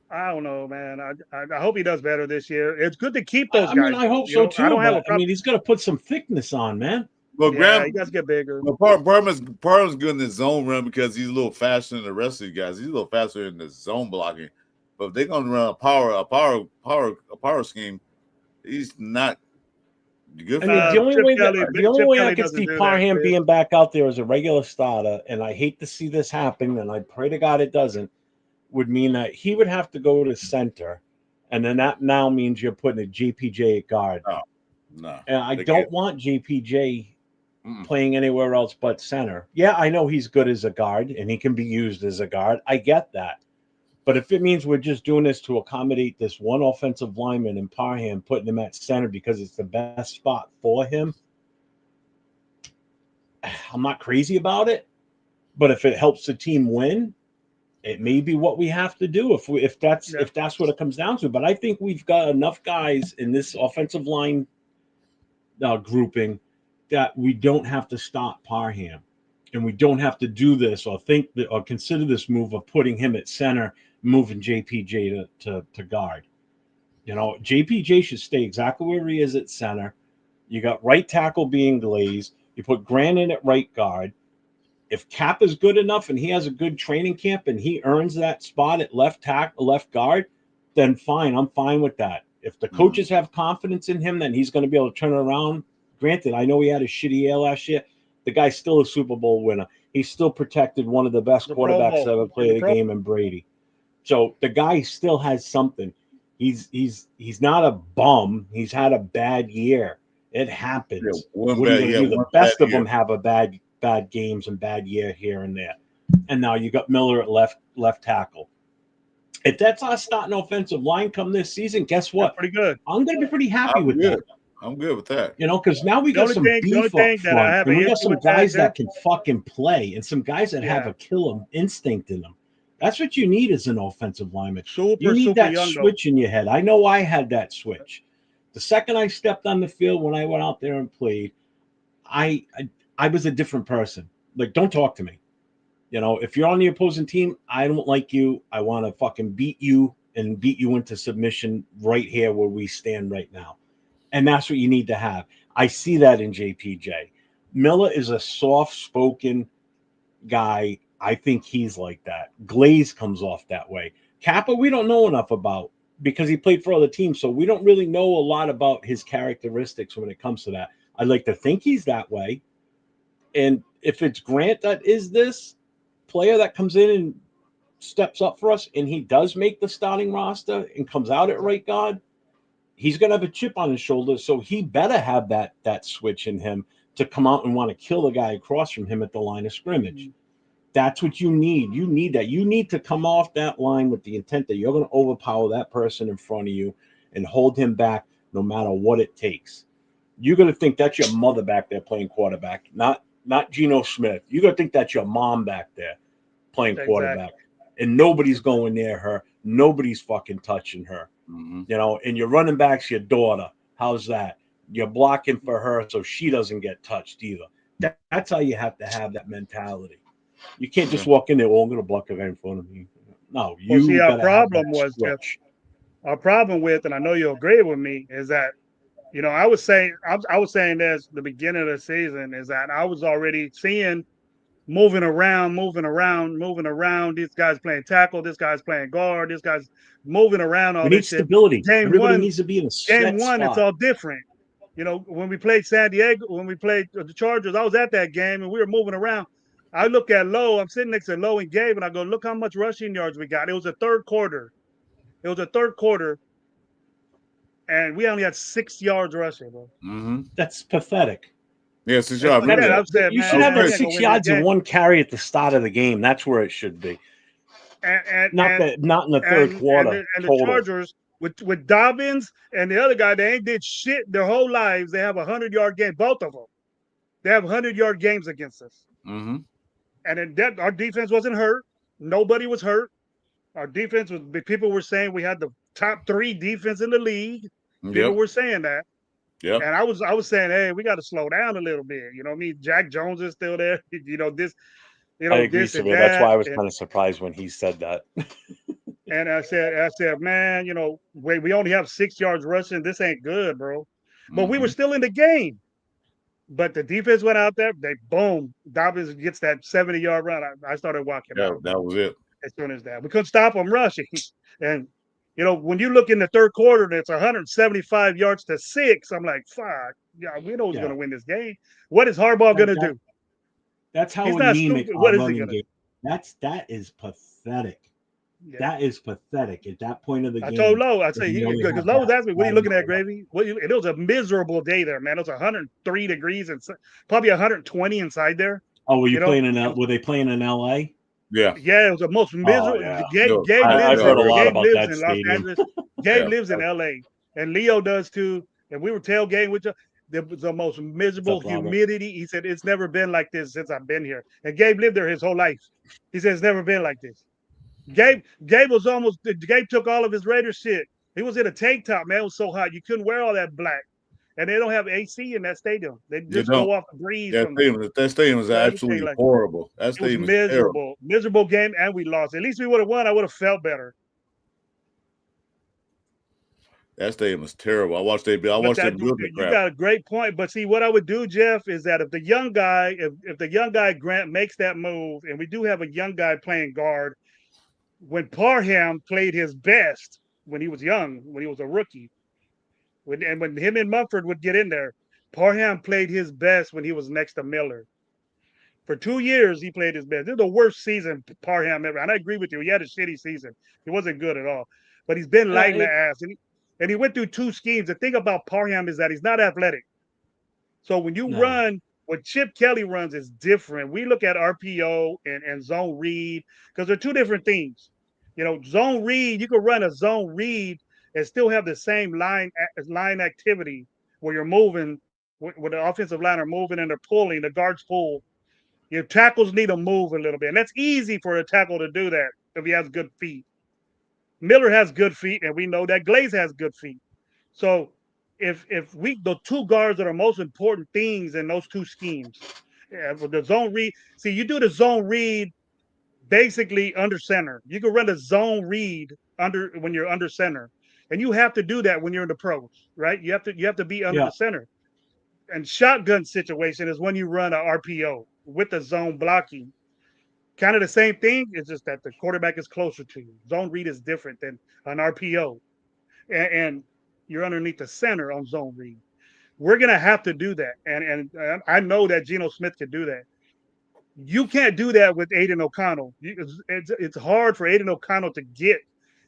I don't know, man. I hope he does better this year. It's good to keep those guys. I mean, I hope so too. I mean, he's got to put some thickness on, man. Well, he does get bigger. Well, Parham's good in the zone run because he's a little faster than the rest of the guys. He's a little faster in the zone blocking. But if they're going to run a power scheme, he's not good. I mean, the only way I could see Parham being back out there as a regular starter, and I hate to see this happen, and I pray to God it doesn't, would mean that he would have to go to center, and then that now means you're putting a JPJ at guard. No, and I don't want JPJ playing anywhere else but center. Yeah, I know he's good as a guard and he can be used as a guard. I get that. But if it means we're just doing this to accommodate this one offensive lineman in Parham, putting him at center because it's the best spot for him, I'm not crazy about it. But if it helps the team win, it may be what we have to do if that's what it comes down to. But I think we've got enough guys in this offensive line grouping that we don't have to stop Parham, and we don't have to do this or consider this move of putting him at center, moving JPJ to guard. You know, JPJ should stay exactly where he is at center. You got right tackle being Glaze. You put Grant in at right guard. If Cap is good enough and he has a good training camp and he earns that spot at left guard, then fine. I'm fine with that. If the coaches have confidence in him, then he's going to be able to turn it around. Granted, I know he had a shitty year last year. The guy's still a Super Bowl winner. He's still protected one of the best quarterbacks to ever play the game in Brady. So the guy still has something. He's not a bum. He's had a bad year. It happens. The best of them have a bad games and bad year here and there. And now you got Miller at left tackle. If that's our starting offensive line come this season, guess what? That's pretty good. I'm going to be pretty happy with that. I'm good with that. You know, because now we got some beef up front, and we got some guys that can fucking play, and some guys that have a killer instinct in them. That's what you need as an offensive lineman. You need that switch in your head. I know I had that switch. The second I stepped on the field when I went out there and played, I was a different person. Like, don't talk to me. You know, if you're on the opposing team, I don't like you. I want to fucking beat you and beat you into submission right here where we stand right now. And that's what you need to have. I see that in JPJ. Miller is a soft-spoken guy. I think he's like that. Glaze comes off that way. Kappa, we don't know enough about because he played for other teams, so we don't really know a lot about his characteristics when it comes to that. I'd like to think he's that way. And if it's Grant that is this player that comes in and steps up for us, and he does make the starting roster and comes out at right guard, he's going to have a chip on his shoulder, so he better have that switch in him to come out and want to kill the guy across from him at the line of scrimmage. That's what you need. You need that. You need to come off that line with the intent that you're going to overpower that person in front of you and hold him back no matter what it takes. You're going to think that's your mother back there playing quarterback, not Geno Smith. You're going to think that's your mom back there playing quarterback. And nobody's going near her. Nobody's fucking touching her. Mm-hmm. You know, and your running back's your daughter. How's that? You're blocking for her so she doesn't get touched either. That's how you have to have that mentality. You can't just walk in there, I'm going to block a guy in front of me. No, you see, our problem was, our problem with, and I know you'll agree with me, is that, you know, I was saying this the beginning of the season, is that I was already seeing moving around. This guy's playing tackle. This guy's playing guard. This guy's moving around. All we this need shit. stability. Game Everybody one, needs to be in a set game one, spot. it's all different. You know, when we played San Diego, when we played the Chargers, I was at that game and we were moving around. I look at Lowe. I'm sitting next to Lowe and Gabe, and I go, look how much rushing yards we got. It was a third quarter. And we only had 6 yards rushing, bro. Mm-hmm. That's pathetic. Yeah, 6 yards. You should have that 6 yards and 1 carry at the start of the game. That's where it should be. Not in the third quarter. And the Chargers with Dobbins and the other guy, they ain't did shit their whole lives. They have a 100-yard game, both of them. They have 100-yard games against us. Mm-hmm. And our defense wasn't hurt. Nobody was hurt. Our defense was. People were saying we had the top 3 defense in the league. People were saying that. Yeah. And I was saying, hey, we got to slow down a little bit. You know what I mean? Jack Jones is still there. You know this. You know I agree, this and that. that. That's why I was kind of surprised when he said that. And I said, man, you know, we only have 6 yards rushing. This ain't good, bro. But we were still in the game. But the defense went out there. They boom. Dobbins gets that 70-yard run. I started walking out. That was it. As soon as that, we couldn't stop them rushing. And you know, when you look in the third quarter, it's 175 yards to 6. I'm like, fuck. Yeah, we know who's going to win this game. What is Harbaugh going to do? That's how he's not stupid. What is he going to do? That is pathetic. Yeah. That is pathetic at that point of the game. I told Lowe, I say, because Lowe was asking me, what are you looking at, Gravy? It was a miserable day there, man. It was 103 degrees and probably 120 inside there. Oh, were were they playing in LA? Yeah. Yeah, it was the most miserable. Gabe I've heard a lot about that in stadium. Los Angeles. Gabe lives in LA, and Leo does too. And we were tailgating with you. There was the most miserable humidity. He said, it's never been like this since I've been here. And Gabe lived there his whole life. He said, it's never been like this. Gabe took all of his Raider shit. He was in a tank top, man. It was so hot. You couldn't wear all that black. And they don't have AC in that stadium. They just go off the breeze. That stadium is absolutely horrible. That stadium was miserable. Miserable game, and we lost. At least we would have won. I would have felt better. That stadium was terrible. I watched them build the crap. You got a great point. But see, what I would do, Jeff, is that if the young guy Grant makes that move, and we do have a young guy playing guard, when Parham played his best when he was young, when he was a rookie, when him and Mumford would get in there, Parham played his best when he was next to Miller. For 2 years, he played his best. This is the worst season Parham ever. And I agree with you. He had a shitty season. He wasn't good at all. But he's been lighting the ass. And he went through 2 schemes. The thing about Parham is that he's not athletic. So when you run, what Chip Kelly runs is different. We look at RPO and zone read because they're 2 different things. You know, zone read, you can run a zone read and still have the same line activity where you're moving, where the offensive line are moving and they're pulling, the guards pull. Your tackles need to move a little bit. And that's easy for a tackle to do that if he has good feet. Miller has good feet, and we know that Glaze has good feet. So if the 2 guards that are most important things in those 2 schemes, the zone read, see, you do the zone read basically under center. You can run a zone read when you're under center, and you have to do that when you're in the pros, right? You have to be under Yeah. the center. And shotgun situation is when you run a RPO with the zone blocking. Kind of the same thing. It's just that the quarterback is closer to you. Zone read is different than an RPO, and you're underneath the center on zone read. We're gonna have to do that, and I know that Geno Smith can do that. You can't do that with Aiden O'Connell. It's hard for Aiden O'Connell to get.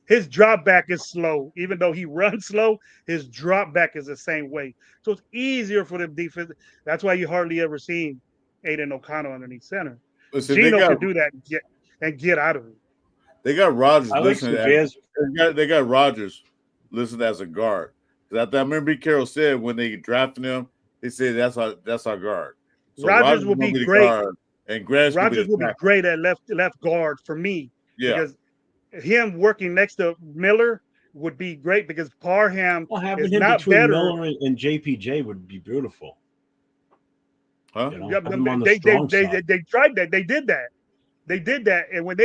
His drop back is slow, even though he runs slow. His drop back is the same way, so it's easier for the defense. That's why you hardly ever seen Aiden O'Connell underneath center. Listen, Geno can do that and get out of it. They got Rogers I like listening. Severe's. They got Rogers listed as a guard. I remember Carroll said when they drafted him, they said that's our guard. So Rogers will be the great. guard, and Grant's Rogers will be tackle. great at left guard for me. Yeah. Because him working next to Miller would be great because Parham Well, having is him not between better. Miller and JPJ would be beautiful. Huh? You know, Yeah, have him on the they strong side. tried that. They did that. They did that. And when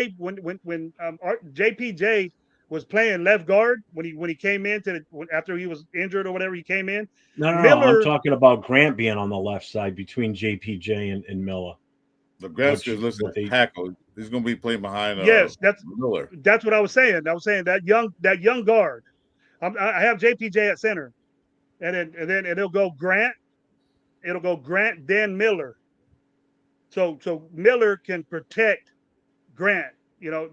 JPJ was playing left guard when he came in after he was injured or whatever, he came in. No. I'm Miller- talking about Grant being on the left side between JPJ and Miller. The Grant's Which- listen what they- tackle. He's going to be playing behind. Yes, Miller. that's what I was saying. I was saying that young guard. I have JPJ at center, and then it'll go Grant. It'll go Grant, then Miller. So Miller can protect Grant,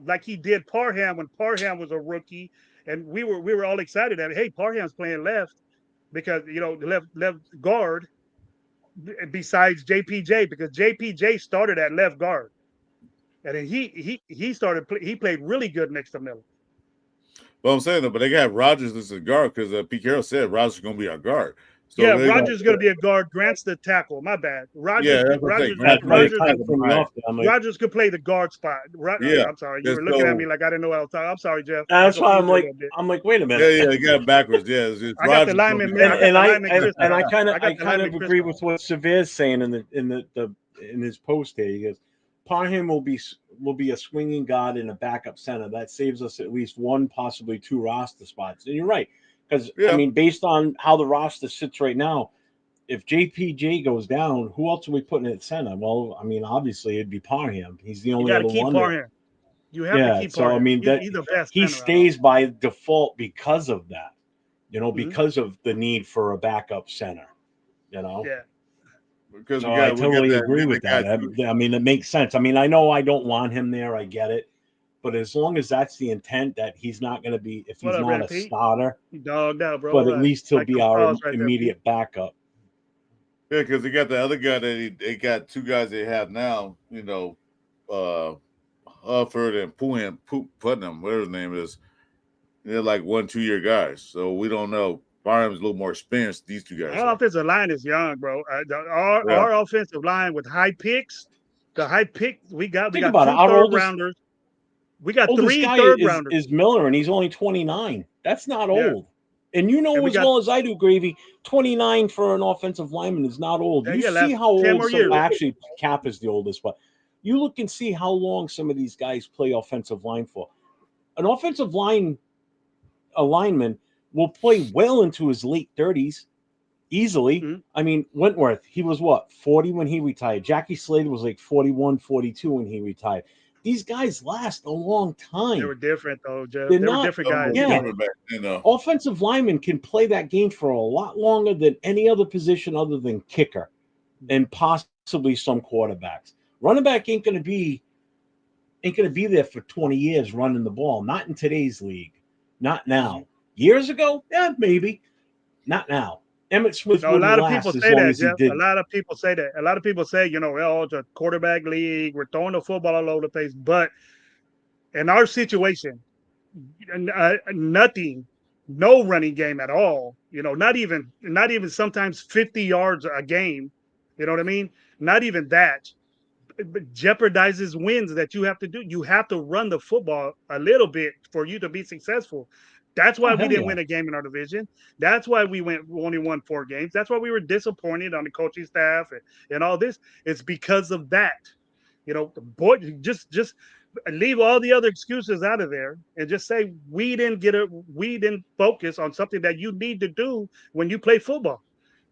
like he did Parham when Parham was a rookie, and we were all excited that hey, Parham's playing left because the left guard besides JPJ because JPJ started at left guard, and then he played really good next to Miller. Well, I'm saying but they got Rogers as a guard because Pete Carroll said Rogers is going to be our guard. So yeah, Rogers is going to be a guard. Grant's the tackle. My bad. Rogers could play the guard spot. Yeah, I'm sorry. You were looking at me like I didn't know what I was talking. I'm sorry, Jeff. That's why I'm like, wait a minute. Yeah, they got it backwards. Yeah, it's I got the lineman. And I kind of agree with what Severe's saying in his post here. He goes, Parham will be a swinging guard and a backup center. That saves us at least one, possibly two roster spots. And you're right. Because, I mean, based on how the roster sits right now, if JPJ goes down, who else are we putting at center? Well, I mean, obviously it'd be Parham. He's the only other one. You have to keep Parham. So, I mean, he's the best he stays by default because of that, because of the need for a backup center, Yeah. Because I totally agree with that. I mean, it makes sense. I mean, I know I don't want him there. I get it. But as long as that's the intent, that he's not going to be, if he's not a starter, no, bro. But at least he'll be our immediate backup. Yeah, because they got the other guy that they got two guys they have now, Hufford and Putnam, whatever his name is. They're like 1-2 year guys. So we don't know. Barham's a little more experienced. These two guys. Our offensive line is young, bro. Our offensive line with high picks, we got 2 third rounders. We got 3 third rounders. Is Miller, and he's only 29. That's not old. And you know as well as I do, Gravy, 29 for an offensive lineman is not old. You see how old actually Cap is the oldest, but you look and see how long some of these guys play offensive line for. An offensive lineman will play well into his late 30s easily. Mm-hmm. I mean, Wentworth, he was 40 when he retired. Jackie Slater was like 41, 42 when he retired. These guys last a long time. They were different, though, Jeff. They were different guys. Yeah. Offensive linemen can play that game for a lot longer than any other position other than kicker and possibly some quarterbacks. Running back ain't going to be there for 20 years running the ball. Not in today's league. Not now. Years ago, maybe. Not now. Emmett Smith. A lot of people say that, Jeff. A lot of people say that. A lot of people say, it's a quarterback league. We're throwing the football all over the place. But in our situation, no running game at all. Not even sometimes 50 yards a game. You know what I mean? Not even that. But jeopardizes wins that you have to do. You have to run the football a little bit for you to be successful. That's why we didn't win a game in our division. That's why we only won 4 games. That's why we were disappointed on the coaching staff and all this. It's because of that. The boy just leave all the other excuses out of there and just say we didn't focus on something that you need to do when you play football.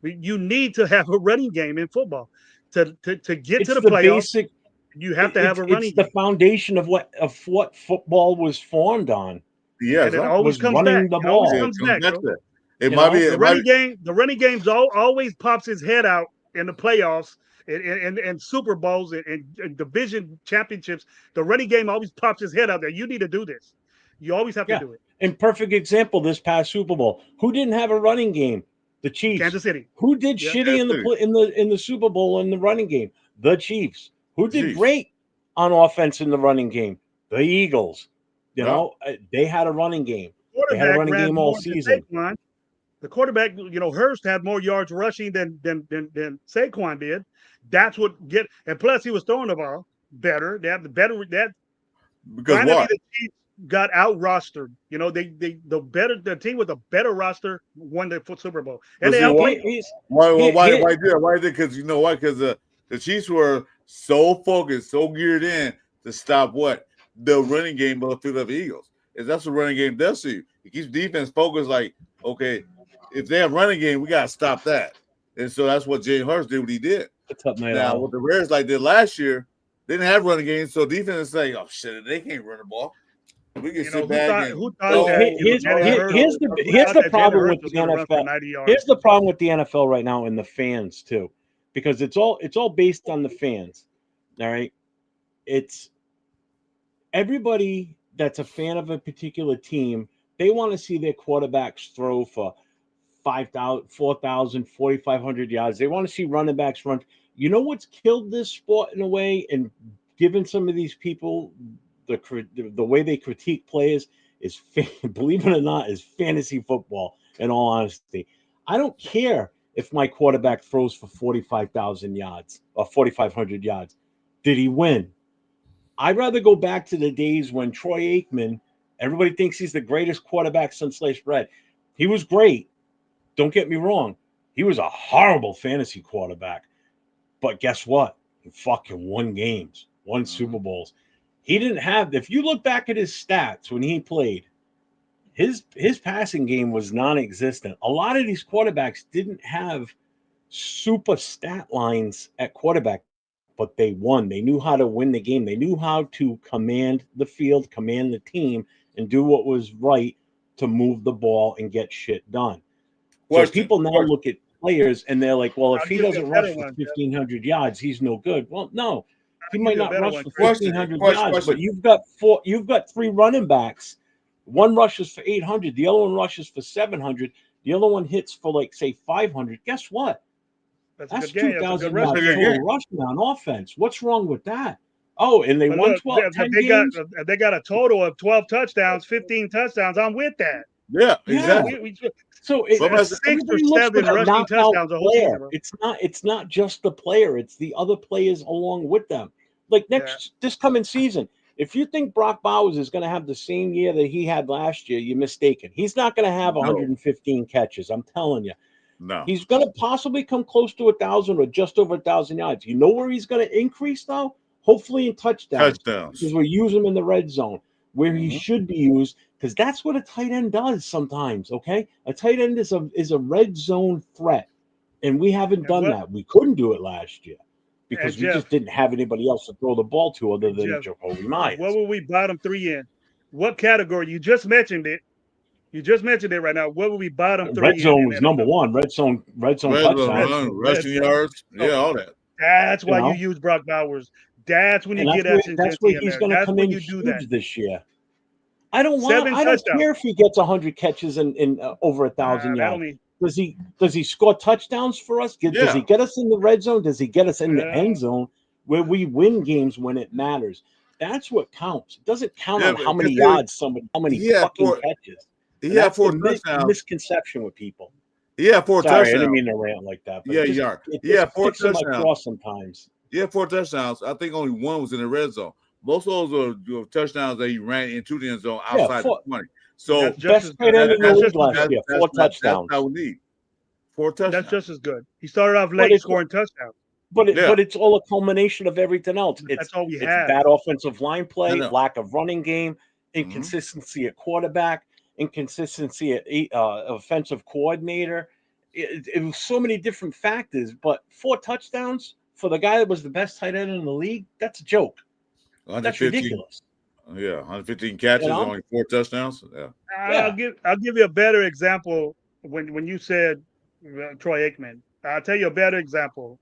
You need to have a running game in football to get It's to the the playoffs. basic. You have to have a running It's the game, foundation of what football was formed on. Yeah, and it exactly. always Was comes back. running the It always ball. Yeah, comes back, bro. to that. It You might know, be The it might running game's always pops his head out in the playoffs and Super Bowls and division championships. The running game always pops his head out there. You need to do this. You always have to Yeah. do it. And perfect example this past Super Bowl. Who didn't have a running game? The Chiefs. Kansas City. Who did Yeah. shitty in the Super Bowl in the running game? The Chiefs. Who did Chiefs. great on offense in the running game? The Eagles. You Yeah. know, they had a running game. They Quarterback had a running ran game all more than season. Saquon. The quarterback, Hurst had more yards rushing than Saquon did. That's what and plus he was throwing the ball better. They have the better that because finally what? the Chiefs got out rostered. The team with a better roster won the Super Bowl. And they outplayed. Why did because you know why? Because the Chiefs were so focused, so geared in to stop what? The running game of the Philadelphia Eagles. Is that's what running game does to you. It keeps defense focused like, okay, if they have running game, we gotta stop that. And so that's what Jay Hurst did what he did. What's up, Night Now Owl? what the Bears did last year, they didn't have running game, so defense is saying, oh shit, they can't run the ball. We can sit back who and thought that, here's the problem with the NFL. Here's the problem with the NFL right now and the fans too, because it's all based on the fans. All right, it's everybody that's a fan of a particular team. They want to see their quarterbacks throw for 5,000, 4,000, 4,500 yards. They want to see running backs run. You know what's killed this sport in a way and given some of these people the way they critique players is, believe it or not, is fantasy football. In all honesty, I don't care if my quarterback throws for 45,000 yards or 4,500 yards. Did he win? I'd rather go back to the days when Troy Aikman, everybody thinks he's the greatest quarterback since sliced bread. He was great. Don't get me wrong. He was a horrible fantasy quarterback. But guess what? He fucking won games, won Super Bowls. He didn't have, if you look back at his stats when he played, his passing game was non-existent. A lot of these quarterbacks didn't have super stat lines at quarterback, but they won. They knew how to win the game. They knew how to command the field, command the team, and do what was right to move the ball and get shit done. So people now look at players and they're like, well, if he doesn't rush for 1,500 yards, he's no good. Well, no, he might not rush for 1,500 yards, but you've got three running backs. One rushes for 800, the other one rushes for 700, the other one hits for like say 500. Guess what? That's 2,000 yards total rushing on offense. What's wrong with that? Oh, and they won 12. They got a total of 12 touchdowns, 15 touchdowns. I'm with that. Yeah, exactly. So it's 6 or 7 rushing touchdowns a whole season. It's not just the player; it's the other players along with them. Like this coming season, if you think Brock Bowers is going to have the same year that he had last year, you're mistaken. He's not going to have 115 catches. I'm telling you. No, he's going to possibly come close to 1,000 or just over 1,000 yards. You know where he's going to increase though? Hopefully in touchdowns. Because we use him in the red zone where he should be used. Because that's what a tight end does sometimes, okay? A tight end is a red zone threat, and we haven't done that. We couldn't do it last year because we just didn't have anybody else to throw the ball to other than Jacoby Myers. What were we bottom 3 in? What category? You just mentioned it. You just mentioned it right now. What were we bottom 3 in? Red zone was number one. Red zone touchdowns. Rushing yards. Yeah, all that. That's why you use Brock Bowers. That's when you get that's where he's going to come in huge this year. I don't care if he gets 100 catches and over 1,000 yards. Does he score touchdowns for us? Does he get us in the red zone? Does he get us in the end zone where we win games when it matters? That's what counts. It doesn't count on how many yards how many fucking catches. He had 4 touchdowns. Misconception with people. He had 4 touchdowns. I didn't mean to rant like that. But He had 4 touchdowns. Sometimes. He had 4 touchdowns. I think only one was in the red zone. Most of those are touchdowns that he ran into the end zone outside the 20. So best tight end in the league last year. 4 touchdowns. That's how we need 4 touchdowns. That's just as good. He started off late scoring touchdowns. But Yeah. but it's all a culmination of everything else. That's all we It's have. bad offensive line play, know. lack of running game, Mhm. inconsistency at quarterback, inconsistency at offensive coordinator. It was so many different factors. But 4 touchdowns for the guy that was the best tight end in the league, that's a joke. That's 115, ridiculous. yeah, 115 catches, You know? only 4 touchdowns. Yeah. I'll give you a better example when you said Troy Aikman. I'll tell you a better example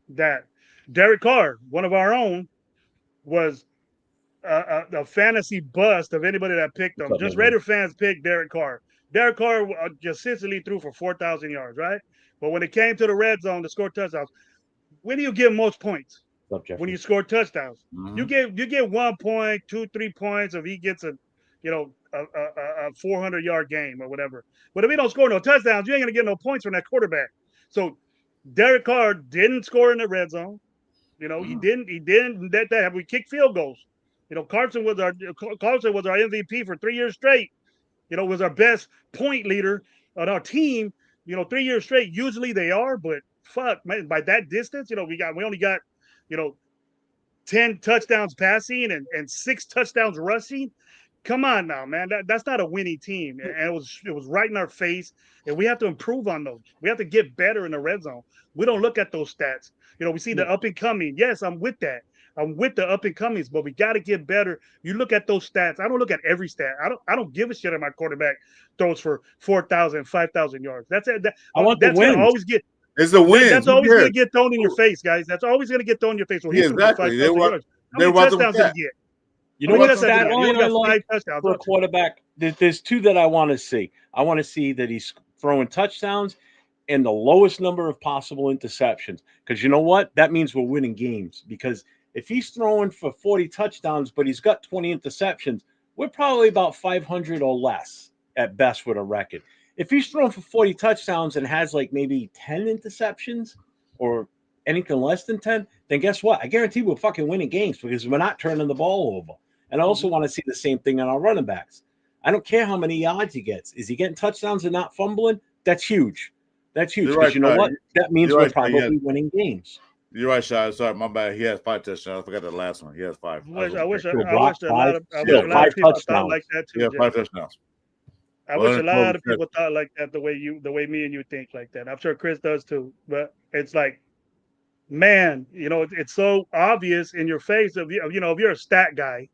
that Derek Carr, one of our own, was a fantasy bust of anybody that picked him. What's up, Just man? Raider fans picked Derek Carr. Derek Carr consistently threw for 4,000 yards, right? But when it came to the red zone to score touchdowns, when do you give most points? What's up, When Jeffrey? you score touchdowns, Mhm. you get 1 point, 2, 3 points if he gets a 400-yard game or whatever. But if he don't score no touchdowns, you ain't gonna get no points from that quarterback. So Derek Carr didn't score in the red zone. You know, he didn't that we kicked field goals. You know, Carlson was our MVP for 3 years straight. You know, was our best point leader on our team. You know, 3 years straight. Usually they are, but fuck, man, by that distance, you know, we only got, you know, 10 touchdowns passing and 6 touchdowns rushing. Come on now, man. That's not a winning team. And it was right in our face. And we have to improve on those. We have to get better in the red zone. We don't look at those stats. You know, we see the up and coming. Yes, I'm with that. I'm with the up and comings, but we got to get better. You look at those stats. I don't look at every stat. I don't give a shit if my quarterback throws for 4,000, 5,000 yards. That's it. I want the That's gonna wins. always get It's the wins. that's Who always going cares? to get thrown in your face, guys. That's always going to get thrown in your face. Well, he Yeah, threw exactly. for They 5,000 wa- yards. How they many want them touchdowns did stats. he get? You How know many what touchdowns did stat he get? He line only I got like 5 touchdowns. for a quarterback? There's 2 that I want to see. I want to see that he's throwing touchdowns and the lowest number of possible interceptions. Because you know what? That means we're winning games. Because if he's throwing for 40 touchdowns, but he's got 20 interceptions, we're probably about 500 or less at best with a record. If he's throwing for 40 touchdowns and has like maybe 10 interceptions or anything less than 10, then guess what? I guarantee we're fucking winning games because we're not turning the ball over. And I also want to see the same thing on our running backs. I don't care how many yards he gets. Is he getting touchdowns and not fumbling? That's huge. That's huge. You're Because right, you know Ty. what? That means You're we're right, Ty. probably winning games. You're right, Shai. Sorry, my bad. He has 5 touchdowns. I forgot that last one. He has 5. I wish Still a blocked lot 5 of people thought touchdowns. like that He too, has Jeff. 5 touchdowns. I wish a lot 112 of people thought like that the way me and you think like that. I'm sure Chris does too. But it's like, man, you know, it's so obvious in your face if you're a stat guy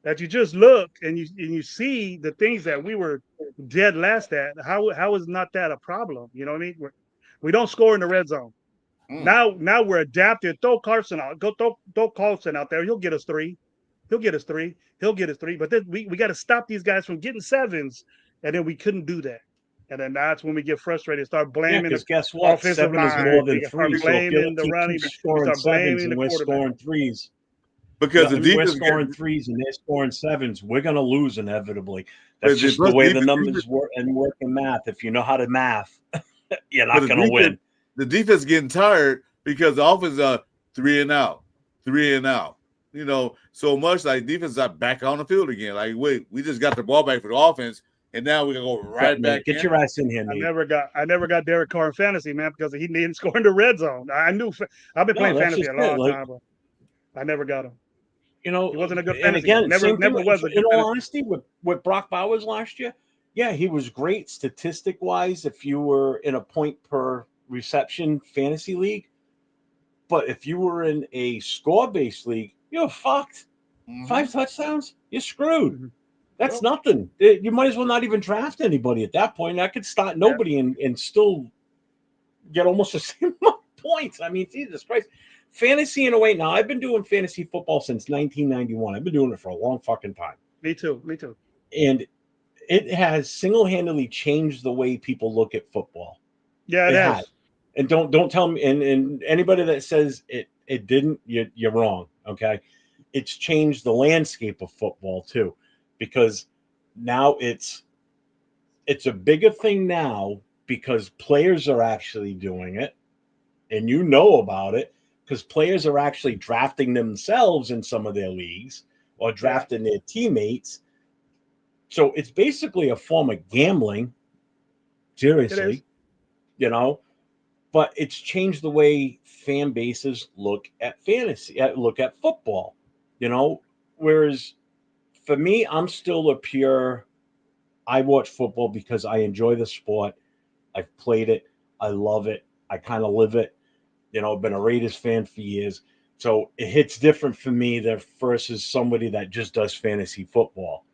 that you just look and you see the things that we were dead last at. How is not that a problem? You know what I mean? We don't score in the red zone. Now we're adapted. Throw Carson out. Go throw Carson out there. He'll get us 3. He'll get us 3. He'll get us 3. But then we got to stop these guys from getting 7s, and then we couldn't do that. And then that's when we get frustrated. Start blaming Because the guess what? offensive 7 is line. more than We start 3. So if blaming the you running. keep We scoring start 7s blaming the and we're quarterback. scoring 3s, Because the we're defense scoring 3s and they're scoring 7s, we're going to lose inevitably. That's But just the plus way the defense- numbers work and work in math. If you know how to math, you're but not the going to win. defense- The defense getting tired because the offense 3 and out. You know, so much like defense is back on the field again. Like, wait, we just got the ball back for the offense, and now we're gonna go right back. Get your ass in here, I Nate. never got Derek Carr in fantasy, man, because he didn't score in the red zone. I've been playing that's fantasy just a long it. time, but I never got him. You know, He wasn't a good and fantasy again, guy. Never same thing was a good in all fantasy. honesty with Brock Bowers last year. Yeah, he was great statistic wise if you were in a point per reception fantasy league. But if you were in a score based league, you're fucked. 5 touchdowns, you're screwed. That's nothing. You might as well not even draft anybody at that point. I could start nobody and still get almost the same amount of points. I mean, Jesus Christ. Fantasy in a way. Now, I've been doing fantasy football since 1991. I've been doing it for a long fucking time. Me too. And it has single-handedly changed the way people look at football. Yeah, it has. has. And don't tell me. And anybody that says it didn't, you're wrong. Okay, it's changed the landscape of football too, because now it's a bigger thing now because players are actually doing it, and you know about it because players are actually drafting themselves in some of their leagues or drafting their teammates. So it's basically a form of gambling. Seriously, you know. but it's changed the way fan bases look at fantasy, look at football. You know, whereas for me, I'm still a pure. I watch football because I enjoy the sport. I've played it. I love it. I kind of live it. You know, I've been a Raiders fan for years. So it hits different for me than versus somebody that just does fantasy football.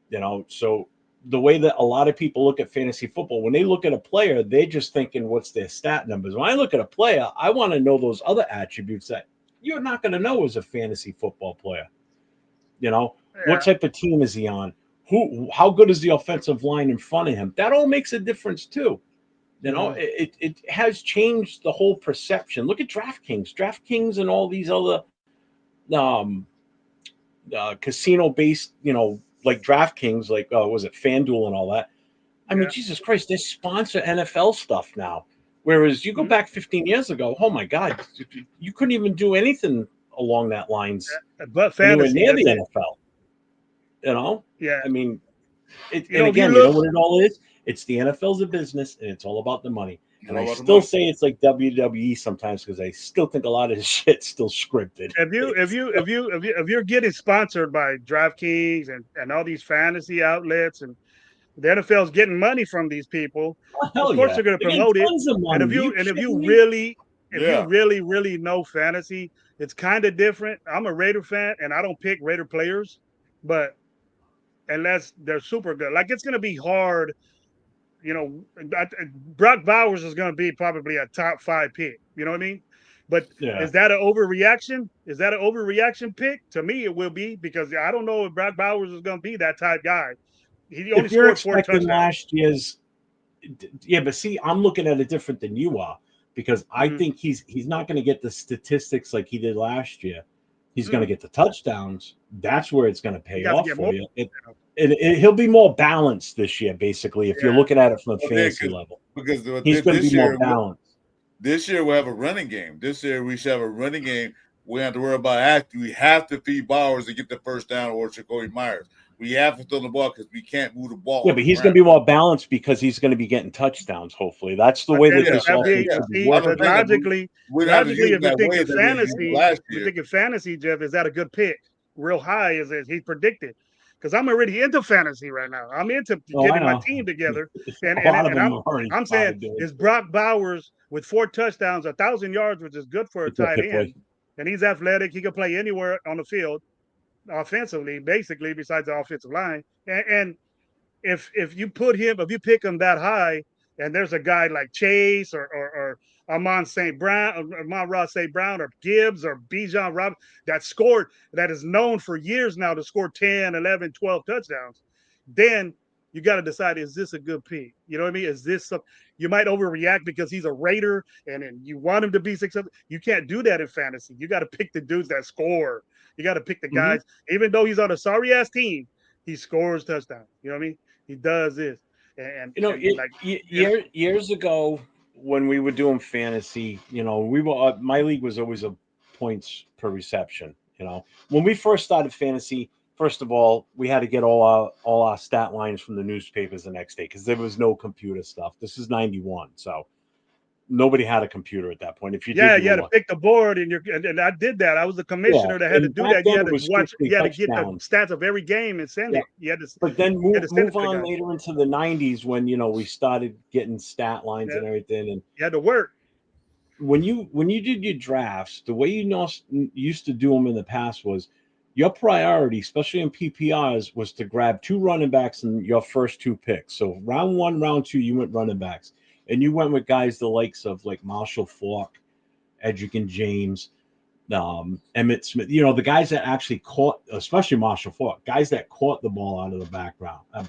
You know, so the way that a lot of people look at fantasy football, when they look at a player, they're just thinking, what's their stat numbers? When I look at a player, I want to know those other attributes that you're not going to know as a fantasy football player. You know, what Yeah. type of team is he on? How good is the offensive line in front of him? That all makes a difference too. You know, it has changed the whole perception. Look at DraftKings, and all these other um, casino-based, you know, like DraftKings, like was it FanDuel and all that? I mean, Jesus Christ, they sponsor NFL stuff now. Whereas you go back 15 years ago, oh my God, you couldn't even do anything along that lines But anywhere fantasy, near that's the it. NFL. You know, Yeah. I mean, You and know, if you again, you know look, what it all is? It's the NFL's a business, and it's all about the money. And All I about the still money. say it's like WWE sometimes because I still think a lot of this shit's still scripted. if you're getting sponsored by DraftKings and all these fantasy outlets, and the NFL's getting money from these people, Oh, of hell course yeah, they're going to they're getting promote it. tons of And money. Are you if you kidding me? really Yeah. really know fantasy, it's kind of different. I'm a Raider fan, and I don't pick Raider players, but unless they're super good, like it's going to be hard. You know, Brock Bowers is going to be probably a top 5 pick. You know what I mean? But Yeah. is that an overreaction? Is that an overreaction pick? To me, it will be, because I don't know if Brock Bowers is going to be that type guy. He only If you're scored 4 expecting touchdowns. last year's, yeah, but see, I'm looking at it different than you are because I Mhm. think he's not going to get the statistics like he did last year. He's going to Mhm. get the touchdowns. That's where it's going to He pay got to off get for more. you. He'll be more balanced this year, basically. If you're Yeah. looking at it from a Well, yeah, fantasy level, because he's going to this be more year, balanced. this year we'll have a running game. This year we should have a running game. We have to worry about acting. We have to feed Bowers to get the first down, or Jacoby Myers. We have to throw the ball because we can't move the ball. Yeah, on but the he's going ground. to be more balanced because he's going to be getting touchdowns. Hopefully, that's the way that Then this that'd offense be, should be see, working. but logically, we don't have to use if you're that way thinking that we used fantasy, last you're year. thinking fantasy, Jeff, is that a good pick? Real high is he predicted? Because I'm already into fantasy right now. I'm into Oh, I getting my know. team together, A lot of them are already I'm saying, started doing. is Brock Bowers with 4 touchdowns, 1,000 yards, which is good for a It's a tight pick end, boy. and he's athletic. He can play anywhere on the field, offensively, basically, besides the offensive line. And if you pick him that high, and there's a guy like Chase or Amon St. Brown, or Amon Ross St. Brown, or Gibbs, or Bijan Rob that is known for years now to score 10, 11, 12 touchdowns, then you got to decide, is this a good pick? You know what I mean? Is this some, you might overreact because he's a Raider and you want him to be successful. You can't do that in fantasy. You got to pick the dudes that score. You got to pick the guys, even though he's on a sorry ass team, he scores touchdowns. You know what I mean? He does this, and like years ago when we were doing fantasy, you know, we were my league was always a points per reception. You know, when we first started fantasy, first of all, we had to get all our stat lines from the newspapers the next day because there was no computer stuff. This is '91, so nobody had a computer at that point. If you yeah, did, you you had were to lucky. pick the board, and I did that. I was the commissioner that had to And do back that. You then had it to was watch, strictly you had to get the touchdowns. stats of every game and send Yeah. it. You had to, But then you had to send move it to the on guy. later into the '90s when you know we started getting stat lines Yeah. and everything, and You had to work. when you did your drafts, the way used to do them in the past was your priority, especially in PPRs, was to grab 2 running backs in your first 2 picks. So round 1, round 2, you went running backs, and you went with guys the likes of like Marshall Faulk, Edric James, Emmett Smith. You know, the guys that actually caught, especially Marshall Faulk, guys that caught the ball out of the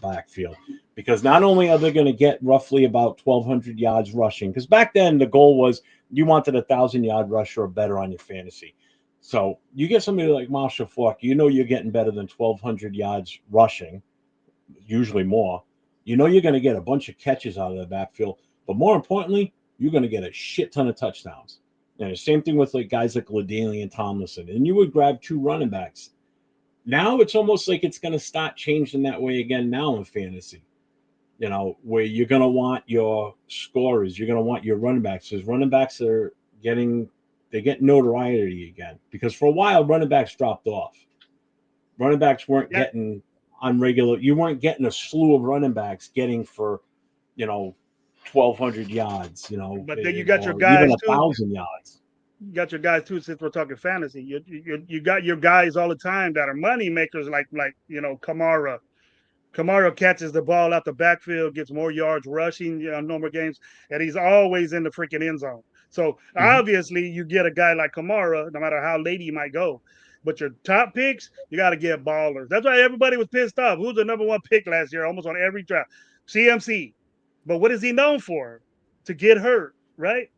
backfield. Because not only are they going to get roughly about 1,200 yards rushing, because back then the goal was you wanted 1,000-yard rusher or better on your fantasy. So you get somebody like Marshall Faulk, you know you're getting better than 1,200 yards rushing, usually more. You know you're going to get a bunch of catches out of the backfield, but more importantly, you're going to get a shit ton of touchdowns. And the same thing with like guys like LaDainian Tomlinson. And you would grab 2 running backs. Now it's almost like it's going to start changing that way again now in fantasy. You know, where you're going to want your scorers, you're going to want your running backs. Because running backs are getting notoriety again. Because for a while, running backs dropped off. Running backs weren't getting on regular. You weren't getting a slew of running backs getting for, 1,200 yards. But then you got your guys even too. 1,000 yards. You got your guys too. Since we're talking fantasy, you got your guys all the time that are money makers, like Kamara. Kamara catches the ball out the backfield, gets more yards rushing, normal games, and he's always in the freaking end zone. So obviously, you get a guy like Kamara, no matter how late he might go. But your top picks, you got to get ballers. That's why everybody was pissed off. Who's the number one pick last year, almost on every draft? CMC. But what is he known for? To get hurt, right?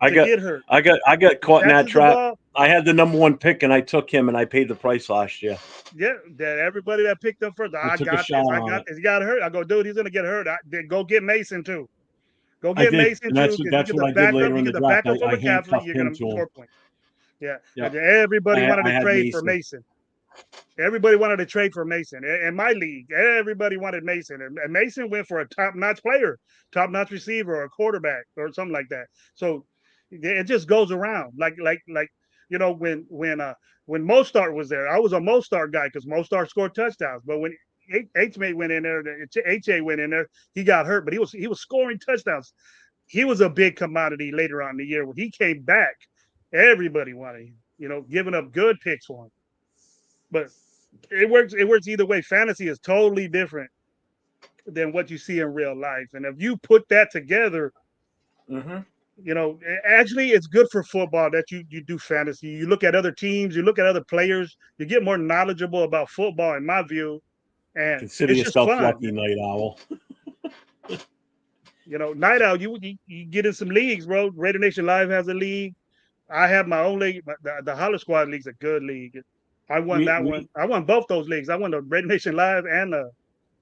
Get hurt. I got caught in that trap. I had the number one pick, and I took him, and I paid the price last year. Yeah, that everybody that picked up first, I got this. He got hurt. I go, dude, he's gonna get hurt. Go get Mason too. Go get Mason too. That's what I did later in the draft. I McCaffrey, you're gonna 4 points. Yeah. Everybody wanted to trade for Mason. Everybody wanted to trade for Mason. In my league, everybody wanted Mason. And Mason went for a top-notch player, top-notch receiver or a quarterback or something like that. So it just goes around. Like when Mostart was there, I was a Mostart guy because Mostart scored touchdowns. But when H-May went in there, H.A. went in there, he got hurt, but he was scoring touchdowns. He was a big commodity later on in the year. When he came back, everybody wanted him, giving up good picks for him. But it works either way. Fantasy is totally different than what you see in real life. And if you put that together, actually it's good for football that you do fantasy. You look at other teams, you look at other players, you get more knowledgeable about football, in my view. And consider yourself lucky, Night Owl. Night Owl, you get in some leagues, bro. Raider Nation Live has a league. I have my own league. The Holler Squad League's a good league. I won that one. I won both those leagues. I won the Raider Nation Live and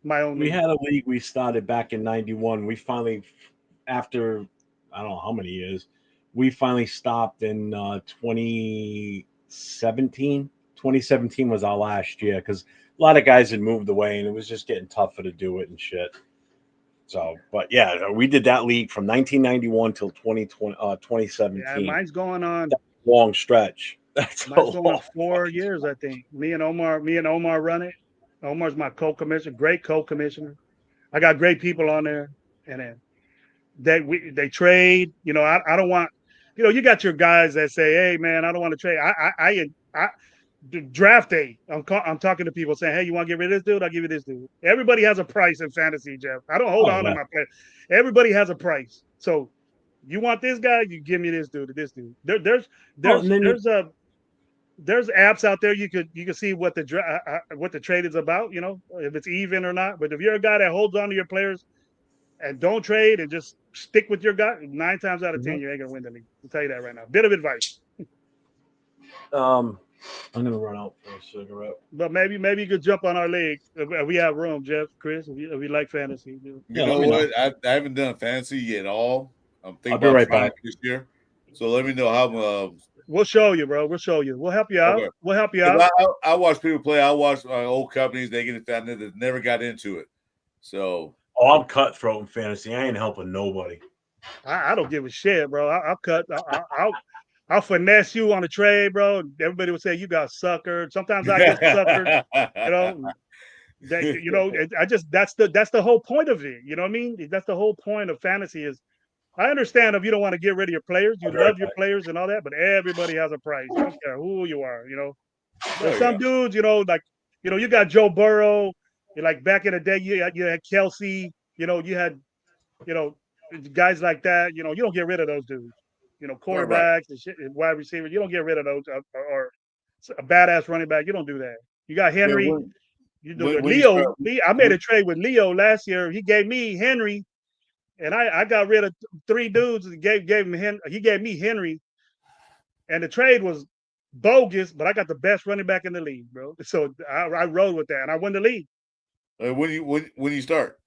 my own league. We had a league we started back in 91. We finally, after I don't know how many years, we finally stopped in 2017. 2017 was our last year because a lot of guys had moved away and it was just getting tougher to do it and shit. So, but yeah, we did that league from 1991 till 2017. Yeah, mine's going on long stretch. That's mine's going on 4 years, I think. Me and Omar run it. Omar's my co-commissioner, great co-commissioner. I got great people on there, and then they trade. I don't want. You got your guys that say, "Hey, man, I don't want to trade." I draft day. I'm talking to people saying, "Hey, you want to get rid of this dude? I'll give you this dude." Everybody has a price in fantasy, Jeff. I don't hold on to my player. Everybody has a price. So you want this guy, you give me this dude. This dude. There's apps out there you could see what the trade is about. If it's even or not. But if you're a guy that holds on to your players and don't trade and just stick with your guy, 9 times out of 10 you ain't gonna win the league. I'll tell you that right now. Bit of advice. I'm gonna run out for a cigarette. But maybe you could jump on our league if we have room, Jeff, Chris. If you like fantasy, you know what? I haven't done fantasy at all. I'm thinking about right back this year. So let me know how. We'll show you, bro. We'll show you. We'll help you out. Okay. We'll help you out. I watch people play. I watch old companies. They get it found that never got into it. So. I'm cutthroat in fantasy. I ain't helping nobody. I don't give a shit, bro. I'll finesse you on a trade, bro. Everybody will say you got suckered. Sometimes I get suckered. That's the whole point of it. You know what I mean? That's the whole point of fantasy is. I understand if you don't want to get rid of your players, you love your players and all that, but everybody has a price. I don't care who you are, There's some dudes, you got Joe Burrow. Like back in the day, you had Kelsey. You had, guys like that. You don't get rid of those dudes. Quarterbacks and shit, wide receivers. You don't get rid of those or a badass running back. You don't do that. You got Henry. You do Leo. I made a trade with Leo last year. He gave me Henry. And I got rid of 3 dudes and gave him he gave me Henry. And the trade was bogus, but I got the best running back in the league, bro. So I rode with that and I won the league. When you start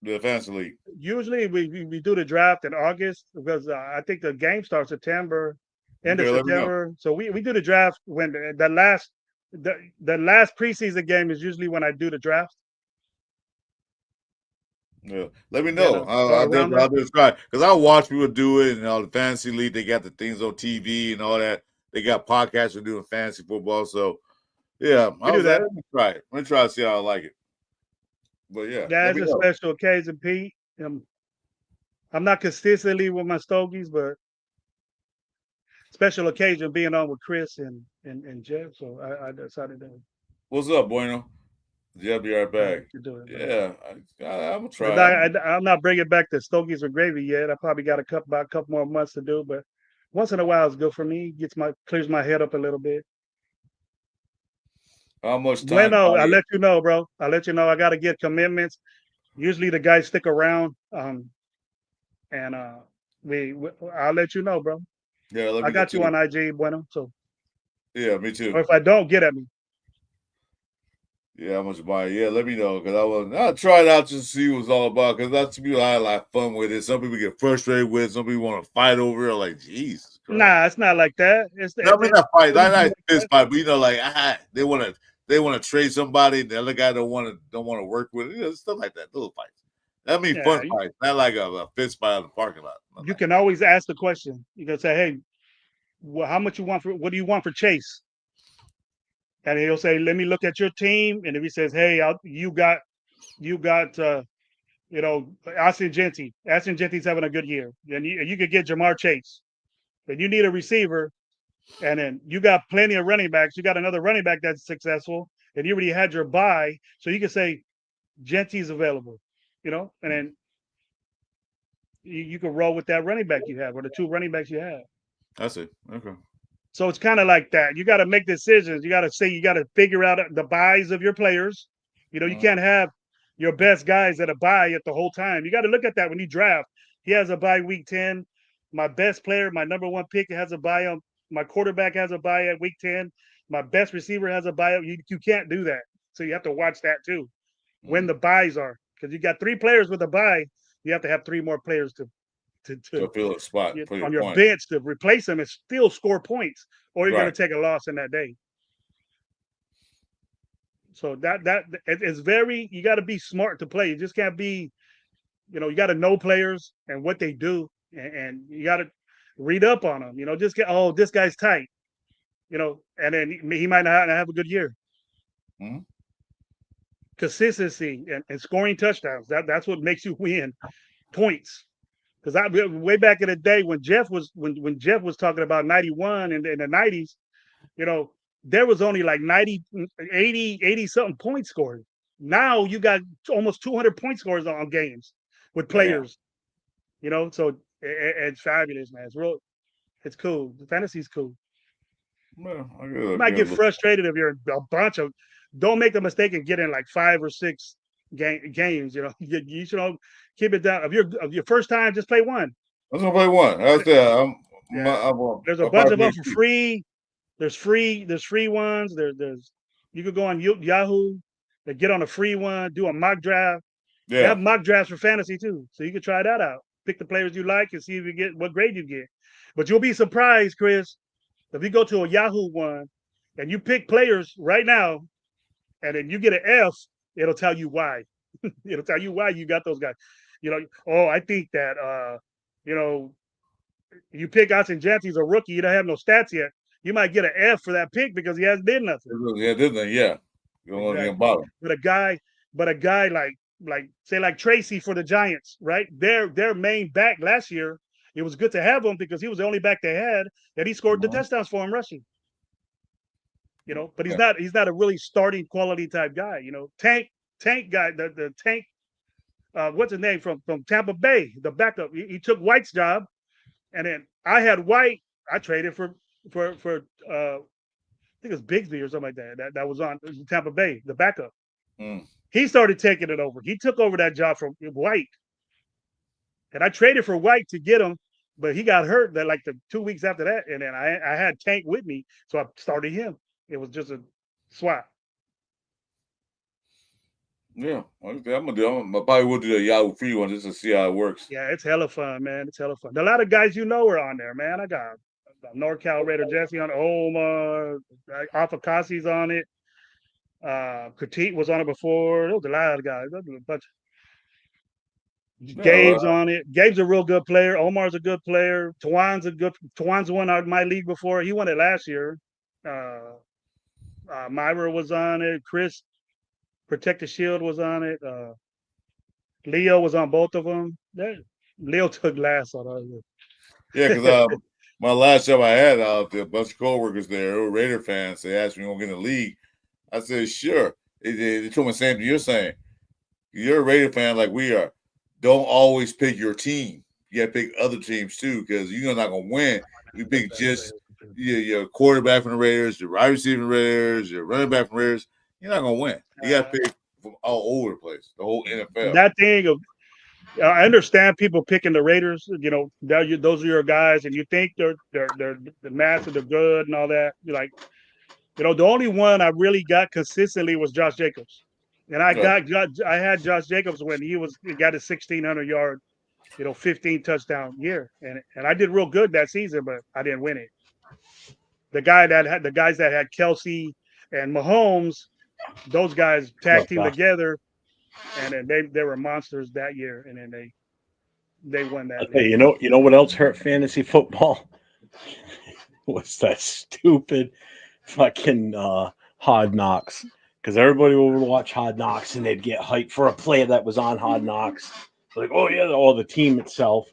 the fantasy league? Usually we do the draft in August because I think the game starts September, end of September. So we do the draft when the last preseason game is usually when I do the draft. Yeah, let me You know. know, or around I'll there. just try because I watch people do it and all the fantasy league. They got the things on TV and all that. They got podcasts for doing fantasy football. So yeah, We I do was like, that. let me try it. Let me try to see how I like it. But yeah, Yeah, let it's me a know. special occasion, Pete. I'm not consistently with my Stogies, but special occasion being on with Chris and Jeff. So I decided to What's up, Bueno? Yeah, I'll be right try back. to do it, man. Yeah, I'm gonna But try. I'm not bringing back the Stogies with gravy yet. I probably got about a couple more months to do, but once in a while it's good for me. Clears my head up a little bit. How much time? Bueno, I'll let you know, bro. I'll let you know. I got to get commitments. Usually the guys stick around. And I'll let you know, bro. Yeah, let I me know got you too. on IG, Bueno. So, Yeah, me or too. if I don't, get at me. Yeah, how much buy? Yeah, let me know because I'll try it out just to see what it's all about. Because that's people I like fun with it. Some people get frustrated with it. Some people want to fight over it. Like Jesus Christ. Nah, it's not like that. No, I mean not fight. I like fist fight, but like they want to trade somebody. The other guy don't want to work with it. Stuff like that. Little fights. That means fun fights, not like a fist fight in the parking lot. You can always ask the question. You can say, "Hey, how much you want for? What do you want for Chase?" And he'll say, "Let me look at your team." And if he says, "Hey, you got, Austin Genti. Austin Genti's having a good year. Then you could get Jamar Chase. Then you need a receiver, and then you got plenty of running backs. You got another running back that's successful, and you already had your buy, so you can say Genti's available, and then you can roll with that running back you have or the two running backs you have. I see. Okay. So it's kind of like that. You got to make decisions. You got to figure out the buys of your players. You can't have your best guys at a buy at the whole time. You got to look at that when you draft. He has a buy week 10. My best player, my number one pick, has a buy on. My quarterback has a buy at week 10. My best receiver has a buy. You can't do that. So you have to watch that too. When the buys are, because you got 3 players with a buy, you have to have 3 more players to fill a spot on your bench to replace them and still score points, or you're going to take a loss in that day. So that it's very, you got to be smart to play. You just can't be, you got to know players and what they do, and you got to read up on them. Just get, oh, this guy's tight, and then he might not have a good year. Mm-hmm. Consistency and scoring touchdowns. That's what makes you win points. Because way back in the day when Jeff was talking about 91 in the 90s, there was only like 90, 80 something points scored. Now you got almost 200 point scores on games with players. So it's fabulous, man. It's cool. The fantasy's cool. Well, You might get frustrated if you're a bunch of. Don't make the mistake and get in like 5 or 6 games. You should keep it down. If your first time, just play one. I'm gonna play one. That's it. There's a bunch of them for free. There's free ones. There's you could go on Yahoo. They get on a free one. Do a mock draft. Yeah. They have mock drafts for fantasy too, so you could try that out. Pick the players you like and see if you get what grade you get. But you'll be surprised, Chris, if you go to a Yahoo one and you pick players right now, and then you get an F, it'll tell you why. It'll tell you why you got those guys. I think that you pick Austin Janty's a rookie, you don't have no stats yet. You might get an F for that pick because he hasn't did nothing. Yeah, didn't. Yeah. Exactly. But a guy like Tracy for the Giants, right? Their main back last year, it was good to have him because he was the only back they had, and he scored the touchdowns for him rushing. But he's not a really starting quality type guy. Tank guy, the Tank, what's his name from Tampa Bay, the backup. He took White's job, and then I had White. I traded for I think it was Bigsby or something like that. That was on Tampa Bay, the backup. He started taking it over. He took over that job from White, and I traded for White to get him, but he got hurt that like the 2 weeks after that, and then I had Tank with me, so I started him. It was just a swap. Yeah, I'm gonna do. I probably will do the Yahoo free one just to see how it works. Yeah, it's hella fun, man. It's hella fun. A lot of guys are on there, man. I got NorCal Raider Jesse on Omar, Afakasi's on it. Critique was on it before. There was a lot of guys. A bunch. Gabe's on it. Gabe's a real good player. Omar's a good player. Tawan's won out my league before. He won it last year. Myra was on it. Chris Protect the Shield was on it. Leo was on both of them. Leo took last on all. Yeah, because my last job I had out there, a bunch of coworkers there, they were Raider fans. They asked me to go get in the league. I said, sure. They told me the same thing you're saying. You're a Raider fan like we are. Don't always pick your team. You got to pick other teams too, because you're not going to win. You pick just your quarterback from the Raiders, your wide receiver from the Raiders, your running back from the Raiders. You're not going to win. You got to pick from all over the place, the whole NFL. That thing of, I understand people picking the Raiders. You know, those are your guys, and you think they're the massive, they're good, and all that. You're like, you know, the only one I really got consistently was Josh Jacobs, and I had Josh Jacobs when he got his 1,600 yard, 15 touchdown year, and I did real good that season, but I didn't win it. The guys that had Kelsey and Mahomes, those guys tag team together, and then they were monsters that year, and then they won that. Hey, you know what else hurt fantasy football? Was that stupid fucking Hard Knocks? Because everybody would watch Hard Knocks and they'd get hyped for a player that was on Hard Knocks. Like, oh yeah, or the team itself.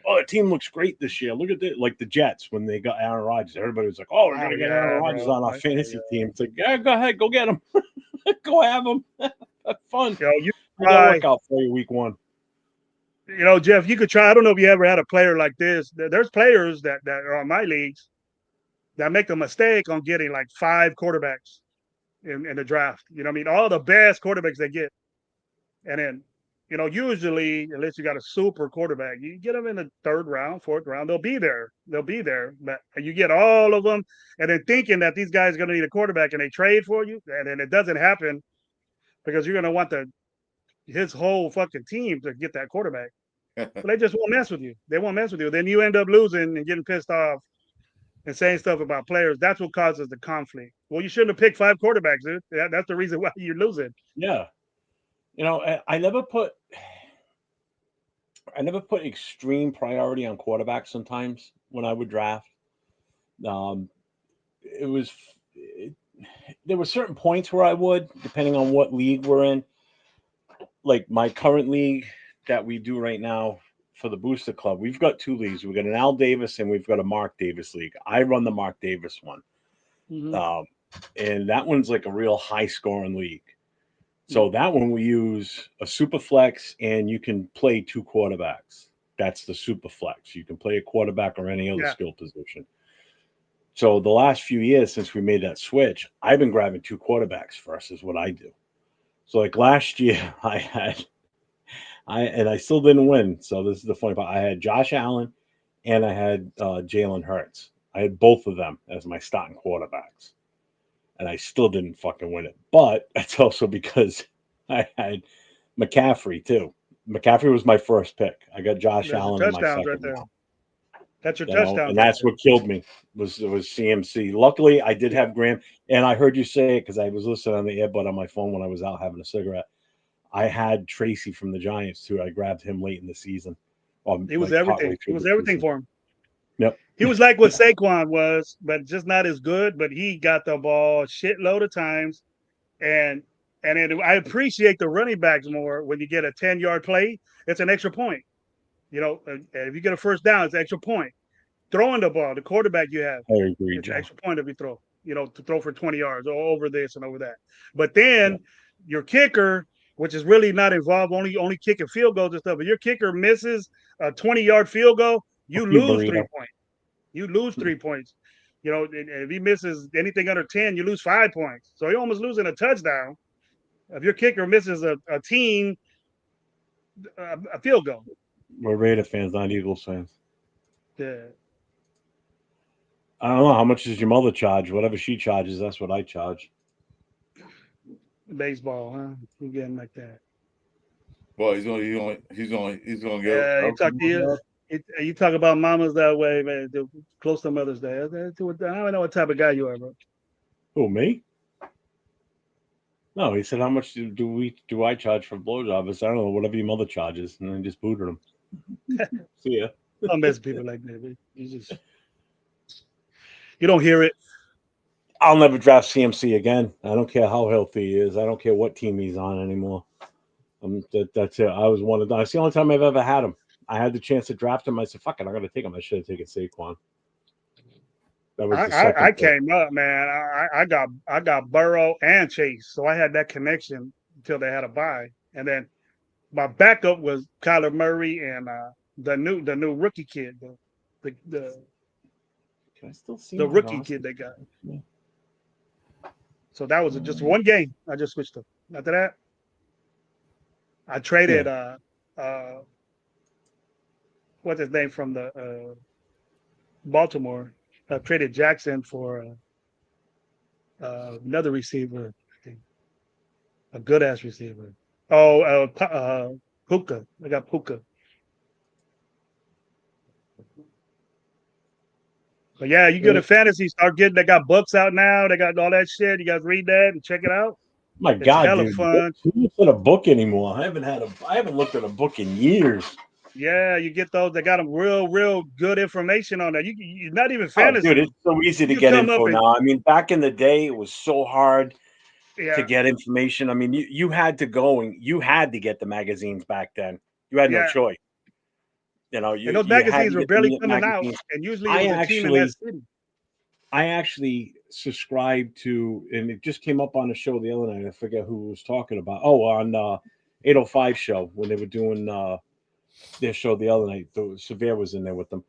Oh, the team looks great this year. Look at it, like the Jets when they got Aaron Rodgers. Everybody was like, "Oh, we're gonna get Aaron Rodgers on our fantasy team." It's like, yeah, go ahead, go get him, go have him. Have fun. You work out for you week one. Jeff, you could try. I don't know if you ever had a player like this. There's players that are on my leagues that make a mistake on getting like 5 quarterbacks in the draft. You know what I mean? All the best quarterbacks they get. And then, usually, unless you got a super quarterback, you get them in the 3rd round, 4th round, they'll be there. But you get all of them and then thinking that these guys are going to need a quarterback and they trade for you. And then it doesn't happen because you're going to want his whole fucking team to get that quarterback. But they just won't mess with you. They won't mess with you. Then you end up losing and getting pissed off and saying stuff about players. That's what causes the conflict. Well, you shouldn't have picked 5 quarterbacks, dude. That's the reason why you're losing. Yeah. I never put extreme priority on quarterbacks sometimes when I would draft. There were certain points where I would, depending on what league we're in. Like my current league that we do right now for the Booster Club, we've got 2 leagues. We've got an Al Davis and we've got a Mark Davis league. I run the Mark Davis one. Mm-hmm. And that one's like a real high scoring league. So that one we use a super flex and you can play 2 quarterbacks. That's the super flex. You can play a quarterback or any other skill position. So the last few years since we made that switch, I've been grabbing 2 quarterbacks first is what I do. So like last year I still didn't win. So this is the funny part. I had Josh Allen and I had Jalen Hurts. I had both of them as my starting quarterbacks. And I still didn't fucking win it. But it's also because I had McCaffrey too. McCaffrey was my first pick. I got Josh Allen in my second right there. one. That's your touchdown. And that's what killed me was CMC. Luckily, I did have Graham. And I heard you say it because I was listening on the earbud on my phone when I was out having a cigarette. I had Tracy from the Giants too. I grabbed him late in the season. He was everything. He was everything for him. Yep. He was like what Saquon was, but just not as good. But he got the ball a shitload of times. And I appreciate the running backs more when you get a 10-yard play. It's an extra point. If you get a first down, it's an extra point. Throwing the ball, the quarterback you have, I agree, it's an extra point if you throw. To throw for 20 yards or over this and over that. But then your kicker, which is really not involved, only kicking field goals and stuff. But your kicker misses a 20-yard field goal, you lose 3 points. You lose 3 points. If he misses anything under 10, you lose 5 points. So you're almost losing a touchdown. If your kicker misses a field goal. We're Raider fans, not Eagles fans. Yeah. I don't know how much does your mother charge. Whatever she charges, that's what I charge. Baseball, huh? You getting like that? Well, he's gonna get. Yeah, you talk about mamas that way, man. Close to Mother's Day. I don't know what type of guy you are, bro. Who, me? No, he said, "How much do I charge for a blowjob?" I said, "I don't know, whatever your mother charges," and then just booted him. See ya. I miss people like that. Man. You don't hear it. I'll never draft CMC again. I don't care how healthy he is. I don't care what team he's on anymore. That's it. I was one of that's the only time I've ever had him. I had the chance to draft him. I said, "Fuck it, I'm gonna take him." I should have taken Saquon. That was the second I pick. came up, man. I got Burrow and Chase, so I had that connection until they had a bye, and then my backup was Kyler Murray and the new rookie kid, the Can I still see the my rookie roster? kid they got. So that was just one game. I just switched up. After that, I traded what's his name from the Baltimore. I traded Jackson for another receiver, I think, a good ass receiver. Oh, Puka. I got Puka. But yeah, you get a fantasy, start getting. They got books out now. They got all that shit. You guys read that and check it out. My It's God, hella dude! fun. Who looks at a book anymore? I haven't looked at a book in years. Yeah, you get those. They got them real good information on that. You not even Oh, dude, fantasy. it's so easy to You get come up info and now. I mean, back in the day, it was so hard to yeah, get information. I mean, you had to go and you had to get the magazines back then. You had no yeah. choice. You know, And those you had magazines to were get the barely minute coming out, magazines. and usually it I was a team in that actually city. I actually subscribed to, and it just came up on the show the other night. I forget who was talking about. Oh, on 805 show when they were doing their show the other night. Severe was in there with them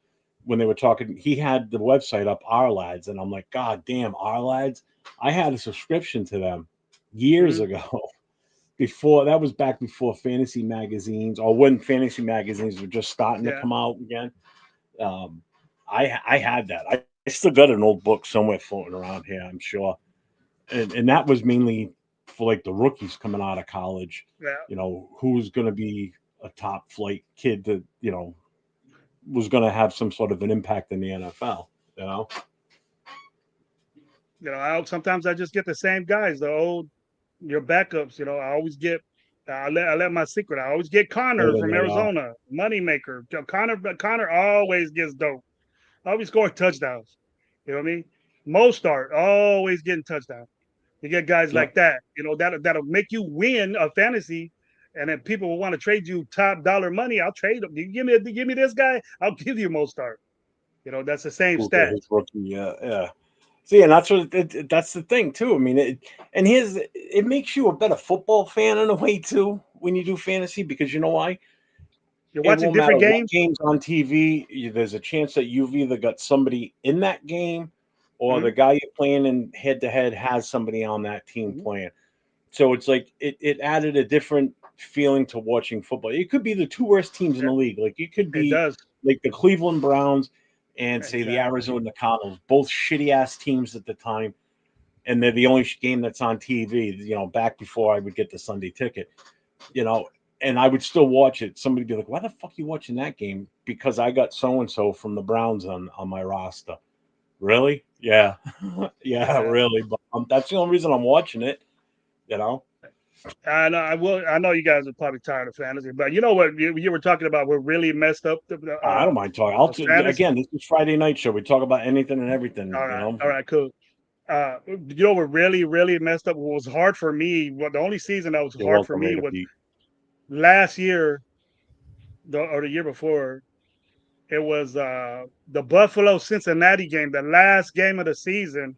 when they were talking. He had the website up, Our Lads, and I'm like, God damn, Our Lads. I had a subscription to them years Mhm. ago. Before that was back before fantasy magazines, or when fantasy magazines were just starting to Yeah, come out again. Um, I had that. I still got an old book somewhere floating around here, I'm sure. And that was mainly for like the rookies coming out of college. yeah. You know, who's going to be a top flight kid that was going to have some sort of an impact in the NFL. You know, Sometimes I just get the same guys, the old your backups. I always get. I let my secret. I always get right Connor in from there. Arizona, moneymaker. Connor always gets dope. Always scoring touchdowns. You know what I mean? Mostart always getting touchdowns. You get guys Yep. like that. That'll make you win a fantasy, and then people will want to trade you top dollar money. I'll trade them. You give me this guy, I'll give you Mostart. That's the same Puka, stat. his rookie. Yeah, yeah. See, and that's the thing too. I mean, it makes you a better football fan in a way too when you do fantasy because you know why? You're It watching won't matter different what games. game's on TV. There's a chance that you've either got somebody in that game, or Mm-hmm. the guy you're playing in head to head has somebody on that team Mm-hmm. playing. So it's like it added a different feeling to watching football. It could be the two worst teams in Yeah, the league. Like it could it be does. like the Cleveland Browns and say the Exactly. Arizona Cardinals, both shitty ass teams at the time, and they're the only game that's on TV. Back before I would get the Sunday ticket, you know, and I would still watch it. Somebody would be like, "Why the fuck are you watching that game?" Because I got so and so from the Browns on my roster. Really? Yeah, yeah, Yeah. really. But that's the only reason I'm watching it. You know. I know. I know you guys are probably tired of fantasy, but you know what you were talking about? We're really messed up I don't mind talking. fantasy. Again. This is Friday night show. We talk about anything and everything. All You right. know. All right. Cool. We're really messed up. What was hard for me? Well, the only season that was You're hard for welcome, me Raider was Pete. last year, or the year before. It was the Buffalo Cincinnati game, the last game of the season.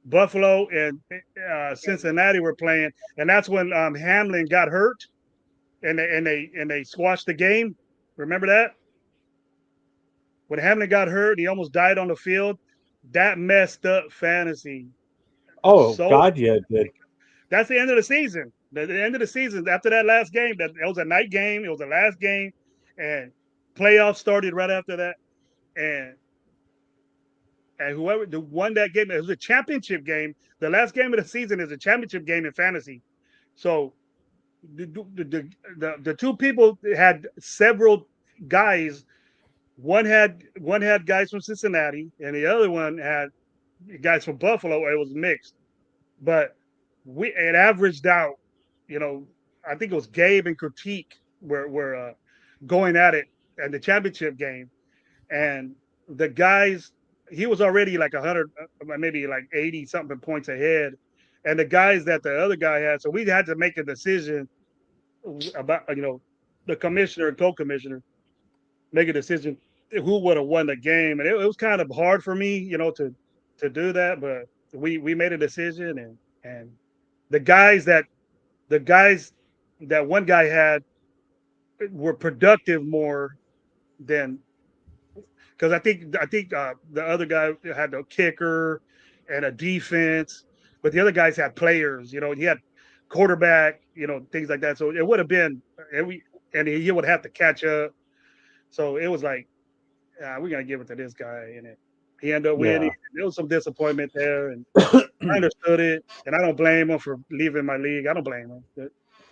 Buffalo and Cincinnati were playing, and that's when Hamlin got hurt, and they squashed the game. Remember that? When Hamlin got hurt, he almost died on the field. That messed up fantasy. Oh So God, yeah, it did. that's the end of the season. The end of the season after that last game. That it was a night game. It was the last game, and playoffs started right after that. And whoever won that game, it was a championship game. The last game of the season is a championship game in fantasy. So the two people had several guys. One had guys from Cincinnati, and the other one had guys from Buffalo. It was mixed, but it averaged out. You know, I think it was Gabe and Critique were going at it at the championship game, and the guys, he was already like 100, maybe like 80 something points ahead, and the guys that the other guy had. So we had to make a decision about the commissioner and co-commissioner make a decision who would have won the game, and it was kind of hard for me, to do that, but we made a decision, and the guys that the guys that one guy had were productive more than because I think the other guy had a kicker and a defense, but the other guys had players. He had quarterback, things like that. So it would have been and he would have to catch up. So it was like we're gonna give it to this guy, and he ended up winning. There was some disappointment there, and I understood it, and I don't blame him for leaving my league. I don't blame him.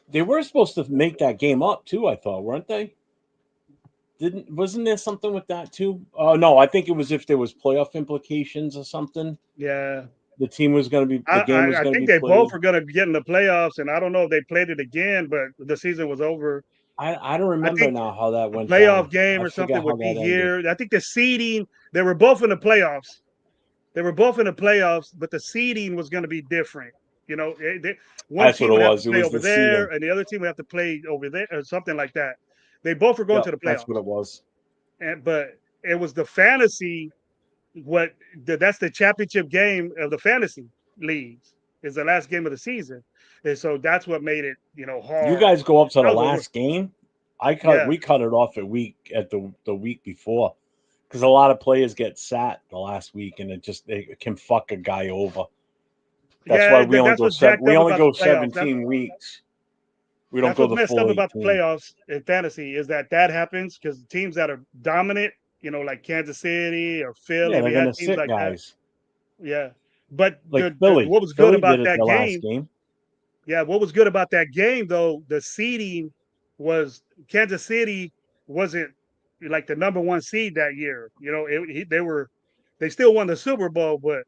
They were supposed to make that game up too, I thought, weren't they? Wasn't there something with that too? Oh no, I think it was if there was playoff implications or something. Yeah, the team was going to be. The game was I going to think be they played. both were going to get in the playoffs, and I don't know if they played it again, but the season was over. I don't remember now how that went. Playoff game or something would be here. I think the seeding. They were both in the playoffs. But the seeding was going to be different. One That's team what would it have was. to It play was over the there, seeding. and the other team would have to play over there, or something like that. They both were going to the playoffs. That's what it was. But it was the fantasy. That's the championship game of the fantasy leagues. Is the last game of the season, and so that's what made it hard. You guys go up to the last game. We cut it off at the week before because a lot of players get sat the last week, and it can fuck a guy over. That's why we only go 17 weeks. We don't go the full 18. That's what's messed up about the playoffs in fantasy is that happens because teams that are dominant, like Kansas City or Philly, they're going to teams sit like guys. that. Yeah, but Philly, what was good about that game? Yeah, what was good about that game though, the seeding was Kansas City wasn't like the number one seed that year. They still won the Super Bowl, but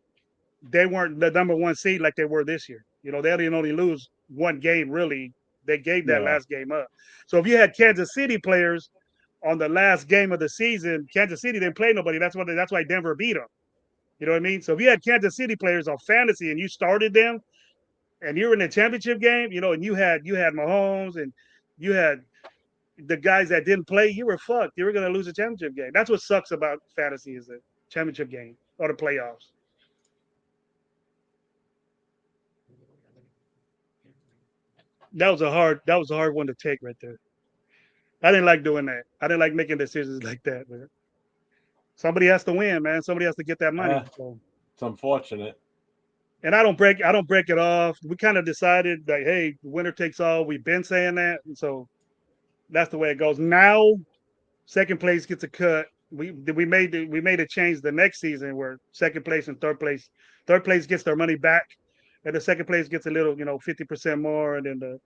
they weren't the number one seed like they were this year. They didn't only lose one game really. They gave that last game up. So if you had Kansas City players on the last game of the season, Kansas City didn't play nobody. That's why Denver beat them. You know what I mean? So if you had Kansas City players on fantasy and you started them, and you're in the championship game, and you had Mahomes and you had the guys that didn't play, you were fucked. You were going to lose a championship game. That's what sucks about fantasy is the championship game or the playoffs. That was a hard one to take right there. I didn't like doing that. I didn't like making decisions like that, man. Somebody has to win, man. Somebody has to get that money. So. It's unfortunate. And I don't break it off. We kind of decided that, hey, winner takes all. We've been saying that. And so that's the way it goes. Now, second place gets a cut. We made a change the next season where second place and third place gets their money back, and the second place gets a little, 50% more, and then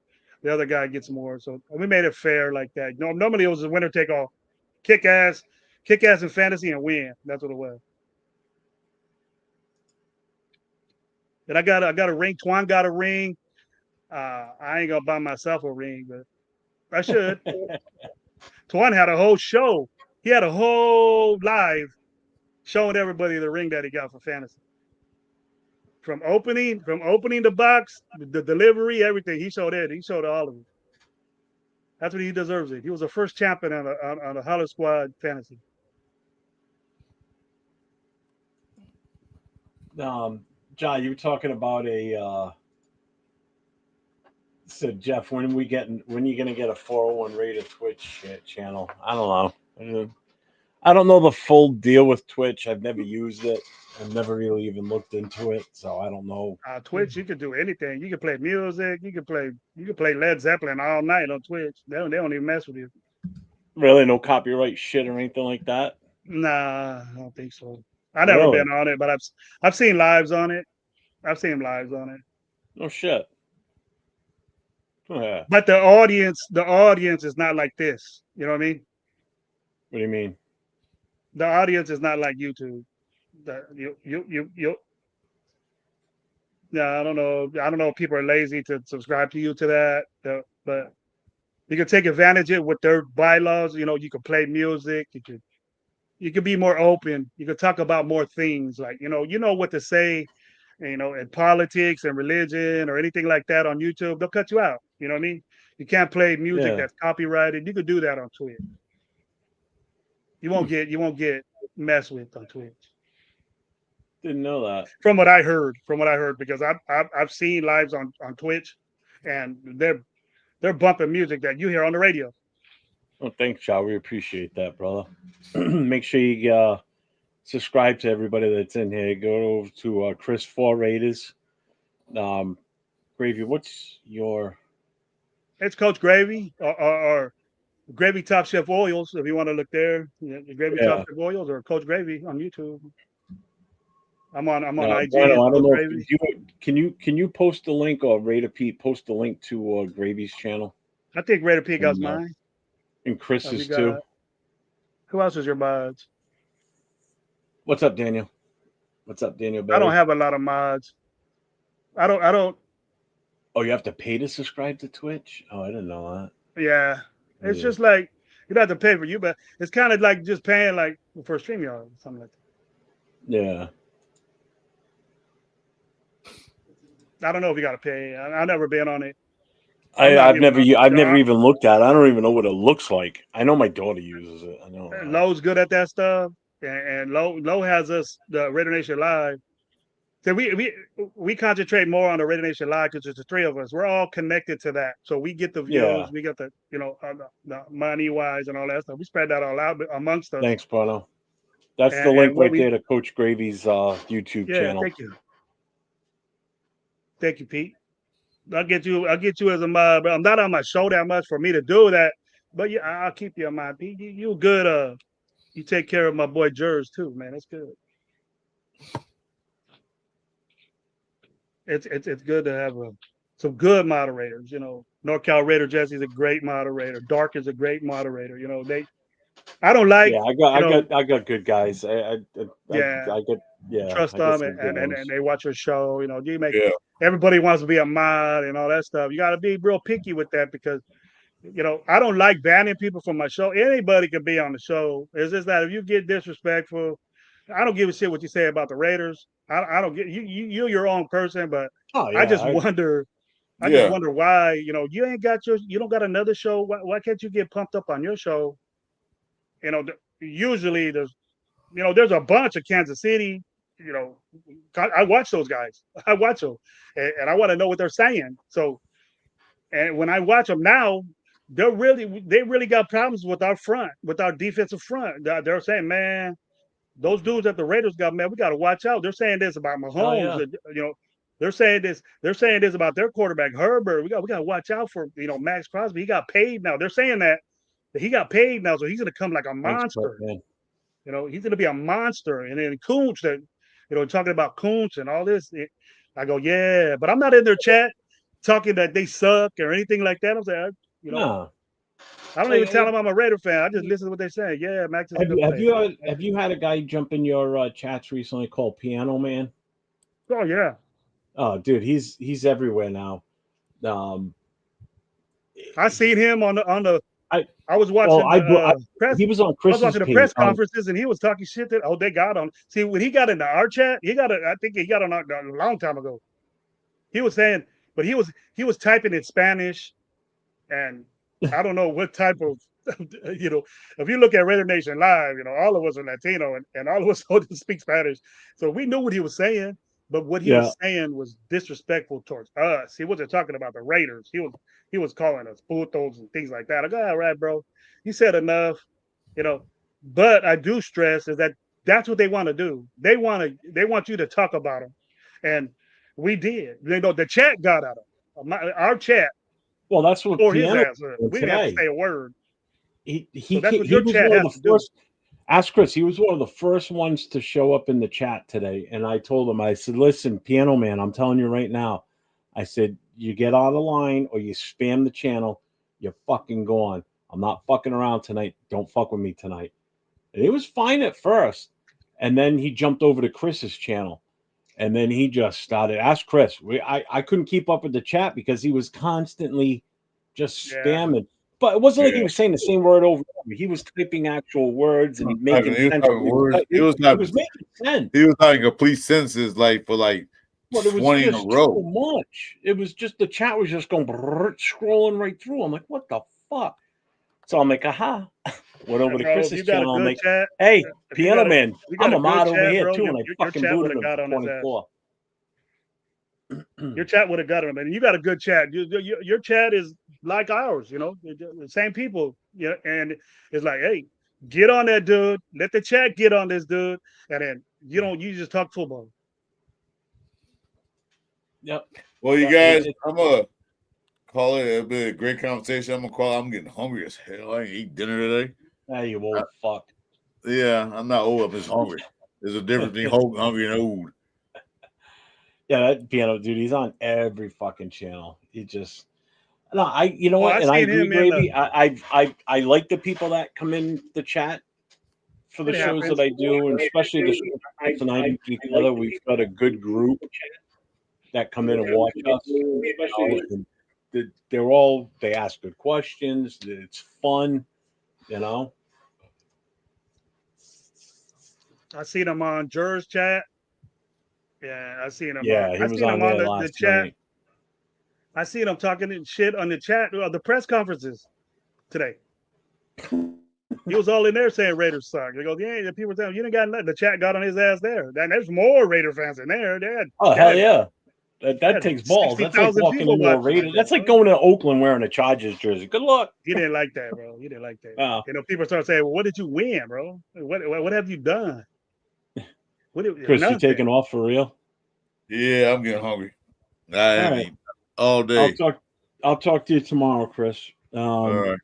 the other guy gets more. So we made it fair like that. Normally it was a winner take all, kick ass in fantasy and win. That's what it was. And I got a ring. Twan got a ring. I ain't gonna buy myself a ring, but I should. Twan had a whole show. He had a whole live showing everybody the ring that he got for fantasy. From opening the box, the delivery, everything. He showed it. He showed all of it. That's what he deserves it. He was the first champion on the Hollow Squad fantasy. John, you were talking about so Jeff, when are you gonna get a 401 rated Twitch channel? I don't know. I don't know the full deal with Twitch. I've never used it. I've never really even looked into it, so I don't know. Twitch, you can do anything. You can play music. You can play Led Zeppelin all night on Twitch. They don't even mess with you. Really, no copyright shit or anything like that? Nah, I don't think so. I've never been on it, but I've seen lives on it. No shit. Yeah. But the audience is not like this. You know what I mean? What do you mean? The audience is not like YouTube. Yeah, I don't know. I don't know if people are lazy to subscribe to you to that, but you can take advantage of it with their bylaws. You know, you can play music. You could be more open. You could talk about more things, like you know what to say. In politics and religion or anything like that on YouTube, they'll cut you out. You know what I mean? You can't play music Yeah. that's copyrighted. You could do that on Twitch. You won't get messed with on Twitch. Didn't know that. From what I heard, because I've seen lives on Twitch, and they're bumping music that you hear on the radio. Well, thanks, Shaw. We appreciate that, brother. Make sure you subscribe to everybody that's in here. Go over to Chris 4 Raiders. Gravy, what's your... It's Coach Gravy or Gravy Top Chef Oils, if you want to look there. Gravy Top Chef Oils or Coach Gravy on YouTube. I'm on IG. Bueno, I don't know. Gravy. Can you post the link, or Raider Pete post the link to Gravy's channel? I think Raider Pete got mine. And Chris's too. Who else is your mods? What's up, Daniel? What's up, Daniel? Barry? I don't have a lot of mods. I don't. Oh, you have to pay to subscribe to Twitch? Oh, I didn't know that. Yeah. It's just like you don't have to pay for you, but it's kind of like just paying like for StreamYard or something like that. Yeah. I don't know if you got to pay. I've never been on it. I've never even looked at it. I don't even know what it looks like. I know my daughter uses it. I know. Lowe's good at that stuff, and Lowe has us the Raider Nation Live. So we concentrate more on the Raider Nation Live because there's the three of us. We're all connected to that, so we get the views, we get the the money wise and all that stuff. We spread that all out amongst us. Thanks, Bruno. That's the link right there to Coach Gravy's YouTube channel. Thank you. Thank you, Pete. I'll get you as a mod, but I'm not on my show that much for me to do that. But yeah, I'll keep you in mind, Pete. You good. You take care of my boy Jers too, man. That's good. It's good to have some good moderators. NorCal Raider Jesse's a great moderator. Dark is a great moderator. I don't like. Yeah, I got good guys. I trust them and they watch your show. You make everybody wants to be a mod and all that stuff. You got to be real picky with that because I don't like banning people from my show. Anybody can be on the show. It's just that if you get disrespectful, I don't give a shit what you say about the Raiders. I don't get you're your own person, but I just wonder. I just wonder why you don't got another show. Why can't you get pumped up on your show? Usually there's a bunch of Kansas City. I watch those guys. I watch them, and I want to know what they're saying. So, and when I watch them now, they really got problems with our defensive front. They're saying, man, those dudes that the Raiders got, man, we got to watch out. They're saying this about Mahomes. They're saying this about their quarterback Herbert. We got to watch out for Maxx Crosby. He got paid now. They're saying that he got paid now, so he's going to come like a monster. He's going to be a monster. And then Kuntz, talking about Kuntz and all this. I go, yeah, but I'm not in their chat talking that they suck or anything like that. I'm saying, no. I don't even tell them I'm a Raider fan. I just listen to what they say. Yeah, Max is have you had a guy jump in your chats recently called Piano Man? Oh yeah. Oh, dude, he's everywhere now. I seen him on the. I was watching. He was on Chris's I was watching the press conferences, and he was talking shit that they got on. See, when he got into our chat, I think he got on a long time ago. He was saying, but he was typing in Spanish, and I don't know what type of if you look at Raider Nation Live, all of us are Latino, and all of us speak Spanish, so we knew what he was saying. But what he was saying was disrespectful towards us. He wasn't talking about the Raiders. He was calling us putos and things like that. I go, all right, bro. You said enough, But I do stress is that that's what they want to do. They want you to talk about them, and we did. The chat got at him. Our chat. Well, that's what his ass. We didn't have to say a word. That's what your chat has to do. Ask Chris. He was one of the first ones to show up in the chat today, and I told him, I said, "Listen, Piano Man, I'm telling you right now. I said, you get out of line or you spam the channel, you're fucking gone. I'm not fucking around tonight. Don't fuck with me tonight." And he was fine at first, and then he jumped over to Chris's channel, And then he just started. Ask Chris. I couldn't keep up with the chat because he was constantly just spamming. But it wasn't like he was saying the same word over and over. He was typing actual words and making sense. He was making sense. He was talking complete sentences for But it was 20 in a just row. too much. It was just the chat was just going scrolling right through. I'm like, what the fuck? So I'm like, aha. Went over to Chris's channel. I'm like, chat, hey, Piano Man, I'm a mod over here bro, too, and I fucking booted him for 24. Your chat would have got him, and you got a good chat. Your chat is like ours, you know, the same people. Yeah, and it's like, hey, get on that dude. Let the chat get on this dude, and then you just talk football. Yep. Well, you guys, I'm gonna call it a bit of great conversation. I'm getting hungry as hell. I ain't eat dinner today. Hey, you old fuck. Yeah, I'm not old. I'm just hungry. There's a difference between hungry and old. Yeah, that Piano dude, he's on every fucking channel. He just you know what? And I agree, Gravy. I like the people that come in the chat for the shows that I do, and especially the shows and I do together. We've got a good group that come in and watch us. They ask good questions. It's fun, you know. I seen him on Jur's chat. Yeah, I seen him. Yeah, he was on there last night. I seen him talking shit on the chat, the press conferences today. He was all in there saying Raiders suck. He goes, yeah, the people telling you didn't got nothing. The chat got on his ass there. Then there's more Raider fans in there. Hell yeah. That takes balls. That's like walking into a Raider. That's like going to Oakland wearing a Chargers jersey. Good luck. He didn't like that, bro. He didn't like that. You know, people start saying, well, what did you win, bro? What have you done? Chris, you taking off for real? Yeah, I'm getting hungry. I haven't eaten all day. I'll talk to you tomorrow, Chris. All right.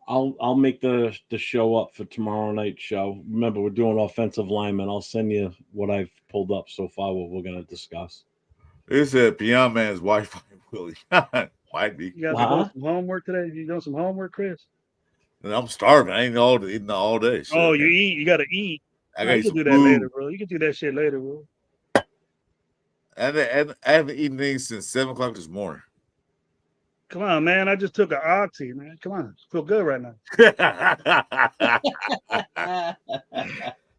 I'll make the show up for tomorrow night's show. Remember, we're doing offensive linemen. I'll send you what I've pulled up so far. What we're gonna discuss. It said Beyond Man's Wi-Fi Willie. Might be. You guys doing some homework today? You doing some homework, Chris? And I'm starving. I ain't eating all day. So. Oh, you eat. You gotta eat. I gotta you can do that food. later, bro. You can do that shit later, bro. And I haven't eaten things since 7 o'clock this morning. Come on, man. I just took an oxy, man. Come on. I feel good right now.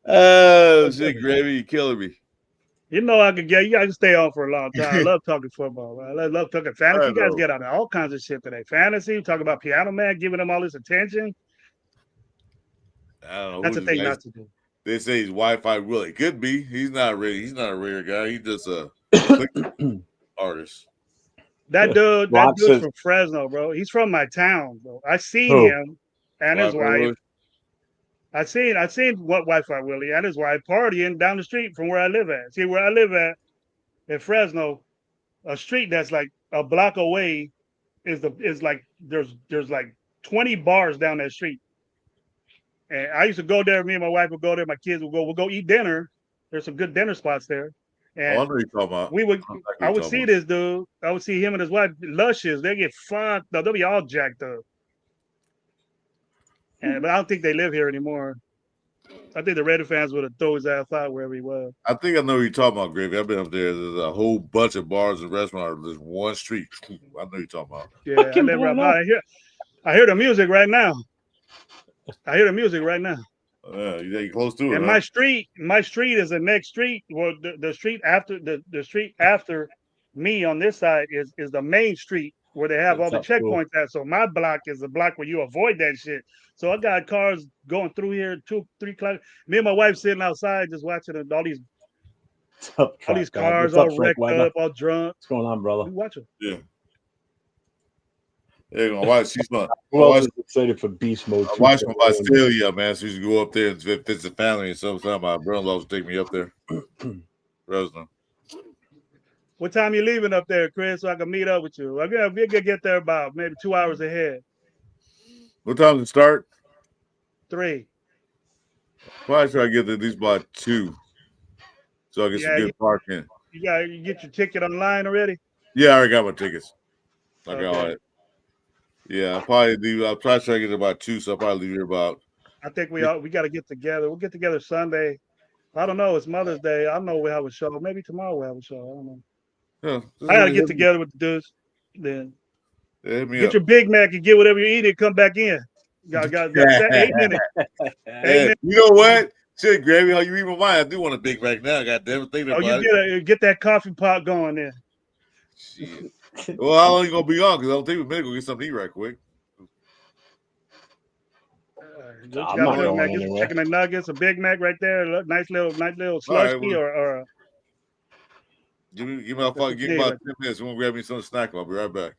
Oh, shit, Gravy. You're killing me. You know I could get. You guys stay on for a long time. I love talking football. Bro. I love talking fantasy. You guys get on all kinds of shit today. Fantasy. Talk about Piano Man, giving him all this attention. I don't know. That's the thing not to do. They say he's Wi-Fi Willie. Could be. He's not a rare guy. He's just a artist. That dude's from Fresno, bro. He's from my town, bro. I seen him and his wife. Willie? I seen what Wi-Fi Willie and his wife partying down the street from where I live at. See, where I live at in Fresno, a street that's like a block away is like there's like 20 bars down that street. And I used to go there. Me and my wife would go there. My kids would go. We'll go eat dinner. There's some good dinner spots there. And I know you're talking about. I would see this dude. I would see him and his wife, luscious. They get fucked up. They'll be all jacked up. But I don't think they live here anymore. I think the Raider fans would have thrown his ass out wherever he was. I think I know what you're talking about, Gravy. I've been up there. There's a whole bunch of bars and restaurants. There's one street. I know what you're talking about. Yeah, I live right by. I hear the music right now. You're close to it. And my street is the next street. Well, the street after the street after me on this side is the main street where they have all the checkpoints at. So my block is the block where you avoid that shit. So I got cars going through here 2-3 o'clock. Me and my wife sitting outside just watching all these cars all wrecked up, all drunk. What's going on, brother? Watching. Yeah. Yeah, my wife, she's fun. Well, excited for beast mode. My wife's from Australia, man. So she go up there and visit the family. And sometimes my brother-in-law will take me up there. Fresno. What time you leaving up there, Chris? So I can meet up with you. We're gonna get there about maybe 2 hours ahead. What time does it start? 3. Probably try to get there at least by 2, so I get some good parking. You get your ticket online already? Yeah, I already got my tickets. I got all that. Yeah, I'll probably leave. I'll try to get there about 2, so I'll probably leave here about. I think we got to get together. We'll get together Sunday. I don't know. It's Mother's Day. I know we'll have a show. Maybe tomorrow we'll have a show. I don't know. Yeah, I gotta get together with the dudes. Then hit me get up. your Big Mac and get whatever you eat and come back in. Got 8 minutes. 8 Hey, minutes. you know what? Shit, Gravy, how you read my mind? I do want a Big Mac now. God damn it, thinking Oh, about you get that coffee pot going there. Shit. Well, how long you gonna be on? Because I don't think we're gonna go get something to eat right quick. I'm not going Get some anywhere. chicken and nuggets, a Big Mac right there, nice little slushy well, or give me about 10 minutes. We're gonna grab me some snack. I'll be right back.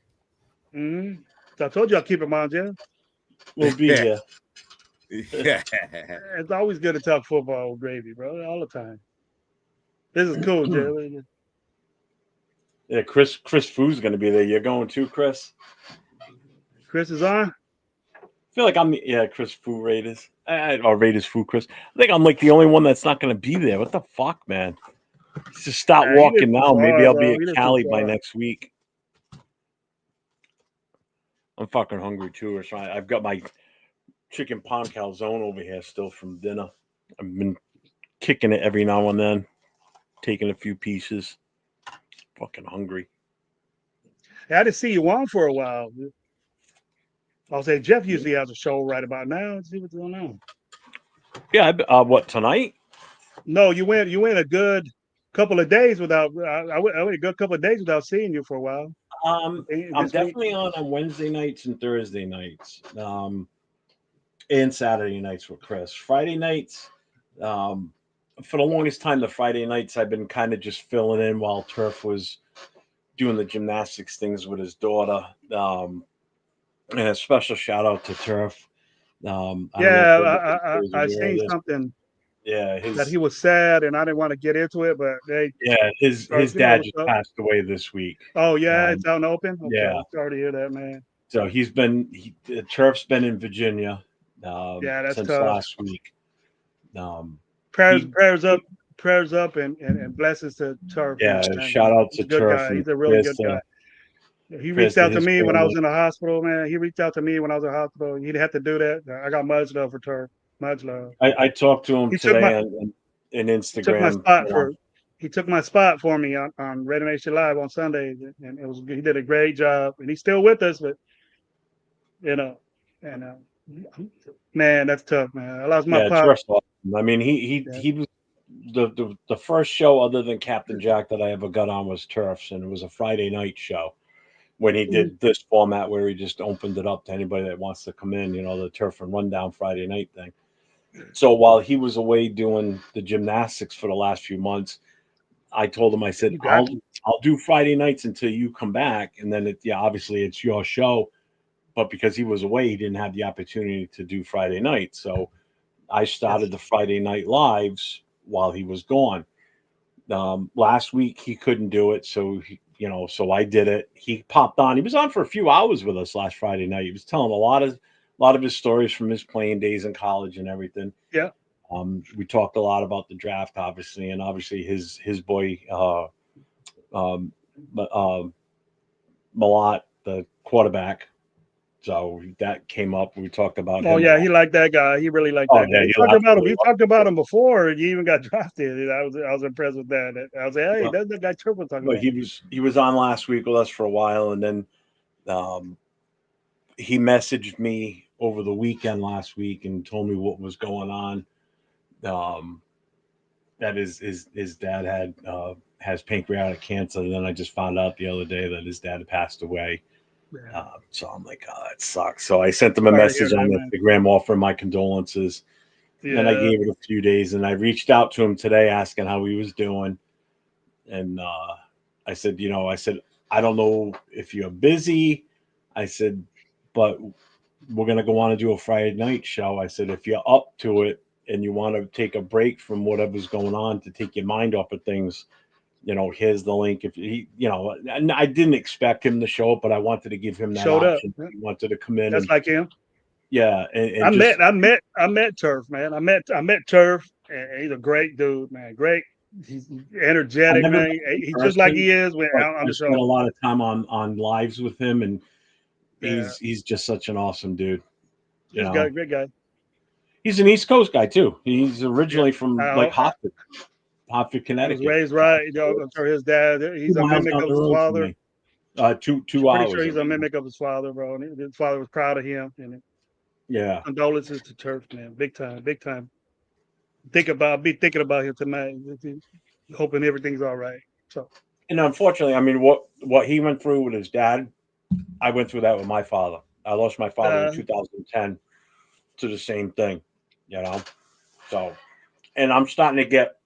Mm-hmm. So I told you I'll keep it on, Jim. We'll be here. Yeah. It's always good to talk football with Gravy, bro. All the time. This is cool, Jim. Yeah, Chris Foo's going to be there. You're going too, Chris? Chris is on? I feel like Chris Foo Raiders. Or Raiders Foo Chris. I think I'm like the only one that's not going to be there. What the fuck, man? Just start walking now. Maybe I'll be at Cali by next week. I'm fucking hungry too. I've got my chicken pan calzone over here still from dinner. I've been kicking it every now and then, taking a few pieces. Fucking hungry. I didn't see you on for a while. I'll say Jeff usually has a show right about now. Let's see what's going on. Yeah, what, tonight? No, you went a good couple of days without. I went a good couple of days without seeing you for a while. I'm definitely on Wednesday nights and Thursday nights, and Saturday nights with Chris. Friday nights, for the longest time, the Friday nights I've been kind of just filling in while Turf was doing the gymnastics things with his daughter. And a special shout out to Turf. I seen something. Yeah, that he was sad, and I didn't want to get into it, but his dad just passed away this week. Oh yeah, it's out and open. Okay. Yeah, sorry to hear that, man. So Turf's been in Virginia. That's since tough. last week. Prayers up, and blessings to Turf. Yeah, shout out to Turf. Guy. He's a really good guy. He reached out to me when I was in the hospital, man. He reached out to me when I was in the hospital. He didn't have to do that. I got much love for Turf. Much love. I talked to him today on Instagram. He took my spot for me on Radio Nation Live on Sundays, and he did a great job. And he's still with us, but man, that's tough, man. I lost my pop. I mean, he was the first show other than Captain Jack that I ever got on was Turf's, and it was a Friday night show when he did this format where he just opened it up to anybody that wants to come in, the Turf and Rundown Friday night thing. So while he was away doing the gymnastics for the last few months, I told him, I said, I'll do Friday nights until you come back. And then obviously it's your show. But because he was away, he didn't have the opportunity to do Friday night. So I started the Friday night lives while he was gone. Last week he couldn't do it. So so I did it. He popped on. He was on for a few hours with us last Friday night. He was telling a lot of his stories from his playing days in college and everything. Yeah. We talked a lot about the draft, obviously, and obviously his boy Malott, the quarterback. So that came up. We talked about him. Oh yeah, he liked that guy. He really liked that guy. We talked about him before he even got drafted. I was impressed with that. I was like, hey, that's the guy Turf was talking about. He was on last week with us for a while, and then he messaged me over the weekend last week and told me what was going on. That his dad has pancreatic cancer, and then I just found out the other day that his dad had passed away. Yeah. So I'm like, oh, that sucks. So I sent him a message on Instagram offering my condolences. Yeah. And I gave it a few days, and I reached out to him today asking how he was doing. And I said, I don't know if you're busy. I said, but we're going to go on and do a Friday night show. I said, if you're up to it and you want to take a break from whatever's going on to take your mind off of things, here's the link. If he, and I didn't expect him to show up, but I wanted to give him that option. He wanted to come in. That's like him. Yeah. And I met Turf, man. I met Turf, and he's a great dude, man. Great. He's energetic, man. He's just like he is when out on the show. I spent a lot of time on lives with him, and he's just such an awesome dude. He's a great guy. He's an East Coast guy too. He's originally from like I Hartford, was Connecticut. raised right. You know, I'm sure his dad. 2 He's a miles mimic down of the his road from father. me. Two Pretty hours. sure he's a mimic of his father, bro. And his father was proud of him. And Yeah. condolences to Turf, man. Big time, big time. Be thinking about him tonight. Hoping everything's all right. So And unfortunately, I mean, what he went through with his dad, I went through that with my father. I lost my father in 2010 to the same thing, you know. So, and I'm starting to get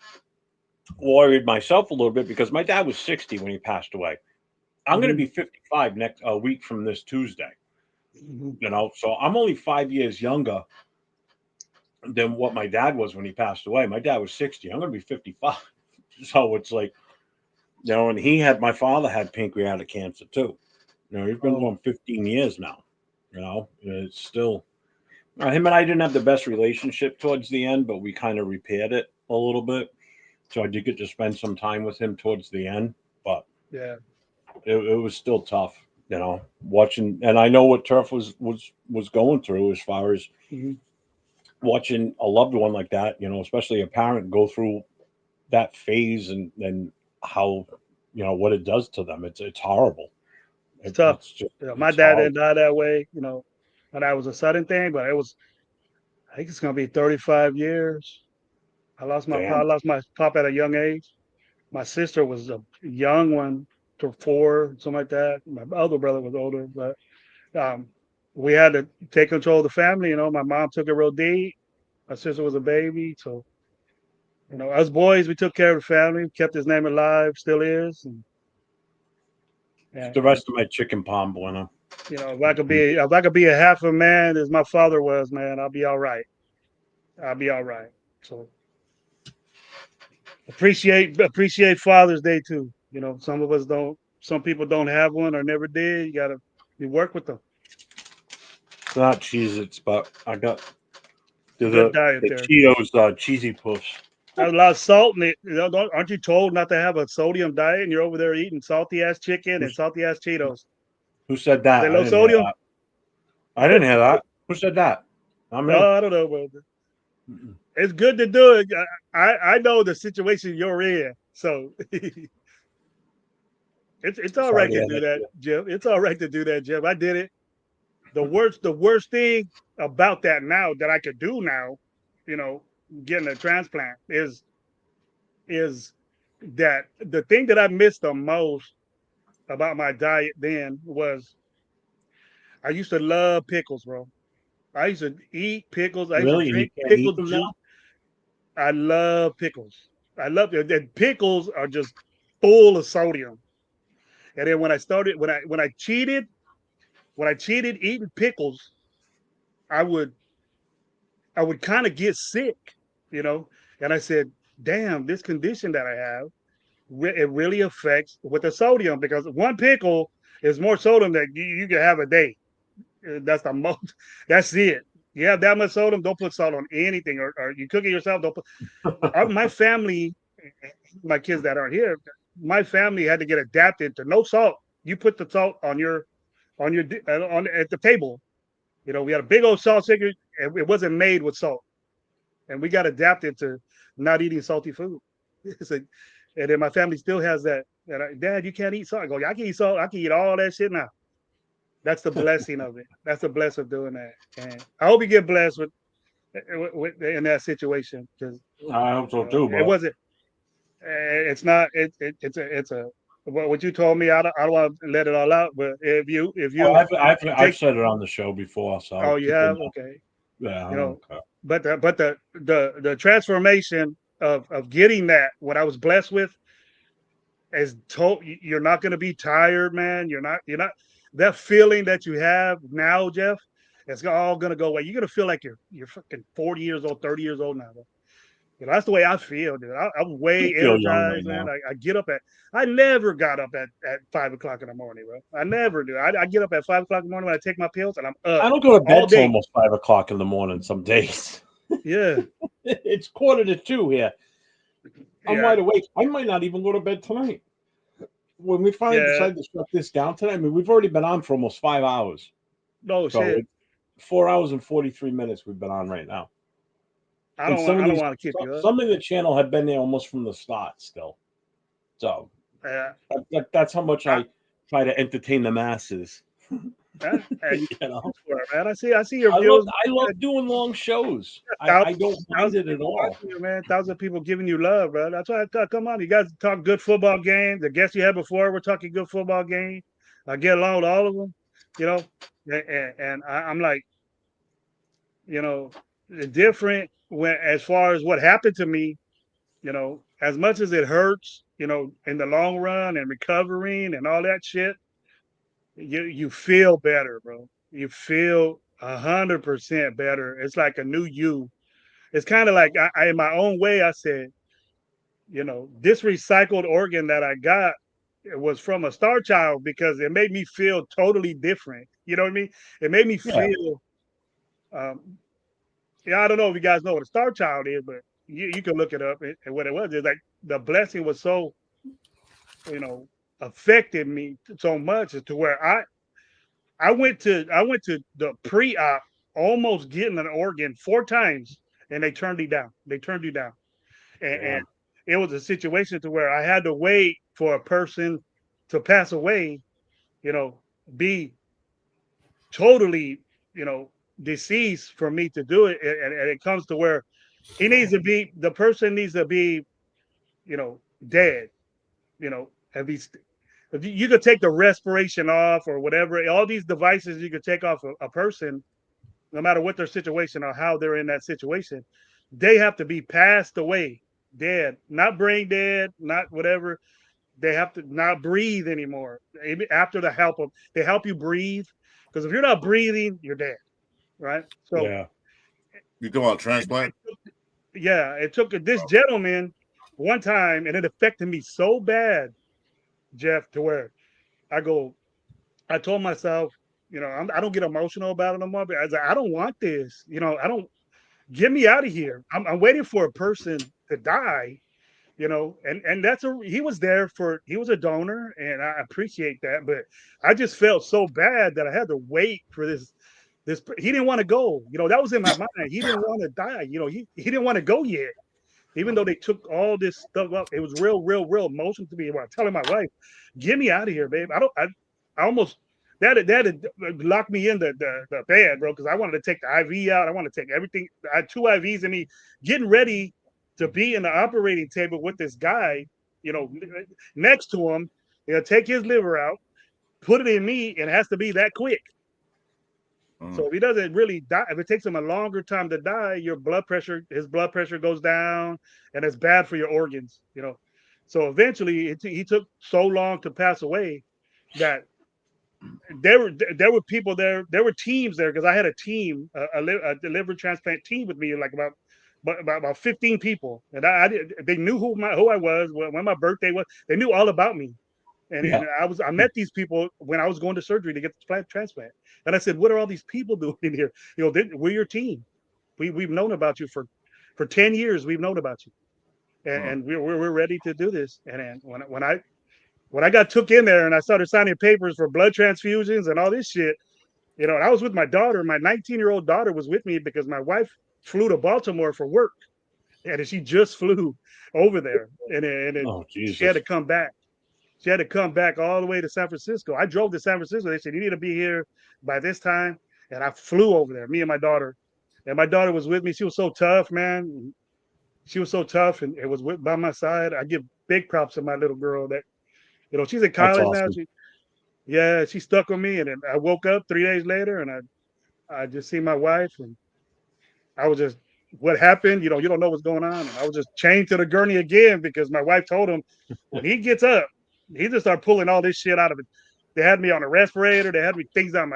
worried myself a little bit because my dad was 60 when he passed away. I'm going to be 55 next a week from this Tuesday. You know, so I'm only 5 years younger than what my dad was when he passed away. My dad was 60. I'm going to be 55. So it's like, you know, and my father had pancreatic cancer too. You know, he's been going 15 years now. You know, it's still him and I didn't have the best relationship towards the end, but we kind of repaired it a little bit. So I did get to spend some time with him towards the end, but yeah, it was still tough, you know, watching. And I know what Turf was going through as far as watching a loved one like that, you know, especially a parent go through that phase and how, you know, what it does to them. It's horrible. it's tough. It's just, my dad didn't die that way, you know. And that was a sudden thing, but I think it's gonna be 35 years. I lost my pop at a young age. My sister was a young one, to 4, something like that. My other brother was older, but we had to take control of the family. You know, my mom took it real deep. My sister was a baby, so you know, us boys, we took care of the family, kept his name alive, still is. The rest of my chicken palm, bueno. You know, if I could be a half a man as my father was, man, I'll be all right. I'll be all right. So appreciate Father's Day too. You know, some of us don't. Some people don't have one or never did. You work with them. It's not Cheez-Its, but I got Good diet the there. Cheetos cheesy puffs. There's a lot of salt in it. You know, aren't you told not to have a sodium diet? And you're over there eating salty ass chicken and salty ass Cheetos. Who said that? They low sodium. I didn't hear that. Who said that? No, I don't know. But it's good to do it. I know the situation you're in, so it's all right to do that, Jim. It's all right to do that, Jim. I did it. The worst thing about that now that I could do now, you know, getting a transplant is that the thing that I missed the most about my diet then was I used to love pickles, bro. I used to eat pickles. I used to Really? drink You can't eat pickle them juice. now? I love pickles. I love it. And pickles are just full of sodium. And then when I cheated eating pickles, I would kind of get sick, you know. And I said, "Damn, this condition that I have, it really affects with the sodium because one pickle is more sodium than you can have a day. That's the most. That's it. You have that much sodium, don't put salt on anything, or you cook it yourself. Don't put. My family, my kids that aren't here, my family had to get adapted to no salt. You put the salt on at the table. You know, we had a big old salt shaker, and it wasn't made with salt, and we got adapted to not eating salty food. And then my family still has that. Dad, you can't eat salt. I go, I can eat salt. I can eat all that shit now. That's the blessing of it. That's the blessing of doing that. And I hope you get blessed with in that situation because I hope so too. It wasn't. It's not. It's a. What you told me, I don't want to let it all out. But if you I've said it on the show before. So you have, okay. Yeah, you know. But the transformation of getting that, what I was blessed with, is told you're not going to be tired, man. You're not that feeling that you have now, Jeff. It's all going to go away. You're going to feel like you're fucking 40 years old, 30 years old now. You know, that's the way I feel, dude. I'm way energized, man. I get up I never got up at 5 o'clock in the morning, bro. I never do. I get up at 5 o'clock in the morning when I take my pills, and I'm up. I don't go to bed till almost 5 o'clock in the morning some days. Yeah. It's 1:45 here. I'm wide awake. I might not even go to bed tonight. When we finally decide to shut this down tonight, I mean, we've already been on for almost 5 hours. No shit. 4 hours and 43 minutes we've been on right now. I don't want to keep you up. Some of the channel have been there almost from the start still. So that's how much I try to entertain the masses. And you know? Man, I see your views. I love doing long shows. I don't mind it at all. Man, thousands of people giving you love, bro. That's why I thought, come on, you guys talk good football games. The guests you had before were talking good football games. I get along with all of them, you know. And I'm like, you know, different when as far as what happened to me, you know, as much as it hurts, you know, in the long run and recovering and all that shit, you feel better, bro. You feel 100% better. It's like a new you. It's kind of like I, in my own way, I said, you know, this recycled organ that I got was from a star child because it made me feel totally different. You know what I mean? It made me feel. I don't know if you guys know what a star child is, but you can look it up and what it was. It's like the blessing was so, you know, affected me so much to where I went to the pre-op almost getting an organ 4 times and they turned you down. They turned you down. And it was a situation to where I had to wait for a person to pass away, you know, be totally, you know, deceased for me to do it. And it comes to where the person needs to be, you know, dead, you know, at least. If you could take the respiration off or whatever, all these devices you could take off a person, no matter what their situation or how they're in that situation, they have to be passed away, dead, not brain dead, not whatever. They have to not breathe anymore. After they help you breathe, because if you're not breathing, you're dead, right? So you talking about transplant? Yeah, it took this gentleman one time, and it affected me so bad, Jeff, to where I told myself, you know, I don't get emotional about it no more. But I was like, I don't want this. You know, get me out of here. I'm waiting for a person to die, you know, and he was he was a donor and I appreciate that. But I just felt so bad that I had to wait for this. He didn't want to go, you know, that was in my mind. He didn't want to die. You know, he didn't want to go yet. Even though they took all this stuff up, it was real emotional to me. When I telling my wife, "Get me out of here, babe." I almost that had locked me in the bed, bro, because I wanted to take the IV out. I wanted to take everything. I had 2 IVs in me, getting ready to be in the operating table with this guy, you know, next to him. You know, take his liver out, put it in me, and it has to be that quick. So if he doesn't really die, if it takes him a longer time to die, his blood pressure goes down, and it's bad for your organs, you know. So eventually, he took so long to pass away that there were people there. There were teams there because I had a team, a liver transplant team with me, like about 15 people, and they knew who I was, when my birthday was. They knew all about me. And I met these people when I was going to surgery to get the transplant. And I said, what are all these people doing in here? You know, we're your team. We've known about you for 10 years. We've known about you. And we're ready to do this. And then when I got took in there and I started signing papers for blood transfusions and all this shit, you know, and I was with my daughter. My 19-year-old daughter was with me because my wife flew to Baltimore for work. And she just flew over there. And she had to come back. She had to come back all the way to San Francisco. I drove to San Francisco. They said, you need to be here by this time. And I flew over there, me and my daughter. And my daughter was with me. She was so tough, man. She was so tough and it was by my side. I give big props to my little girl that, you know, she's in college now. She stuck with me. And then I woke up 3 days later and I just see my wife and I was just, what happened? You know, you don't know what's going on. And I was just chained to the gurney again because my wife told him when he gets up, he just started pulling all this shit out of it. They had me on a respirator. They had me things on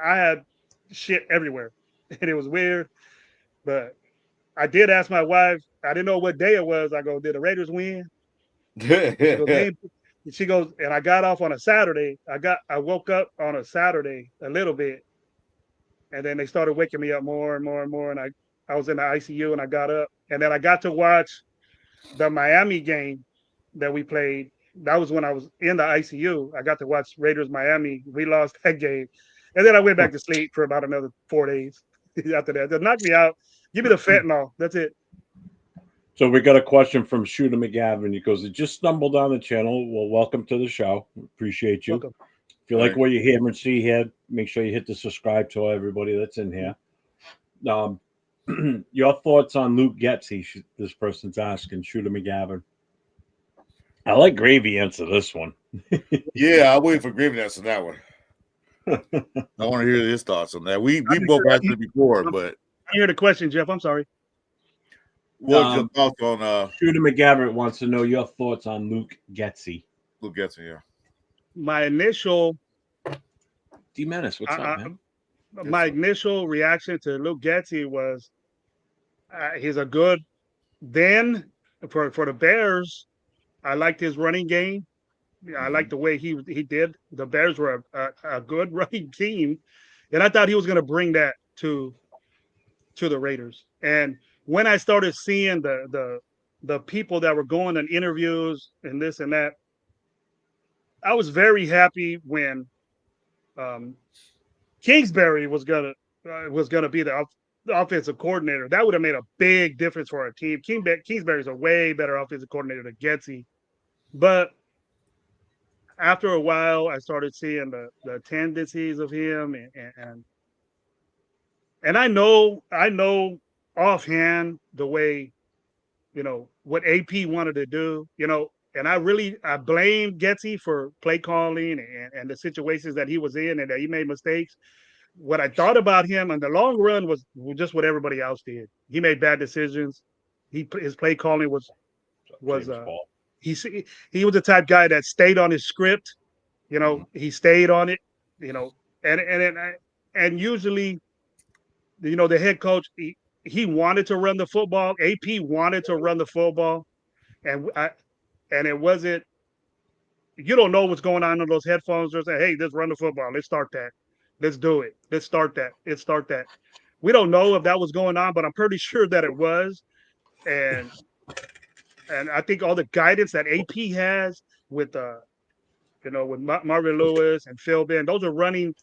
I had shit everywhere. And it was weird. But I did ask my wife, I didn't know what day it was. I go, did the Raiders win? She goes, and I got off on a Saturday. I woke up on a Saturday a little bit. And then they started waking me up more and more and more. And I was in the ICU and I got up. And then I got to watch the Miami game that we played. That was when I was in the ICU. I got to watch Raiders Miami. We lost that game. And then I went back to sleep for about another 4 days after that. They knocked me out. Give me the fentanyl. That's it. So we got a question from Shooter McGavin. He goes, "It just stumbled on the channel. Well, welcome to the show. Appreciate you. Welcome. If you like what you hear and see here, make sure you hit the subscribe to everybody that's in here." Your thoughts on Luke Getsy? This person's asking. Shooter McGavin. I like Gravy answer this one. Yeah, I'm waiting for Gravy to answer that one. I want to hear his thoughts on that. We both answered it before, but I hear the question, Jeff. I'm sorry. What's your thoughts on Shooter McGavin wants to know your thoughts on Luke Getsy. Luke Getsy, yeah. My initial D-Menace, what's up, man? My initial reaction to Luke Getsy was he's a good then for the Bears. I liked his running game. I liked the way he did. The Bears were a good running team, and I thought he was going to bring that to the Raiders. And when I started seeing the people that were going on interviews and this and that, I was very happy when Kingsbury was gonna be the offensive coordinator. That would have made a big difference for our team. Kingsbury's a way better offensive coordinator than Getsy, but after a while, I started seeing the tendencies of him, and I know offhand the way, what AP wanted to do, and I blame Getsy for play calling and the situations that he was in and that he made mistakes. What I thought about him in the long run was just what everybody else did. He made bad decisions. His play calling was he was the type guy that stayed on his script. He stayed on it. And usually, the head coach he wanted to run the football. AP wanted to run the football, and it wasn't. You don't know what's going on in those headphones. They're saying, "Hey, let's run the football. Let's start that. Let's do it. Let's start that. Let's start that." We don't know if that was going on, but I'm pretty sure that it was. And I think all the guidance that AP has with with Marvin Lewis and Phil Ben, those are running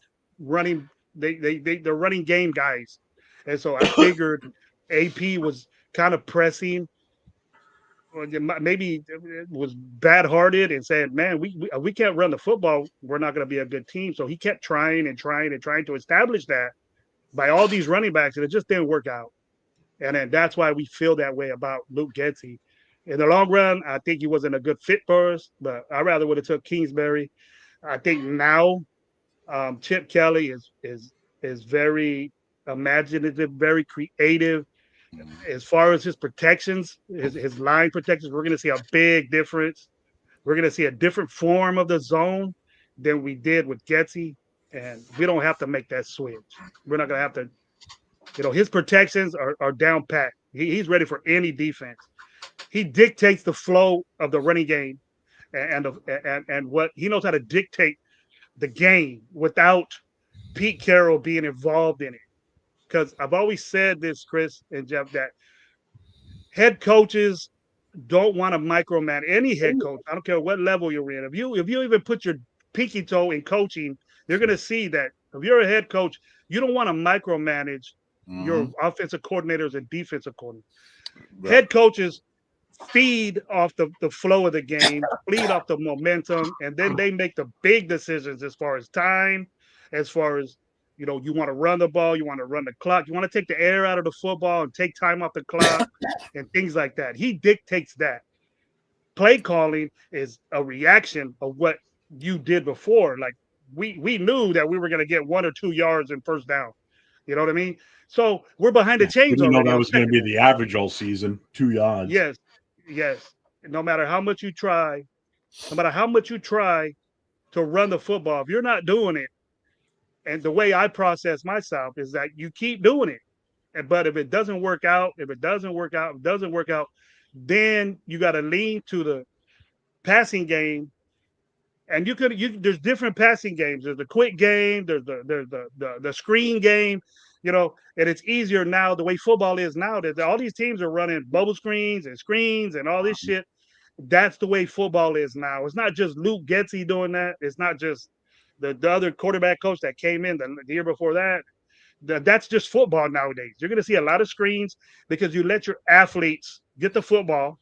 they're running game guys. And so I figured AP was kind of pressing, or maybe it was bad-hearted and saying, "Man, we can't run the football. We're not going to be a good team." So he kept trying to establish that by all these running backs, and it just didn't work out. And then that's why we feel that way about Luke Getsy. In the long run, I think he wasn't a good fit for us, but I rather would have took Kingsbury. I think now Chip Kelly is very imaginative, very creative. As far as his protections, his line protections, we're going to see a big difference. We're going to see a different form of the zone than we did with Getsy, and we don't have to make that switch. We're not going to have to. His protections are down pat. He's ready for any defense. He dictates the flow of the running game, and what he knows how to dictate the game without Pete Carroll being involved in it. Because I've always said this, Chris and Jeff, that head coaches don't want to micromanage. Any head coach, I don't care what level you're in. If you even put your pinky toe in coaching, you're going to see that if you're a head coach, you don't want to micromanage your offensive coordinators and defensive coordinators. Right. Head coaches feed off the flow of the game, feed off the momentum, and then they make the big decisions as far as time, as far as, you want to run the ball, you want to run the clock, you want to take the air out of the football and take time off the clock and things like that. He dictates that. Play calling is a reaction of what you did before. Like we knew that we were going to get 1 or 2 yards in first down. You know what I mean? So we're behind the chains already. We know that was going to be the average all season, 2 yards. Yes. No matter how much you try to run the football, if you're not doing it, and the way I process myself is that you keep doing it. But if it doesn't work out, then you got to lean to the passing game. And there's different passing games. There's the quick game. There's the screen game. And it's easier now the way football is now that all these teams are running bubble screens and all this shit. That's the way football is now. It's not just Luke Getsy doing that. It's not just the other quarterback coach that came in the year before that. That's just football nowadays. You're going to see a lot of screens because you let your athletes get the football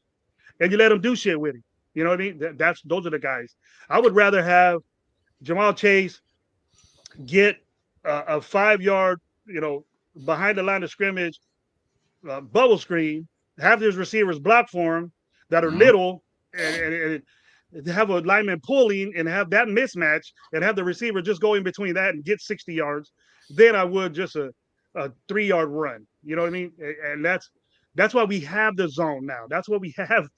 and you let them do shit with it. You know what I mean? Those are the guys. I would rather have Jamal Chase get a 5 yard, behind the line of scrimmage bubble screen, have his receivers block for him that are little, and have a lineman pulling and have that mismatch and have the receiver just go in between that and get 60 yards. Then I would just a 3 yard run. You know what I mean? And that's why we have the zone now. That's why we have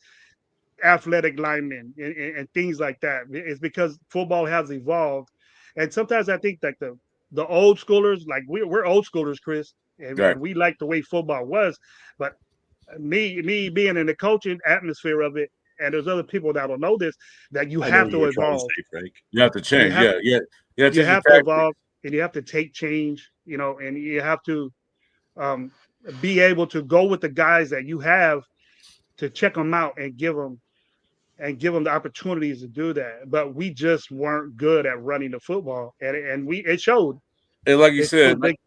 athletic linemen and things like that. It's because football has evolved. And sometimes I think like the old schoolers, like we're old schoolers, Chris, and we like the way football was. But me being in the coaching atmosphere of it, and there's other people that don't know this, that you have to evolve. You have to change. You have to evolve, and you have to take change, and you have to be able to go with the guys that you have to check them out and give them the opportunities to do that. But we just weren't good at running the football, and it showed. And like you said, like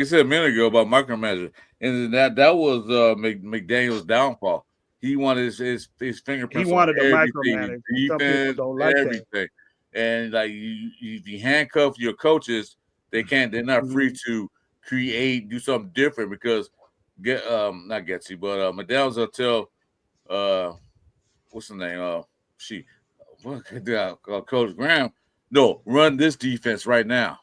I said a minute ago about micromanaging, and that was McDaniel's downfall. He wanted his fingerprints. He wanted on to everything, micromanage. defense, Some people don't like everything. That. And like you handcuff your coaches, they're not free to do something different because not Getsy, but McDaniel's will tell what's the name? Coach Graham, no, run this defense right now.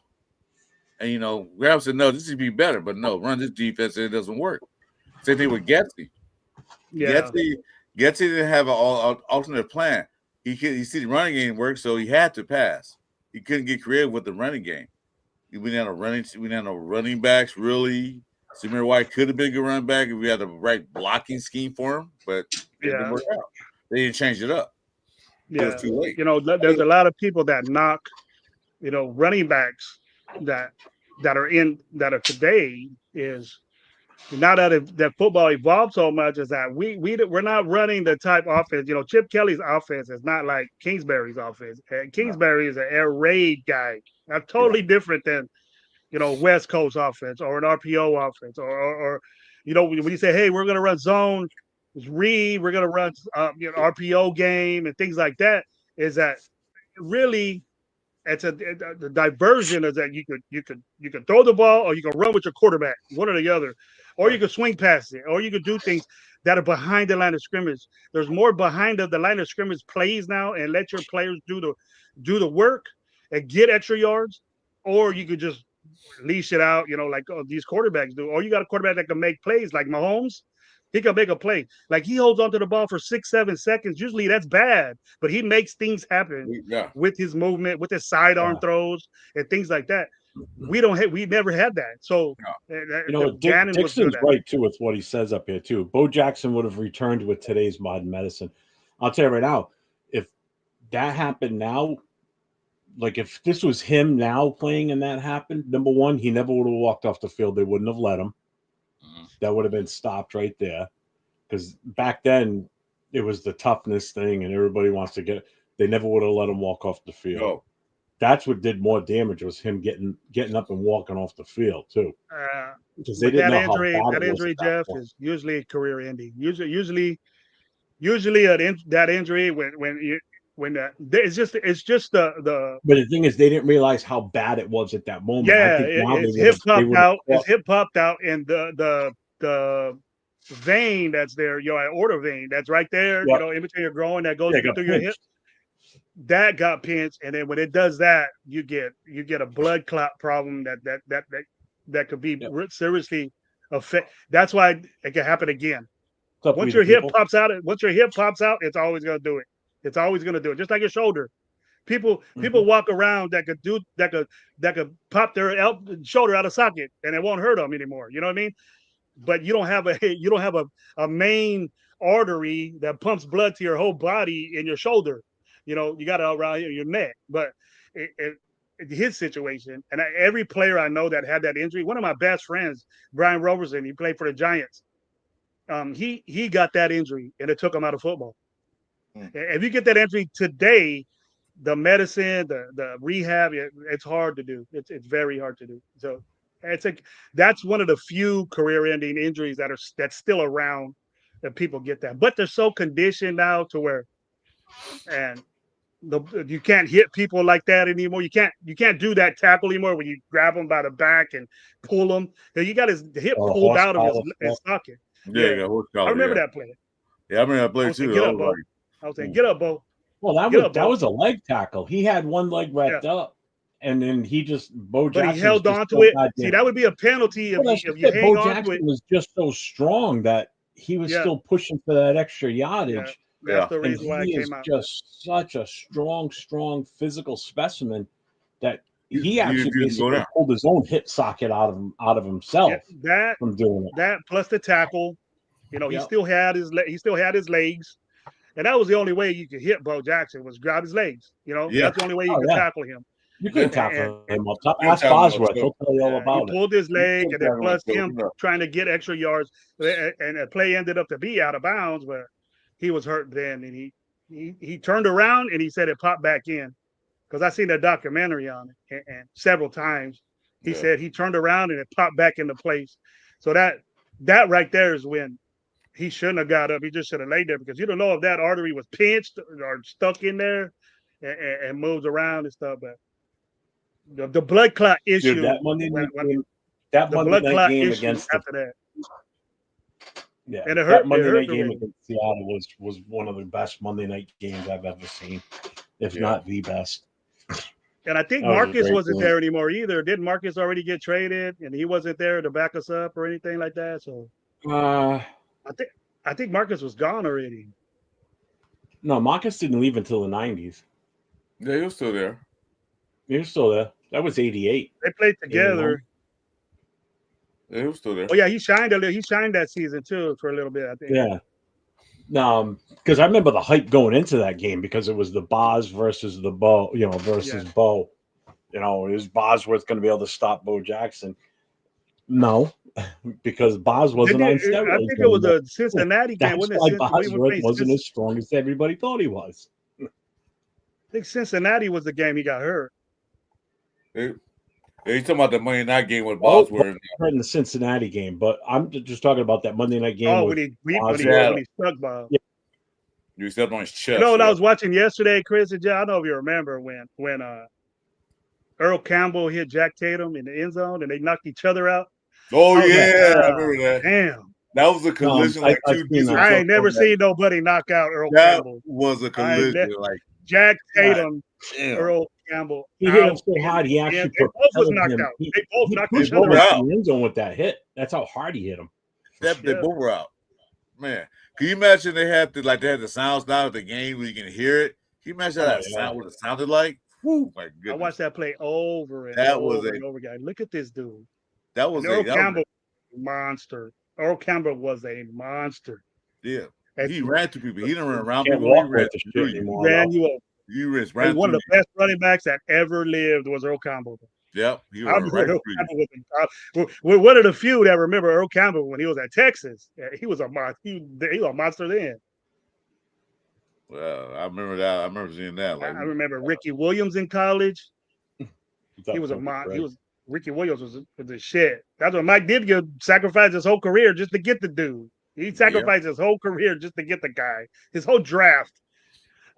And Graham said, no, this should be better, but no, run this defense and it doesn't work. Same thing with Getsy. Yeah. Getsy didn't have an alternate plan. He see the running game work, so he had to pass. He couldn't get creative with the running game. We didn't have no running backs really. Samir White could have been a good running back if we had the right blocking scheme for him, but it didn't work out. They didn't change it up. Yeah. It was too late. There's a lot of people that knock, running backs that are today is now that football evolved so much is that we're not running the type offense. Chip Kelly's offense is not like Kingsbury's offense. Kingsbury is an air raid guy. That's totally different than West Coast offense or an RPO offense or when you say, hey, we're going to run zone read, we're going to run RPO game and things like that, is that really the diversion is that you could throw the ball or you can run with your quarterback, one or the other, or you could swing past it, or you could do things that are behind the line of scrimmage. There's more behind the line of scrimmage plays now, and let your players do the work and get extra yards, or you could just leash it out, like these quarterbacks do. Or you got a quarterback that can make plays like Mahomes. He can make a play. Like he holds onto the ball for 6-7 seconds. Usually that's bad, but he makes things happen with his movement, with his sidearm throws and things like that. We never had that. So Dixon's right too with what he says up here too. Bo Jackson would have returned with today's modern medicine. I'll tell you right now, if that happened now, like if this was him now playing and that happened, number one, he never would have walked off the field. They wouldn't have let him. That would have been stopped right there. Because back then, it was the toughness thing, and everybody wants to get. They never would have let him walk off the field. No. That's what did more damage, was him getting up and walking off the field too. Because they didn't know how bad that it injury, was Jeff, is usually career ending. Usually that injury it's just the. But the thing is, they didn't realize how bad it was at that moment. Yeah, his hip popped out, and the vein that's there, your aorta vein that's right there, in between your groin that goes through your hip. That got pinched, and then when it does that, you get a blood clot problem that could be seriously affect. That's why it can happen again. Once your hip pops out, it's always gonna do it. It's always gonna do it, just like your shoulder. People walk around that could pop their shoulder out of socket and it won't hurt them anymore. You know what I mean? But you don't have a main artery that pumps blood to your whole body in your shoulder. You got it around your neck. But his situation, and every player I know that had that injury, one of my best friends, Brian Roberson, he played for the Giants. He got that injury and it took him out of football. If you get that injury today, the medicine, the rehab, it's hard to do. It's very hard to do. So That's one of the few career-ending injuries that's still around that people get that, but they're so conditioned now to where, and you can't hit people like that anymore. You can't do that tackle anymore when you grab them by the back and pull them. You got his hip pulled out of his socket. Yeah, I remember that play. Yeah, I remember that play I was saying, too. get up, Bo. I was saying, get up, Bo. Well, that was a leg tackle. He had one leg wrapped up, and then Bo Jackson. But he held on to it. See, that would be a penalty if you hang on Jackson to it. Was just so strong that he was still pushing for that extra yardage. That's the reason why it he came out. Just such a strong physical specimen that he actually basically pulled his own hip socket out of himself from doing it. That plus the tackle, he still had his legs, and that was the only way you could hit Bo Jackson was grab his legs. That's the only way you could tackle him. You couldn't tackle him up top. Ask Bosworth; he'll tell you all about it. He pulled his leg, and then plus him trying to get extra yards, and the play ended up to be out of bounds, but he was hurt then, and he turned around and he said it popped back in, because I seen that documentary on it, and several times he said he turned around and it popped back into place. So that right there is when he shouldn't have got up. He just should have laid there, because you don't know if that artery was pinched or stuck in there and moves around and stuff. But the blood clot issue. Dude, that Monday night game against after that. Yeah, and that Monday night game against Seattle was one of the best Monday night games I've ever seen, if not the best. And I think Marcus wasn't there anymore either. Didn't Marcus already get traded, and he wasn't there to back us up or anything like that? So, I think Marcus was gone already. No, Marcus didn't leave until the 90s. Yeah, he was still there. He was still there. That was 88. They played together. Yeah, he was still there. Oh yeah, he shined that season too for a little bit, I think. Yeah. Because I remember the hype going into that game, because it was the Boz versus the Bo, versus Bo. Is Bosworth going to be able to stop Bo Jackson? No, because Boz wasn't on steroids. I think it was a Cincinnati game. That's why Bosworth wasn't as strong as everybody thought he was. I think Cincinnati was the game he got hurt. He's talking about the Monday night game with Bosworth. In the Cincinnati game, but I'm just talking about that Monday night game. Oh, when he stuck Bob. Yeah. You stepped on his chest. What I was watching yesterday, Chris and Joe, I don't know if you remember when Earl Campbell hit Jack Tatum in the end zone and they knocked each other out. Oh, yeah. I remember that. Damn. That was a collision. I ain't never seen nobody knock out Earl Campbell. That was a collision. Jack Tatum, Earl Campball. He hit him so hard, he actually both was knocked out. They both knocked each other out. The end zone with that hit. That's how hard he hit him. They both were out. Man, can you imagine they had the sounds down at the game where you can hear it? Can you imagine what it sounded like? Whew, my goodness. I watched that play over and over again. Look at this dude. That was Earl Campbell monster. Earl Campbell was a monster. Yeah. He ran to people. He didn't run around people. He ran you over. He ran one of the best running backs that ever lived was Earl Campbell. Yep. He was right we're one of the few that remember Earl Campbell when he was at Texas. He was a monster. He was a monster then. Well, I remember that. I remember seeing that. I remember Ricky Williams in college. He was a monster. Ricky Williams was the shit. That's what Mike did. Sacrifice his whole career just to get the dude. He sacrificed his whole career just to get the guy. His whole draft.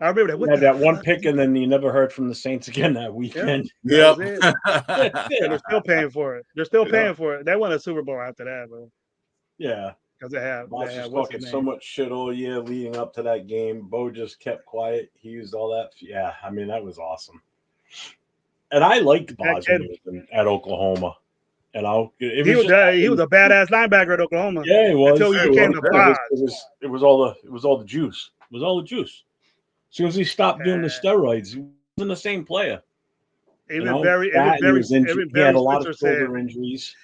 I remember that. He had that one pick, and then you never heard from the Saints again that weekend. Yep. They're still paying for it. They're still paying for it. They won a Super Bowl after that, bro. Yeah. Because they have talking so much shit all year leading up to that game. Bo just kept quiet. He used all that. Yeah, I mean, that was awesome. And I liked Boz when he was at Oklahoma. And he was a badass linebacker at Oklahoma. Yeah, he was. Until he became the Boz. It was all the juice. It was all the juice. As soon as he stopped doing the steroids, he wasn't the same player. He had a lot of shoulder injuries.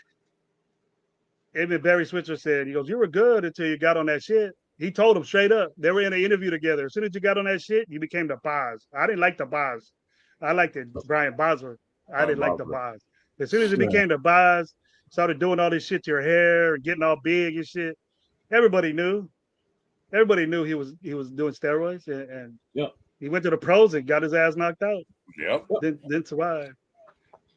Even Barry Switzer said, he goes, "You were good until you got on that shit." He told him straight up. They were in an interview together. As soon as you got on that shit, you became the Boz. I didn't like the Boz. I liked it, Brian Bosworth. I didn't like the Boz. As soon as it became the Boz, started doing all this shit to your hair, getting all big and shit. Everybody knew. Everybody knew he was doing steroids, and he went to the pros and got his ass knocked out. Yep. Didn't survive.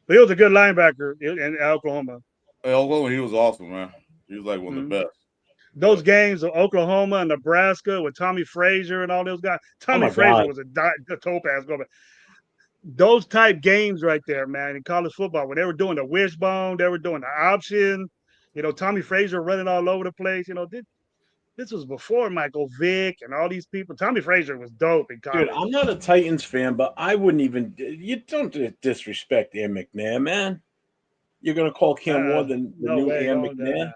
But he was a good linebacker in Oklahoma. Oklahoma, he was awesome, man. He was like one of the best. Those games of Oklahoma and Nebraska with Tommy Frazier and all those guys. Tommy Frazier was a topaz go back. Those type games right there, man, in college football, when they were doing the wishbone, they were doing the option, Tommy Frazier running all over the place. This was before Michael Vick and all these people. Tommy Frazier was dope in college. Dude, I'm not a Titans fan, but I wouldn't even. You don't disrespect Ian McNair, man. You're gonna call Cam Ward the new Ian McNair?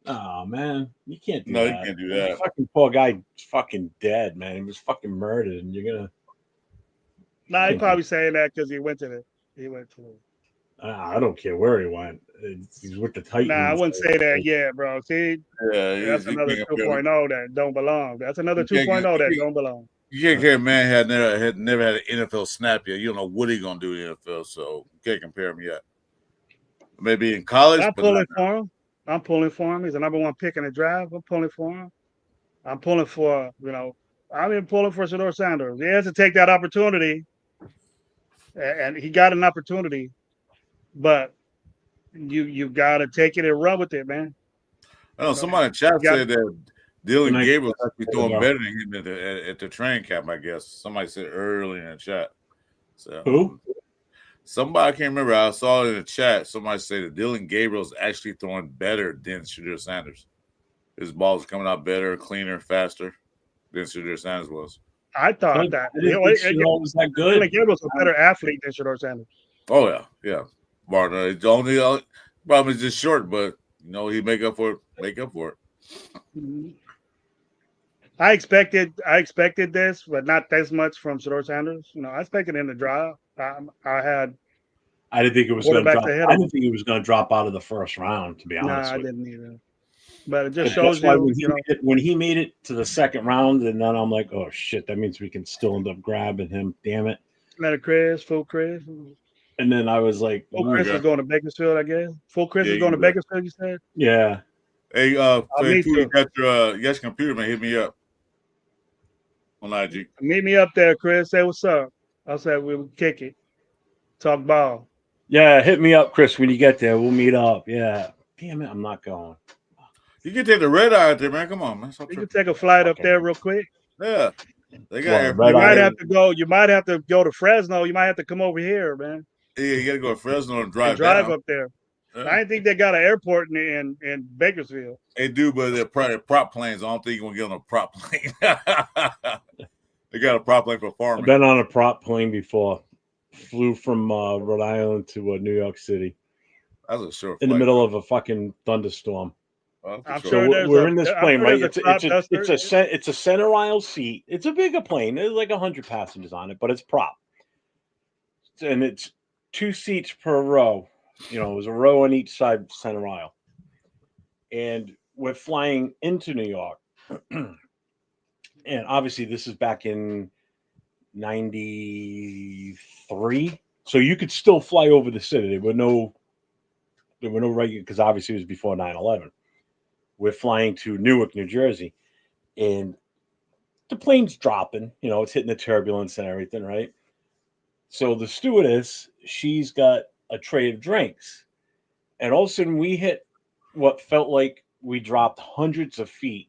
Oh man, you can't do that. No, you can't do that. Fucking poor guy, fucking dead, man. He was fucking murdered, and you're gonna. Nah, he's probably saying that because he went to the. I don't care where he went. He's with the Titans. Nah, I wouldn't say that yet, bro. See, that's another 2.0 that don't belong. That's another 2.0 that don't belong. You can't care. Man had never had an NFL snap yet. You don't know what he's gonna do in the NFL, so you can't compare him yet. Maybe in college. I'm pulling for him. I'm pulling for him. He's the number one pick in the draft. I'm pulling for him. I'm pulling for I'm even pulling for Shedeur Sanders. He has to take that opportunity, and he got an opportunity, but you got to take it and run with it, man. I know somebody in chat said that Dylan Gabriel is actually throwing better than him at the training camp. I guess somebody said early in the chat. So who? Somebody, I can't remember. I saw it in the chat. Somebody said that Dylan Gabriel is actually throwing better than Shedeur Sanders. His ball's coming out better, cleaner, faster than Shedeur Sanders was. I thought that. Was that good? Dylan Gabriel's a better athlete than Shedeur Sanders. Oh yeah. Barton, the only problem is just short, but he make up for it. Mm-hmm. I expected this, but not this much from Shedeur Sanders. I expected him to drop. I didn't think it was going to drop. I didn't think he was going to drop out of the first round, to be honest. I didn't either. But it just shows you, when he made it to the second round, and then I'm like, oh shit, that means we can still end up grabbing him. Damn it. Full Chris. And then I was like, Full Chris is going to Bakersfield, I guess. Full Chris is going to Bakersfield, you said? Yeah. Hey, if you got your computer, man, hit me up on IG. Meet me up there, Chris. Say what's up. I'll say we'll kick it. Talk ball. Yeah, hit me up, Chris, when you get there. We'll meet up. Yeah. Damn it, I'm not going. You can take the red eye out there, man. Come on, man. You can take a flight up there real quick. Yeah. They got you might have to go. You might have to go to Fresno. You might have to come over here, man. Yeah, you got to go to Fresno and drive up there. Yeah. I didn't think they got an airport in Bakersfield. They do, but they're prop planes. I don't think you're going to get on a prop plane. They got a prop plane for farming. I've been on a prop plane before. Flew from Rhode Island to New York City. That was a short in the middle of a fucking thunderstorm. I'm sure we're in this plane, right? It's a center aisle seat. It's a bigger plane. There's like 100 passengers on it, but it's prop. And it's 2 seats per row. It was a row on each side center aisle. And we're flying into New York. And obviously this is back in 93. So you could still fly over the city. There were no regular, because obviously it was before 9/11. We're flying to Newark, New Jersey, and the plane's dropping. It's hitting the turbulence and everything, right? So the stewardess, she's got a tray of drinks, and all of a sudden we hit what felt like we dropped hundreds of feet,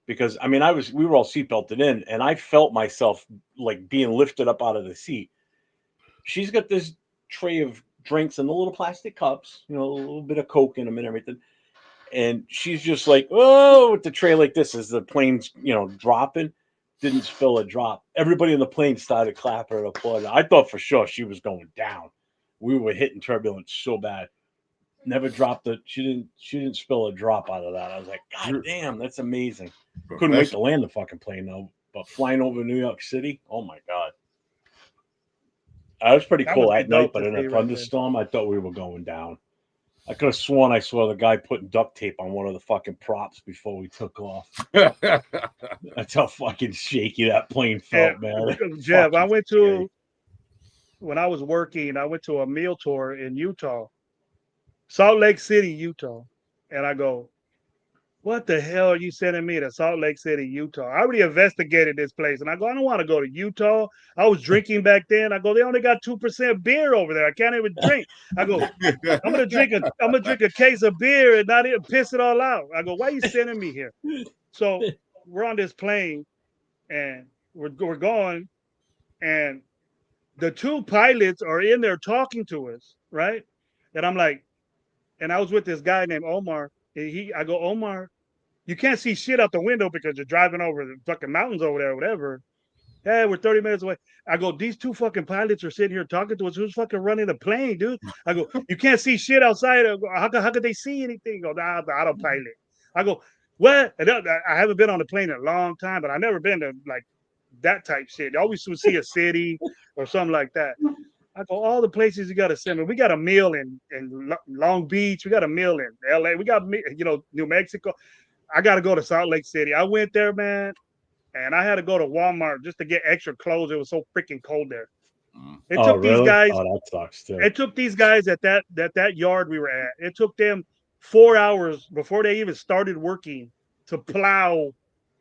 because we were all seatbelted in, and I felt myself like being lifted up out of the seat. She's got this tray of drinks in the little plastic cups, a little bit of Coke in them and everything. And she's just like, oh, with the tray like this as the plane's, dropping. Didn't spill a drop. Everybody in the plane started clapping and applauding. I thought for sure she was going down. We were hitting turbulence so bad. Never dropped it. She didn't spill a drop out of that. I was like, God damn, that's amazing. Couldn't wait to land the fucking plane though. But flying over New York City, oh my God. That was pretty cool at night, but in a thunderstorm, I thought we were going down. I could have sworn I saw the guy putting duct tape on one of the fucking props before we took off. That's how fucking shaky that plane felt, man. Jeff, when I was working, I went to a meal tour in Utah, Salt Lake City, Utah. And I go, what the hell are you sending me to Salt Lake City, Utah? I already investigated this place. And I go, I don't want to go to Utah. I was drinking back then. I go, they only got 2% beer over there. I can't even drink. I go, I'm gonna drink a case of beer and not even piss it all out. I go, why are you sending me here? So we're on this plane and we're going, and the two pilots are in there talking to us, right? And I'm like, and I was with this guy named Omar. And I go, Omar, you can't see shit out the window because you're driving over the fucking mountains over there, or whatever. Hey, we're 30 minutes away. I go, these two fucking pilots are sitting here talking to us. Who's fucking running the plane, dude? I go, you can't see shit outside. I go, how could they see anything? Go, nah, the autopilot. I go, what? And I haven't been on a plane in a long time, but I've never been to like that type shit. You always would see a city or something like that. I go, all the places you got to send me. We got a meal in Long Beach. We got a meal in LA. We got, New Mexico. I got to go to Salt Lake City. I went there, man, and I had to go to Walmart just to get extra clothes. It was so freaking cold there. It took these guys. Oh, that sucks too. It took these guys at that yard we were at. It took them 4 hours before they even started working to plow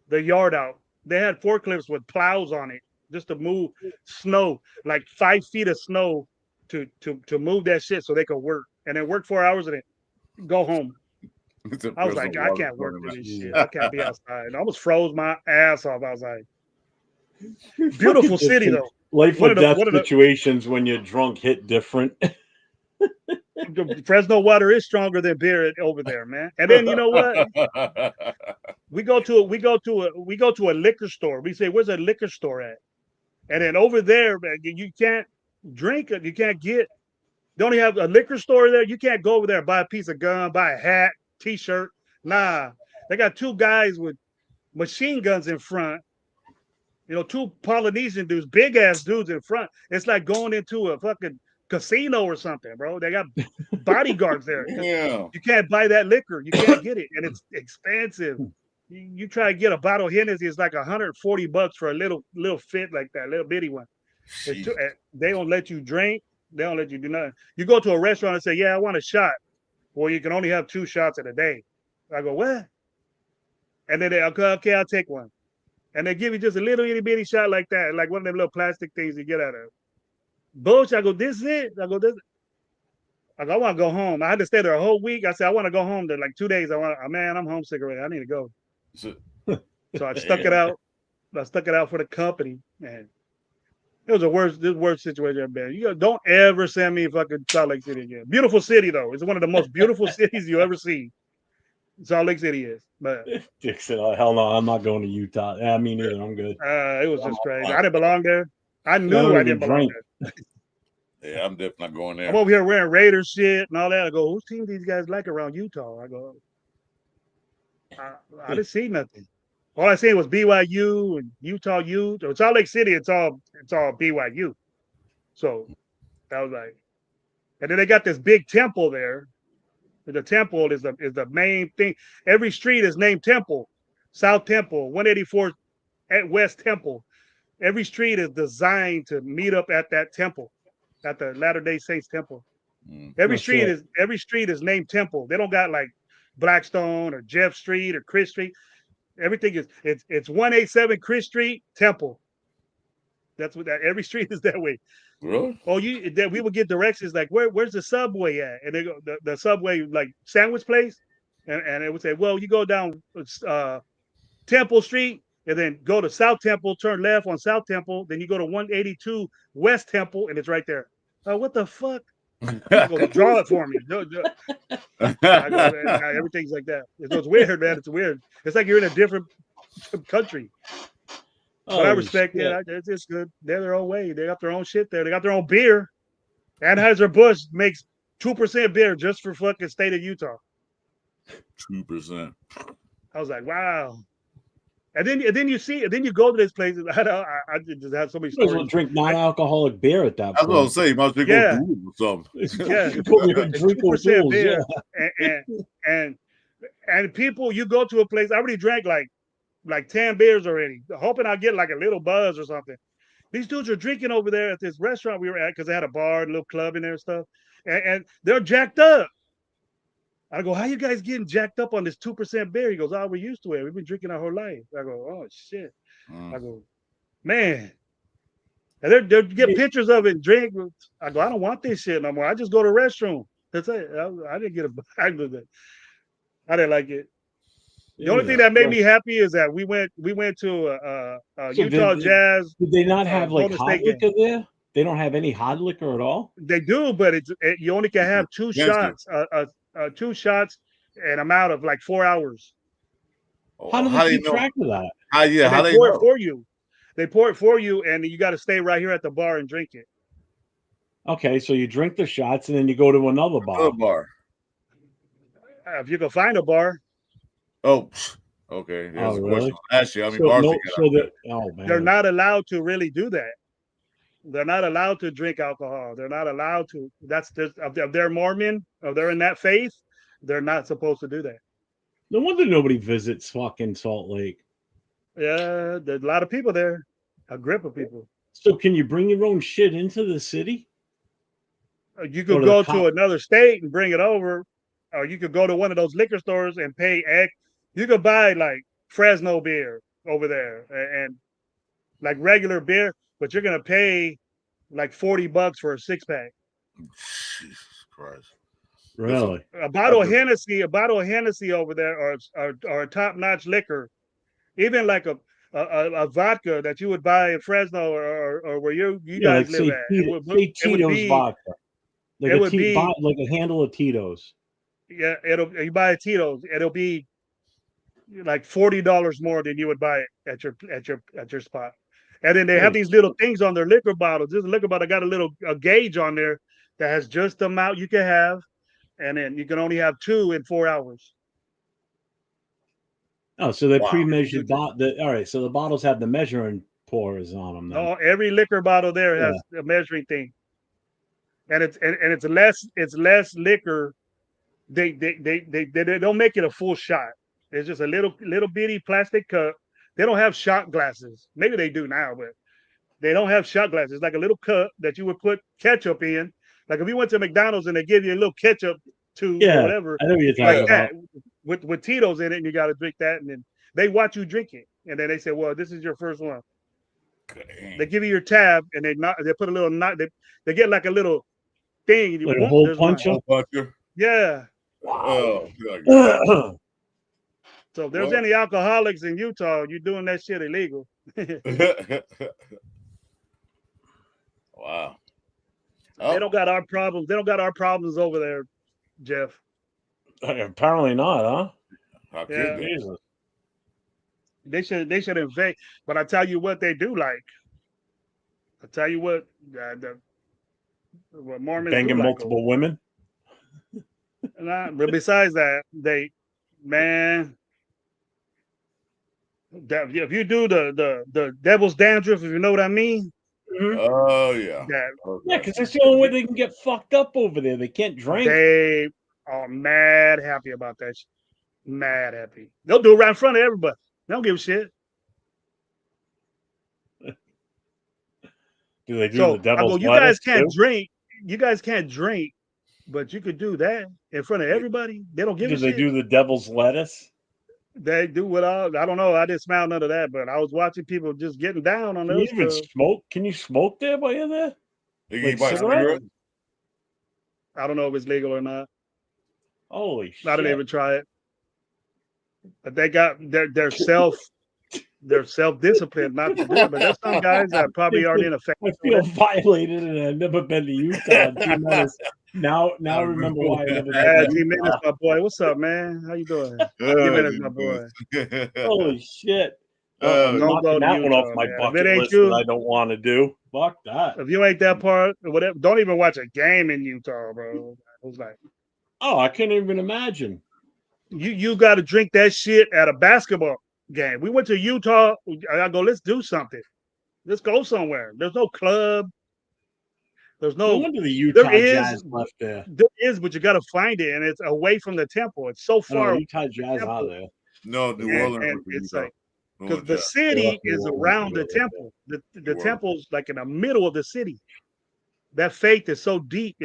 the yard out. They had forklifts with plows on it just to move snow, like 5 feet of snow to move that shit so they could work. And then work 4 hours and then go home. I was like, I can't work through this shit. I can't be outside. I almost froze my ass off outside. Beautiful city though. Life or death situations when you're drunk hit different. Fresno water is stronger than beer over there, man. And then you know what? We go to a liquor store. We say, where's a liquor store at? And then over there, man, you can't drink it. You can't get. They only have a liquor store there. You can't go over there and buy a piece of gum, buy a hat, T-shirt. Nah, they got two guys with machine guns in front. Two Polynesian dudes, big ass dudes in front. It's like going into a fucking casino or something, bro. They got bodyguards there. Yeah. You can't buy that liquor. You can't get it, and it's expensive. You try to get a bottle of Hennessy, it's like $140 for a little fit like that, little bitty one. They don't let you drink. They don't let you do nothing. You go to a restaurant and say, "Yeah, I want a shot." Well, you can only have 2 shots in a day. I go, what? And then they, okay, I'll take one. And they give you just a little itty bitty shot like that, like one of them little plastic things you get out of. Bullshit. I go, this is it. I go, I want to go home. I had to stay there a whole week. I said, I want to go home. There like 2 days. I'm homesick already. I need to go. So I stuck it out. I stuck it out for the company, and it was the worst situation I've been. Don't ever send me fucking Salt Lake City again. Beautiful city though. It's one of the most beautiful cities you ever see. Salt Lake City is, but Dixon, hell no, I'm not going to Utah. Yeah, me neither. I'm good. It was just crazy. I didn't belong there. I knew I didn't belong there. Yeah, I'm definitely not going there. I'm over here wearing Raiders shit and all that. I go, whose team these guys like around Utah? I go, I didn't see nothing. All I seen was BYU and Utah U. Salt Lake City, it's all BYU. So that was like, and then they got this big temple there. The temple is the main thing. Every street is named Temple. South Temple, 184 at West Temple. Every street is designed to meet up at that temple, at the Latter-day Saints temple. Every street is named Temple. They don't got like Blackstone or Jeff Street or Chris Street. Everything is it's 187 Chris Street Temple. That's what that every street is that way. Really? Oh, we would get directions like where's the subway at? And they go the subway like sandwich place, and it would say, well, you go down Temple Street and then go to South Temple, turn left on South Temple, then you go to 182 West Temple, and it's right there. What the fuck? Go draw it for me. Everything's like that. It's weird, man. It's weird. It's like you're in a different country. But I respect it. It's good. They're their own way. They got their own shit there. They got their own beer. Anheuser-Busch makes 2% beer just for fucking state of Utah. 2%. I was like, wow. And then you go to this place. I just had so many stories. We'll drink non-alcoholic beer at that point. I was gonna say you must be going to something. Yeah, 2% beer. And people, you go to a place. I already drank like 10 beers already, hoping I'll get like a little buzz or something. These dudes are drinking over there at this restaurant we were at because they had a bar, a little club in there and stuff, and they're jacked up. I go, how you guys getting jacked up on this 2% beer? He goes, oh, we're used to it. We've been drinking our whole life. I go, oh shit. I go, man. And they'll get pictures of it and drink. I go, I don't want this shit no more. I just go to the restroom. That's it. I didn't get a bag of it. I didn't like it. The only thing that made me happy is that we went to Utah Jazz. Did they not have like Golden hot State liquor there? They don't have any hot liquor at all. They do, but you only can have two shots, 2 shots, an amount of like 4 hours. How do they keep track of that? How they pour it for you. They pour it for you, and you got to stay right here at the bar and drink it. Okay, so you drink the shots, and then you go to another bar. If you can find a bar. Oh, okay. There's a question. Actually, I mean, they're not allowed to really do that. They're not allowed to drink alcohol. They're not allowed to. That's just if they're Mormon, or they're in that faith, they're not supposed to do that. No wonder nobody visits fucking Salt Lake. Yeah, there's a lot of people there. A grip of people. So can you bring your own shit into the city? You could go to another state and bring it over, or you could go to one of those liquor stores and pay X. You could buy like Fresno beer over there and like regular beer, but you're gonna pay like $40 for a 6-pack. Jesus Christ! Really? A bottle of Hennessy over there, or a top-notch liquor, even like a vodka that you would buy in Fresno or where you guys live at. It would be vodka. Like it would be like a handle of Tito's. Yeah, you buy a Tito's, it'll be like $40 more than you would buy it at your spot. And then they have these little things on their liquor bottles. This liquor bottle got a gauge on there that has just the amount you can have, and then you can only have 2 in 4 hours. Oh, so they're pre-measured. All right, so the bottles have the measuring pourers on them. No, every liquor bottle there has a measuring thing, and it's less liquor. They don't make it a full shot. It's just a little bitty plastic cup. They don't have shot glasses. Maybe they do now, but they don't have shot glasses. It's like a little cup that you would put ketchup in. Like if you went to McDonald's and they give you a little ketchup tube or whatever, I know what you're talking about. With Tito's in it, and you got to drink that, and then they watch you drink it, and then they say, "Well, this is your first one." Dang. They give you your tab, and they put a little knot. They get like a little thing, like a hole puncher. Yeah. Wow. So if there's any alcoholics in Utah, you're doing that shit illegal. Wow. They don't got our problems. They don't got our problems over there, Jeff. Apparently not, huh? How could they should invade. But I tell you what they do like. I tell you what Mormons banging do multiple women. But besides that, if you do the devil's dandruff, if you know what I mean. Oh yeah. Yeah, because that's the only way they can get fucked up over there. They can't drink. They are mad happy about that. Mad happy. They'll do it right in front of everybody. They don't give a shit. Do they do the devil's lettuce? You guys can't drink. You guys can't drink, but you could do that in front of everybody. They don't give a shit. Do they do the devil's lettuce? They do what I don't know. I didn't smell none of that, but I was watching people just getting down on those. Can you even smoke? Can you smoke there while you're there? I don't know if it's legal or not. Holy shit. I didn't even try it. But they got their self-discipline not to do it. But there's some guys that probably aren't in effect. I feel violated, and I've never been to Utah. Now I remember why I never been. G-Minutes, my boy. What's up, man? How you doing? G-Minutes, my boy. Holy shit. Don't go that one off my bucket list that I don't want to do. Fuck that. If you ain't that part, whatever, don't even watch a game in Utah, bro. It was like, I can't even imagine. You got to drink that shit at a basketball game. We went to Utah. I go, let's do something. Let's go somewhere. There's no club. There's no wonder the Utah Jazz left there. There is, but you got to find it, and it's away from the temple. It's so far. Utah Jazz out there. No, New Orleans. And it's like because the city is around the temple. The temple's like in the middle of the city. That faith is so deep.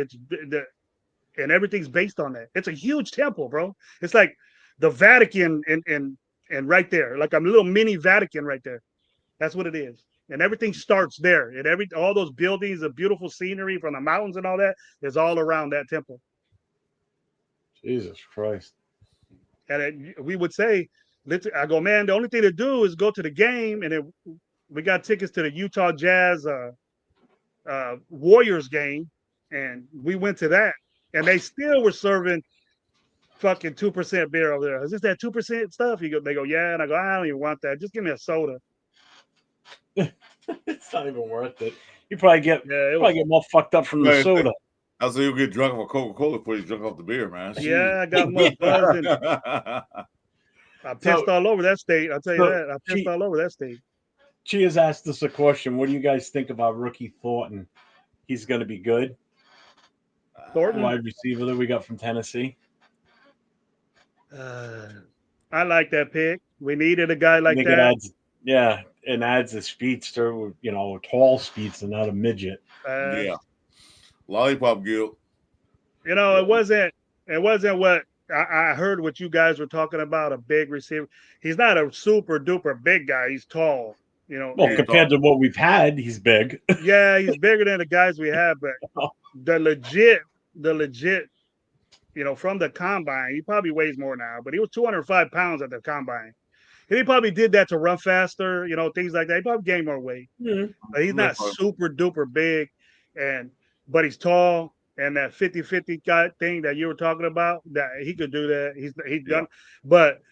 and everything's based on that. It's a huge temple, bro. It's like the Vatican and right there, like a little mini Vatican right there. That's what it is. And everything starts there. And all those buildings, the beautiful scenery from the mountains and all that is all around that temple. Jesus Christ. And we would say, I go, man, the only thing to do is go to the game. And we got tickets to the Utah Jazz Warriors game. And we went to that. And they still were serving fucking 2% beer over there. Is this that 2% stuff? They go, yeah. And I go, I don't even want that. Just give me a soda. It's not even worth it. You probably get more fucked up from the soda. I was you'll get drunk off Coca-Cola before you drunk off the beer, man. Yeah, I got more buzzing. I pissed all over that state. I'll tell you that. I pissed all over that state. She has asked us a question. What do you guys think about rookie Thornton? He's going to be good. Thornton, wide receiver that we got from Tennessee. I like that pick. We needed a guy like that. And adds a speedster, a tall speedster, not a midget. Lollipop guilt. It wasn't what I heard what you guys were talking about, a big receiver. He's not a super duper big guy. He's tall. Compared to what we've had, he's big. Yeah, he's bigger than the guys we have, but the legit, from the combine, he probably weighs more now, but he was 205 pounds at the combine. And he probably did that to run faster, things like that. He probably gained more weight. Mm-hmm. But he's not super duper big, but he's tall. And that 50-50 guy thing that you were talking about, that he could do that. He's done, but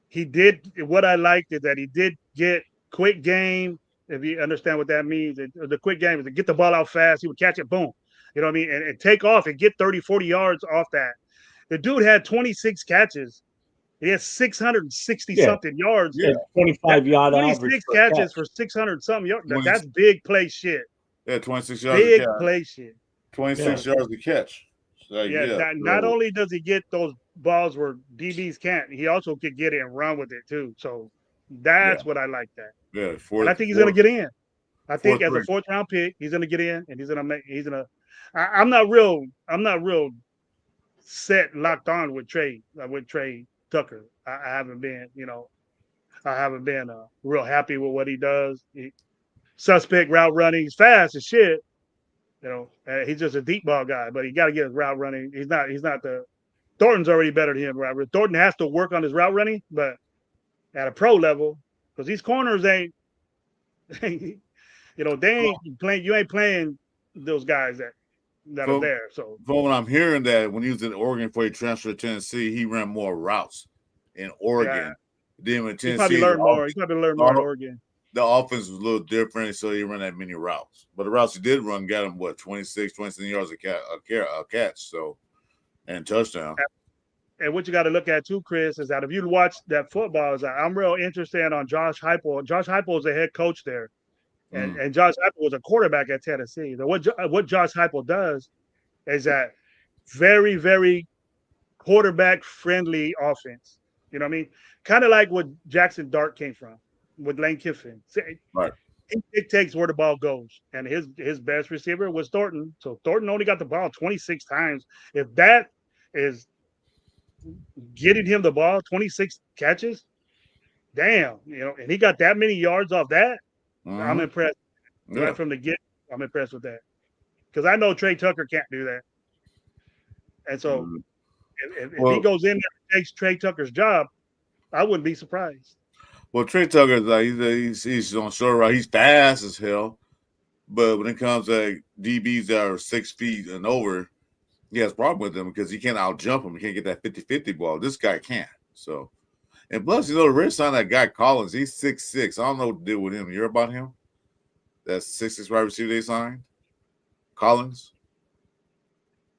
he did. What I liked is that he did get quick game. If you understand what that means, the quick game is to get the ball out fast. He would catch it, boom. You know what I mean? And take off and get 30, 40 yards off that. The dude had 26 catches. He has 660 something yards. Yeah, 25 yard 26 catches for 600 something yards. That's big play shit. Yeah, 26 yards. Big play shit. 26 yards to catch. So, not only does he get those balls where DBs can't, he also could get it and run with it too. So that's what I like that. Yeah, and I think he's going to get in. I think as a fourth round pick, he's going to get in, and he's going to. I'm not real locked on with Trey Tucker. I haven't been, real happy with what he does. Suspect route running. He's fast as shit. He's just a deep ball guy, but he got to get his route running. He's not Thornton's already better than him, right? Thornton has to work on his route running, but at a pro level, because these corners ain't they ain't playing. You ain't playing those guys that are there. So from what I'm hearing, that when he was in Oregon before he transferred to Tennessee, he ran more routes in Oregon. Then in Tennessee, he probably learned more. He probably learned more in Oregon. The offense was a little different, so he ran that many routes. But the routes he did run got him 27 yards a catch, so and touchdown. And what you got to look at too, Chris, is that if you watch that football, I'm real interested on Josh Heupel. Josh Heupel is the head coach there, and Josh Heupel was a quarterback at Tennessee. So what Josh Heupel does is that very, very quarterback friendly offense. You know what I mean? Kind of like what Jackson Dart came from with Lane Kiffin. Right. He dictates where the ball goes, and his best receiver was Thornton. So Thornton only got the ball 26 times. If that is getting him the ball, 26 catches, damn, and he got that many yards off that. I'm impressed. Yeah. Right from the get, I'm impressed with that, because I know Trey Tucker can't do that. And so if he goes in there and takes Trey Tucker's job, I wouldn't be surprised. Well, Trey Tucker he's on short route. He's fast as hell, but when it comes to DBs that are 6 feet and over, he has a problem with them because he can't out-jump him. He can't get that 50-50 ball. This guy can't. So, and plus, the Reds signed that guy Collins. He's 6'6". I don't know what to do with him. You hear about him? That's 6'6" wide receiver they signed? Collins?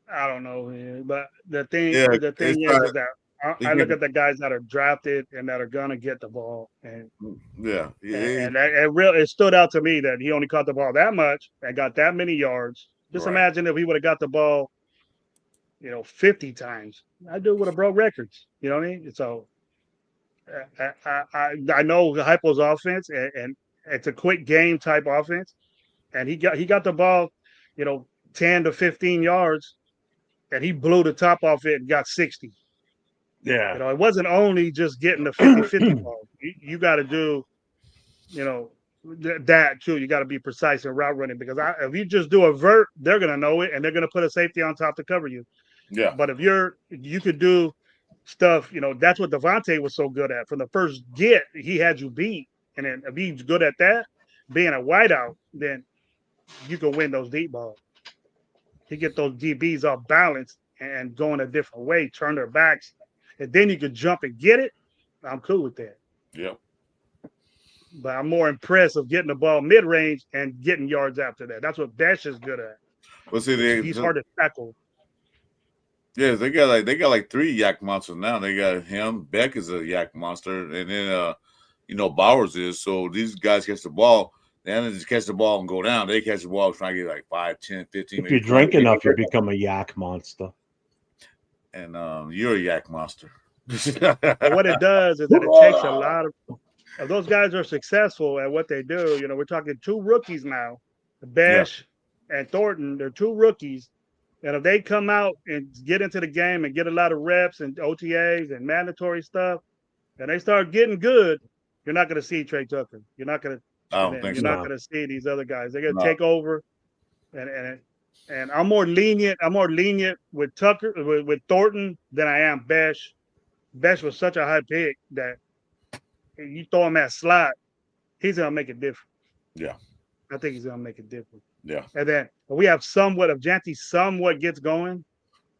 I don't know, but the thing is that I look at the guys that are drafted and that are gonna get the ball, and it stood out to me that he only caught the ball that much and got that many yards. Just imagine if he would have got the ball, 50 times. That dude would have broke records. You know what I mean? So I know Heupel's offense, and it's a quick game type offense, and he got the ball, 10 to 15 yards. and he blew the top off it and got 60. Yeah. You know, it wasn't only just getting the 50-50 ball. You got to do, you know, that too. You got to be precise in route running because if you just do a vert, they're gonna know it and they're gonna put a safety on top to cover you. Yeah. But if you could do stuff, you know, that's what Devontae was so good at. From the first get, he had you beat, and then if he's good at that, being a wideout, then you can win those deep balls. He get those DBs off balance and going a different way, turn their backs, and then you could jump and get it. I'm cool with that. Yep. But I'm more impressed of getting the ball mid range and getting yards after that. That's what Dash is good at. Well, see, He's hard to tackle. Yeah, they got like 3 yak monsters now. They got him. Beck is a yak monster, and then you know, Bowers is. So these guys catch the ball. They don't just catch the ball and go down. They catch the ball trying to get like 5, 10, 15. If you drink enough, you become a yak monster. And you're a yak monster. What it does is that it takes a lot of those guys are successful at what they do. You know, we're talking 2 rookies now, Bash and Thornton. They're 2 rookies. And if they come out and get into the game and get a lot of reps and OTAs and mandatory stuff, and they start getting good, you're not going to see Trey Tucker. You're not going to. I don't think you're so. not going to see these other guys. They're going to take over, and I'm more lenient. I'm more lenient with Tucker with Thornton than I am Bash. Bash was such a high pick that you throw him at slot, he's going to make it different. Yeah, I think he's going to make it different. Yeah, and then we have somewhat of Janty somewhat gets going,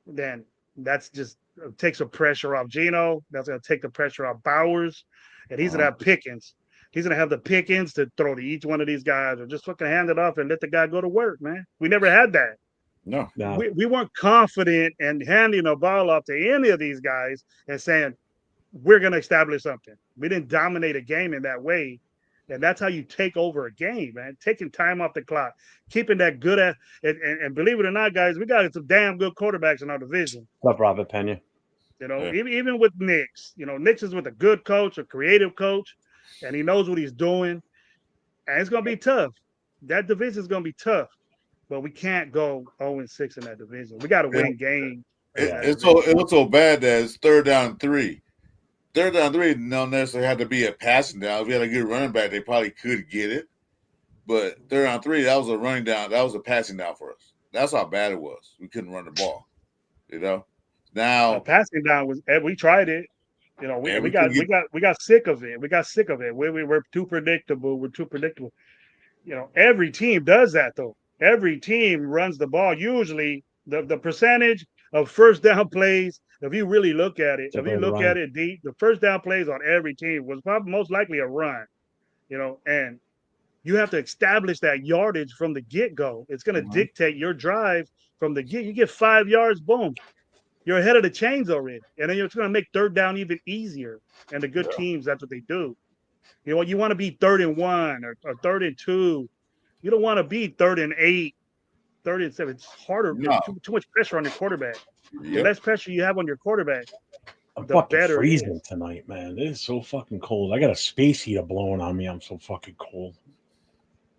then that's just takes the pressure off Geno. That's going to take the pressure off Bowers, and he's going to have Pickens. He's going to have the Pickens to throw to each one of these guys or just fucking hand it off and let the guy go to work, man. We never had that. No. We weren't confident in handing the ball off to any of these guys and saying, we're going to establish something. We didn't dominate a game in that way. And that's how you take over a game, man. Taking time off the clock, keeping that good at, and believe it or not, guys, we got some damn good quarterbacks in our division. Love Robert Pena. You know, even with Knicks, you know, Knicks is with a good coach, a creative coach, and he knows what he's doing. And it's going to be tough. That division is going to be tough, but we can't go 0-6 in that division. We got to win games. It was so bad that it's 3rd down and 3. 3rd down and 3 don't necessarily have to be a passing down. If we had a good running back, they probably could get it. But 3rd down and 3, that was a running down. That was a passing down for us. That's how bad it was. We couldn't run the ball. You know. Now passing down was. We tried it. You know, we got sick of it. We got sick of it. We're too predictable. We're too predictable. You know, every team does that though. Every team runs the ball. Usually, the percentage of 1st down plays. If you really look at it, at it deep, the 1st down plays on every team was probably most likely a run, you know, and you have to establish that yardage from the get-go. It's going to dictate your drive from the get. You get 5 yards, boom, you're ahead of the chains already. And then it's going to make 3rd down even easier. And the good teams, that's what they do. You know, you want to be 3rd and 1 or 3rd and 2. You don't want to be 3rd and 8, 3rd and 7. It's harder. No. Too much pressure on your quarterback. The less pressure you have on your quarterback, I'm fucking freezing tonight, man. It is so fucking cold. I got a space heater blowing on me. I'm so fucking cold.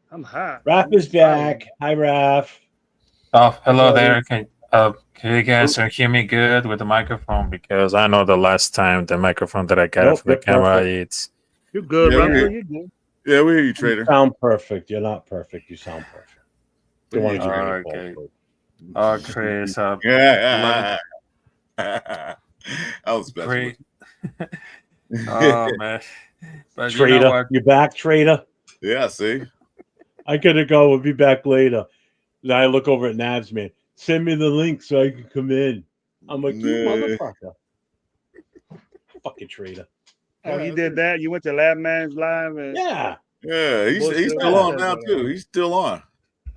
I'm hot. Raph is back. Hi, Raph. Oh, hello there. Can you guys hear me good with the microphone? Because I know the last time the microphone that I got for the camera, it's... You're good, Raph. You're good. Yeah, we hear you, Trader. You sound perfect. You're not perfect. You sound perfect. Okay. Oh, Chris. Yeah. That was special. Great. Oh, man. But Trader, you know what? You back, Trader? Yeah, see? I gotta go. We'll be back later. Then I look over at Nabs, man. Send me the link so I can come in. I'm like, you motherfucker. Fucking Trader. Oh, he did that? You went to Lab Man's Live? And yeah. Yeah, he's still on now, too. He's still on.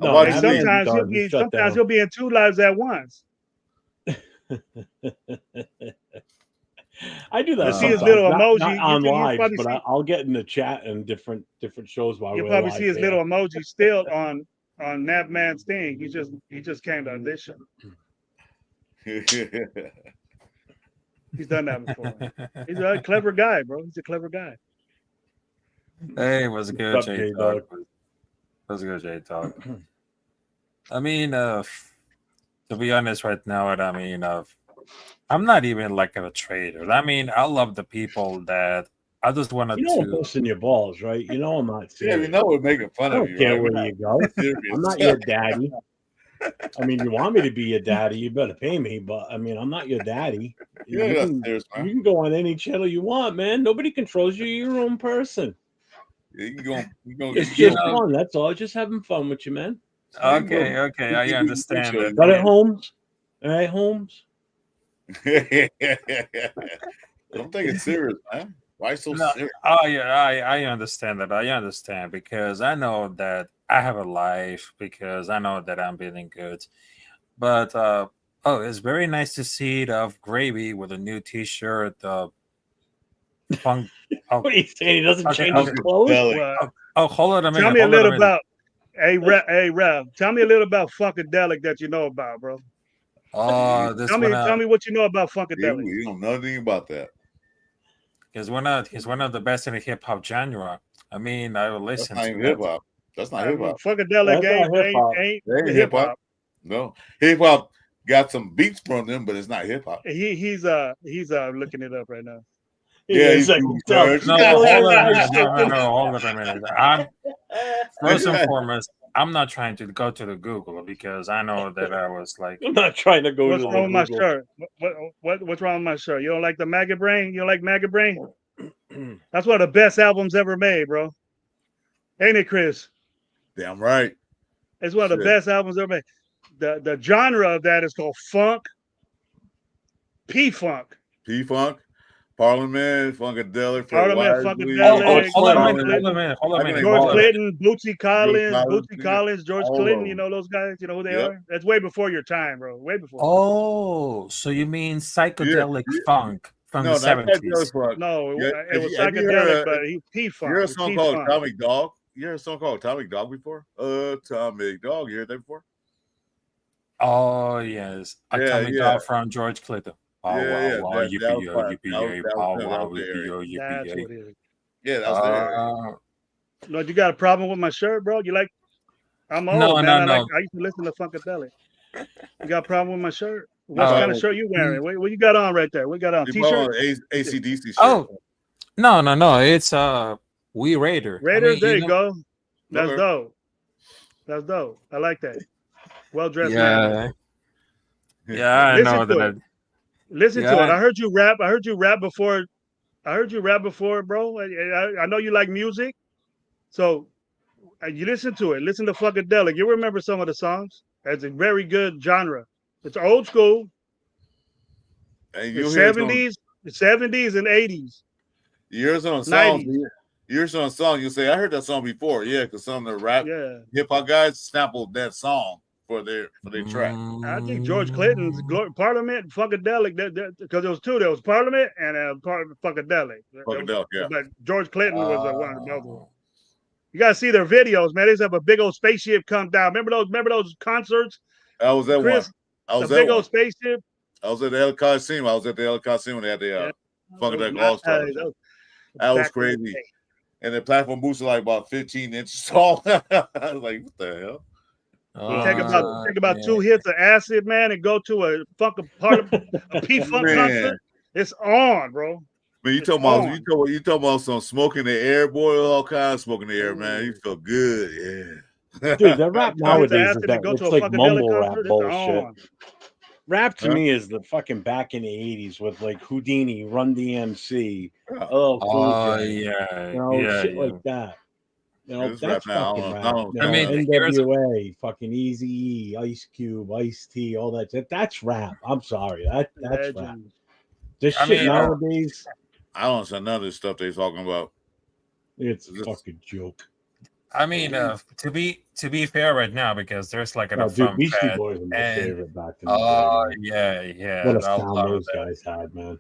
No, sometimes he'll be in 2 lives at once. I do that. You see his little emoji not on live, but I'll get in the chat and different shows while you'll we're probably live see his little emoji still on Nap Man's thing. He just came to audition. He's done that before. He's a clever guy, bro. He's a clever guy. Hey, it was a good J Talk. It was a good J Talk. I mean, To be honest, right now, I mean, I'm not even like a trader. I mean, I love the people that I just wanted You know I'm to. busting your balls, right? You know I'm not Yeah, serious. we know we're making fun I of don't you, care right? where We're you go. not serious. I'm not your daddy. I mean, you want me to be your daddy, you better pay me. But I mean, I'm not your daddy. Yeah, You that's can serious, man. you can go on any channel you want, man. Nobody controls you. You're your own person. Yeah, you gonna It's you just know, fun. That's all. Just having fun with you, man. Okay, okay, I understand show it. Got it, Holmes? All right, Holmes. Don't take it serious, man. Why so No, serious? oh yeah, I understand that. I understand because I know that I have a life because I know that I'm feeling good. But oh, it's very nice to see it of Gravy with a new T-shirt. Funk. Oh, What are you saying? He doesn't okay, change okay. his clothes? Well, Hold on a minute. tell me a Hold on a little minute. about. Hey, Rev. Tell me a little about Funkadelic that you know about, bro. Oh, this Tell one me what you know about You Funkadelic. don't know nothing about that. he's one of the best in the hip hop genre. I mean, I will That's listen not to even it. hip hop. That's not hip hop. Funkadelic That's not hip-hop. ain't That ain't hip hip hop. hop. No, hip hop got some beats from them, but it's not hip hop. He's looking it up right now. Yeah, He's like, doing tell. birds. No, hold on a minute. No, hold on a minute. First and foremost, I'm not trying to go to the Google because I know that I was like, I'm not trying to go What's to the wrong with my Google. shirt? What's wrong with my shirt? You don't like the Maggot Brain? You don't like Maggot Brain? That's one of the best albums ever made, bro. Ain't it, Chris? Damn right. It's one of the Shit. best albums ever made. The genre of that is called funk, P-Funk. P-Funk, Parliament, Funkadelic, Fred Parliament, Wisely. Funkadelic, hold on a George minute, Clinton, hold a minute. George Hold on a minute. Clinton, Bootsy Collins, George all Clinton. of You them. know those guys? You know who they Yep. are? That's way before your time, bro. Way before. Oh, so you mean psychedelic funk from No, the not that 70s? Funk. No, Yeah, it was have you psychedelic, heard, but he you P-Funk. heard a It's song called P-Funk. Atomic Dog? You heard a song called Atomic Dog before? Atomic Dog. You heard that before? Oh, yes. Atomic Yeah. Dog from George Clinton. Oh, Yeah. wow, That was yippee, fire. yippee, That oh, was wow, the area. yippee, That's yippee. what it is. Yeah, that was there. No, you got a problem with my shirt, bro? You like? I'm old, No, man. no. I used to listen to Funkadelic. You got a problem with my shirt? What Oh, kind of shirt you wearing? What you got on right there? What you got on? You T-shirt? bought an ACDC shirt. Oh, no. It's We Raider. Raiders. There you know, go. That's Okay. dope. That's dope. I like that. Well dressed man. Yeah, I Listen know to that. it. Listen to it. I heard you rap. I heard you rap before, bro. I know you like music, so you listen to it. Listen to Funkadelic. You remember some of the songs. It's a very good genre. It's old school. And The you hear some, 70s and 80s. you hear some songs. 90s. You hear some song. You say, "I heard that song before." Yeah, because some of the rap hip hop guys sampled that song for their track. I think George Clinton's Parliament, Funkadelic, because there was two. There was Parliament and Funkadelic. Funkadelic, yeah. But George Clinton was one of those. You gotta see their videos, man. They just have a big old spaceship come down. Remember those concerts? I was at Chris, one. the big old spaceship. I was at the El Coliseum. I was at the El Coliseum when they had the Funkadelic All Stars. That was crazy. And the platform boots are like about 15 inches tall. I was like, what the hell? Take about 2 hits of acid, man, and go to a P-Funk concert. It's on, bro. Man, you talking about some smoke in the air, boy, all kinds of smoke in the air, man. You feel good, yeah. Dude, the rap nowadays is that it's like mumble rap bullshit. Rap to me is the fucking back in the 80s with like Houdini, Run DMC, shit like that. You know, that's fucking rap. NWA, fucking Easy, Ice Cube, Ice T, all that. That's rap. I'm sorry. That's rap. This shit nowadays. I don't understand none of this stuff they're talking about. It's a fucking joke. I mean, to be fair right now, because there's like an Beastie Boys are my favorite back in the day. Oh, yeah. What a sound those guys had, man.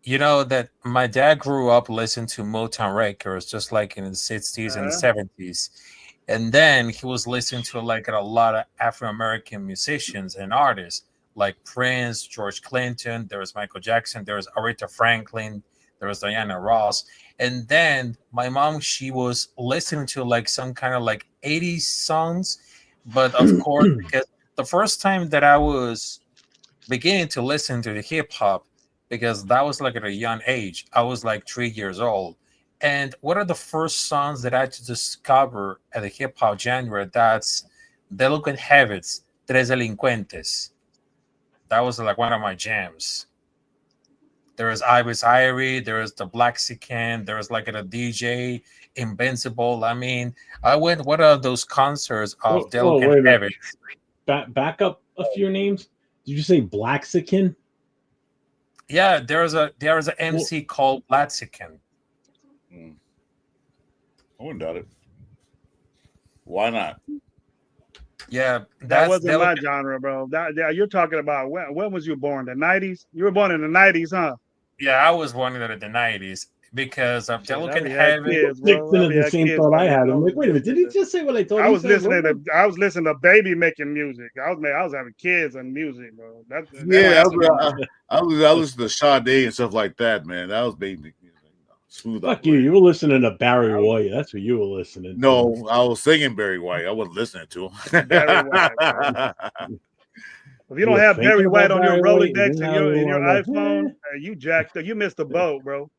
You know that my dad grew up listening to Motown records, just like in the 60s and the 70s. And then he was listening to like a lot of Afro-American musicians and artists like Prince, George Clinton, there was Michael Jackson, there was Aretha Franklin, there was Diana Ross. And then my mom, she was listening to like some kind of like 80s songs. But of course, because the first time that I was beginning to listen to the hip hop, because that was like at a young age. I was like 3 years old. And what are the first songs that I had to discover at the hip hop genre? That's Delinquent Habits, Tres Delincuentes. That was like one of my jams. There was Ibis Irie, there was the Blaxican, there was like a DJ, Invincible. I mean, I went one of those concerts of Delinquent wait a minute. Habits. Back up a few names. Did you say Blaxican? Yeah, there was an MC called Blaxican. I wouldn't doubt it. Why not? Yeah, that wasn't my genre, bro. You're talking about when was you born? The 90s? You were born in the 90s, huh? Yeah, I was born in the 90s because of Delicate Heaven. The same thought I had. I'm like, wait a minute, did he just say what I thought? I was listening to Baby making music. I was having kids and music, bro. I listened to Sade and stuff like that, man. That was Baby music. Smooth. Fuck you! You were listening to Barry White. That's what you were listening to. No, I was singing Barry White. I wasn't listening to him. Barry White, if you don't have Barry White on your Rolodex and your iPhone, you jacked up. You missed the boat, bro.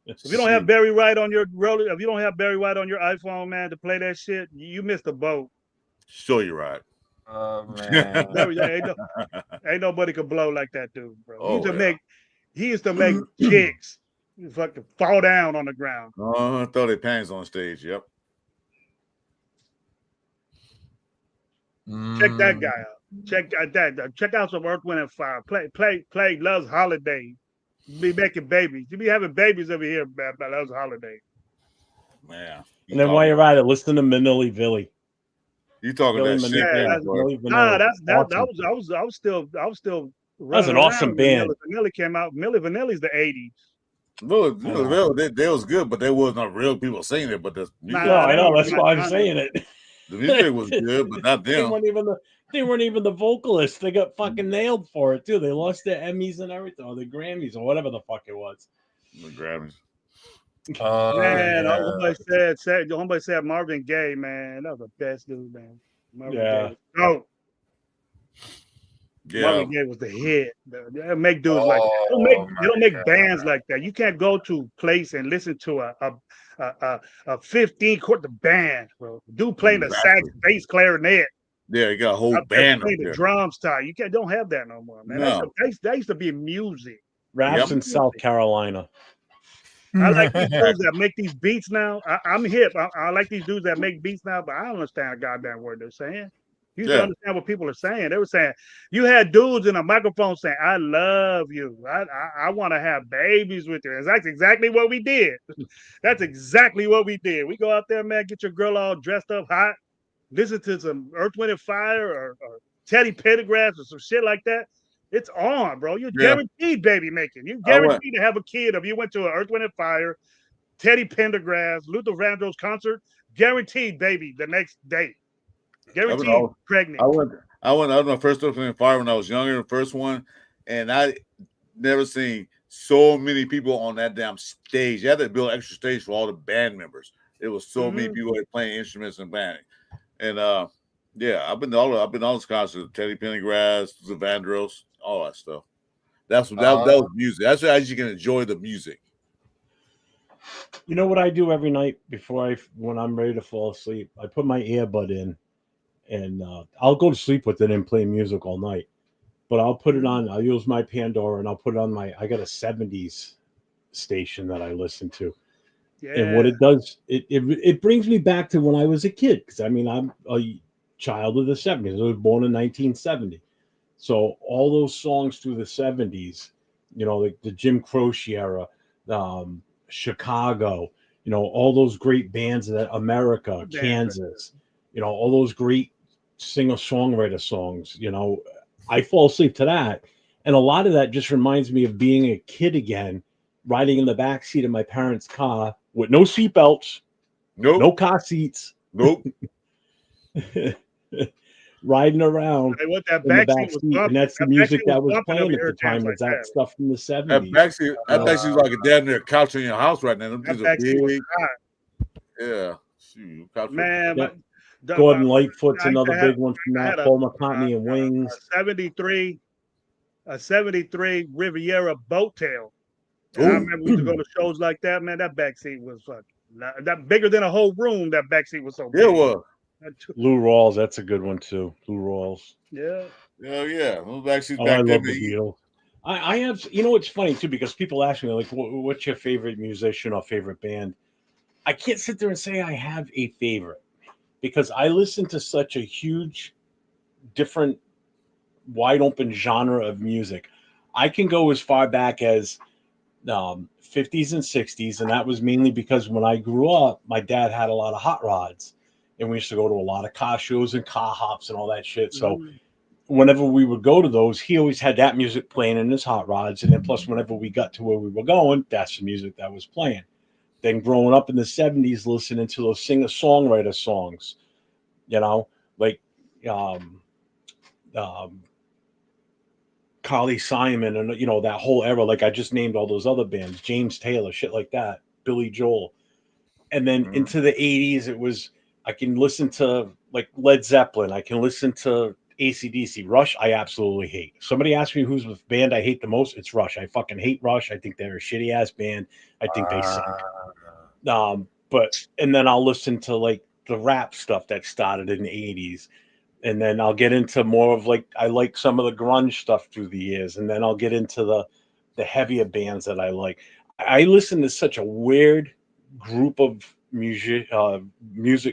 If you don't have Barry White on your iPhone, man, to play that shit, you missed the boat. Sure, you're right. Oh man, ain't nobody could blow like that dude, bro. He used to make chicks fucking fall down on the ground. Oh, throw their pants on stage. Yep. Check that guy out. Check out some Earth, Wind, and Fire. Play Love's Holiday. Be making babies. You be having babies over here about Love's Holiday. Man. And then while you're at it, listen to Manili Villi. You talking that shit? I was still. That's an awesome band. Vanilli came out. Milli Vanilli's the 80s. They was good, but there was not real people singing it. But the music, I know. That's why I'm saying it. The music was good, but not them. They weren't even the vocalists. They got fucking nailed for it too. They lost their Emmys and everything, or the Grammys, or whatever the fuck it was. The Grammys. Man, homeboy said Marvin Gaye, man. That was the best dude, man. Marvin Gaye. Marvin Gaye was the hit. They make dudes like that. They don't make bands like that. You can't go to a place and listen to a 15-quart band, bro. Dude playing the sax, bass, clarinet. Yeah, you got a whole band. Playing the drums, You don't have that no more, man. No. That used to be music. Raps in South Carolina. I like these dudes that make these beats now. I'm hip. I like these dudes that make beats now, but I don't understand a goddamn word they're saying. You don't understand what people are saying. They were saying, you had dudes in a microphone saying, I love you. I want to have babies with you. And that's exactly what we did. That's exactly what we did. We go out there, man, get your girl all dressed up hot, listen to some Earth, Wind, and Fire or Teddy Pendergrass or some shit like that. It's on, bro. You're guaranteed baby making. You're guaranteed to have a kid if you went to an Earth, Wind, and Fire, Teddy Pendergrass, Luther Vandross concert. Guaranteed baby the next day. Guaranteed pregnant. I was my first Earth, Wind, and Fire when I was younger, the first one, and I never seen so many people on that damn stage. You had to build an extra stage for all the band members. It was so many people playing instruments and banding. And I've been to all those concerts, Teddy Pendergrass, the Vandross, all that stuff. That was music. That's how you can enjoy the music. You know what I do every night when I'm ready to fall asleep? I put my earbud in, and I'll go to sleep with it and play music all night. But I'll put it on. I'll use my Pandora, and I'll put it on I got a 70s station that I listen to. Yeah. And what it does, it brings me back to when I was a kid. Because I mean, I'm a child of the 70s. I was born in 1970. So all those songs through the 70s, like the Jim Croce era, Chicago, all those great bands that America, Kansas, all those great singer-songwriter songs, I fall asleep to that. And a lot of that just reminds me of being a kid again, riding in the back seat of my parents' car with no seatbelts, no car seats, riding around in the back seat, and that's the music that was playing at the time. Was that stuff from the 70s? That backseat like a damn near couch in your house right now. Them things are big. Yeah, man. Gordon Lightfoot's I another had- big one from I that. had Paul McCartney and Wings. 73 Riviera boat tail. And I remember we used to go to shows like that, man. That backseat was fucking that bigger than a whole room. That backseat was so big. Yeah, well, Lou Rawls, that's a good one too. Lou Rawls. Yeah. hell yeah. Those actually Oh, back I then. love the Beatles. I have, you know, it's funny too because people ask me like, "What's your favorite musician or favorite band?" I can't sit there and say I have a favorite because I listen to such a huge, different, wide open genre of music. I can go as far back as 50s and 60s, and that was mainly because when I grew up, my dad had a lot of hot rods, and we used to go to a lot of car shows and car hops and all that shit. So whenever we would go to those, he always had that music playing in his hot rods, and then plus whenever we got to where we were going, that's the music that was playing. Then growing up in the 70s, listening to those singer-songwriter songs, you know, like Carly Simon and, you know, that whole era. Like I just named all those other bands, James Taylor, shit like that, Billy Joel. And then into the 80s, it was, I can listen to like Led Zeppelin. I can listen to AC/DC. Rush, I absolutely hate. Somebody asked me who's the band I hate the most. It's Rush. I fucking hate Rush. I think they're a shitty ass band. I think they suck. But and then I'll listen to like the rap stuff that started in the 80s. And then I'll get into more of like, I like some of the grunge stuff through the years. And then I'll get into the heavier bands that I like. I listen to such a weird group of music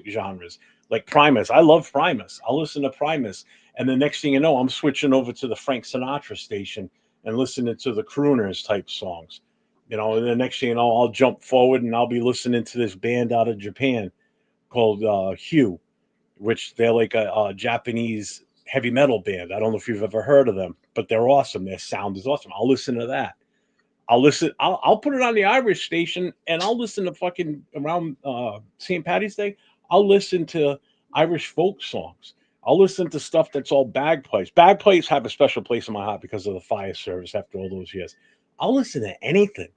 genres, like Primus. I love Primus. I'll listen to Primus, and the next thing you know, I'm switching over to the Frank Sinatra station and listening to the crooners type songs, you know. And the next thing you know, I'll jump forward and I'll be listening to this band out of Japan called Hue, which they're like a Japanese heavy metal band. I don't know if you've ever heard of them, but they're awesome. Their sound is awesome. I'll listen to that. I'll put it on the Irish station, and I'll listen to fucking around St. Patty's Day. I'll listen to Irish folk songs. I'll listen to stuff that's all bagpipes. Bagpipes have a special place in my heart because of the fire service after all those years. I'll listen to anything.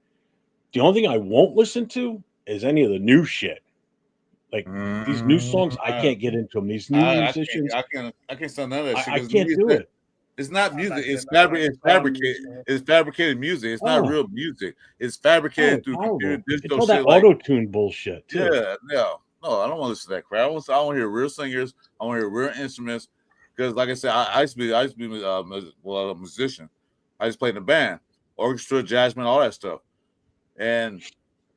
The only thing I won't listen to is any of the new shit. Like these new songs, I can't get into them. These new musicians, I can't stand none of that shit. I can't do it. It's not music. It's fabricated. It's fabricated music. It's not real music. It's fabricated through computer digital it's all shit. that auto-tune bullshit too. Yeah, no, I don't want to listen to that crap. I want to hear real singers. I want to hear real instruments. Because, like I said, I used to be a musician. I just played in a band, orchestra, jazz band, all that stuff. And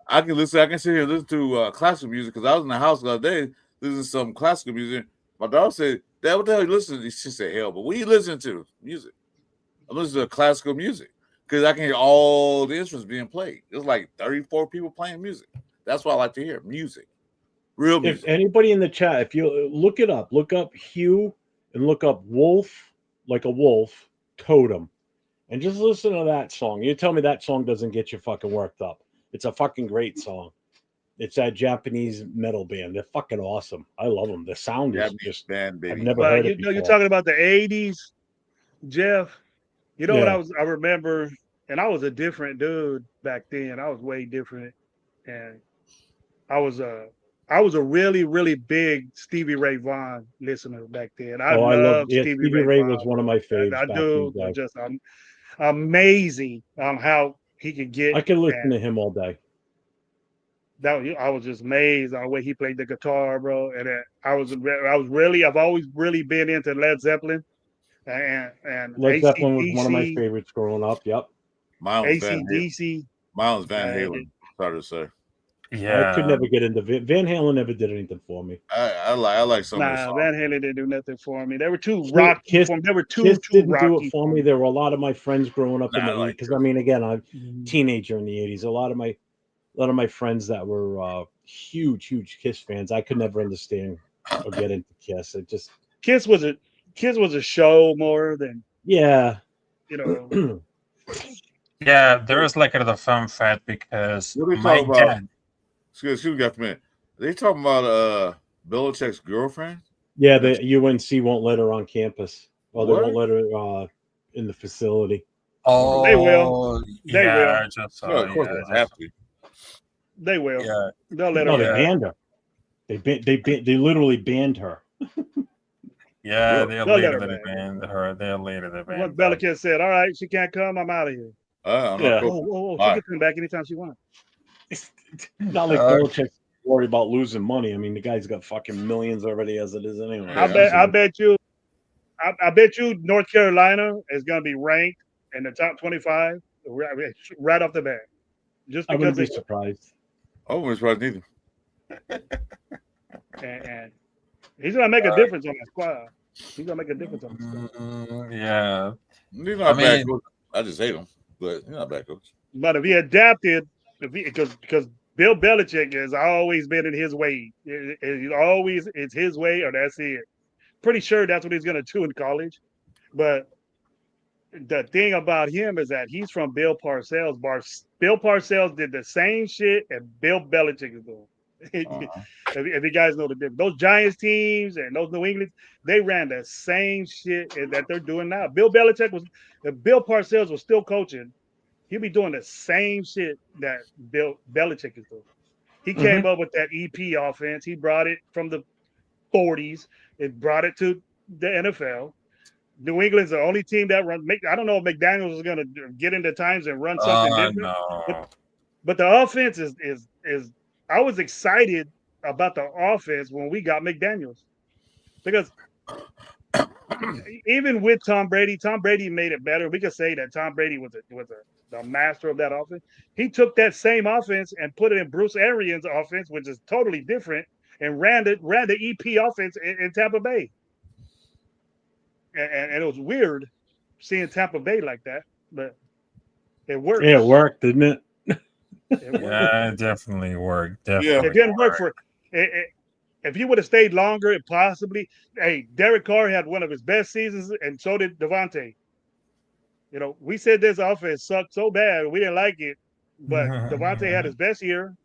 I can sit here and listen to classical music because I was in the house the other day listening to some classical music. My daughter said, "Dad, what the hell are you listening to?" She said, "Hell, but what are you listening to? Music." I'm listening to classical music because I can hear all the instruments being played. There's like 34 people playing music. That's what I like to hear, music. Real music. If anybody in the chat, if you look up Hue and look up Wolf, like a wolf, Totem, and just listen to that song. You tell me that song doesn't get you fucking worked up. It's a fucking great song. It's that Japanese metal band. They're fucking awesome. I love them. The sound is just band, baby. I've never heard it before. You're talking about the 80s, Jeff. You know what I remember, and I was a different dude back then. I was way different. And I was a really, really big Stevie Ray Vaughan listener back then. I love Stevie Ray was one of my faves. I do just amazing on how he could get. I could listen to him all day. I was just amazed on the way he played the guitar, bro. And I've always really been into Led Zeppelin, and Led Zeppelin was one of my favorites growing up. Yep. Mine was AC/DC. Mine was Van Halen. Sorry to say. Yeah, I could never get into Van Halen. Never did anything for me. I like some of the songs. Van Halen didn't do nothing for me. They were too rocky. They were too didn't rocky do it for me. There were a lot of my friends growing up in the 80s. Because I mean, again, I'm a teenager in the 80s. A lot of my friends that were huge Kiss fans. I could never understand or get into Kiss. It just Kiss was a show more than you know. Yeah, there is like a fun fact because my dad. Excuse me, got a minute. They talking about Belichick's girlfriend? Yeah, the UNC won't let her on campus. Well, they won't let her in the facility. Oh, they will. They will. Of course, they have to. They will. Yeah. They'll let her. They banned her. They literally banned her. Yeah, they're They'll let later her than back. banned her. They're later than What banned. Belichick said, all right, she can't come, I'm out of here. I'm Yeah. not Oh, cool. she can come back anytime she wants. It's not like Belichick's worried about losing money. I mean, the guy's got fucking millions already as it is anyway. Yeah, I bet you North Carolina is going to be ranked in the top 25 right off the bat. Just I because wouldn't be surprised. I wouldn't surprise neither. and he's going to make a difference on that squad. He's going to make a difference on the squad. Yeah. He's not a bad coach. I just hate him, but he's not a bad coach. But if he adapted, because Bill Belichick has always been in his way. It's his way or that's it. Pretty sure that's what he's going to do in college. But the thing about him is that he's from Bill Parcells. Bill Parcells did the same shit and Bill Belichick is doing. If you guys know the difference, those Giants teams and those New England, they ran the same shit that they're doing now. Bill Parcells was still coaching, he'll be doing the same shit that Bill Belichick is doing. He came up with that EP offense. He brought it from the 40s. It brought it to the NFL. New England's the only team that runs. I don't know if McDaniels is going to get into times and run something different. No. But the offense is. I was excited about the offense when we got McDaniels, because even with Tom Brady made it better. We could say that Tom Brady was the master of that offense. He took that same offense and put it in Bruce Arians' offense, which is totally different, and ran the EP offense in Tampa Bay. And it was weird seeing Tampa Bay like that, but it worked. Yeah, it worked, didn't it? Yeah, it definitely worked. Definitely. It didn't work for it. If he would have stayed longer, it possibly. Hey, Derek Carr had one of his best seasons, and so did Devontae. You know, we said this offense sucked so bad, we didn't like it, but Devontae had his best year,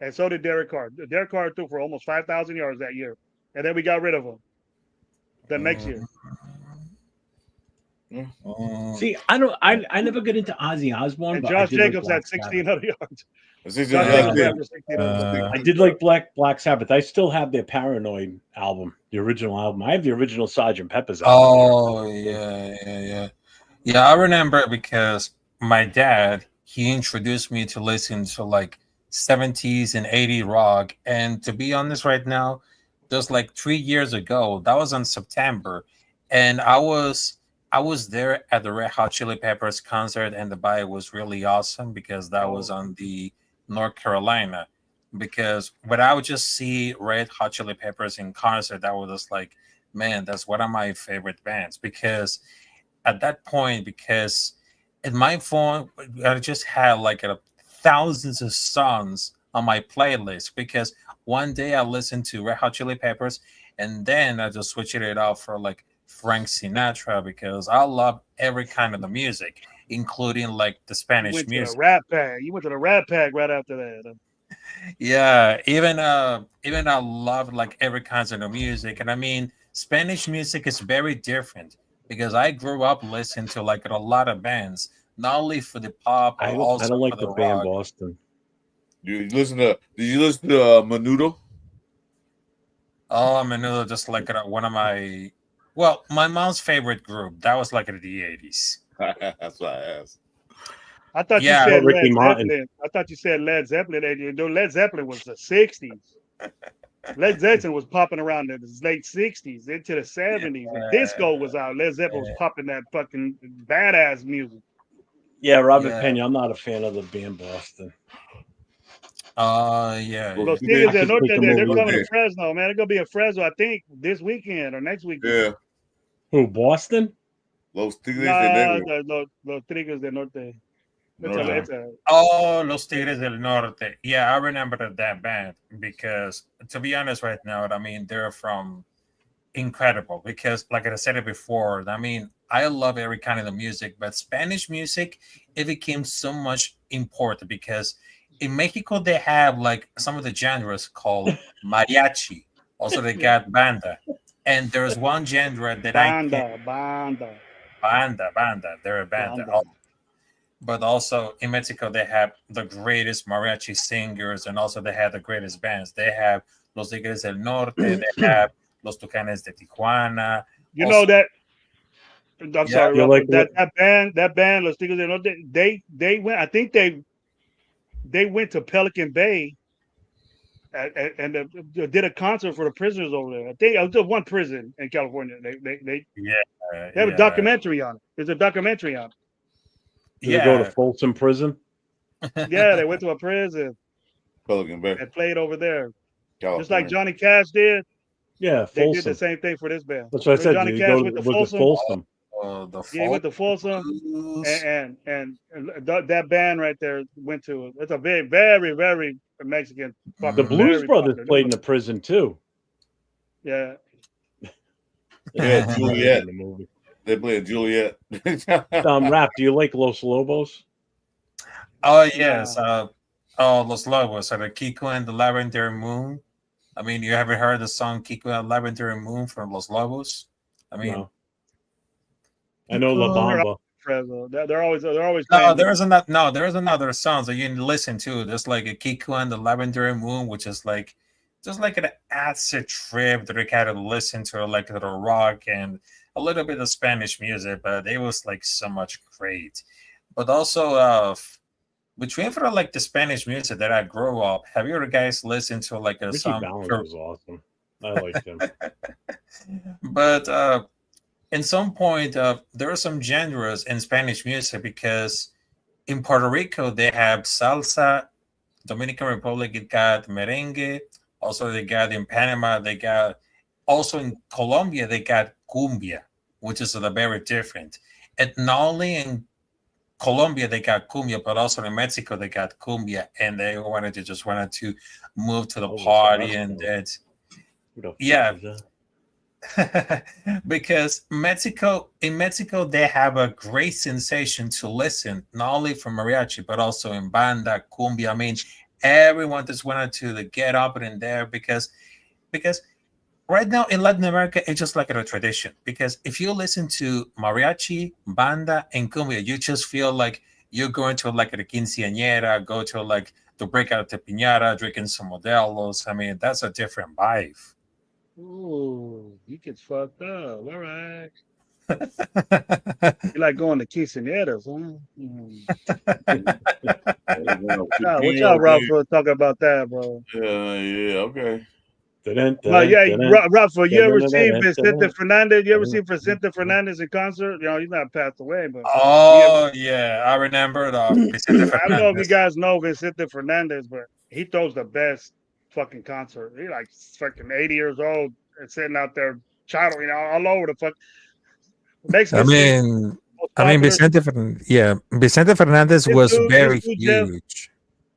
and so did Derek Carr. Derek Carr threw for almost 5,000 yards that year, and then we got rid of him the next year. See, I never get into Ozzy Osbourne, And but Josh Jacobs had 1,600 yards. I did like Black Sabbath. I still have their Paranoid album, the original album. I have the original Sgt. Pepper's album. Oh, yeah. Yeah, I remember because my dad, he introduced me to listen to like 70s and 80s rock. And to be honest right now, just like 3 years ago, that was in September. And I was there at the Red Hot Chili Peppers concert, and the vibe was really awesome because that was on the North Carolina. Because when I would just see Red Hot Chili Peppers in concert, that was just like, man, that's one of my favorite bands. Because at that point, because in my phone, I just had like thousands of songs on my playlist. Because one day I listened to Red Hot Chili Peppers, and then I just switched it out for like Frank Sinatra, because I love every kind of the music, including like the Spanish music. You went to the Rat Pack right after that. Yeah, even I love like every kind of the music, and I mean Spanish music is very different because I grew up listening to like a lot of bands, not only for the pop, but also I don't like for the band rock. Boston. Did you listen to Menudo? Oh, Menudo, just like one of my mom's favorite group. That was like in the 80s. That's what I asked. I thought you said Led Zeppelin. I thought you said Led Zeppelin. Led Zeppelin was the 60s. Led Zeppelin was popping around in the late 60s into the 70s. When disco was out, Led Zeppelin was popping that fucking badass music. Yeah, Robert Pena. I'm not a fan of the band Boston. Yeah. Los Tigres del Norte, they're coming to Fresno, man. They're gonna be in Fresno, I think, this weekend or next weekend. Yeah. Who, Boston? Los Tigres Los Tigres del Norte. Los Tigres del Norte. Yeah, I remember that band because, to be honest, right now, I mean, they're from incredible because, like I said it before, I mean, I love every kind of the music, but Spanish music, it became so much important because in Mexico, they have like some of the genres called mariachi. Also, they got banda. And there's one genre that banda. They're a banda. But also in Mexico, they have the greatest mariachi singers, and also they have the greatest bands. They have Los Tigres del Norte. They have Los Tucanes de Tijuana. You Also- know that. I'm Yeah, sorry, you Ruff, like but that band, Los Tigres del Norte, they went. I think they went to Pelican Bay and did a concert for the prisoners over there. I think it was just one prison in California. They have a documentary on it. There's a documentary on it. Did they go to Folsom Prison? Yeah, they went to a prison Pelican Bay. and played over there, California. just like Johnny Cash did. Yeah, They Folsom. did the same thing for this band. That's what I said. Johnny Did you Cash go went to was it Folsom. Folsom? Yeah, he went to Folsom, and that band right there went to. It's a very, very, very Mexican. The Blues Brothers played in the prison too. Yeah. Yeah, Juliet. In the movie. They played Juliet. Rap, do you like Los Lobos? Oh yes, Los Lobos, the Kiko and the Lavender Moon. I mean, you haven't heard the song Kiko and Lavender Moon from Los Lobos? I mean, no. I know La Bamba. They're always no. There is another song that you can listen to. There's like a Kiko and the Lavender Moon, which is like just like an acid trip that we kind of listen to, like a little rock and a little bit of Spanish music, but it was like so much great. But also, between for like the Spanish music that I grew up, have you ever guys listened to like a Ricky song? Valens was awesome. I liked him. But in some point, there are some genres in Spanish music because in Puerto Rico they have salsa, Dominican Republic it got merengue, also they got in Panama they got, also in Colombia they got cumbia, which is very different. And not only in Colombia they got cumbia, but also in Mexico they got cumbia, and they wanted to move to the party and that. Yeah. Because in Mexico they have a great sensation to listen, not only from mariachi but also in banda, cumbia. I mean, everyone just wanted to get up in there because right now in Latin America it's just like a tradition. Because if you listen to mariachi, banda, and cumbia, you just feel like you're going to like a quinceañera, go to like the breakout de piñata, drinking some modelos. I mean, that's a different vibe. Ooh, he gets fucked up. All right. You like going to quinceañeras, huh? What y'all Rafa talking about that, bro? Yeah, okay. Rafa, you ever seen Vicente Fernandez? You ever seen Vicente Fernandez in concert? You know, he's not passed away, but yeah, I remember Vicente Fernandez. I don't know if you guys know Vicente Fernandez, but he throws the best fucking concert. He's like fucking 80 years old and sitting out there chanting, all over the fuck. Vicente Fernandez was very huge. Jeff,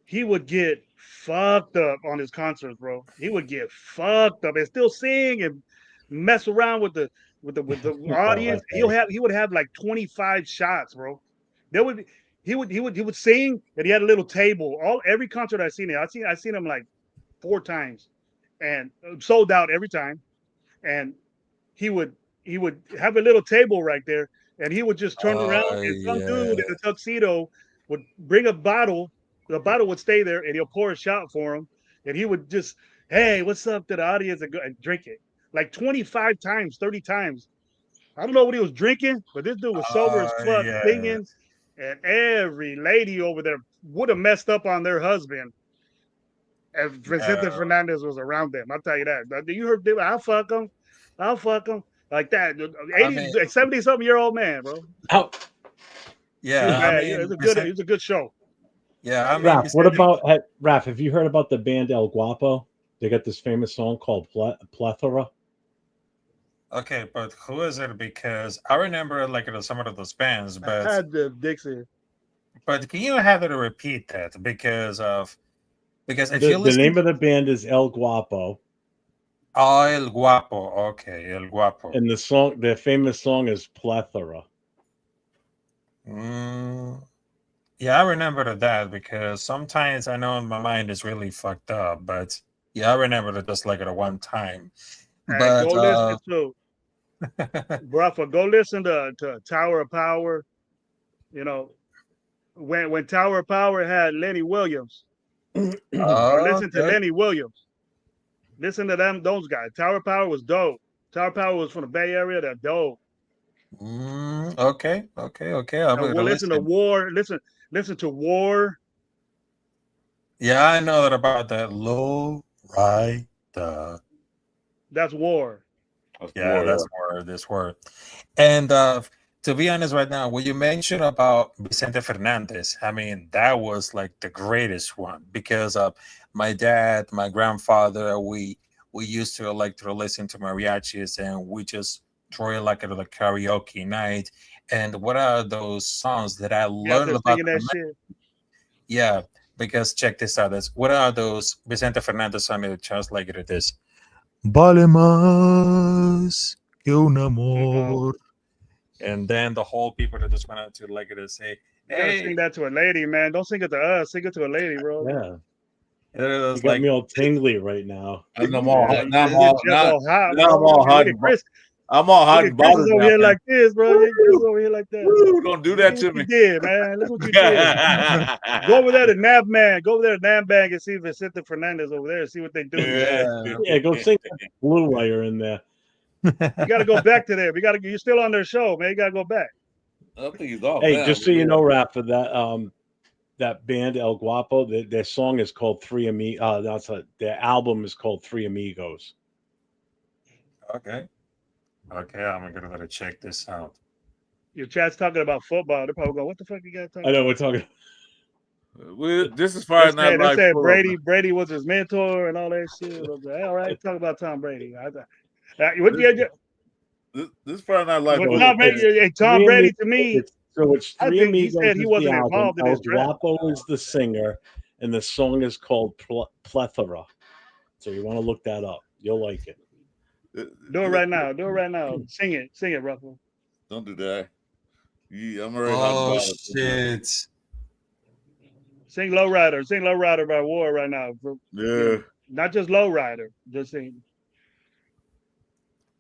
he would get fucked up on his concerts, bro. He would get fucked up and still sing and mess around with the audience. He would have like 25 shots, bro. He would sing, and he had a little table. Every concert I've seen him like 4 times, and sold out every time. And he would have a little table right there, and he would just turn around, and some dude in a tuxedo would bring a bottle. The bottle would stay there, and he'll pour a shot for him, and he would just, hey, what's up to the audience, and drink it like 25 times, 30 times. I don't know what he was drinking, but this dude was sober as fuck, singing, and every lady over there would have messed up on their husband if Vicente Fernandez was around them. I'll tell you that. You heard them? I'll fuck him like that. 70-something-year-old man, bro. Yeah, it was a good show. Yeah, I mean, Raph, what about Raph? Have you heard about the band El Guapo? They got this famous song called Plethora. Okay, but who is it? Because I remember like some of those bands, but I had the Dixie. But can you have to repeat that because if the name of the band is El Guapo. Oh, El Guapo. Okay, El Guapo. And the famous song is Plethora. Yeah, I remember that because sometimes I know my mind is really fucked up, but yeah, I remember it just like at one time. But go listen to Rafa, go listen to Tower of Power. You know, when Tower of Power had Lenny Williams. Or listen to Lenny Williams. Listen to them, those guys. Tower Power was dope. Tower Power was from the Bay Area. They're dope. Okay. I'm Well, gonna listen to War. Listen to War. Yeah, I know that about that low rider. That's War. Yeah, that's word. This word. And to be honest, right now, what you mentioned about Vicente Fernandez, I mean, that was like the greatest one because my dad, my grandfather, we used to like to listen to mariachis, and we just throw it like at a karaoke night. And what are those songs that I learned about? That shit. Yeah, because check this out. What are those Vicente Fernandez songs that just like it is? Vale más que un amor. And then the whole people that just went out to like it to say, "Hey, you gotta sing that to a lady, man. Don't sing it to us. Sing it to a lady, bro." Yeah. You got me all tingly right now. I'm all hot. I'm all hot and bothered over here like this, bro. You're over here like that. Woo, don't do that to me. You did, man. Look what you did. Go over there to Nav Man. Go over there to Nav Bang and see Vicente Fernandez over there and see what they do. Yeah, go sing Blue Wire in there. You got to go back to there. You're still on their show, man. You got to go back. I think he's off. Hey, just so you know, Rafa, that band El Guapo, their song is called Three Amigos. Their album is called Three Amigos. Okay, I'm gonna check this out. Your chat's talking about football. They're probably going, "What the fuck you guys talking?" I know we're talking. This is far not like they said Brady was his mentor and all that shit. Like, all right, talk about Tom Brady. This is probably not like Tom Brady to me. So it's Three Amigos. He said he wasn't involved in El his draft. Guapo is the singer, and the song is called Plethora. So you want to look that up. You'll like it. Do it right now. Sing it, Ruffle. Don't do that. I'm already. Oh shit! Sing Lowrider by War right now. Yeah. Not just Lowrider. Just sing.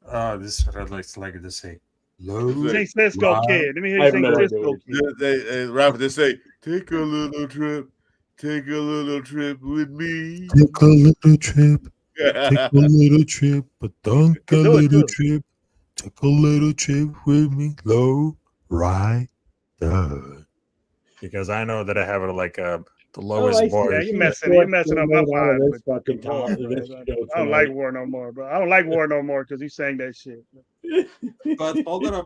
Oh, this is what I'd like to say. Sing Cisco Kid. Let me hear you sing Cisco Kid. Rapper, they say, take a little trip with me. Take a little trip. Take a little trip, but don't a little trip. Take a little trip with me, low rider. Because I know that I have the lowest voice. Yeah, you're messing up my vibe. I don't like War no more, bro. I don't like War no more because he sang that shit. But hold on a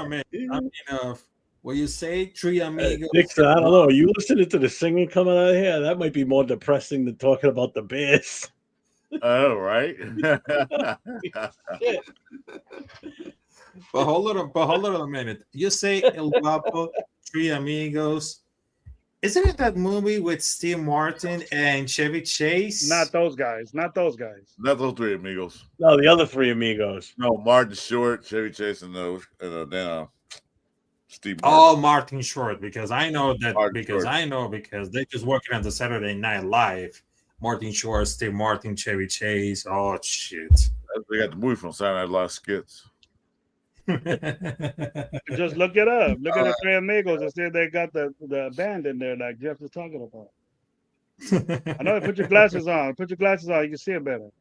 minute. I mean, when you say Three Amigos, Dixon, I don't know. You listening to the singing coming out of here? That might be more depressing than talking about the Bears. Oh, right. But hold on a minute. You say El Guapo, Three Amigos. Isn't it that movie with Steve Martin and Chevy Chase? Not those guys. Not those Three Amigos. No, the other Three Amigos. No, Martin Short, Chevy Chase, and then Steve Martin. Oh, Martin Short, because I know that Martin because they just working on the Saturday Night Live. Martin Short, Steve Martin, Chevy Chase. Oh shit! They got the movie from Saturday Night Live skits. Just look it up. Look at the Three Amigos and see they got the band in there like Jeff was talking about. I know. Put your glasses on. You can see it better.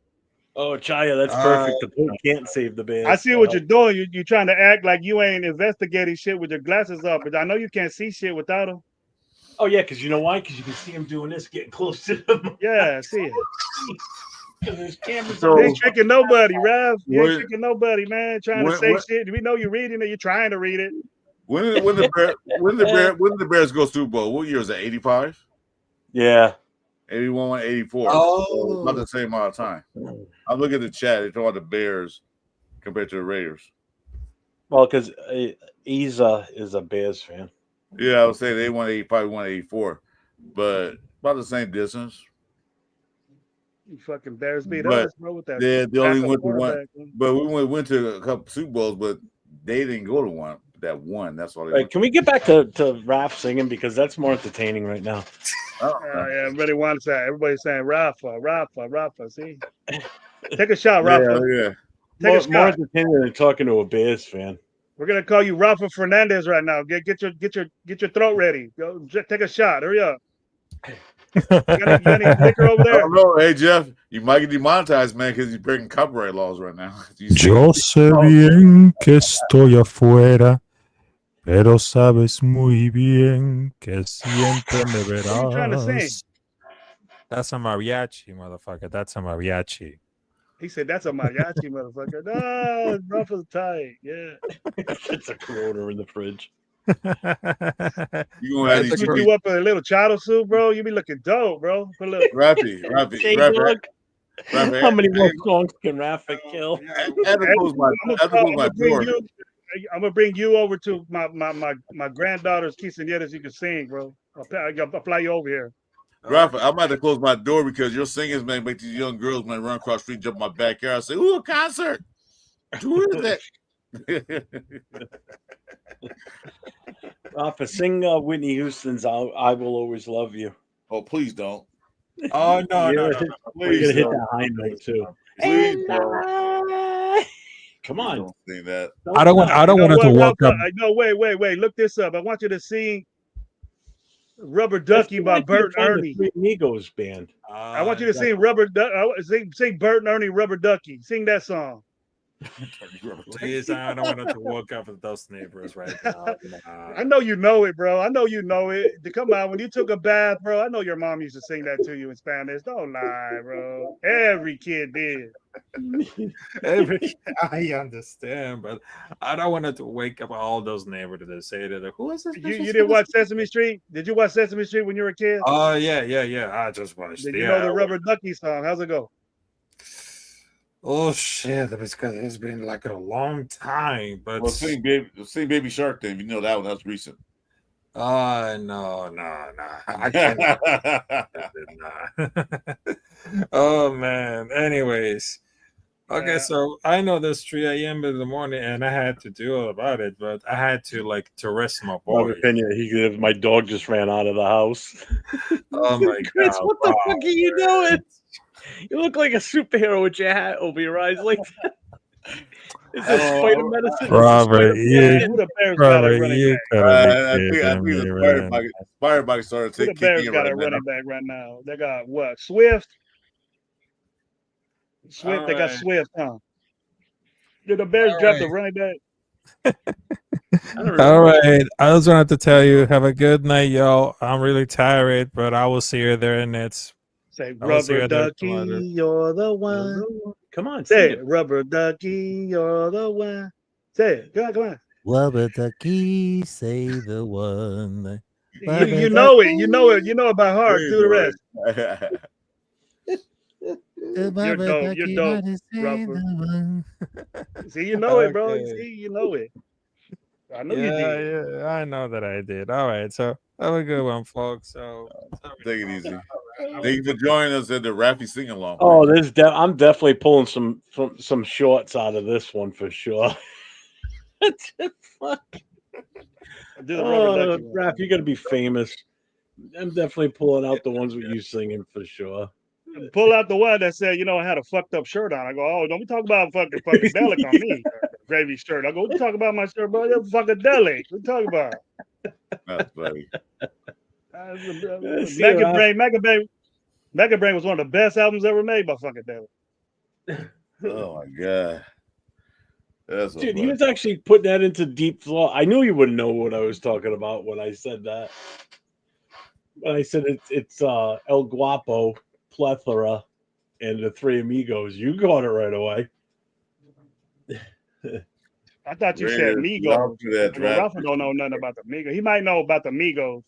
Oh, Chaya, that's perfect. The Pope can't save the Bears. I see what you're doing. You're trying to act like you ain't investigating shit with your glasses up, but I know you can't see shit without them. Oh yeah, because you know why? Because you can see him doing this, getting close to them. Yeah, see it. There's cameras. You ain't tricking nobody, Rav. You ain't tricking nobody, man. Trying to say shit. We know you're reading it. You're trying to read it. When the Bears go Super Bowl? What year is that? 85? Yeah. 81, 84. Oh, so about the same amount of time. I'm looking at the chat. They're talking about the Bears compared to the Raiders. Well, because Isa is a Bears fan. Yeah, I would say they won 85, won 84, but about the same distance. You fucking Bears beat us, bro. With that, they only went to one, but we went to a couple Super Bowls, but they didn't go to one. That one, that's all. Right, can we get back to Raph singing because that's more entertaining right now? Yeah, everybody wants that. Everybody's saying Rafa. See, take a shot, Rafa. Yeah. Take more entertaining than talking to a Bears fan. We're gonna call you Rafa Fernandez right now. Get your throat ready. Go take a shot. Hurry up. got any liquor over I there? don't know. Hey, Jeff, you might get demonetized, man, because you're breaking copyright laws right now. Yo sé bien que estoy afuera, pero sabes muy bien que siempre me What are you trying to sing? verás. That's a mariachi, motherfucker. That's a mariachi. He said, "That's a mariachi, motherfucker." No, rough as tight. Yeah. It's a Corona in the fridge. You gonna have these Put you up in a little chowder soup, bro. You be looking dope, bro. Put a little Raffy. How many more songs can Rafa kill? I had to close my door. I'm gonna bring you over to my granddaughter's quinceañeras. You can sing, bro. I'll fly you over here. Rafa, I'm about to close my door because your singers may make these young girls may run across the street, jump in my backyard, say, "Ooh, a concert! Who is that?" Rafa, sing Whitney Houston's "I Will Always Love You." Oh, please don't. Oh no, You're no, gonna no. hit that high note too. Please don't. Come on. Don't sing that. I don't want it to walk up. No, wait. Look this up. I want you to sing "Rubber Ducky" by Bert and Ernie. Three Amigos band. I want you to sing sing Bert and Ernie "Rubber Ducky." Sing that song. Please, I don't want it to walk up with those neighbors right now. I know you know it, bro. I know you know it. Come on, when you took a bath, bro. I know your mom used to sing that to you in Spanish. Don't lie, bro. Every kid did. I understand, but I don't want it to wake up all those neighbors to say that. Who is this? You didn't watch Sesame Street? Did you watch Sesame Street when you were a kid? Oh yeah. I just watched. Did you know the Rubber Ducky song? How's it go? Oh shit! Because it's been like a long time. But Well, sing Baby Shark then. You know that one. That's recent. No. I can't. Oh man. Anyways. Okay, so I know this 3 a.m. in the morning, and I had to do all about it, but I had to rest my boy. My dog just ran out of the house. Oh my Chris, god! what the fuck are you doing? You look like a superhero with your hat over your eyes like that. Is this spider medicine? Robert, Who the Bears got a running back? I think the spider body started Who the taking Bears got a running back right now? They got what? Swift. They got Swift, huh? Did the Bears draft a running back? All right. I just wanted to tell you, have a good night, y'all. I'm really tired, but I will see you there, and it's say Rubber Ducky, you're the one. Come on, say it. Rubber Ducky, you're the one. Say it. Come on. Rubber Ducky, say the one. You know it. You know it by heart. Do the rest. You're dope. Rubber. See, you know it, bro. See, you know it. I know you did. Yeah, I know that I did. All right, so have a good one, folks. So take it easy. Thank you for joining us at the Raffy sing along. Oh, I'm definitely pulling some shorts out of this one for sure. Fuck. Raph, you're gonna be famous. I'm definitely pulling out the ones with you singing for sure. Pull out the one that said, I had a fucked up shirt on. I go, oh, don't be talking about fucking funkadelic on me. Gravy shirt. I go, what you talking about my shirt, bro? You're funkadelic. What you talking about? That's funny. Mega Brain was one of the best albums ever made by Funkadelic. Oh my god. That's so dude, funny. he was actually putting that into deep thought. I knew you wouldn't know what I was talking about when I said that. When I said it's El Guapo, Plethora, and the Three Amigos. You got it right away. I thought you said Migos. Rafa don't know nothing about the Migos. He might know about the Migos,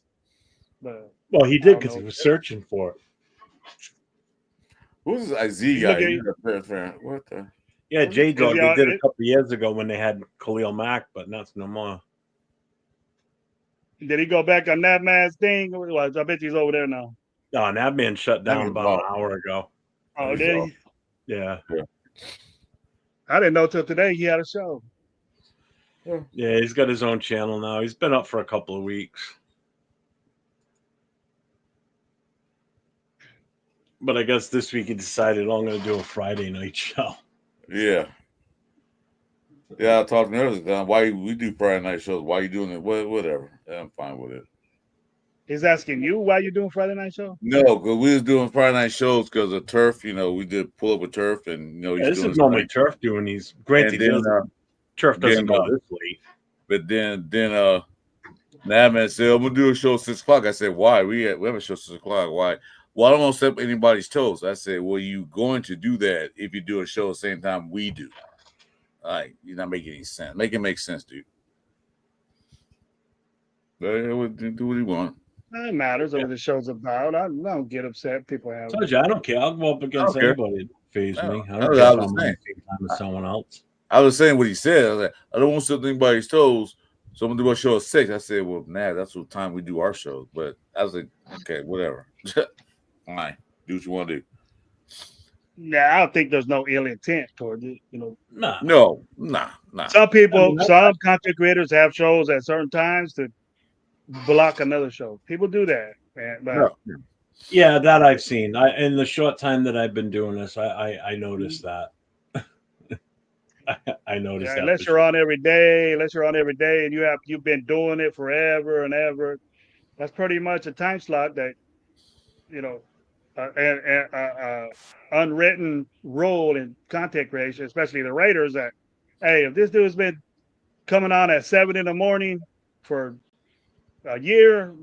but well, he did because he was searching for it. Who's this IZ guy? What the? Yeah, J Dog. They did a couple of years ago when they had Khalil Mack, but that's no more. Did he go back on that man's thing? I bet he's over there now. No, that man shut down about an hour ago. Oh, did he? Yeah. I didn't know till today he had a show. Yeah, he's got his own channel now. He's been up for a couple of weeks. But I guess this week he decided, I'm going to do a Friday night show. Yeah. Yeah, I talked to him earlier. Why we do Friday night shows? Why you doing it? Whatever. Yeah, I'm fine with it. He's asking you why you doing Friday night show. No, because we was doing Friday night shows because of Turf. You know, we did pull up with Turf, and you know, he's Yeah, this doing is normally thing. Turf doing these. Granted, And then, Turf doesn't then, go this late. But then Madman said, "I'm gonna do a show 6 o'clock." I said, "Why? We have a show 6 o'clock. Why? Well, I don't want to step anybody's toes." I said, "Well, you going to do that if you do a show at the same time we do? Like, you're not making any sense. Make it make sense, dude." But do what you want. It matters what the show's about. I don't get upset. People have. I told you I don't care. I'll go up against I don't care. anybody that phase me. I No, don't I care if was I'm on the saying. same time as someone else. I was saying what he said. I was like, I don't want to step anybody's toes, so I'm gonna do a show at 6. I said, "Well, nah, that's what time we do our shows." But I was like, "Okay, whatever. Fine, do what you want to do." Yeah, I don't think there's no ill intent toward it. You know, No. Some people, I mean, some content creators have shows at certain times to block another show. People do that, man. But Yeah, that I've seen. In the short time that I've been doing this, I noticed that. I noticed that. unless you're on every day, and you've been doing it forever and ever, that's pretty much a time slot that you know, unwritten rule in content creation, especially the writers. That hey, if this dude's been coming on at 7 a.m. for a year,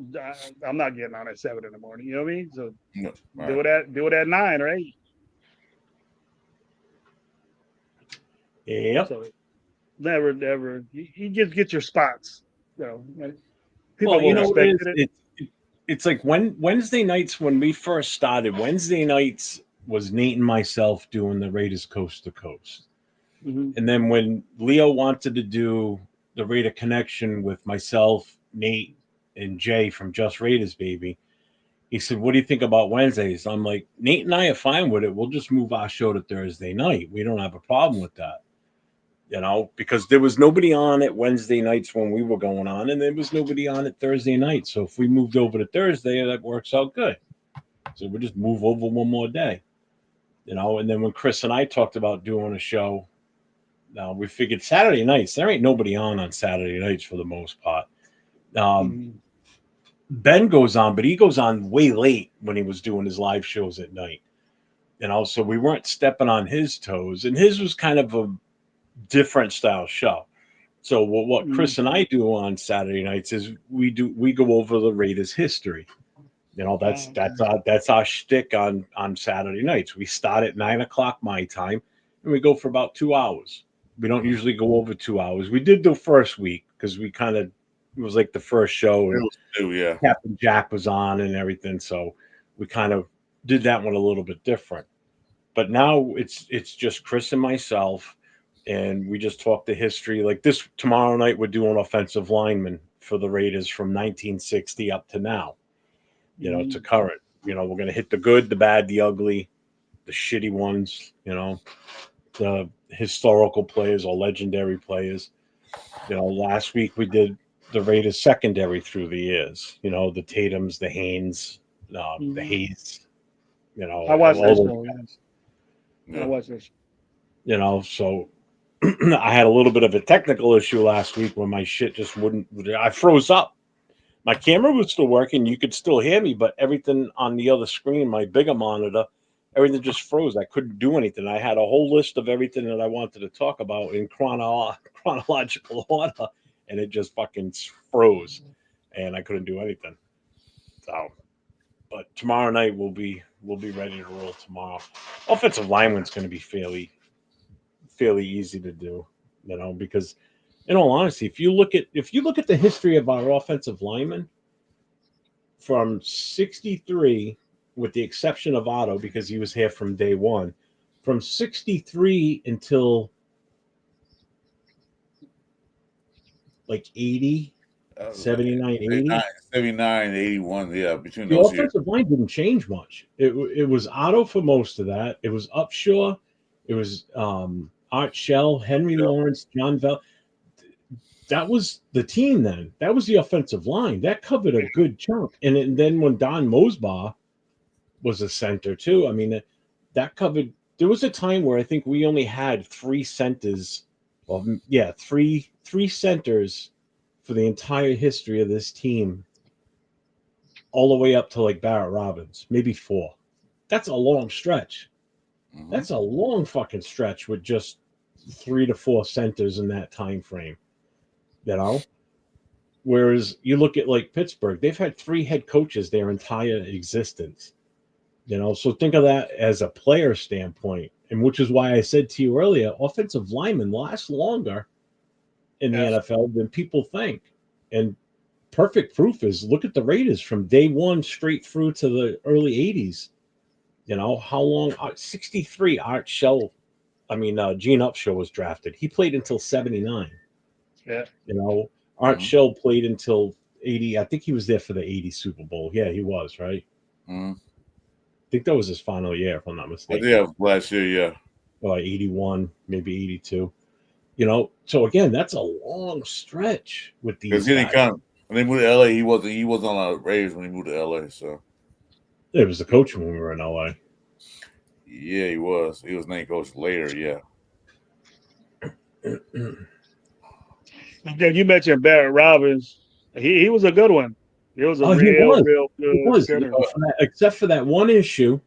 I'm not getting on at 7 a.m. You know what I mean? So do it at 9 or 8. Yep. So never. You just get your spots. You know, people will respect it. It's like Wednesday nights when we first started. Wednesday nights was Nate and myself doing the Raiders Coast to Coast, and then when Leo wanted to do the Raider Connection with myself, Nate, and Jay from Just Raiders Baby, he said, "What do you think about Wednesdays?" I'm like, "Nate and I are fine with it. We'll just move our show to Thursday night. We don't have a problem with that." You know, because there was nobody on it Wednesday nights when we were going on, and there was nobody on it Thursday night. So if we moved over to Thursday, that works out good. So we just move over one more day, you know. And then when Chris and I talked about doing a show, now we figured Saturday nights, there ain't nobody on Saturday nights for the most part. Ben goes on, but he goes on way late when he was doing his live shows at night. You know, so we weren't stepping on his toes, and his was kind of a different style show. So what Chris and I do on Saturday nights is we go over the Raiders history. You know, that's our shtick on Saturday nights. We start at 9 o'clock my time, and we go for about 2 hours. We don't usually go over 2 hours. We did the first week because it was like the first show, and Captain Jack was on and everything. So we kind of did that one a little bit different. But now it's just Chris and myself. And we just talk the history. Like this tomorrow night, we're doing offensive linemen for the Raiders from 1960 up to now, you know, to current. You know, we're going to hit the good, the bad, the ugly, the shitty ones, you know, the historical players or legendary players. You know, last week we did the Raiders secondary through the years, you know, the Tatums, the Haynes, the Hayes, you know. I watched this show. I watched this. You know, so I had a little bit of a technical issue last week when my shit just wouldn't. I froze up. My camera was still working. You could still hear me, but everything on the other screen, my bigger monitor, everything just froze. I couldn't do anything. I had a whole list of everything that I wanted to talk about in chronological order, and it just fucking froze, and I couldn't do anything. So, but tomorrow night we'll be ready to roll tomorrow. Offensive lineman's going to be fairly easy to do, you know, because in all honesty, if you look at the history of our offensive linemen from 63, with the exception of Otto, because he was here from day one, from 63 until like 80, 79, 80. 79, 81, yeah, between The those years. offensive line didn't change much. It was Otto for most of that. It was Upshaw. It was Art Shell, Henry Lawrence, John Bell. That was the team then. That was the offensive line. That covered a good chunk. And then when Don Mosbaugh was a center too, I mean, that covered. There was a time where I think we only had 3 centers. Well, yeah, three centers for the entire history of this team. all the way up to like Barrett Robbins, maybe 4. That's a long stretch. Mhm. That's a long fucking stretch with just 3 to 4 centers in that time frame. You know? Whereas you look at like Pittsburgh, they've had 3 head coaches their entire existence. You know, so think of that as a player standpoint, and which is why I said to you earlier, offensive linemen last longer in the NFL than people think. And perfect proof is look at the Raiders from day one straight through to the early 80s. You know, how long? 63, Art Shell. Gene Upshaw was drafted. He played until 79. Yeah. You know, Art Mhm. Shell played until 80. I think he was there for the 80 Super Bowl. Yeah, he was, right? Mhm. I think that was his final year, if I'm not I mistaken. did have last year, yeah. 81, maybe 82. You know, so again, that's a long stretch with Because these he didn't guys. come when they moved to LA. He wasn't on the Raiders when he moved to LA. So It was the coach when we were in LA. yeah, he was. He was named coach later. Yeah. You mentioned Barrett Robbins. He was a good one. He was a He real was. He good was. center. Except for that one issue.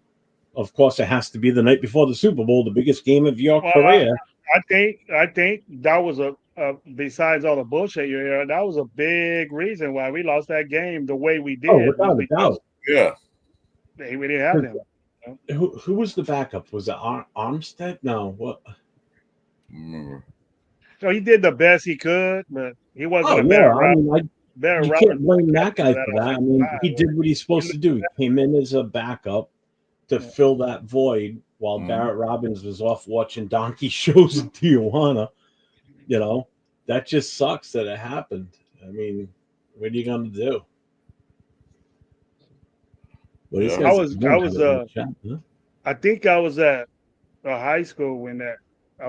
Of course, it has to be the night before the Super Bowl, the biggest game of your Well, career. I think that was a besides all the bullshit you hear, that was a big reason why we lost that game the way we did. Oh, without a because doubt. Yeah. we didn't have them. Who was the backup? Was it Armstead? No. What? Remember. So he did the best he could, but he wasn't Oh, a yeah. Barrett I Robbins. mean, Barrett you Robbins can't blame that guy that for that. I offensive mean, line. he did what he's supposed to do. He came in as a backup to fill that void while Barrett Robbins was off watching donkey shows in Tijuana. You know, that just sucks that it happened. I mean, what are you going to do? Well, these Yeah. guys I think I was at a high school when that I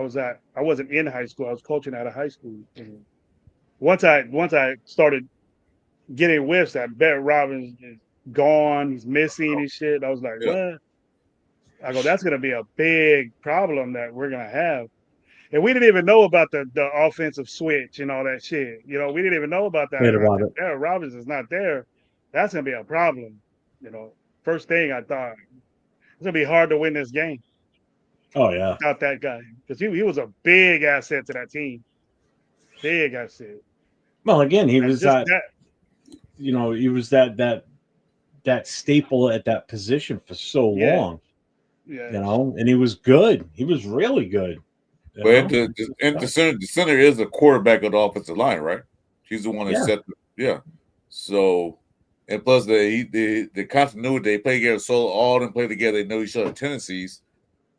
wasn't in high school. I was coaching at a high school. And once I started getting whiffs that Barrett Robbins is gone, he's missing and shit. I was like, Yeah. what? I go, that's gonna be a big problem that we're gonna have. And we didn't even know about the offensive switch and all that shit. You know, we didn't even know about that. Right And I about said, it. Barrett Robbins is not there. That's gonna be a problem. You know, first thing I thought it's gonna be hard to win this game Oh, yeah. without that guy because he was a big asset to that team. Big asset. Well, again, he And was just that. You know, he was that staple at that position for so long. Yeah. You know, and he was good. He was really good. But the center is the quarterback of the offensive line, right? He's the one that set the So, and plus the continuity, they play together, so all them play together, they know each other's tendencies,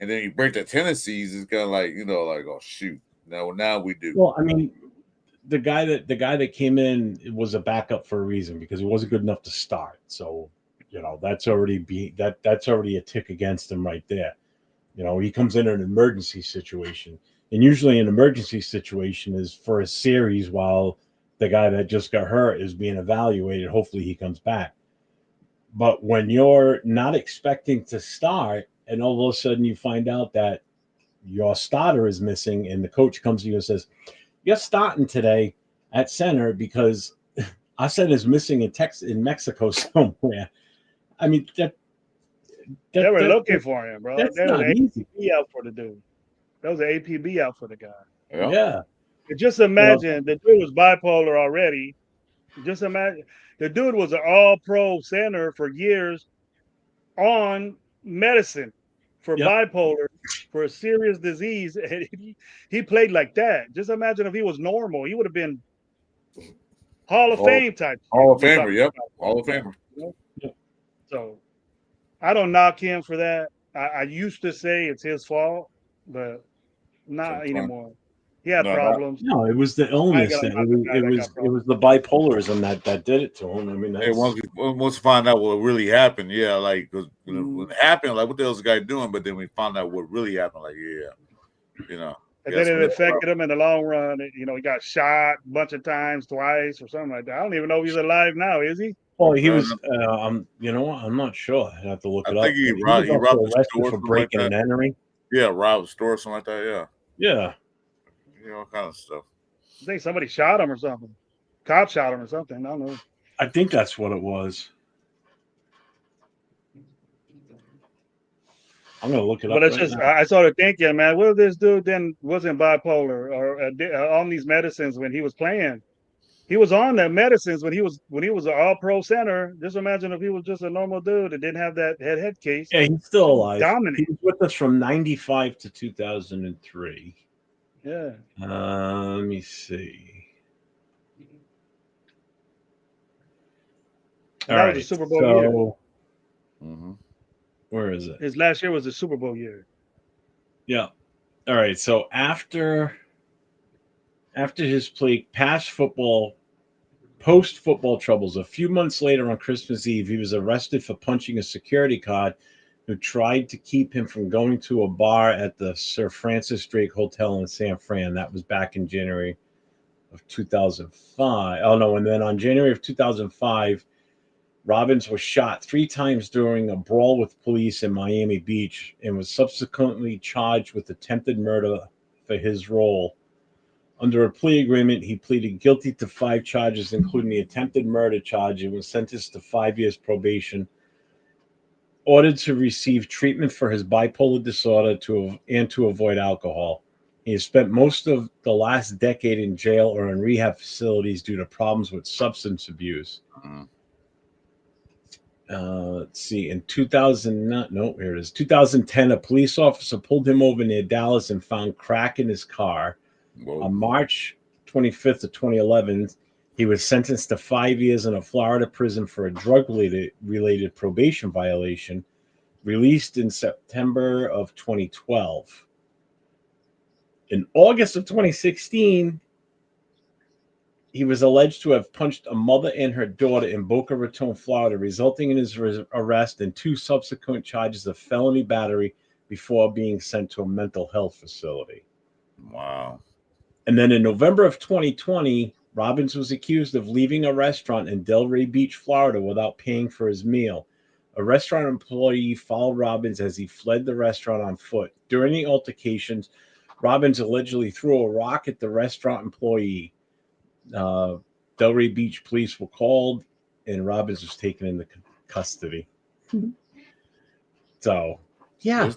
and then you break the tendencies, it's kind of like, like, oh shoot, now we do. Well, I mean, the guy that came in was a backup for a reason because he wasn't good enough to start. So, that's already that's already a tick against him right there. He comes in an emergency situation, and usually an emergency situation is for a series while the guy that just got hurt is being evaluated. Hopefully he comes back. But when you're not expecting to start and all of a sudden you find out that your starter is missing and the coach comes to you and says, you're starting today at center because I said is missing in Mexico somewhere. I mean, they were looking for him, bro. That's There was not an easy. APB out for the dude. There was an APB out for the guy. Yeah. And just imagine the dude was bipolar already. Just imagine the dude was an all-pro center for years on medicine for bipolar for a serious disease, and he played like that. Just imagine if he was normal, he would have been Hall of Fame type. Hall of Famer, yep. Hall of Famer. So I don't knock him for that. I used to say it's his fault, but not anymore. He had problems. No, it was the illness. It was the bipolarism that did it to him. I mean, that's... once we find out what really happened, like because when it happened, like what the hell's the guy doing? But then we found out what really happened. Like, And then it affected him in the long run. He got shot a bunch of times, twice, or something like that. I don't even know if he's alive now. Is he? Well, he was. I'm not sure. I have to look it up. I think he robbed the store for breaking and entering. Yeah, robbed the store, something like that. Yeah. All kind of stuff. I think somebody shot him or something. Cop shot him or something. I don't know. I think that's what it was. I'm gonna look it up. But it's right just now. I started thinking, man, what if this dude then wasn't bipolar or on these medicines when he was playing? He was on the medicines when he was an all pro center. Just imagine if he was just a normal dude that didn't have that head case. Yeah, he's still alive. Dominant. He was with us from 95 to 2003. Yeah. Let me see. And that was a Super Bowl year. Where is it? His last year was the Super Bowl year. Yeah. All right. So after his post football troubles, a few months later on Christmas Eve, he was arrested for punching a security guard who tried to keep him from going to a bar at the Sir Francis Drake Hotel in San Fran. That was back in January of 2005. Oh no! And then on January of 2005. Robbins was shot 3 times during a brawl with police in Miami Beach and was subsequently charged with attempted murder for his role. Under a plea agreement, he pleaded guilty to 5 charges, including the attempted murder charge, and was sentenced to 5 years probation. Ordered to receive treatment for his bipolar disorder and to avoid alcohol. He has spent most of the last decade in jail or in rehab facilities due to problems with substance abuse. Let's see. In 2010, a police officer pulled him over near Dallas and found crack in his car. Whoa. On March 25th of 2011, he was sentenced to 5 years in a Florida prison for a drug-related probation violation, released in September of 2012. In August of 2016, he was alleged to have punched a mother and her daughter in Boca Raton, Florida, resulting in his arrest and 2 subsequent charges of felony battery before being sent to a mental health facility. Wow. And then in November of 2020, Robbins was accused of leaving a restaurant in Delray Beach, Florida, without paying for his meal. A restaurant employee followed Robbins as he fled the restaurant on foot. During the altercations, Robbins allegedly threw a rock at the restaurant employee. Delray Beach police were called, and Robbins was taken into custody. So, yeah,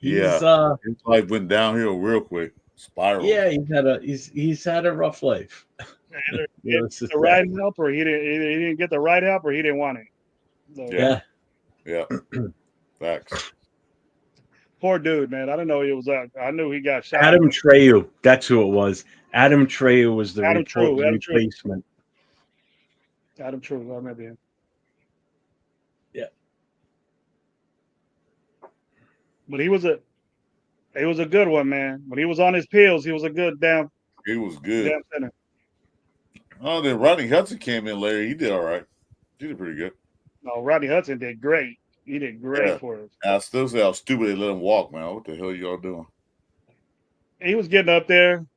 his life went downhill real quick. Spiral. Yeah, he's had a rough life. The right help, or he didn't get the right help, or he didn't want it. So, yeah. Facts. Poor dude, man. I didn't know he was out. I knew he got shot. Adam Treyu, that's who it was. Adam Treyu was the replacement. Adam Treyu, I remember him. Yeah. But he was a good one, man. When he was on his pills, he was a good damn. He was good. Damn center. Oh, then Rodney Hudson came in later. He did all right. He did pretty good. No, Rodney Hudson did great. He did great for us. I still say how stupid they let him walk, man. What the hell y'all doing? He was getting up there.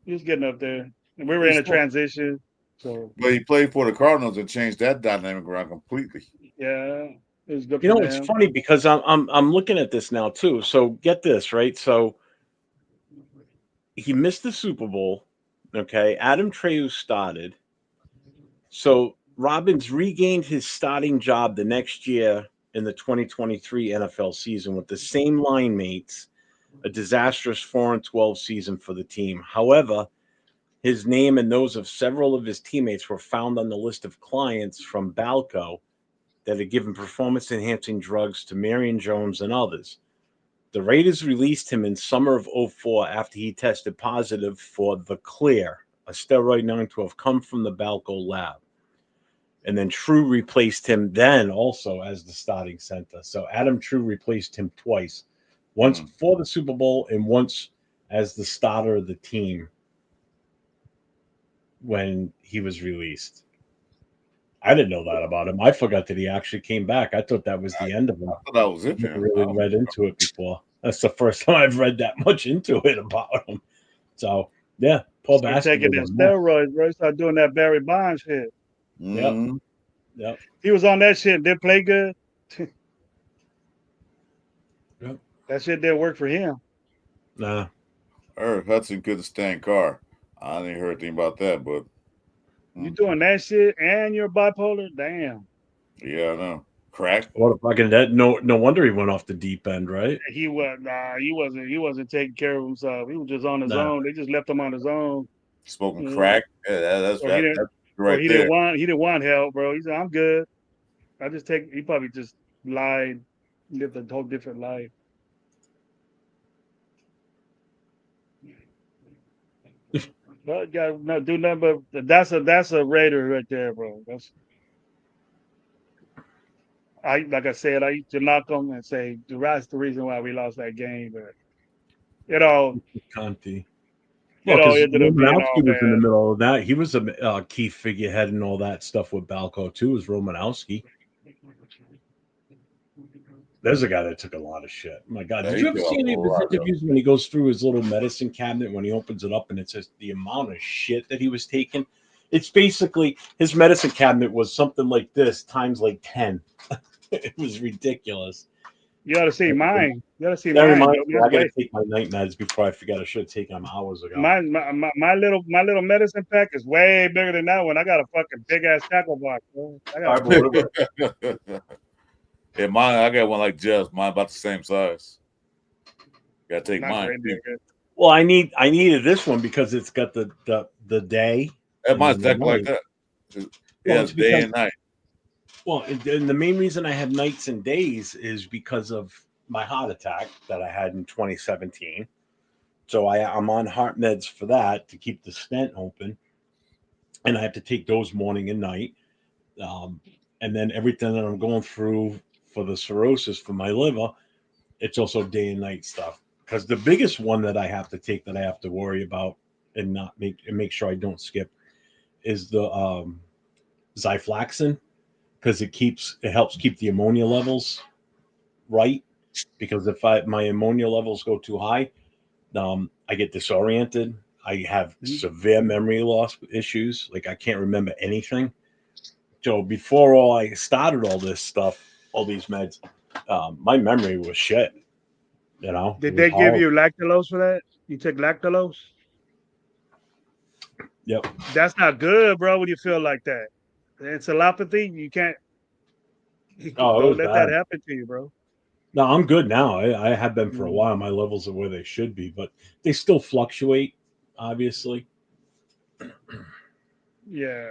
And we were in a transition. So, but he played for the Cardinals and changed that dynamic around completely. Yeah, it was good. You know, it's funny because I'm looking at this now too. So get this, right? So he missed the Super Bowl. Okay, Adam Treyu started. So Robbins regained his starting job the next year in the 2023 NFL season with the same line mates, a disastrous 4-12 season for the team. However, his name and those of several of his teammates were found on the list of clients from Balco that had given performance-enhancing drugs to Marion Jones and others. The Raiders released him in summer of 2004 after he tested positive for the Clear, a steroid known to have come from the Balco lab. And then True replaced him then also as the starting center. So Adam True replaced him twice, once before the Super Bowl and once as the starter of the team when he was released. I didn't know that about him. I forgot that he actually came back. I thought that was the end of him. I thought that was it. I never really read into it before. That's the first time I've read that much into it about him. So, yeah, Paul Basketball. Taking that steroids, bro. Start doing that Barry Bonds shit. Yep. He was on that shit and didn't play good. Yep. That shit didn't work for him. Nah. Hudson couldn't stand car. I didn't hear anything about that, but you doing that shit and you're bipolar? Damn. Yeah, I know. Crack. What a fucking that no wonder he went off the deep end, right? He wasn't taking care of himself. He was just on his Nah. own. They just left him on his own. Smoking Mhm. crack. Yeah, that's Or he didn't, that's or right he there. didn't want help, bro. He said, "I'm good. He probably just lied, lived a whole different life." But got not do nothing but that's a Raider right there, bro. Like I said, I used to knock them and say that's the reason why we lost that game, but Conti. it Well, all because ended up being all Romanowski was in the bad. middle of that. He was a key figurehead and all that stuff with Balco too. Was Romanowski? There's a guy that took a lot of shit. My God, Yeah, did he you ever took see a any of his lot, though. interviews when he goes through his little medicine cabinet when he opens it up and it says the amount of shit that he was taking? It's basically his medicine cabinet was something like this times like 10. It was ridiculous. You ought to see mine. You ought to see That mine. reminds me, I Mine's gotta way- take my night meds before I forget. I should have taken them hours ago. my little medicine pack is way bigger than that one. I got a fucking big ass tackle box, bro. I got All right, but Yeah, mine. I got one like Jeff's. Mine about the same size. Gotta take not mine. way Too. bigger. well, I needed this one because it's got the day. That and mine's the exactly like night. that. Well, Yeah, it's day because- and night. Well, and the main reason I have nights and days is because of my heart attack that I had in 2017. So I'm on heart meds for that to keep the stent open, and I have to take those morning and night. And then everything that I'm going through for the cirrhosis for my liver, it's also day and night stuff. Because the biggest one that I have to take that I have to worry about and make sure I don't skip is the Zyflaxin, because it helps keep the ammonia levels right. Because if my ammonia levels go too high, I get disoriented. I have severe memory loss issues. Like I can't remember anything. So before I started all this stuff, all these meds, my memory was shit. You know. Did they give you lactulose for that? You took lactulose? Yep. That's not good, bro. When you feel like that, encephalopathy, you can't. Oh, it Don't was let bad. that happen to you, bro. No, I'm good now. I have been for a while. My levels are where they should be, but they still fluctuate, obviously. Yeah.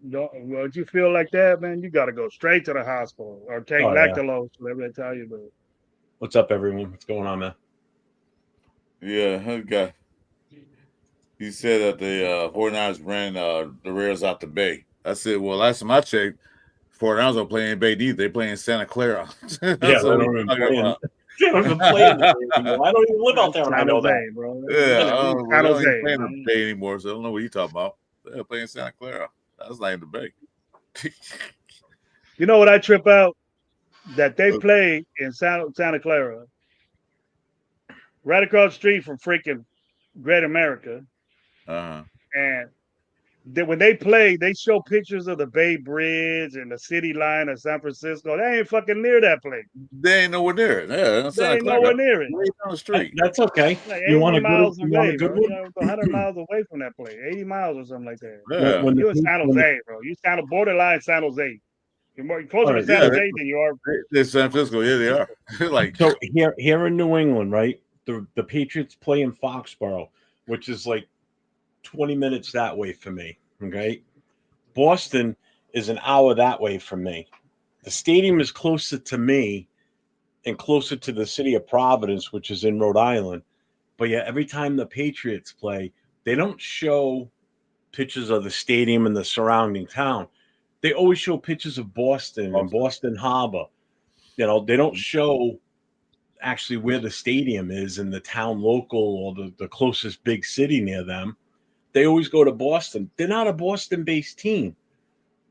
Once you feel like that, man, you got to go straight to the hospital or take Oh, yeah. lactulose, whatever they tell you. But What's up, everyone? What's going on, man? Yeah, that guy. He said that the 49ers ran the Raiders out the Bay. I said, well, last time I checked, 49ers don't play in Bay either. They play in Santa Clara. Yeah, they don't even play in. They don't even play in the Bay anymore. I don't even live out there, and I know that. bro. Yeah, San they don't even Jose, play in the man. Bay anymore, so I don't know what you talking about. They're playing Santa Clara. That's not in the Bay. You know what I trip out? That they play in Santa Clara, right across the street from freaking Great America. Uh-huh. And when they play, they show pictures of the Bay Bridge and the city line of San Francisco. They ain't fucking near that place. They ain't nowhere near it. Yeah, that's They Santa ain't Clara. nowhere near it. Right down the street. That's okay. Like You 80 want a miles good? You want away, a good bro. You one? know, 100 miles away from that place. 80 miles or something like that. Yeah. You in San Jose, bro. You San borderline San Jose. You're closer to Right, San yeah, Jose than you are. They're San Francisco. Yeah, they are. Like So here in New England, right? The Patriots play in Foxborough, which is like 20 minutes that way for me. Okay. Boston is an hour that way from me. The stadium is closer to me and closer to the city of Providence, which is in Rhode Island. But yeah, every time the Patriots play, they don't show pictures of the stadium and the surrounding town. They always show pictures of Boston and Boston Harbor. You know, they don't show actually where the stadium is in the town local or the closest big city near them. They always go to Boston. They're not a Boston-based team.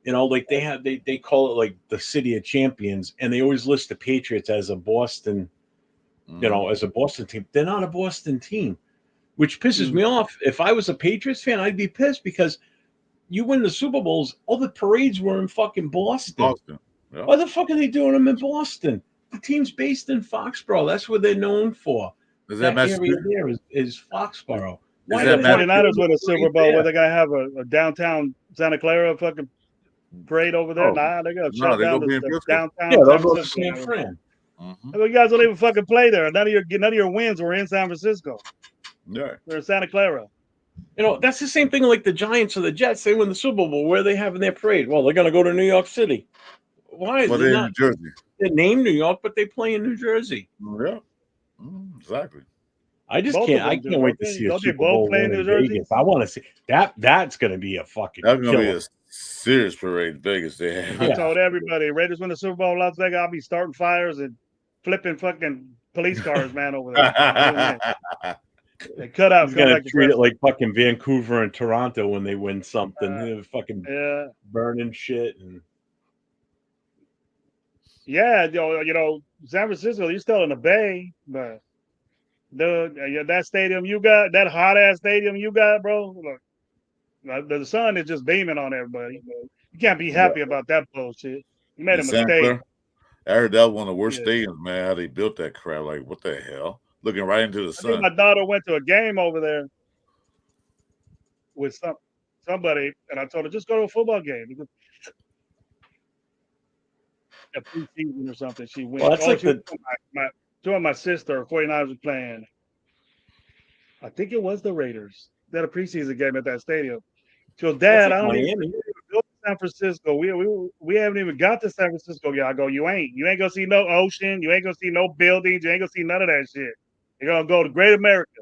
You know, like they call it like the City of Champions, and they always list the Patriots as a Boston, you know, as a Boston team. They're not a Boston team, which pisses me off. If I was a Patriots fan, I'd be pissed because you win the Super Bowls, all the parades were in fucking Boston. Yeah. Why the fuck are they doing them in Boston? The team's based in Foxborough. That's what they're known for. Is that that area there is Foxborough. Why the 49ers win a Super Bowl where they gotta have a downtown Santa Clara fucking parade over there? Oh. Nah, they're gonna No, shut they down gonna be in the Frisco. downtown. Yeah, they'll San go to Francisco. San Fran. Mhm. You guys don't even fucking play there. None of your wins were in San Francisco. Yeah. They're in Santa Clara. You know, that's the same thing like the Giants or the Jets. They win the Super Bowl. Where are they having their parade? Well, they're going to go to New York City. Why is But it they're in not? New Jersey. They name New York, but they play in New Jersey. Yeah. Exactly. I just Both can't. of I them do, can't wait to don't they? see a Don't they Super both Bowl play win in in New Jersey? Vegas. I want to see that. That's going to be a fucking That's gonna be killer. a serious parade in Vegas. They have. I told everybody, Raiders win the Super Bowl in Las Vegas, I'll be starting fires and flipping fucking police cars, man, over there. They cut out. He's going to like treat it like fucking Vancouver and Toronto when they win something. They're fucking yeah, burning shit. And yeah, you know, San Francisco, you're still in the Bay, but that stadium you got, that hot ass stadium you got, bro. Look, the sun is just beaming on everybody. You can't be happy about that bullshit. You made a Santa mistake. Clara, I heard that was one of the worst Yeah. stadiums, man. How they built that crap. Like, what the hell? Looking right into the I think sun. my daughter went to a game over there with somebody, and I told her just go to a football game. A preseason or something. She went. Well, that's like she was my sister. 49ers were playing. I think it was the Raiders. They had a preseason game at that stadium. She goes, Dad, I don't even go to San Francisco. We haven't even got to San Francisco yet. I go, you ain't gonna see no ocean. You ain't gonna see no buildings. You ain't gonna see none of that shit. You're gonna go to Great America.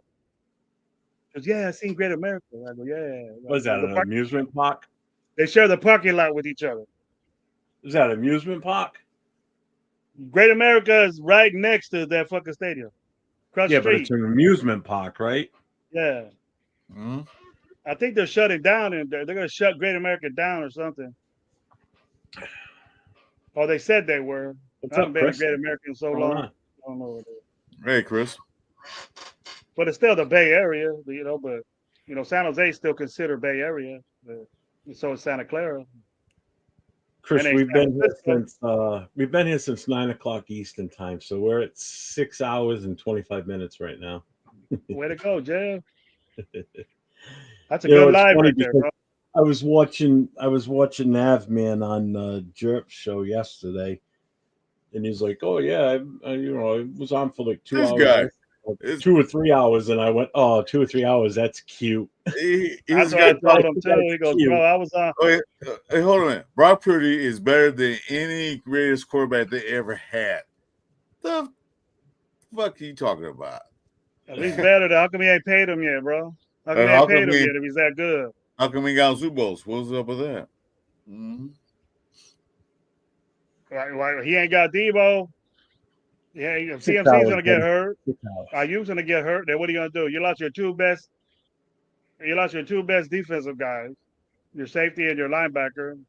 She goes, yeah, I seen Great America. I go, yeah. what is that, an amusement park? They share the parking lot with each other. Is that an amusement park? Great America is right next to that fucking stadium. Across the Yeah, but street. it's an amusement park, right? Yeah. Mm-hmm. I think they're shutting down, and they're going to shut Great America down or something. Oh, they said they were. What's I haven't up, been to Chris? Great America in so What's long. going on? I don't know what it is. Hey, Chris. But it's still the Bay Area, you know. But you know, San Jose is still considered Bay Area. But so is Santa Clara. Chris, And we've been here since 9 o'clock Eastern time, so we're at 6 hours and 25 minutes right now. Way to go, Jeff. That's a You know, good it's live funny right there, because bro. I was watching Navman on Jerp's show yesterday, and he's like, "Oh yeah, I was on for like 2 This hours, guy. or 2 or 3 hours," and I went, "Oh, 2 or 3 hours, that's cute." That's what I told him too. He goes, cute. "Bro, I was on." Oh, hey, hold on a minute. Brock Purdy is better than any greatest quarterback they ever had. The fuck are you talking about? At least better. How come he ain't paid him yet, bro? How come he ain't paid him yet if he's that good? How come he got Super Bowls? What's up with that? Mm-hmm. Like, he ain't got Debo. Yeah, CMC's gonna get hurt. Ayuk's gonna get hurt. Then what are you gonna do? You lost your two best defensive guys, your safety and your linebacker.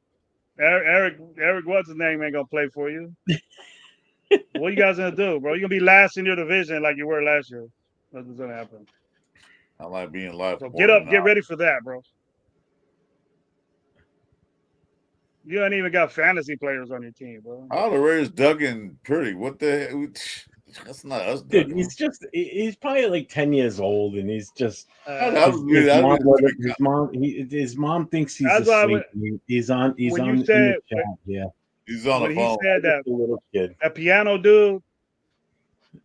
Eric, what's his name, ain't gonna play for you. What you guys gonna do, bro? You're gonna be last in your division like you were last year. That's what's gonna happen. I like being live. So get up, get ready for that, bro. You ain't even got fantasy players on your team, bro. All the Raiders dug in Purdy. What the hell? That's not us. Dude, he's probably like 10 years old, and he's just his mom thinks he's asleep. He's on the chat. Yeah, he's on the phone. He said that little kid, that piano dude,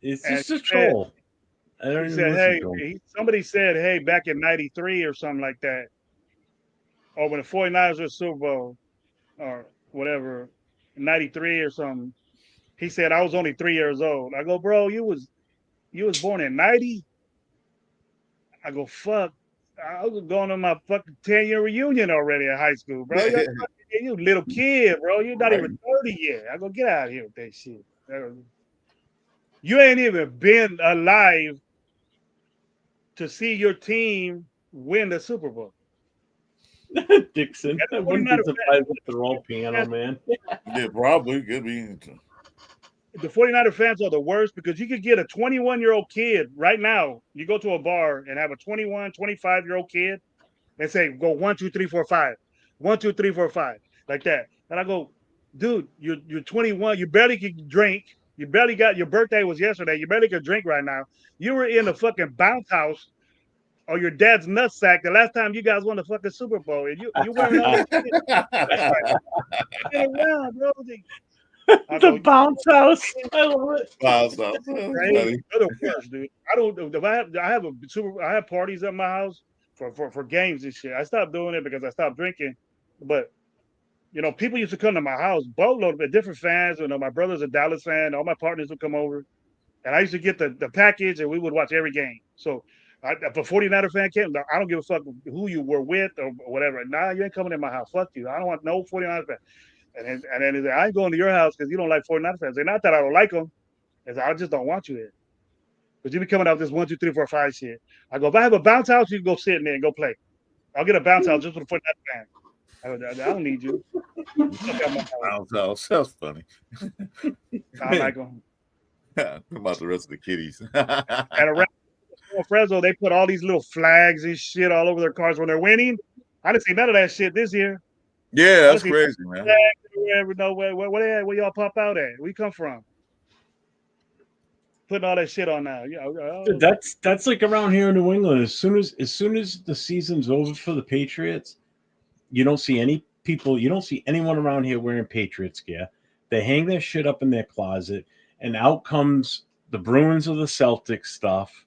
it's just a troll. He said, "Hey," somebody said, "Hey," back in '93 or something like that, or when the 49ers were Super Bowl or whatever, '93 or something. He said, "I was only 3 years old." I go, "Bro, you was born in '90." I go, "Fuck, I was going to my fucking 10-year reunion already at high school, bro. You little kid, bro. You're not even 30 yet." I go, "Get out of here with that shit. You ain't even been alive to see your team win the Super Bowl." Dixon, I wouldn't be surprised if they're all piano, man. Yeah, probably could be. The 49er fans are the worst because you could get a 21-year-old kid right now. You go to a bar and have a 21, 25-year-old kid and say, "Go 1, 2, 3, 4, 5. 1, 2, 3, 4, 5." Like that. And I go, "Dude, you're 21. You barely can drink. You barely got your birthday was yesterday. You barely can drink right now. You were in a fucking bounce house or your dad's nutsack the last time you guys won the fucking Super Bowl, and you wearing all this shit. That's like, get around, bro. The bounce house. I love it. Bounce house. Right? They're the worst, dude. I don't. If I have parties at my house for games and shit. I stopped doing it because I stopped drinking. But you know, people used to come to my house, boatload of different fans. You know, my brother's a Dallas fan. All my partners would come over, and I used to get the package, and we would watch every game. So if a 49er fan came, I don't give a fuck who you were with or whatever. Nah, you ain't coming in my house. Fuck you. I don't want no 49er fan. And then I ain't going to your house because you don't like 49er fans. And not that I don't like them, is I just don't want you here. Because you be coming out with this 1, 2, 3, 4, 5 shit. I go, if I have a bounce house, you can go sit in there and go play. I'll get a bounce house just for the 49er fan. I don't need you. Bounce house. That's funny. I like them. What about the rest of the kiddies? At around Fresno, they put all these little flags and shit all over their cars when they're winning. I didn't see none of that shit this year. Yeah, that's crazy, man. Where y'all pop out at? Where you come from? Putting all that shit on now. Yeah, that's like around here in New England. As soon as the season's over for the Patriots, you don't see any people. You don't see anyone around here wearing Patriots gear. They hang their shit up in their closet, and out comes the Bruins or the Celtics stuff.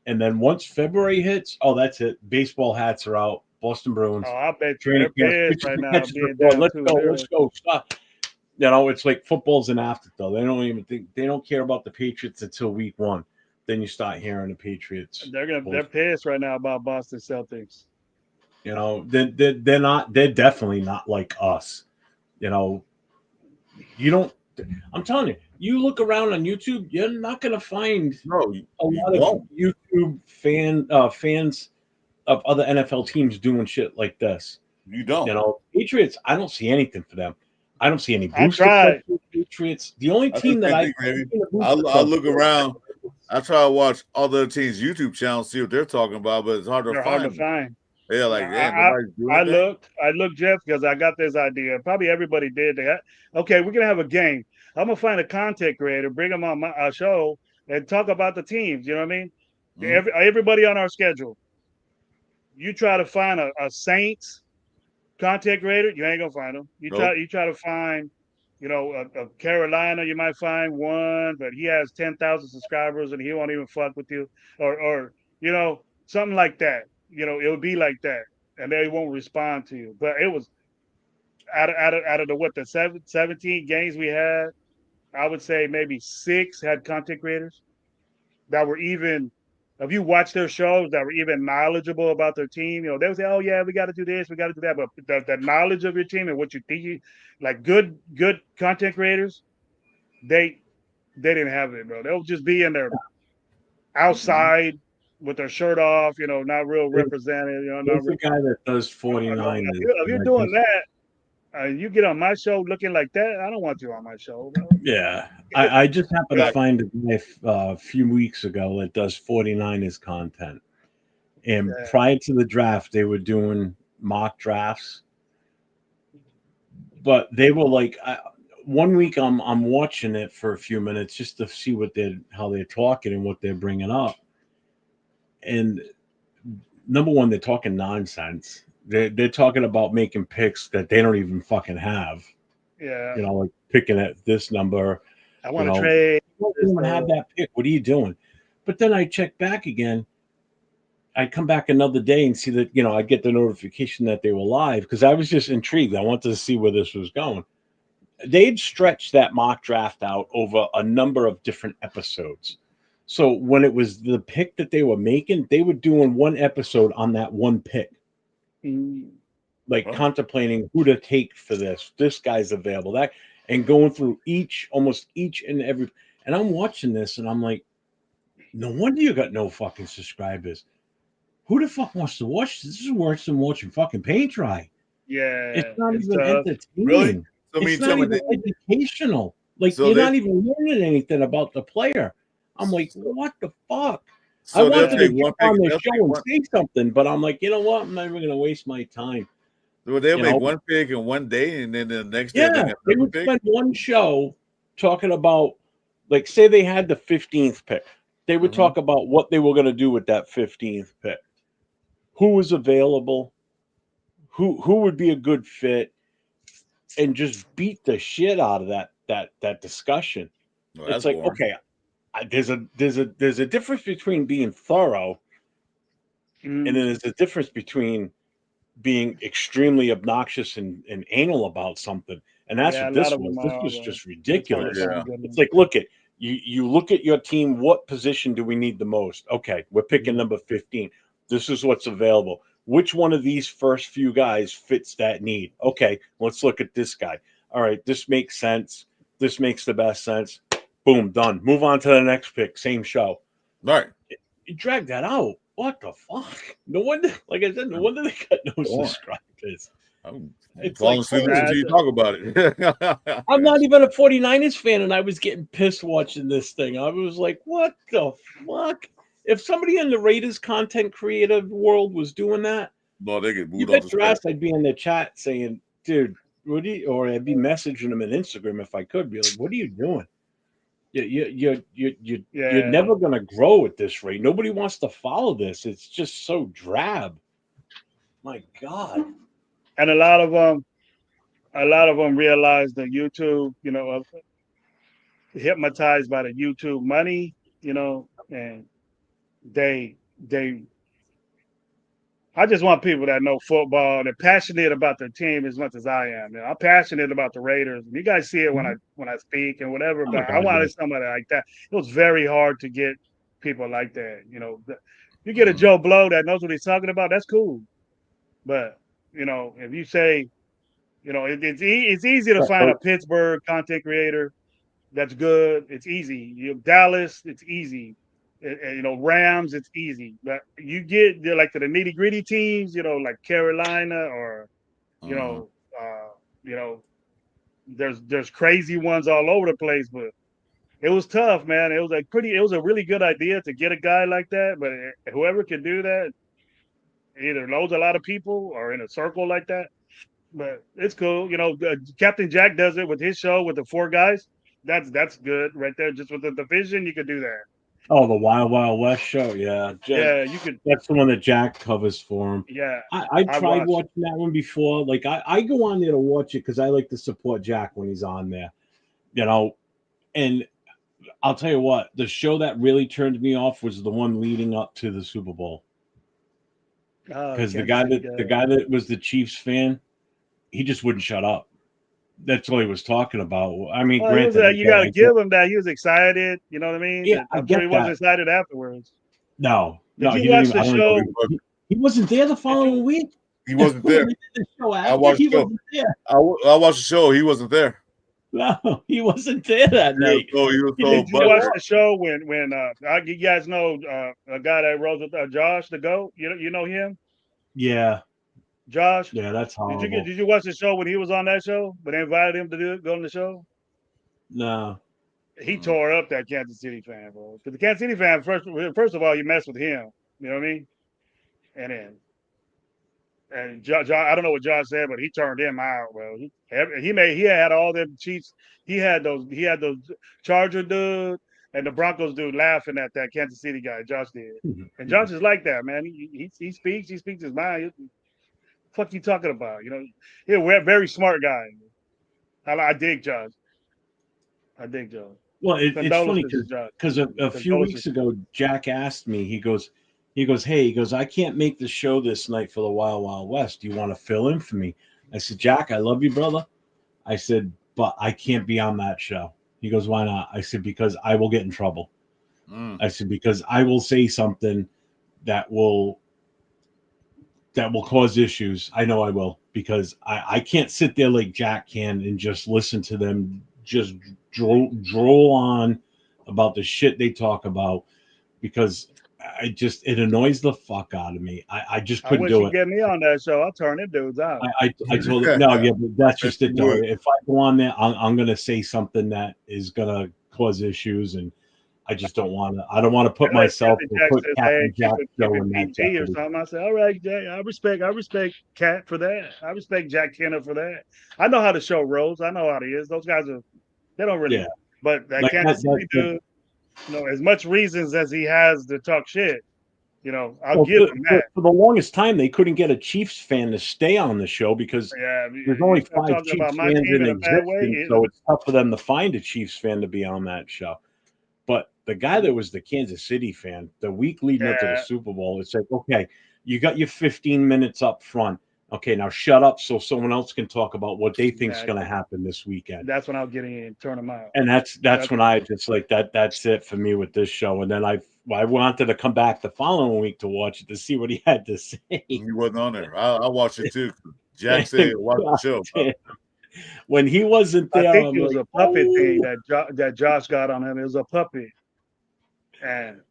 And then once February hits, oh, that's it. Baseball hats are out. Boston Bruins. Oh, I bet you're pissed right now. Let's go. Stop. You know, it's like football's an afterthought. They don't care about the Patriots until week 1. Then you start hearing the Patriots. They're pissed right now about Boston Celtics. You know, they're definitely not like us. You know, I'm telling you, you look around on YouTube, you're not going to find a lot of YouTube fans of other NFL teams doing shit like this. You don't. You know, Patriots, I don't see anything for them. I don't see any booster Patriots. The only team that I look around, I try to watch other teams' YouTube channels, see what they're talking about, but it's hard to find. Yeah, like I looked, Jeff, because I got this idea. Probably everybody did. Okay, we're gonna have a game. I'm gonna find a content creator, bring them on my show, and talk about the teams. You know what I mean? Mm-hmm. Everybody on our schedule. You try to find a Saints content creator, you ain't gonna find them. You try to find, you know, a Carolina, you might find one, but he has 10,000 subscribers and he won't even fuck with you, or you know, something like that. You know, it would be like that, and they won't respond to you. But it was out of the 17 games we had, I would say maybe 6 had content creators that were even. If you watch their shows that were even knowledgeable about their team, you know, they would say, "Oh yeah, we got to do this, we got to do that." But the knowledge of your team and what you think, like good content creators, they didn't have it, bro. They'll just be in their outside with their shirt off, you know, not real represented. You know, there's a guy that does 49. If you're doing that, you get on my show looking like that, I don't want you on my show, bro. Yeah. I just happened to find a guy a few weeks ago that does 49ers content. And prior to the draft, they were doing mock drafts. But they were like, 1 week I'm watching it for a few minutes just to see how they're talking and what they're bringing up. And number one, they're talking nonsense. They're talking about making picks that they don't even fucking have. Yeah. You know, like picking at this number. I want to trade. You don't even have that pick. What are you doing? But then I check back again. I come back another day and see that, you know, I get the notification that they were live because I was just intrigued. I wanted to see where this was going. They'd stretched that mock draft out over a number of different episodes. So when it was the pick that they were making, they were doing one episode on that one pick. Like contemplating who to take for this. This guy's available. That and going through almost each and every. And I'm watching this and I'm like, no wonder you got no fucking subscribers. Who the fuck wants to watch this? This is worse than watching fucking paint dry. Yeah. It's not even entertaining. Really? It's not even educational. Like you're not even learning anything about the player. I'm like, what the fuck? I wanted to get on the show and say something, but I'm like, you know what? I'm not even going to waste my time. So they'll make one pick in one day, and then the next day they would spend one show talking about, like, say they had the 15th pick. They would talk about what they were going to do with that 15th pick. who is available, who would be a good fit, and just beat the shit out of that discussion. Well, It's that's like, boring. okay, there's a difference between being thorough, and then there's a difference between being extremely obnoxious and anal about something. And that's Yeah, what a this lot of was. them This are. was But just it's hard to ridiculous. Yeah. find good It's ones. like, look at you look at your team, what position do we need the most? Okay, we're picking number 15. This is what's available. Which one of these first few guys fits that need? Okay, let's look at this guy. All right, this makes sense. This makes the best sense. Boom, done. Move on to the next pick. Same show. Right. You drag that out. What the fuck? No wonder, like I said, no wonder they got no Boring. subscribers. I'm It's falling like, asleep listening to you talk about it. I'm not even a 49ers fan, and I was getting pissed watching this thing. I was like, what the fuck? If somebody in the Raiders content creative world was doing that, No, they get you booed off bet the your ass stage. I'd be in the chat saying, dude, what do you, or I'd be messaging them on Instagram if I could, be like, what are you doing? You're Yeah, never going to grow at this rate. Nobody wants to follow this. It's just so drab. My God. and a lot of them realize that YouTube, hypnotized by the YouTube money, and they I just want people that know football. They're passionate about their team as much as I am. I'm passionate about the Raiders. You guys see it when I speak and whatever. Oh But my I God, wanted yeah. somebody like that. It was very hard to get people like that. You get a Joe Blow that knows what he's talking about. That's cool. But if you say, it's easy to find a Pittsburgh content creator that's good. It's easy. Dallas, it's easy. Rams, it's easy. But you get like to the nitty gritty teams, like Carolina or you know, you know, there's crazy ones all over the place. But it was tough, man. It was a really good idea to get a guy like that. But whoever can do that either knows a lot of people or in a circle like that. But it's cool. Captain Jack does it with his show with the four guys. That's good right there. Just with the division, you could do that. Oh, the Wild Wild West show. Yeah. Yeah, you could. That's the one that Jack covers for him. Yeah, I I tried watched. watching that one before. Like I go on there to watch it because I like to support Jack when he's on there. And I'll tell you what, the show that really turned me off was the one leading up to the Super Bowl. Because the guy that was the Chiefs fan, he just wouldn't shut up. That's all he was talking about. I mean, Well, granted, you got to give him that. He was excited. You know what I mean? Yeah, I I'm sure get he wasn't that. excited afterwards. No, Did he you didn't watch even. the I don't show? even know he wasn't there the following week. He wasn't there. They did the show I after, watched he the show. wasn't there. I watched the show. He wasn't there. No, he wasn't there that night. He was so Did you watch the show when you guys know a guy that rose with Josh the GOAT? You know him? Yeah, Josh. yeah, that's horrible. Did you watch the show when he was on that show? When they invited him to go on the show? No. He tore up that Kansas City fan, bro. Because the Kansas City fan, first of all, you mess with him. You know what I mean? And Josh, I don't know what Josh said, but he turned him out, bro. He had all them Chiefs. He had those Charger dude and the Broncos dude laughing at that Kansas City guy. Josh did, and Josh is like that, man. He speaks his mind. Fuck you talking about? He's a very smart guy. I dig Josh. Well, it's funny Condolences to Josh. because a few weeks ago, Jack asked me. He goes, hey, I can't make the show this night for the Wild Wild West. Do you want to fill in for me? I said, Jack, I love you, brother. I said, but I can't be on that show. He goes, why not? I said, because I will get in trouble. I said, because I will say something that will cause issues. I know I will, because I can't sit there like Jack can and just listen to them just droll on about the shit they talk about, because it annoys the fuck out of me. I just couldn't do it. Get me on that show. I'll turn them dudes out. I told him, no, yeah, but that's just it though. If I go on there, I'm gonna say something that is gonna cause issues, and I just don't want to. I don't want to put myself or put Captain Jack show in that PG or something. I said, all right, Jack, I respect Cat for that. I respect Jack Kenner for that. I know how the show rolls. I know how it is. Those guys they don't really. Yeah. But that Like Kansas City dude, as much reasons as he has to talk shit, You know, I'll give them that. For the longest time, they couldn't get a Chiefs fan to stay on the show because there's only 5 Chiefs fans in existence, so it's tough for them to find a Chiefs fan to be on that show. But the guy that was the Kansas City fan, the week leading up to the Super Bowl, it's like, okay, you got your 15 minutes up front. Okay, now shut up so someone else can talk about what they think is going to happen this weekend. That's when I was getting in, turn them out. And that's when I just like that. That's it for me with this show. And then I wanted to come back the following week to watch it to see what he had to say. You wasn't on there. I watched it too. Jack said, "Watch the show." Bro. When he wasn't there, I think it was a puppet thing that Josh got on him. It was a puppet, and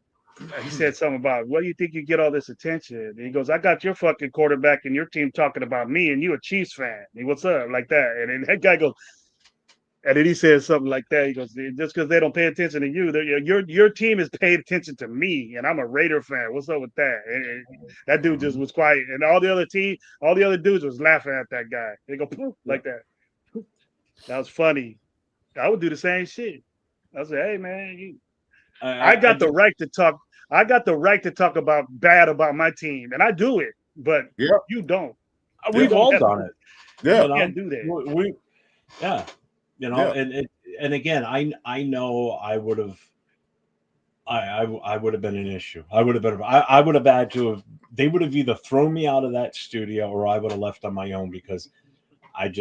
he said something about, "What do you think you get all this attention?" And he goes, "I got your fucking quarterback and your team talking about me, and you a Chiefs fan. Hey, what's up?" Like that, and then that guy goes. And then he says something like that. He goes, "Just because they don't pay attention to you, your team is paying attention to me, and I'm a Raider fan. What's up with that?" And that dude just was quiet, and all the other dudes was laughing at that guy. They go poof like that. That was funny. I would do the same shit. I said, "Hey man, I got the right to talk. I got the right to talk about my team, and I do it. But you don't. We've all done it. Yeah, you can't do that. Yeah." You know, and again, I know I would have been an issue. I would have had to have. They would have either thrown me out of that studio or I would have left on my own because I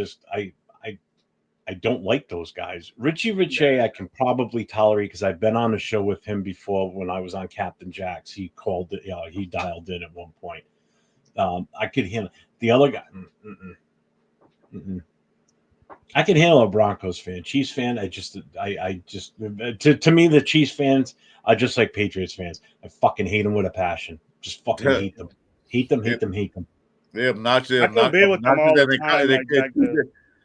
don't like those guys. Richie Rich, I can probably tolerate because I've been on the show with him before when I was on Captain Jack's. He called it. He dialed in at one point. I could handle the other guy. I can handle a Broncos fan. Chiefs fan, to me, the Chiefs fans are just like Patriots fans. I fucking hate them with a passion. Just fucking hate them. Hate them. They're obnoxious.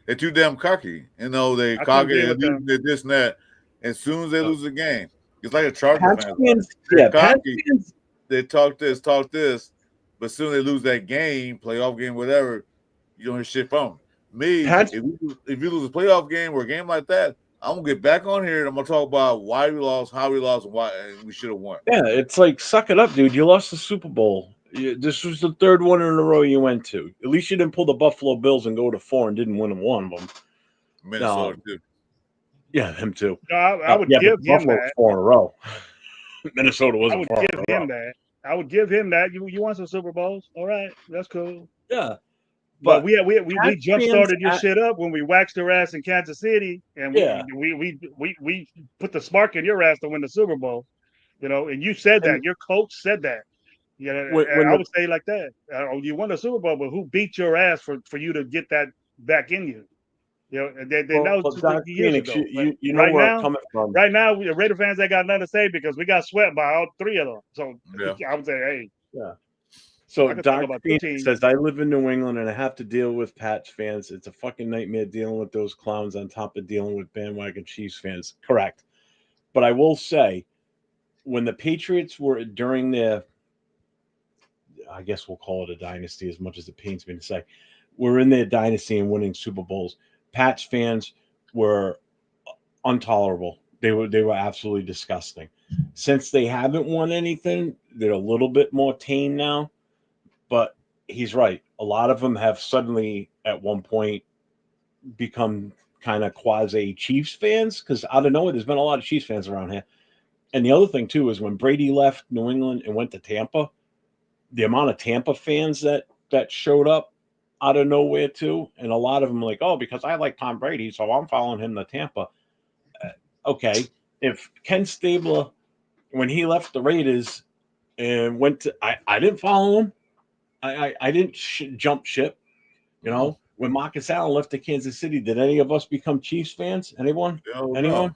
They're too damn cocky. You know, they cocky and they're this and that. As soon as they lose a game, it's like a Charger fan. They're cocky. They talk this, but as soon as they lose that game, playoff game, whatever, you don't hear shit from them. Me, if you lose a playoff game or a game like that, I'm gonna get back on here and I'm gonna talk about why we lost, how we lost, and why we should have won. Yeah, it's like suck it up, dude. You lost the Super Bowl. This was the third one in a row you went to. At least you didn't pull the Buffalo Bills and go to 4 and didn't win one of them. Minnesota too. Yeah, them too. No, I would give him that 4 in a row. Minnesota wasn't. I would give him that. I would give him that. You won some Super Bowls, all right? That's cool. Yeah. But we jump started your shit up when we waxed your ass in Kansas City, and we put the spark in your ass to win the Super Bowl, you know. And you said that your coach said that, you know. I would say like that. You won the Super Bowl, but who beat your ass for you to get that back in you? You know, they know 2 years ago. You know where I'm coming from. Right now, we Raider fans ain't got nothing to say because we got swept by all 3 of them. So I would say, hey, So Dark Phoenix says, I live in New England and I have to deal with Pats fans. It's a fucking nightmare dealing with those clowns on top of dealing with bandwagon Chiefs fans. Correct. But I will say, when the Patriots were during their, I guess we'll call it a dynasty as much as it pains me to say, we're in their dynasty and winning Super Bowls. Pats fans were intolerable. They were absolutely disgusting. Since they haven't won anything, they're a little bit more tame now. But he's right. A lot of them have suddenly, at one point, become kind of quasi Chiefs fans because out of nowhere, there's been a lot of Chiefs fans around here. And the other thing, too, is when Brady left New England and went to Tampa, the amount of Tampa fans that showed up out of nowhere, too. And a lot of them are like, oh, because I like Tom Brady, so I'm following him to Tampa. Okay. If Ken Stabler, when he left the Raiders and went to, I didn't follow him. I didn't jump ship, you know. When Marcus Allen left to Kansas City, did any of us become Chiefs fans? Anyone? Anyone?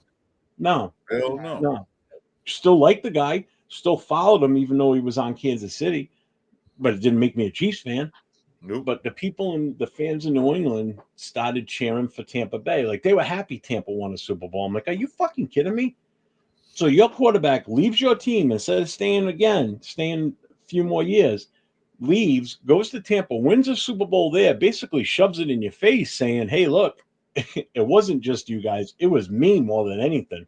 No. Hell no. No. Still like the guy. Still followed him, even though he was on Kansas City. But it didn't make me a Chiefs fan. Nope. But the people and the fans in New England started cheering for Tampa Bay. Like, they were happy Tampa won a Super Bowl. I'm like, are you fucking kidding me? So your quarterback leaves your team instead of staying a few more years. Leaves, goes to Tampa, wins a Super Bowl there, basically shoves it in your face saying, hey, look, it wasn't just you guys. It was me more than anything.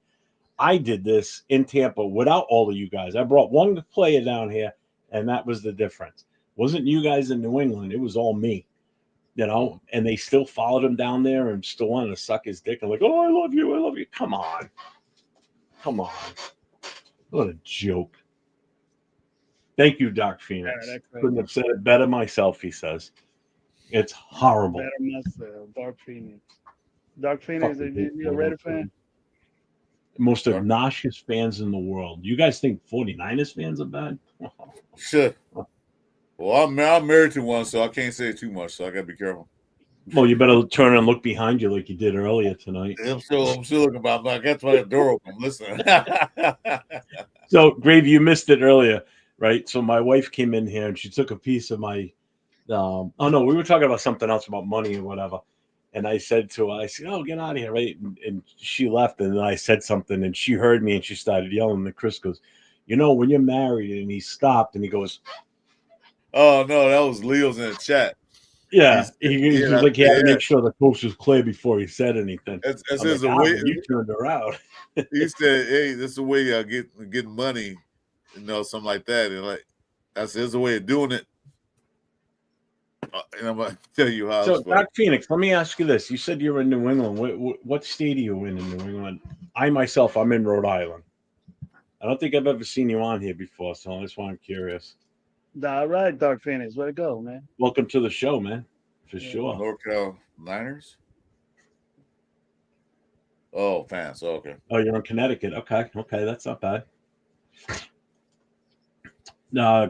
I did this in Tampa without all of you guys. I brought one player down here, and that was the difference. Wasn't you guys in New England? It was all me, and they still followed him down there and still wanted to suck his dick and like, oh, I love you. Come on. What a joke. Thank you, Doc Phoenix. Couldn't have said it better myself, he says. It's horrible. Better myself, Dark Phoenix. Dark Phoenix, are you a Raider fan? Most obnoxious fans in the world. You guys think 49ers fans are bad? Sure. Well, I'm married to one, so I can't say too much, so I gotta be careful. Well, you better turn and look behind you like you did earlier tonight. I'm still looking about. I got my door open. I'm listening. So, Grave, you missed it earlier, right? So my wife came in here and she took a piece of my. Oh no, we were talking about something else about money or whatever. And I said to her, I said, "Oh, get out of here!" Right? And she left, and then I said something, and she heard me, and she started yelling. And Chris goes, when you're married, and he stopped, and he goes, "Oh no, that was Leo's in the chat." Yeah, he was like, he had to make sure the coast was clear before he said anything. That's the way you turned around. He said, "Hey, this is the way I get money, something like that." And like, I said, "There's a way of doing it." And I'm gonna tell you how. So, Doc Phoenix, let me ask you this: you said you're in New England. What state are you in New England? I'm in Rhode Island. I don't think I've ever seen you on here before, so that's why I'm curious. All right, Dark Phoenix, where to go, man? Welcome to the show, man. For sure. North Carolina's. Oh, fans. Oh, okay. Oh, you're in Connecticut. Okay, that's not bad.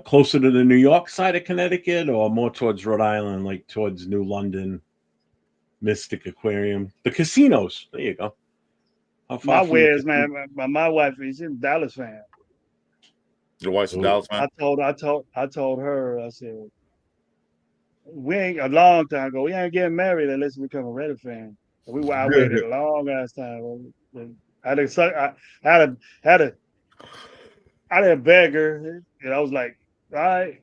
Closer to the New York side of Connecticut, or more towards Rhode Island, like towards New London, Mystic Aquarium, the casinos. There you go. My wife, she's a Dallas fan. Your wife's a Dallas fan? I told her, I said, we ain't a long time ago. We ain't getting married unless we become a Raider fan. I waited a long ass time. I didn't beg her, and I was like, all right.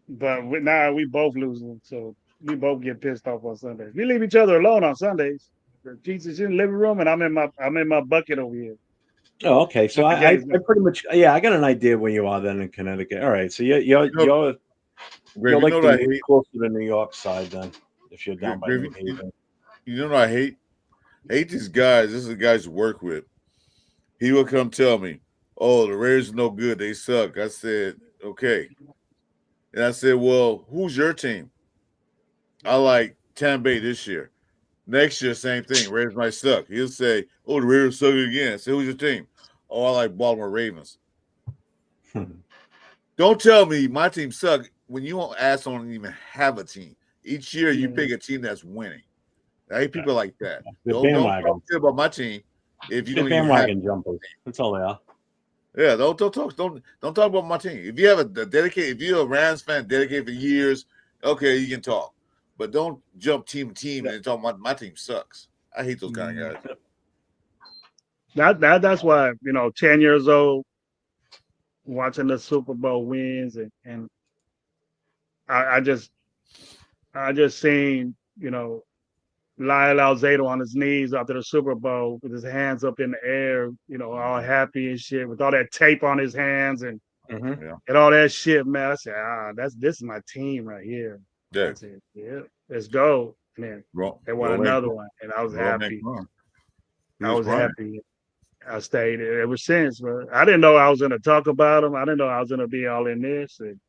But now we both losing, so we both get pissed off on Sundays. We leave each other alone on Sundays. Jesus in the living room, and I'm in my bucket over here. Oh, okay. So I pretty much, I got an idea where you are then in Connecticut. All right. So you're like closer to the New York side then, if you're down by New Haven. You know what I hate? I hate these guys. This is the guys you work with. He will come tell me, "Oh, the Raiders are no good. They suck." I said, "Okay." And I said, "Well, who's your team?" I like Tampa Bay this year. Next year, same thing. Raiders might suck. He'll say, "Oh, the Raiders suck again." I say, "Who's your team?" "Oh, I like Baltimore Ravens." Don't tell me my team suck when you don't even have a team. Each year you pick a team that's winning. I hate people like that. Don't talk about my team if you don't bandwagon jumpers. That's all they are. Yeah, don't talk about my team. If you have if you're a Rams fan dedicated for years, okay, you can talk. But don't jump team and talk about my team sucks. I hate those kind of guys. That's why 10 years old, watching the Super Bowl wins, and I just seen Lyle Alzado on his knees after the Super Bowl with his hands up in the air, all happy and shit, with all that tape on his hands and all that shit, man. I said, this is my team right here. Yeah. I said, yeah, let's go. And then they won another one, and I was happy. I was happy. I stayed ever since, but I didn't know I was going to talk about them. I didn't know I was going to be all in this. And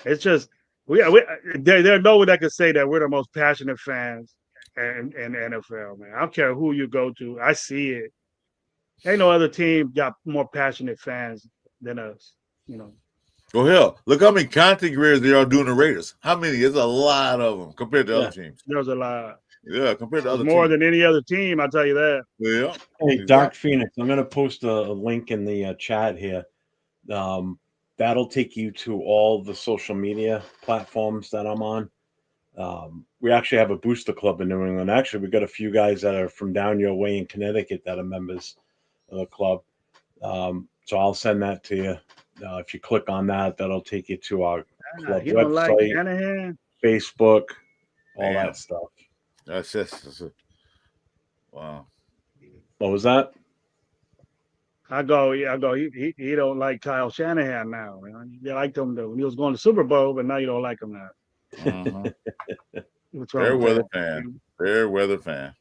it's just there's no one that can say that we're the most passionate fans in the NFL, man. I don't care who you go to. I see it. Ain't no other team got more passionate fans than us, Well, hell, look how many content creators there are doing the Raiders. How many? There's a lot of them compared to other teams. There's a lot. Yeah, compared to other more teams. than any other team, I'll tell you that. Yeah. Hey, exactly. Dark Phoenix, I'm going to post a link in the chat here. That'll take you to all the social media platforms that I'm on. We actually have a booster club in New England. Actually, we got a few guys that are from down your way in Connecticut that are members of the club. So I'll send that to you. If you click on that, that'll take you to our club website, Facebook, all that stuff. That's wow. What was that? I go. He don't like Kyle Shanahan now. Man. You liked him though when he was going to Super Bowl, but now you don't like him now. What's wrong Fair with weather that? fan. Fair weather fan.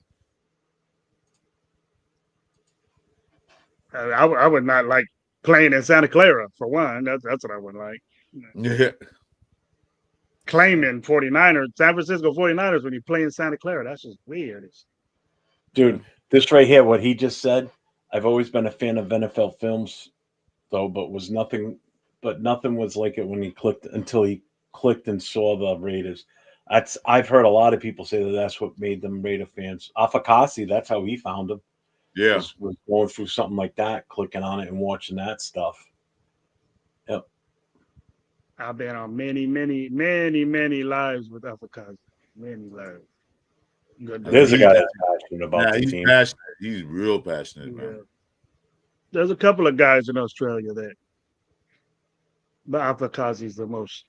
I would not like playing in Santa Clara for one. That's what I would like. Yeah. Claiming 49ers, San Francisco 49ers when you play in Santa Clara. That's just weird. Dude, this right here, what he just said, I've always been a fan of NFL films, though, but nothing was like it when he clicked and saw the Raiders. I've heard a lot of people say that's what made them Raider fans. Afakasi, that's how he found them. Yeah. Was going through something like that, clicking on it and watching that stuff. Yep. I've been on many lives with Afakazi. Many lives. There's a guy that's passionate about the he's team. passionate. He's real passionate, man. There's a couple of guys in Australia but Afakazi's the most.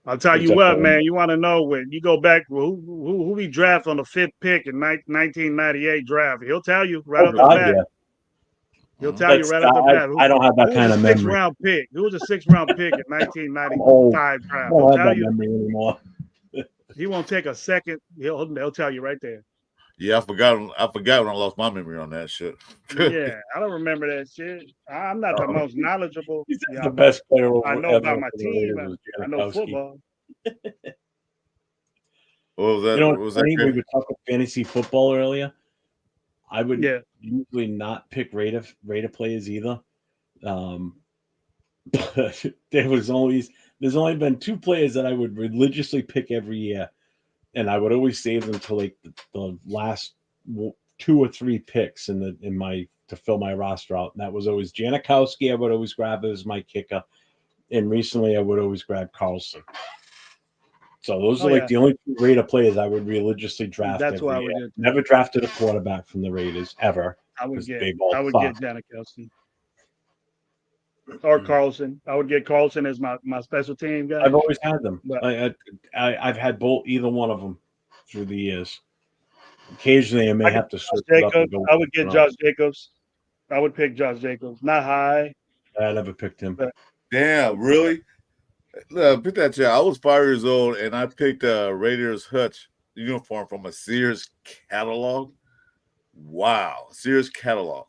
I'll tell you what, man. You want to know when you go back who he draft on the 5th pick in 1998 draft? He'll tell you right off the bat. Yeah. He'll tell you right off the bat. I don't have that kind of memory. Round pick. Who was a 6th round pick in 1995 draft? I don't have that memory anymore. He won't take a second. He'll tell you right there. Yeah, I forgot when I lost my memory on that shit. Yeah, I don't remember that shit. I'm not the most knowledgeable. He's the best player I know about my team. I know football. What was that? You know, what was that? we were talking fantasy football earlier. I would usually not pick Raider players either. But there's only been 2 players that I would religiously pick every year. And I would always save them to like the last 2 or 3 picks to fill my roster out. And that was always Janikowski. I would always grab as my kicker. And recently I would always grab Carlson. So those are the only 2 Raider players I would religiously draft. That's why I would never drafted a quarterback from the Raiders ever. I would get Janikowski. Or Carlson. I would get Carlson as my special team guy. I've always had them. I've had either one of them through the years. Occasionally, I may have to switch it up and go. I would get Josh Jacobs. I would pick Josh Jacobs. Not high. I never picked him. Damn, really? Pick that chair. I was 5 years old, and I picked a Raiders Hutch uniform from a Sears catalog. Wow, Sears catalog.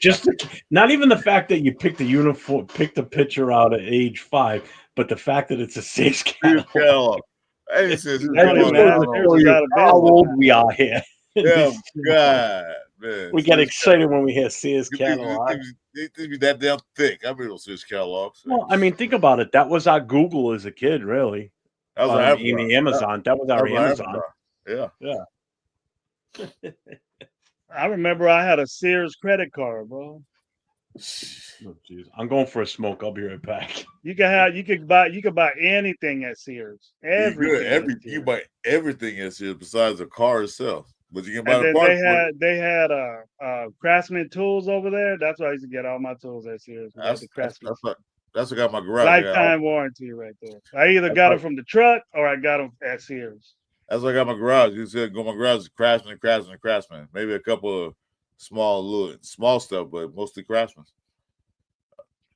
Just not even the fact that you picked the uniform, picked the picture out at age 5, but the fact that it's a Sears catalog. Hey, how old we are here. Oh, God, man. We get excited when we hear Sears catalog. They be that damn thick. I remember those Sears catalogs. Well, I mean, think about it. That was our Google as a kid, really. That was the Amazon. That was our Amazon. Yeah. I remember I had a Sears credit card, bro. Oh, I'm going for a smoke. I'll be right back. You could buy anything at Sears. Everything. You buy everything at Sears besides the car itself. But you can buy the car. They had Craftsman tools over there. That's why I used to get all my tools at Sears. That's what got my garage. Lifetime warranty right there. I either got them from the truck or I got them at Sears. That's why I got my garage. You said go my garage is Craftsman. Maybe a couple of small stuff, but mostly Craftsman.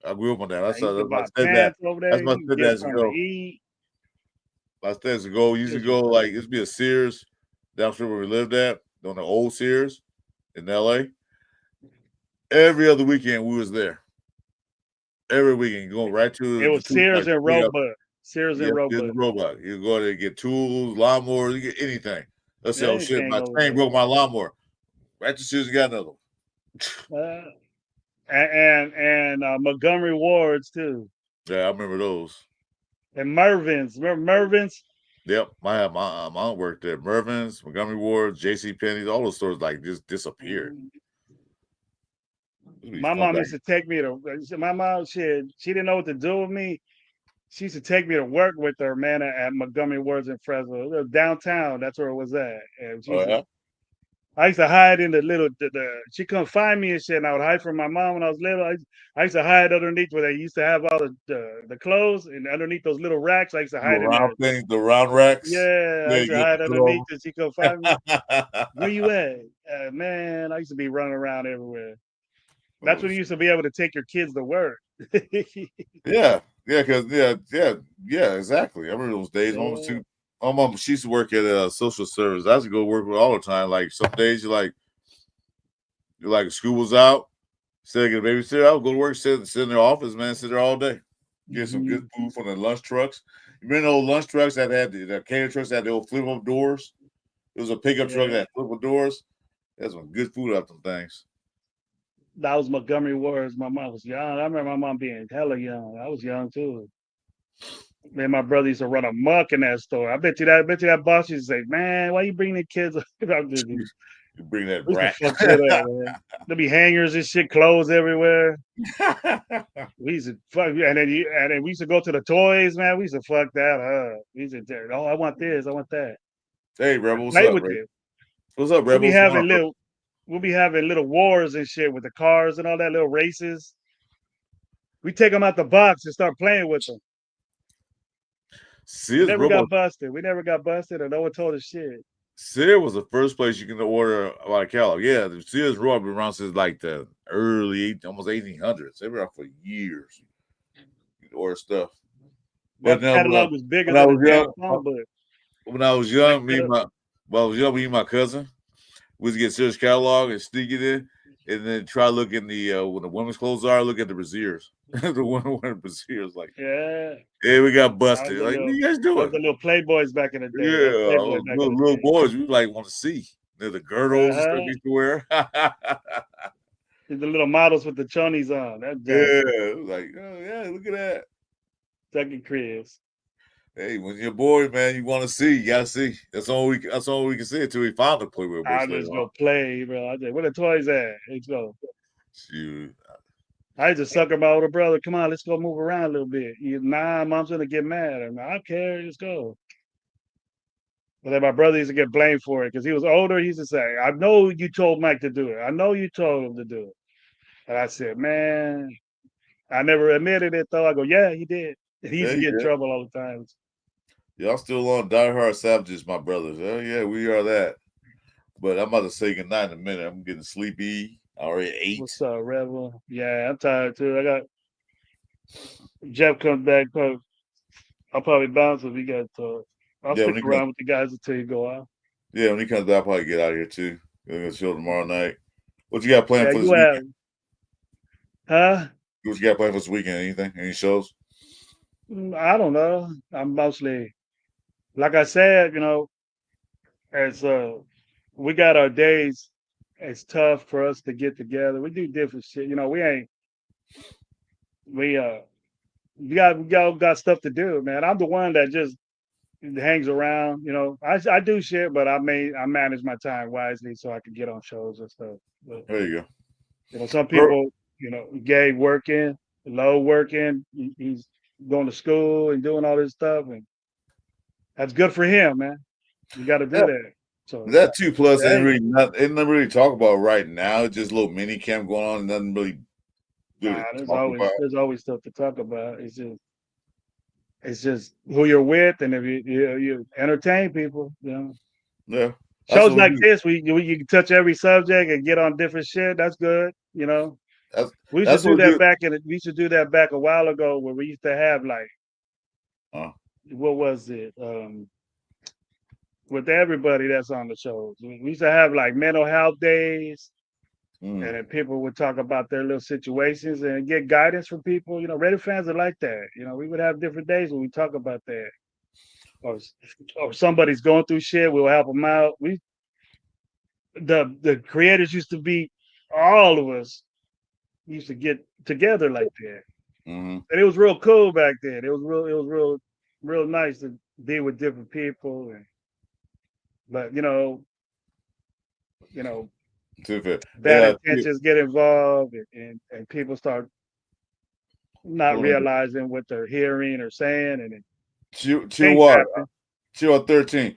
I grew up on that. That's my stepdad's go. My stepdad's go. Used to go like it used to be a Sears downstream where we lived at, on the old Sears in LA. Every other weekend we was there. Every weekend going right to it was Sears and Roebuck. Sears and Roebuck. You go there and get tools, lawnmowers, you get anything. Let's say, oh shit, my chain broke my lawnmower. Right to Sears, you got another one. And Montgomery Wards too. Yeah, I remember those. And Mervin's. Remember Mervin's? Yep, my aunt worked there. Mervin's, Montgomery Wards, J.C. Penney's, all those stores like just disappeared. My mom used to take me to. My mom she didn't know what to do with me. She used to take me to work with her, man, at Montgomery Wards in Fresno. Downtown, that's where it was at. And I used to hide in the she couldn't find me and shit, and I would hide from my mom when I was little. I used to hide underneath where they used to have all the clothes, and underneath those little racks, I used to The hide in there. round things, the round racks. Yeah, I Yeah, used to you hide put it underneath over. and she couldn't find me. Where you at? Man, I used to be running around everywhere. That's when you used to be able to take your kids to work. Yeah, because exactly. I remember those days. My mom, she used to work at a social service. I used to go work with her all the time. Like some days, you're like school was out, instead of get a babysitter, I would go to work, sit in their office, man, sit there all day, get some good food from the lunch trucks. You remember those lunch trucks that had the catering trucks that had the old flip up doors? It was a pickup truck that had flip up doors. That's some good food out them things. That was Montgomery Wars. My mom was young. I remember my mom being hella young. I was young too. Man, my brother used to run amok in that store. I bet you that boss used to say, "Man, why you bringing the kids?" You bring that we used to brat. fuck shit up, man. There'd be hangers and shit, clothes everywhere. We used to fuck, and then we used to go to the toys, man. We used to fuck that up. We used to, oh, I want this, I want that. Hey, Rebel, what's Play up, with Rebel? it. What's up, We'll Rebel? be having little wars and shit with the cars and all that, little races. We take them out the box and start playing with them. Sears Never Robo. got busted. We never got busted, and no one told us shit. Sears was the first place you can order like Kellogg. Yeah, the Sears Robo been around since like the almost 1800s. They've been around for years. You can order stuff. That But now, catalog was bigger when I than a was damn young, phone book. when I was young, me and my cousin, we used to get Sears catalog and sneak it in, and then try to look in the when the women's clothes are, look at the brassieres. The women wearing brassieres, like, Yeah. hey, we got That busted. was Like, what are you guys the doing? little Playboys back in the day. That Yeah, Playboy back in the little day. boys, we like want to see the girdles and stuff Uh-huh. we used to wear. The little models with the chonies on. That Yeah, like, oh yeah, look at that. Second Chris. Hey, when you're a boy, man, you want to see, you gotta see. That's all we can see until we find the Playboy I bracelet. just go play, bro. I just, where the toys at? Let's go. Shoot. I just sucker my older brother. Come on, let's go move around a little bit. Nah, mom's gonna get mad. I don't care. Let's go. But then my brother used to get blamed for it because he was older. He used to say, "I know you told Mike to do it. I know you told him to do it." And I said, "Man, I never admitted it though." I go, "Yeah, he did." And he used to get in trouble all the time. Y'all still on Die Hard Savages, my brothers. Oh yeah, we are that. But I'm about to say goodnight in a minute. I'm getting sleepy. I already ate. What's up, Rebel? Yeah, I'm tired too. I got Jeff comes back. I'll probably bounce if he got to. I'll stick around with the guys until you go out. Yeah, when he comes back, I'll probably get out of here too. We're gonna show tomorrow night. What you got planned for this weekend? Huh? What you got planned for this weekend? Anything? Any shows? I don't know. I'm mostly, like I said, as we got our days. It's tough for us to get together. We do different shit. We got stuff to do, man. I'm the one that just hangs around. I do shit, but I manage my time wisely so I can get on shows and stuff. But, there you go. Some people, Gabe working, Low working. He's going to school and doing all this stuff, and that's good for him, man. You got to do that. So that too. Plus, ain't really talk about right now. It's just a little mini camp going on, and nothing really. There's always stuff to talk about. It's just who you're with, and if you entertain people, Yeah. Shows like this, you can touch every subject and get on different shit. That's good, We should do that back we should do that back a while ago, where we used to have what was it? With everybody that's on the shows, we used to have mental health days, and then people would talk about their little situations and get guidance from people. Reddit fans are like that. We would have different days when we talk about that. Or somebody's going through shit, we'll help them out. The creators used to be, all of us used to get together like that, and it was real cool back then. It was real nice to be with different people, but bad intentions get involved, and people start not realizing what they're hearing or saying, and Chill 13.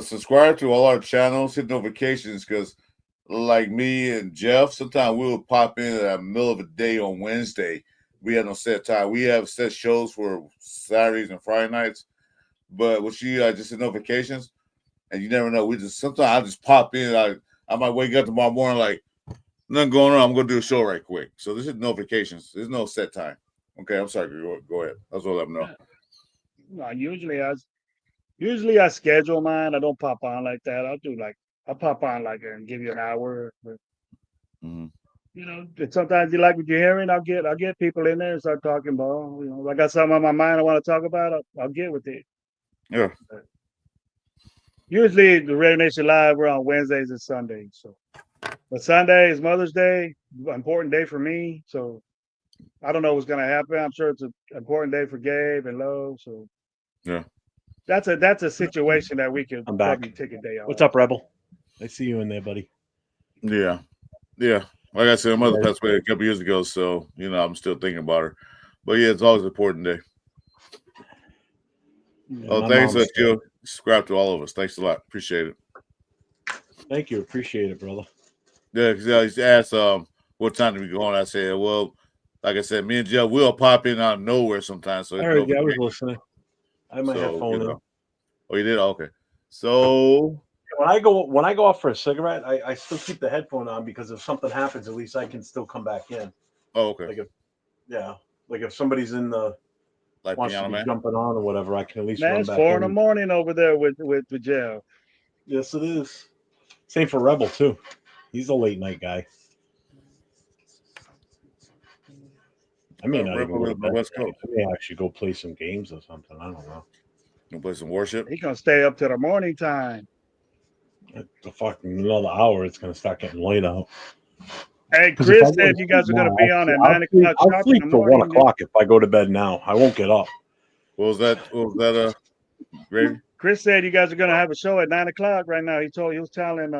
Subscribe to all our channels, hit notifications, because like me and Jeff, sometimes we will pop in at the middle of the day on Wednesday. We have no set time. We have set shows for Saturdays and Friday nights, but with you just the notifications, and you never know. We just sometimes I just pop in. I might wake up tomorrow morning like nothing going on. I'm gonna do a show right quick. So this is notifications. There's no set time. Okay, I'm sorry. Go ahead. That's all I'm know. No, usually I schedule mine. I don't pop on like that. I'll pop on like and give you an hour. But, you know, sometimes you like what you're hearing. I'll get people in there and start talking ball. You know, if I got something on my mind I want to talk about, I'll get with it. Yeah. But usually the Radio Nation Live we're on Wednesdays and Sundays. So, but Sunday is Mother's Day, important day for me. So I don't know what's gonna happen. I'm sure it's an important day for Gabe and Lo. So yeah, that's a situation that we could probably take a day off. What's up, Rebel? I see you in there, buddy. Yeah. Like I said, my mother passed away a couple years ago, so you know I'm still thinking about her. But yeah, it's always an important day. Yeah, thanks, Joe. Subscribe to all of us. Thanks a lot. Appreciate it. Thank you. Appreciate it, brother. Yeah, because I used to ask what time do we go on. I said, well, like I said, me and Joe will pop in out of nowhere sometimes. So I heard you. I was listening. I might have phone in. Oh, you did? Okay. So when I go off for a cigarette, I still keep the headphone on because if something happens, at least I can still come back in. Oh, okay. Like if somebody's in the wants to be jumping on or whatever, I can at least run it's back 4 a.m. over there with Joe. Yes, it is. Same for Rebel too. He's a late night guy. I may not even go to bed. I may actually go play some games or something. I don't know. You play some worship? He's gonna stay up till the morning time. The fucking another hour, it's gonna start getting late out. Hey, Chris said you guys are gonna be on at 9 o'clock. I'll sleep till 1 o'clock if I go to bed now. I won't get up. What was that? Gravy? Chris said you guys are gonna have a show at 9 o'clock right now. He was telling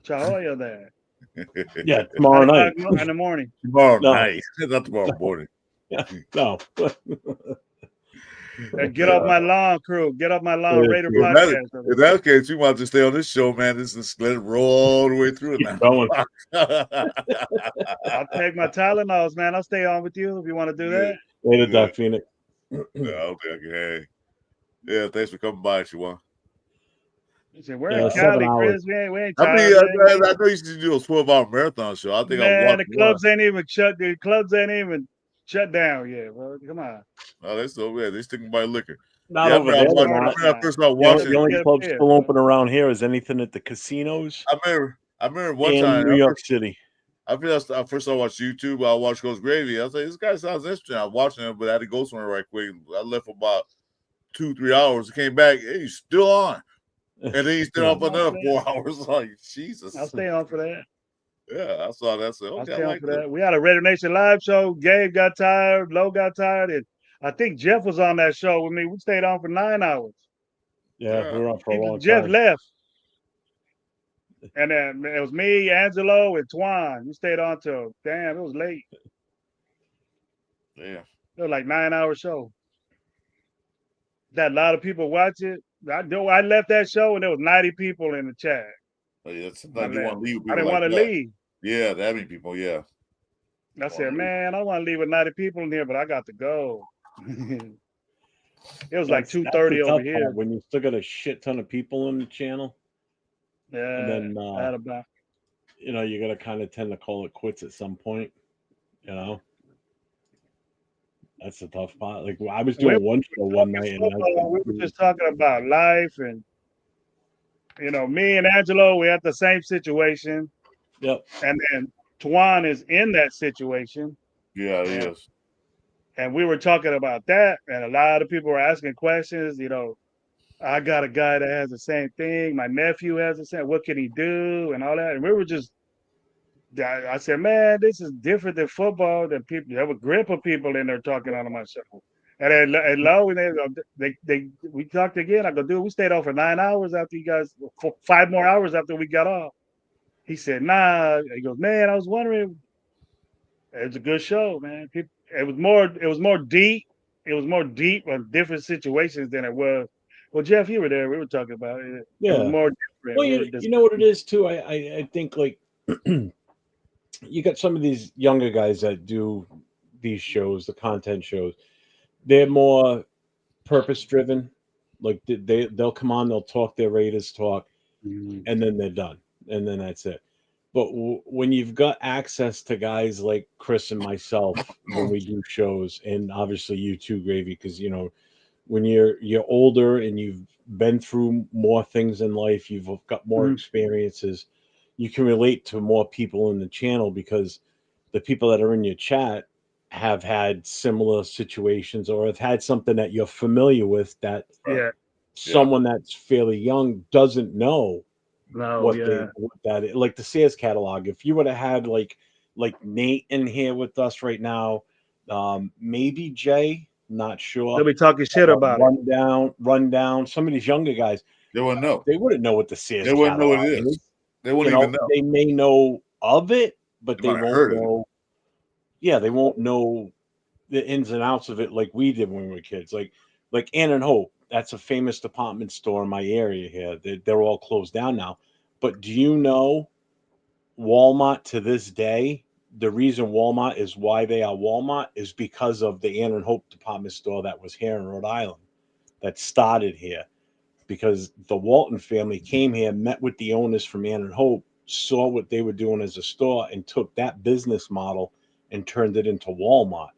Chahoya that. Yeah, tomorrow night in the morning. Tomorrow night, not tomorrow morning. No. Get off my lawn, crew. Get off my lawn, Raider podcast. In that case, you might just stay on this show, man. This is let it roll all the way through it now. I'll take my Tylenols, man. I'll stay on with you if you want to do that. Later, Doc Phoenix. Okay. Yeah, thanks for coming by, Shawan. We're in Cali, Chris. We ain't tired. I know you should do a 12-hour marathon show. I think the clubs ain't even shut. The clubs ain't even shut down yet, bro. Come on. Oh, that's so bad. They sticking by liquor. Not over there. I first started watching. The only club still open around here is anything at the casinos. I remember one time New York City. I first started watching YouTube. I watched Coach Gravy. I was like, this guy sounds interesting. I was watching him, but I had to go somewhere right quick. I left for about 2-3 hours. I came back. Hey, he's still on. And then he's still on for another 4 hours. Like, Jesus. I'll stay on for that. Yeah, I saw that. So, okay, I like that. We had a Radio Nation Live show. Gabe got tired. Lo got tired. And I think Jeff was on that show with me. We stayed on for 9 hours. Yeah, we were on for a long time. Jeff left. And then it was me, Angelo, and Twan. We stayed on till, it was late. Yeah. It was like 9-hour show. That a lot of people watch it. I left that show and there was 90 people in the chat. Oh, yeah, sometimes you want to leave. I didn't want to leave. Yeah, that many people. Yeah. I said, man, I want to leave with 90 people in here, but I got to go. It was like 2:30 over here. When you still got a shit ton of people in the channel. Yeah. And then, you got to kind of tend to call it quits at some point. That's the tough part. Like I was doing one show one night, and we were just talking about life, and me and Angelo, we had the same situation. Yep. And then Twan is in that situation. Yeah, he is. And we were talking about that, and a lot of people were asking questions. I got a guy that has the same thing. My nephew has the same. What can he do? And all that. And we were just. I said, man, this is different than football. Than people, there were a grip of people in there talking on my show. And at Low, we talked again. I go, dude, we stayed on for 9 hours after you guys, for 5 more hours after we got off. He said, nah. He goes, man, I was wondering. It was a good show, man. It was more deep. It was more deep on different situations than it was Well, Jeff, you were there. We were talking about it. It Yeah. was more different. Well, We were you know what it is too. I think like you got some of these younger guys that do these shows, the content shows. They're more purpose driven. Like they'll come on, they'll talk their Raiders talk, Mhm. and then they're done, and then that's it. But when you've got access to guys like Chris and myself when we do shows, and obviously you too, Gravy, because you know when you're older and you've been through more things in life, you've got more Mhm. experiences, you can relate to more people in the channel because the people that are in your chat have had similar situations or have had something that you're familiar with that Right. Yeah. Yeah. someone that's fairly young doesn't know No. what Yeah. like the Sears catalog. If you would have had like Nate in here with us right now, maybe Jay, not sure. They'll be talking shit about it. Rundown. Some of these younger guys, They wouldn't know. they wouldn't know what the Sears They wouldn't know what catalog it is. is. They You wouldn't know, even know. they may know of it, but They they might have won't heard of it. know. Yeah, they won't know the ins and outs of it like we did when we were kids. Like Ann and Hope, that's a famous department store in my area here. They're all closed down now. But do you know Walmart to this day? The reason Walmart is why they are Walmart is because of the Ann and Hope department store that was here in Rhode Island that started here. Because the Walton family came here, met with the owners from Ann and Hope, saw what they were doing as a store, and took that business model and turned it into Walmart.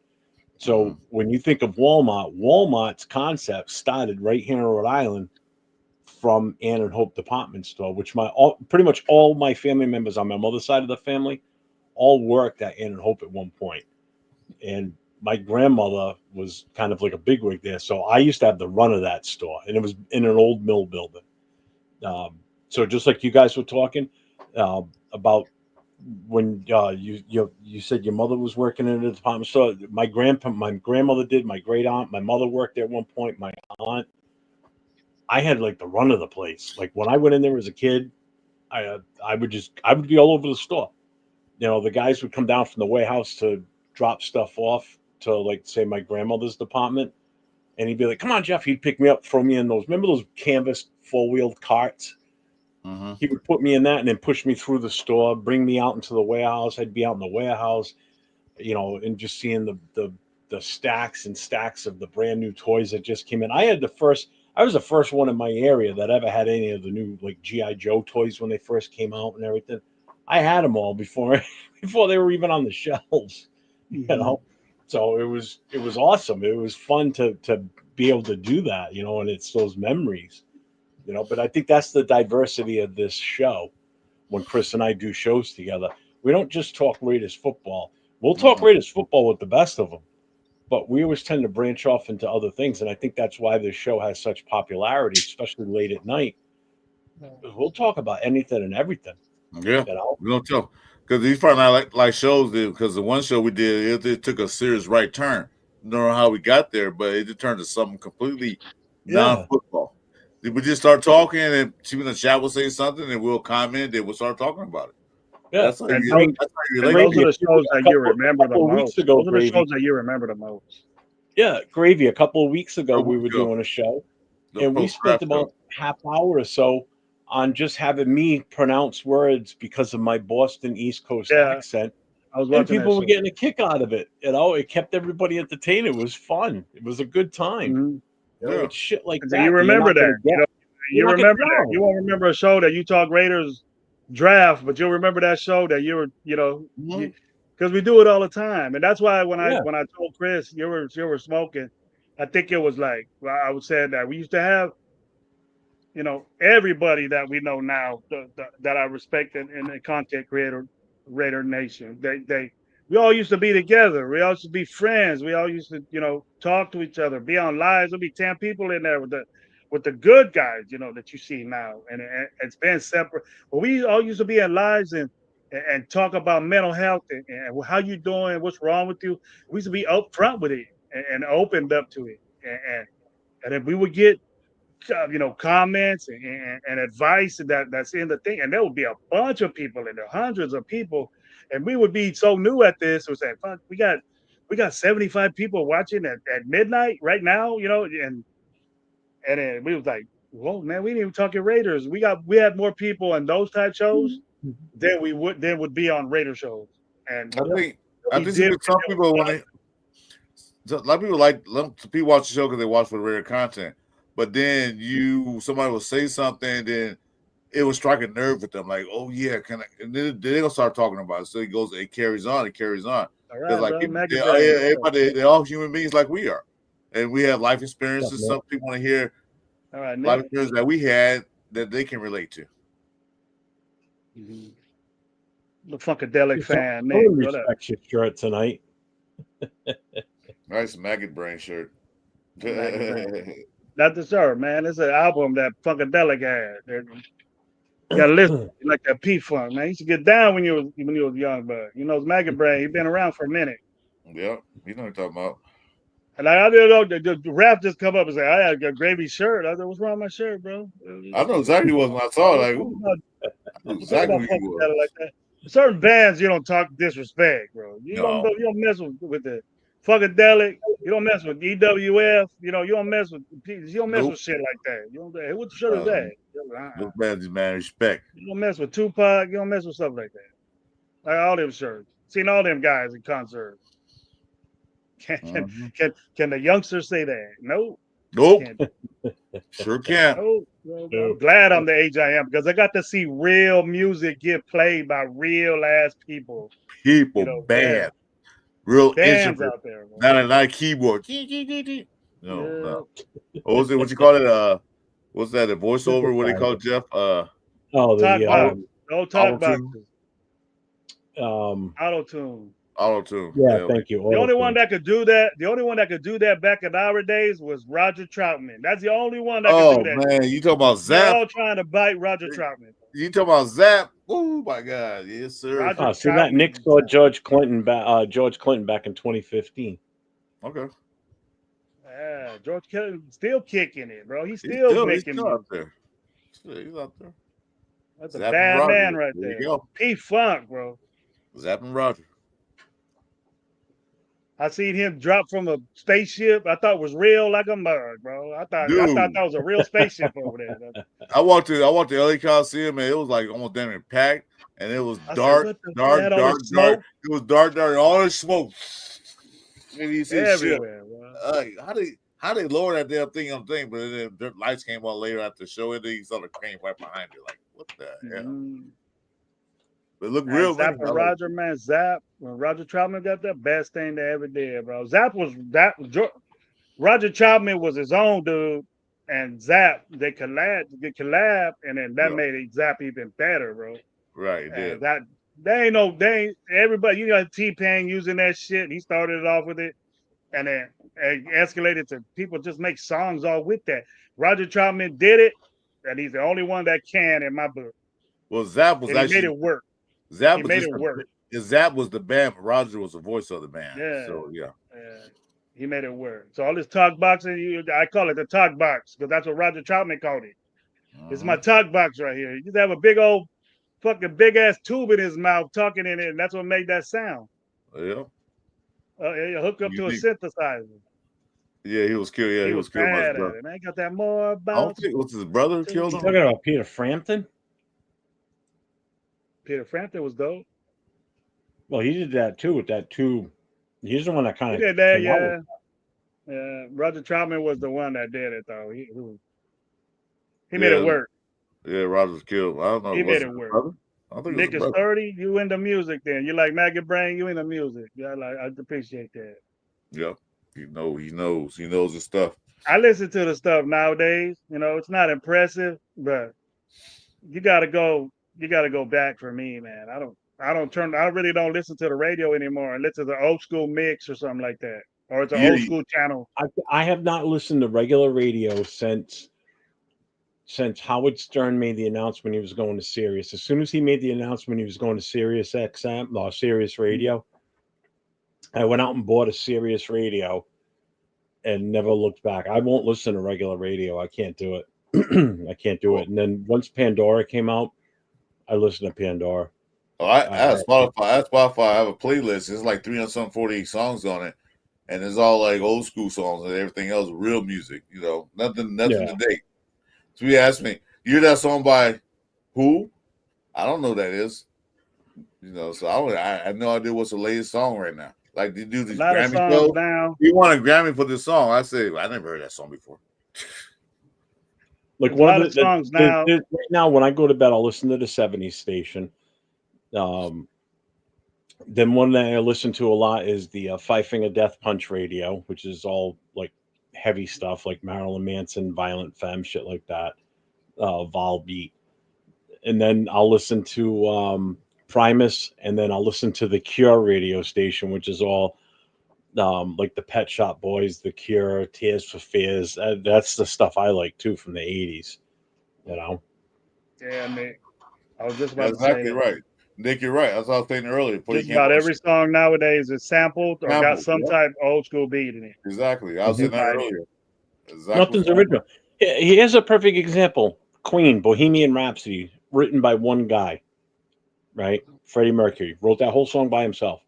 So when you think of Walmart, Walmart's concept started right here in Rhode Island from Ann and Hope department store, which pretty much all my family members on my mother's side of the family all worked at Ann and Hope at one point. And my grandmother was kind of like a bigwig there, so I used to have the run of that store, and it was in an old mill building. So just like you guys were talking about when you said your mother was working in a department store, my grandmother did, my great aunt, my mother worked there at one point, my aunt. I had like the run of the place. Like when I went in there as a kid, I would be all over the store. You know, the guys would come down from the warehouse to drop stuff off to like say my grandmother's department, and he'd be like, "Come on, Jeff." He'd pick me up, throw me in those. Remember those canvas 4-wheeled carts? He would put me in that and then push me through the store, bring me out into the warehouse. I'd be out in the warehouse, you know, and just seeing the stacks and stacks of the brand new toys that just came in. I was the first one in my area that ever had any of the new like GI Joe toys when they first came out and everything. I had them all before before they were even on the shelves, you know. So it was awesome. It was fun to be able to do that, you know, and it's those memories, you know. But I think that's the diversity of this show. When Chris and I do shows together, we don't just talk Raiders football. We'll talk Raiders football with the best of them, but we always tend to branch off into other things. And I think that's why this show has such popularity, especially late at night. We'll talk about anything and everything. Yeah, you know? we don't tell because these probably not like shows did. Because the one show we did, it took a serious right turn. Don't know how we got there, but it just turned to something completely non-football. We just start talking, and people in the chat will say something, and we'll comment, and we'll start talking about it. Yeah, That's how And you, those, that's how you and relate. those are the shows that you remember the couple of weeks most. ago, Those are the Gravy. shows that you remember the most. Yeah, Gravy. A couple of weeks ago, we week were ago. doing a show, The and we spent post-draft about half hour or so on just having me pronounce words because of my Boston East Coast accent. I was And watching people that were show. getting a kick out of it. You know, it kept everybody entertained. It was fun. It was a good time. Mhm. You know, it's shit like And that. you you're remember not gonna that. You get. know, You're you not gonna remember that. know. You won't remember a show that you talk Raiders draft, but you'll remember that show that you were, you know, because we do it all the time. And that's why when I told Chris you were smoking, I think it was like, well, I was saying that we used to have, you know, everybody that we know now that I respect in the content creator Raider Nation. We all used to be together. We all used to be friends. We all used to, you know, talk to each other, be on lives. There'll be 10 people in there with the good guys, you know, that you see now. And it's been separate. But we all used to be in lives and talk about mental health and how you doing, what's wrong with you. We used to be upfront with it and opened up to it. And if we would get you know, comments and advice that's in the thing, and there would be a bunch of people in there, hundreds of people, and we would be so new at this. We're saying, "Fuck, we got 75 people watching at midnight right now," you know, And then we was like, whoa, man, we didn't even talking Raiders. We had more people in those type shows than would be on Raider shows. And I think some people want to. A lot of people people watch the show because they watch for the Raider content. But then somebody will say something, then it will strike a nerve with them, like, oh yeah, can I? And then they're gonna start talking about it. So it carries on. All right, like bro, everybody, they're all human beings like we are, and we have life experiences. Some people want to hear life experiences that we had that they can relate to. Mm-hmm. The Funkadelic fan, Nick. Nick. Respect your shirt tonight. Nice maggot brain shirt. Not the shirt, man. It's an album that Funkadelic had. You gotta listen like that P-Funk, man. You used to get down when you was young, but you know, it's maggot brain. He's been around for a minute. Yeah, you know what I'm talking about. And I didn't know the rap just come up and say, I had a gravy shirt. I said, what's wrong with my shirt, bro? I know exactly what I saw. Like, I know exactly what you were. Like that. Certain bands, you don't talk disrespect, bro. You don't mess with the Funkadelic. You don't mess with EWF. You know, you don't mess with shit like that. You don't. What shirt is that? Those bands demand respect. You don't mess with Tupac. You don't mess with stuff like that. Like all them shirts. Seen all them guys in concert. Can the youngsters say that? No. Nope. Sure can't. Nope. I'm glad I'm the age I am because I got to see real music get played by real ass people. Band. Real bands out there. Not a keyboard. No. What was it? What you call it? What's that? A voiceover? What do you call it, Jeff? Talk boxes. Auto-tune. Yeah, thank you. The only one that could do that back in our days was Roger Troutman. That's the only one that could do that. Oh man, you talking about Zap? They're all trying to bite Roger Troutman. You talking about Zap? Oh my God, yes sir. So that Nick saw George Clinton back in 2015. Okay. Yeah, George Clinton still kicking it, bro. He's still making he's out there. He's out there. That's a bad man right there. You go. P-Funk, bro. Zap and Roger. I seen him drop from a spaceship. I thought it was real like a mug, bro. I thought that was a real spaceship over there. I walked to LA Coliseum, man. It was like almost damn near packed, and it was dark. It was dark, and all the smoke. And you see everywhere, bro. How they lower that damn thing on the thing, but then the lights came on later after the show, and then you saw the crane right behind you. Like, what the hell? But look real. Zap and Roger, man. Zap, when Roger Troutman got that, best thing they ever did, bro. Roger Troutman was his own dude, and Zap, they collab, and then that made Zap even better, bro. Right, yeah. Everybody, you got T-Pain using that shit. He started it off with it, and then it escalated to people just make songs all with that. Roger Troutman did it, and he's the only one that can in my book. Well, Zap was actually made it work. Zap was the band, but Roger was the voice of the band. Yeah. So he made it work. So all this talk boxing, I call it the talk box because that's what Roger Troutman called it. It's my talk box right here. You just have a big old fucking big ass tube in his mouth talking in it, and that's what made that sound. Yeah. Hook up to a synthesizer. Yeah, he was killed. Yeah, he was killed by his brother. Man, got that more about. I don't think it was his brother who killed him. You talking about Peter Frampton? Peter Frampton was dope. Well, he did that too with that tube. He's the one that kind of did that, yeah. Yeah, Roger Troutman was the one that did it though. He made it work. Yeah, Roger's killed. I don't know. He made it work. Nick is 30. You into music then? You like Maggot Brain? You into music? Yeah, I appreciate that. Yeah, he knows his stuff. I listen to the stuff nowadays. You know, it's not impressive, but you gotta go back for me, man. I really don't listen to the radio anymore and listen to the old school mix or something like that. Or it's an old school channel. I have not listened to regular radio since Howard Stern made the announcement he was going to Sirius. As soon as he made the announcement he was going to Sirius XM or Sirius Radio, I went out and bought a Sirius Radio and never looked back. I won't listen to regular radio. I can't do it. I can't do it. And then once Pandora came out, I listened to Pandora. Oh, I have Spotify. I have a playlist. It's like 348 songs on it. and it's all like old school songs and everything else, real music. You know, nothing today. So you ask me, you hear that song by who? I don't know who that is. You know, so I have no idea what's the latest song right now. Like they do A these lot of Grammy songs shows. now. You want a Grammy for this song? I say I never heard that song before. Like There's a one lot of of songs now. right now, when I go to bed, I'll listen to the '70s station. Then one that I listen to a lot is the Five Finger Death Punch radio, which is all like heavy stuff, like Marilyn Manson, Violent Femme, shit like that. Volbeat, and then I'll listen to Primus, and then I'll listen to the Cure radio station, which is all like the Pet Shop Boys, the Cure, Tears for Fears. That's the stuff I like too from the '80s. You know. Yeah, Nick. I was just about That's to say exactly that. right. Nick, you're right. That's what I was saying earlier. Before you Just came about on. every song nowadays is sampled or got Sampled, some yep. type of old school beat in it. Exactly. I was saying that earlier. Exactly. Nothing's original. Here's a perfect example. Queen, Bohemian Rhapsody, written by one guy, right? Freddie Mercury wrote that whole song by himself.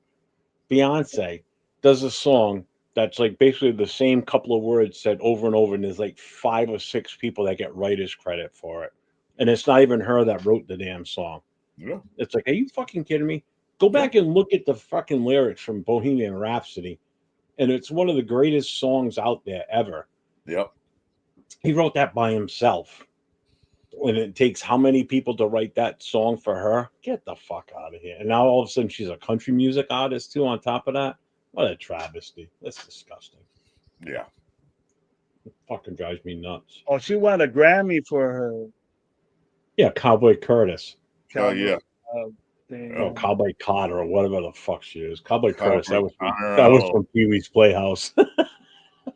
Beyonce does a song that's like basically the same couple of words said over and over, and there's like 5 or 6 people that get writer's credit for it. And it's not even her that wrote the damn song. Yeah. It's like, are you fucking kidding me? Go back and look at the fucking lyrics from Bohemian Rhapsody, and it's one of the greatest songs out there ever. Yep. He wrote that by himself. And it takes how many people to write that song for her? Get the fuck out of here. And now all of a sudden she's a country music artist too on top of that. What a travesty. That's disgusting. Yeah. It fucking drives me nuts. Oh, she won a Grammy for her. Yeah, Cowboy Curtis. Oh yeah. Cowboy Carter or whatever the fuck she is. Cowboy Curtis. That was from Pee Wee's Playhouse.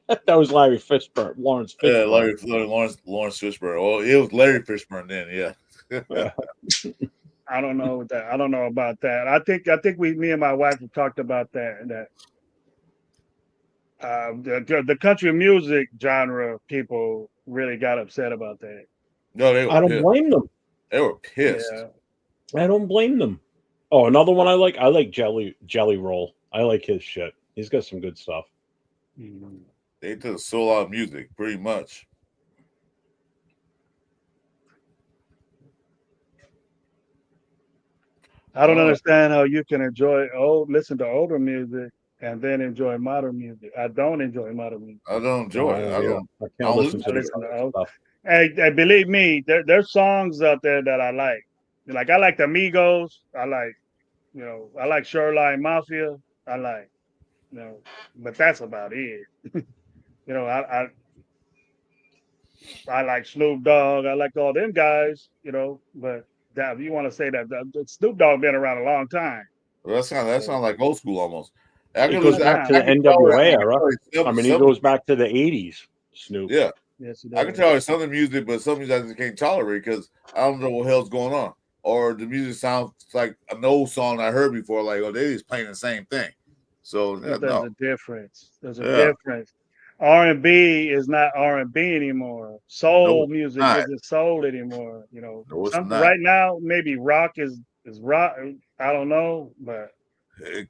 That was Larry Fishburne, Lawrence Fishburne. Yeah, Lawrence Fishburne. Well, it was Larry Fishburne then, yeah. I don't know that. I don't know about that. I think me and my wife have talked about that. The country music genre people really got upset about that. No, they were I don't pissed. blame them. They were pissed. Yeah. I don't blame them. Oh, another one I like Jelly Roll. I like his shit. He's got some good stuff. They took so lot of music, pretty much. I don't understand how you can listen to older music and then enjoy modern music. I don't enjoy modern music. I don't enjoy it. I can't listen to this stuff. Hey, believe me, there's songs out there that I like. Like I like the Migos. I like Shoreline Mafia. But that's about it. I like Snoop Dogg. I like all them guys. But if you want to say that Snoop Dogg been around a long time. Well, that sounds like old school almost. It goes back to the NWA era. I mean, he goes back to the '80s. Snoop. Yeah. Yes, I can tell you some of the music, but some music I just can't tolerate because I don't know what hell's going on. Or the music sounds like an old song I heard before, like, they just playing the same thing. So there's a difference. There's a difference. R&B is not R&B anymore. Soul music isn't soul anymore. Right now, maybe rock is rock. I don't know, but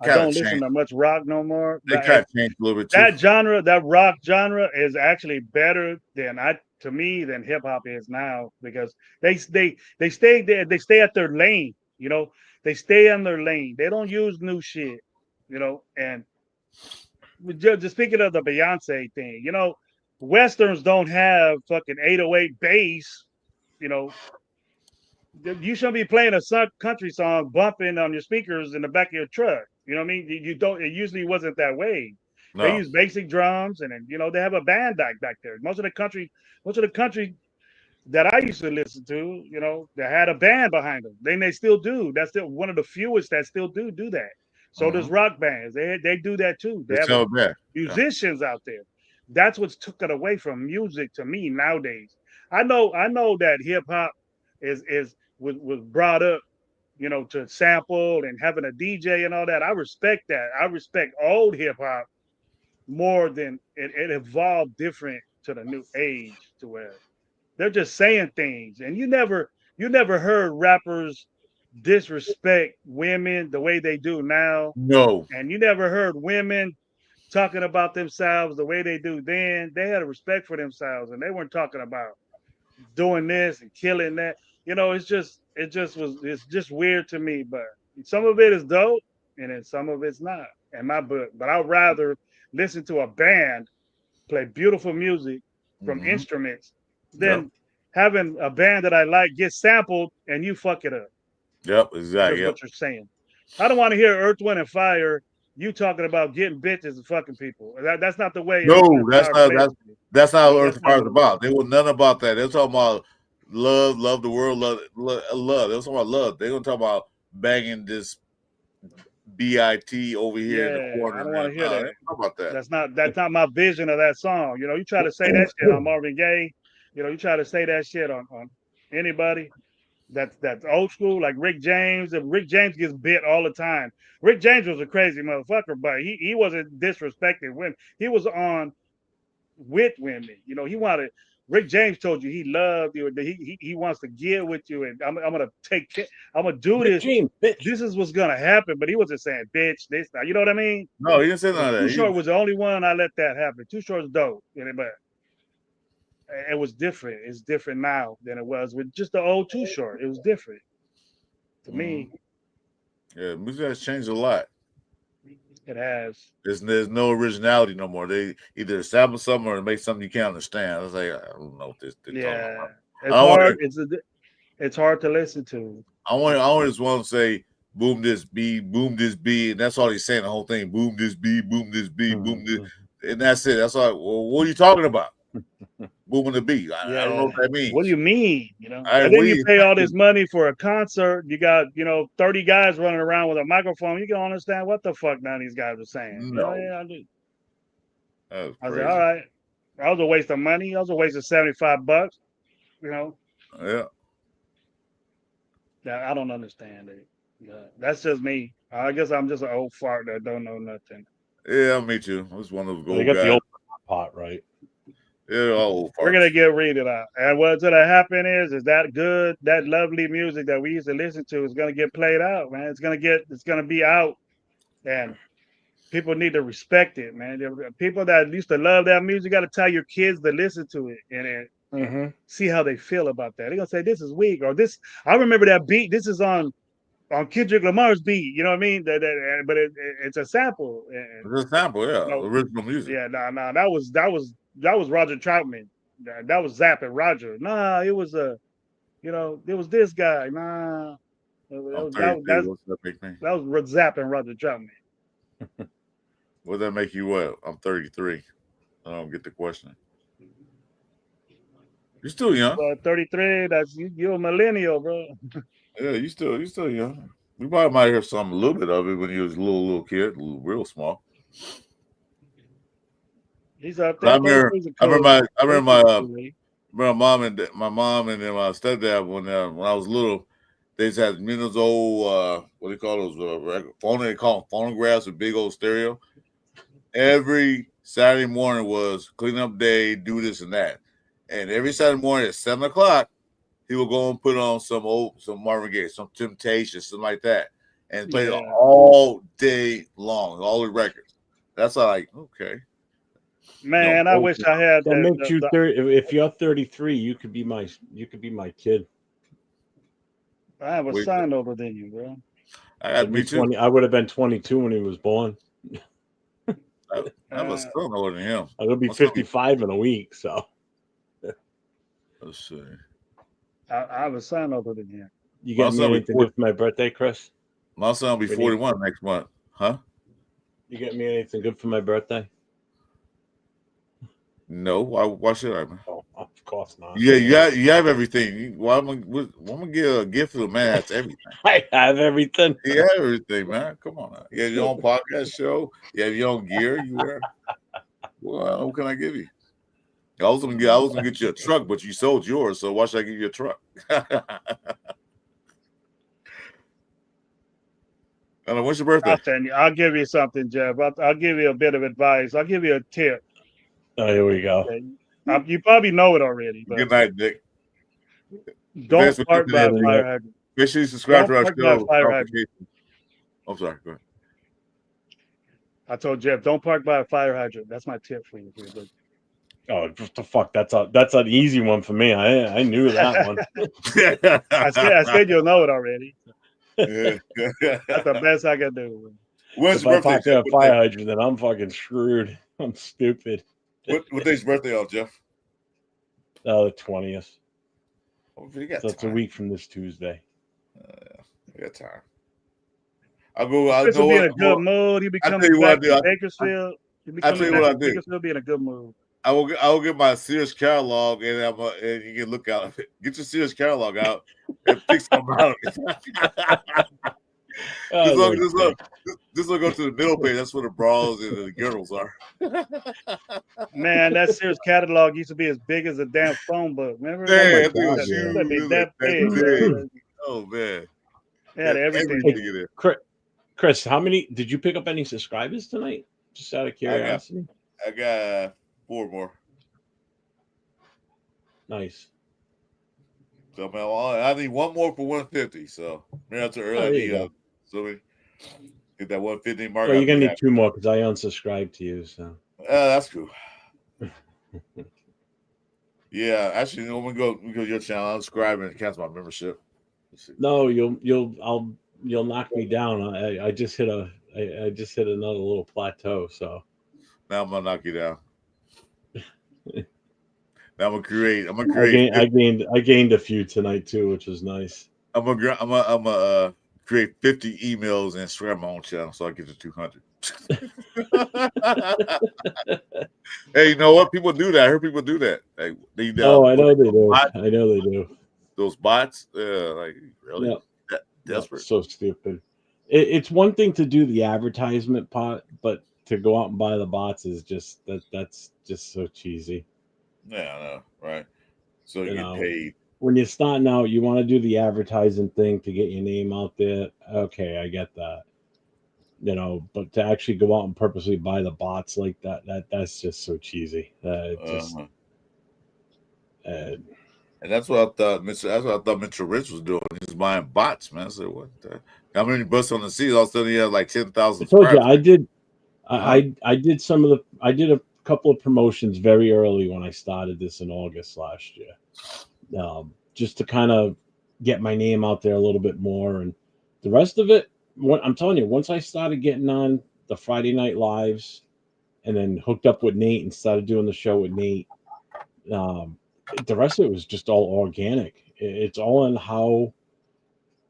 I don't listen to much rock no more. It kind of changed a little bit too. That rock genre is actually better than hip hop is now because they stay there. They stay at their lane. They stay in their lane. They don't use new shit. And just speaking of the Beyonce thing, Westerns don't have fucking 808 bass. You shouldn't be playing a country song bumping on your speakers in the back of your truck. You know what I mean? You don't. It usually wasn't that way. No. They use basic drums, and then they have a band back there. Most of the country that I used to listen to, they had a band behind them. They still do. That's still one of the fewest that still do that. So does rock bands. They do that too. They have musicians out there. That's what's took it away from music to me nowadays. I know that hip hop was brought up, to sample and having a DJ and all that. I respect that. I respect old hip hop more than it evolved different to the new age to where they're just saying things. And you never heard rappers disrespect women the way they do now. No. And you never heard women talking about themselves the way they do then, they had a respect for themselves, and they weren't talking about doing this and killing that. It's just weird to me. But some of it is dope, and then some of it's not in my book. But I'd rather listen to a band play beautiful music from instruments than having a band that I like get sampled and you fuck it up. Yep, exactly. That's what you're saying. I don't want to hear Earth, Wind, and Fire. You talking about getting bitches and fucking people. That's not the way. No, that's not what Earth and Fire is about. They were none about that. They're talking about love the world, love. They're talking about love. They're gonna talk about banging this BIT over here in the corner. I don't want to hear that. About that. That's not my vision of that song. You try to say that shit on Marvin Gaye. You try to say that shit on anybody. That's old school, like Rick James. And Rick James gets bit all the time. Rick James was a crazy motherfucker, but he wasn't disrespected when he was on with women. He wanted. Rick James told you he loved you. He wants to get with you, and I'm gonna take care. I'm gonna do Rick this. James, bitch. This is what's gonna happen. But he wasn't saying bitch. This, you know what I mean? No, he didn't say none of that. Too Short was the only one I let that happen. Too Short's dope, but it was different. It's different now than it was with just the old Too Short. It was different to me. Yeah, music has changed a lot. It has. There's no originality no more. They either establish something or make something you can't understand. I was like, I don't know what this. Yeah, it's hard. It's hard to listen to. I always want to say, boom this B, and that's all he's saying. The whole thing, boom this B, boom this B, boom this, and that's it. That's all. Well, what are you talking about? Booming the beat. I don't know what that means. What do you mean? And then you pay all this money for a concert. You got 30 guys running around with a microphone. You can understand what the fuck none of these guys are saying. No. I do. That was I crazy. said, all right. That was a waste of money. That was a waste of $75. Yeah. I don't understand it. That's just me. I guess I'm just an old fart that don't know nothing. Yeah, me too. I was one of those gold They got guys. the old pot right. Yeah, all We're gonna get readed out, and what's gonna happen is that good, that lovely music that we used to listen to is gonna get played out, man. It's gonna be out, and people need to respect it, man. People that used to love that music got to tell your kids to listen to it and see how they feel about that. They're gonna say this is weak or this. I remember that beat. This is on Kendrick Lamar's beat. You know what I mean? But it's a sample. It's a sample, yeah. Original music. Yeah, nah. That was Roger Troutman. That was Zapp and Roger. Nah, it was it was this guy. Nah, that was Zapp and Roger Troutman. What that make you what? I'm 33. I don't get the question. You're still young. 33. That's you're a millennial, bro. Yeah, you still young. We probably might hear a little bit of it when you was a little kid, real small. He's up there. I remember my mom and then my stepdad when I was little. They just had those old what do you call those they call them phonographs with big old stereo. Every Saturday morning was clean up day, do this and that, and every Saturday morning at 7:00, he would go and put on some Marvin Gaye, some Temptations, something like that, and play it all day long, all the records. That's like okay. Man, I wish I had that. Makes you 30. If you're 33, you could be my kid. I have a son older than you, bro. I had me too. 20, I would have been 22 when he was born. I have a son older than him. I'm gonna be 55 in a week. So let's see. I have a son older than him. You got me anything good for my birthday, Chris? My son will be 41 next month, huh? You get me anything good for my birthday? No, why should I? Man? Oh, of course not. Yeah, you have everything. Why am I gonna give a gift to the man? That's everything. I have everything. You have everything, man. Come on, now. You have your own podcast show. You have your own gear. You wear. Well, what can I give you? I was gonna get you a truck, but you sold yours. So why should I give you a truck? What's your birthday? I'll give you something, Jeff. I'll give you a bit of advice. I'll give you a tip. Oh, here we go. Okay. You probably know it already. But good night, Nick. Don't park by a fire hydrant. Make sure you subscribe to our show. I'm sorry. Go I told Jeff, don't park by a fire hydrant. That's my tip for you. Oh, what the fuck! That's an easy one for me. I knew that one. I said you'll know it already. Yeah. That's the best I can do. When's If your I birthday, park Jeff? at a fire hydrant, then I'm fucking screwed. I'm stupid. What day's birthday on, Jeff? The 20th. Oh, you got So it's a time. week from this Tuesday. You got time. I'll go. I Chris know will be in what. a good mood. He'll be I tell coming you what I back do. to Bakersfield. He'll be I tell coming you back what I to do. Bakersfield. Be in a good mood. I will get my Sears catalog and and you can look out. Get your Sears catalog out and pick something out. This will go to the middle page. That's where the bras and the girdles are. Man, that Sears catalog used to be as big as a damn phone book. Remember? Man, Oh my that thing was God, huge. That'd be It was that big. big. Man. Oh man, It had everything. in there. Chris, how many did you pick up any subscribers tonight? Just out of curiosity. I got 4 more. Nice. So I need 1 more for 150. So maybe that's early. Oh, I there you need go. so we get that 150 mark. Well, you're gonna need 2 more because I unsubscribed to you. So that's cool. Yeah, actually, we go to your channel. I'll subscribe and cancel my membership. No, you'll knock me down. I just hit another little plateau. So now I'm gonna knock you down. Now I'm gonna create. I gained a few tonight too, which was nice. I'm gonna create 50 emails and scrap my own channel so I get to 200. Hey, you know what? People do that. I heard people do that. Like, I know they do. I know they do. Those bots, like really, yeah. desperate. So stupid. It's one thing to do the advertisement part, but to go out and buy the bots is just that's just so cheesy. Yeah, I know, right? So you get paid. When you're starting out, you want to do the advertising thing to get your name out there. Okay, I get that. But to actually go out and purposely buy the bots like that's just so cheesy. And that's what I thought. Mitch Rens was doing. He was buying bots, man. I said, "What? How many butts on the seat? All of a sudden, he had like 10,000." I told you I did. I did I did a couple of promotions very early when I started this in August last year, just to kind of get my name out there a little bit more, and the rest of it. I'm telling you, once I started getting on the Friday night lives, and then hooked up with Nate and started doing the show with Nate, the rest of it was just all organic. It's all in how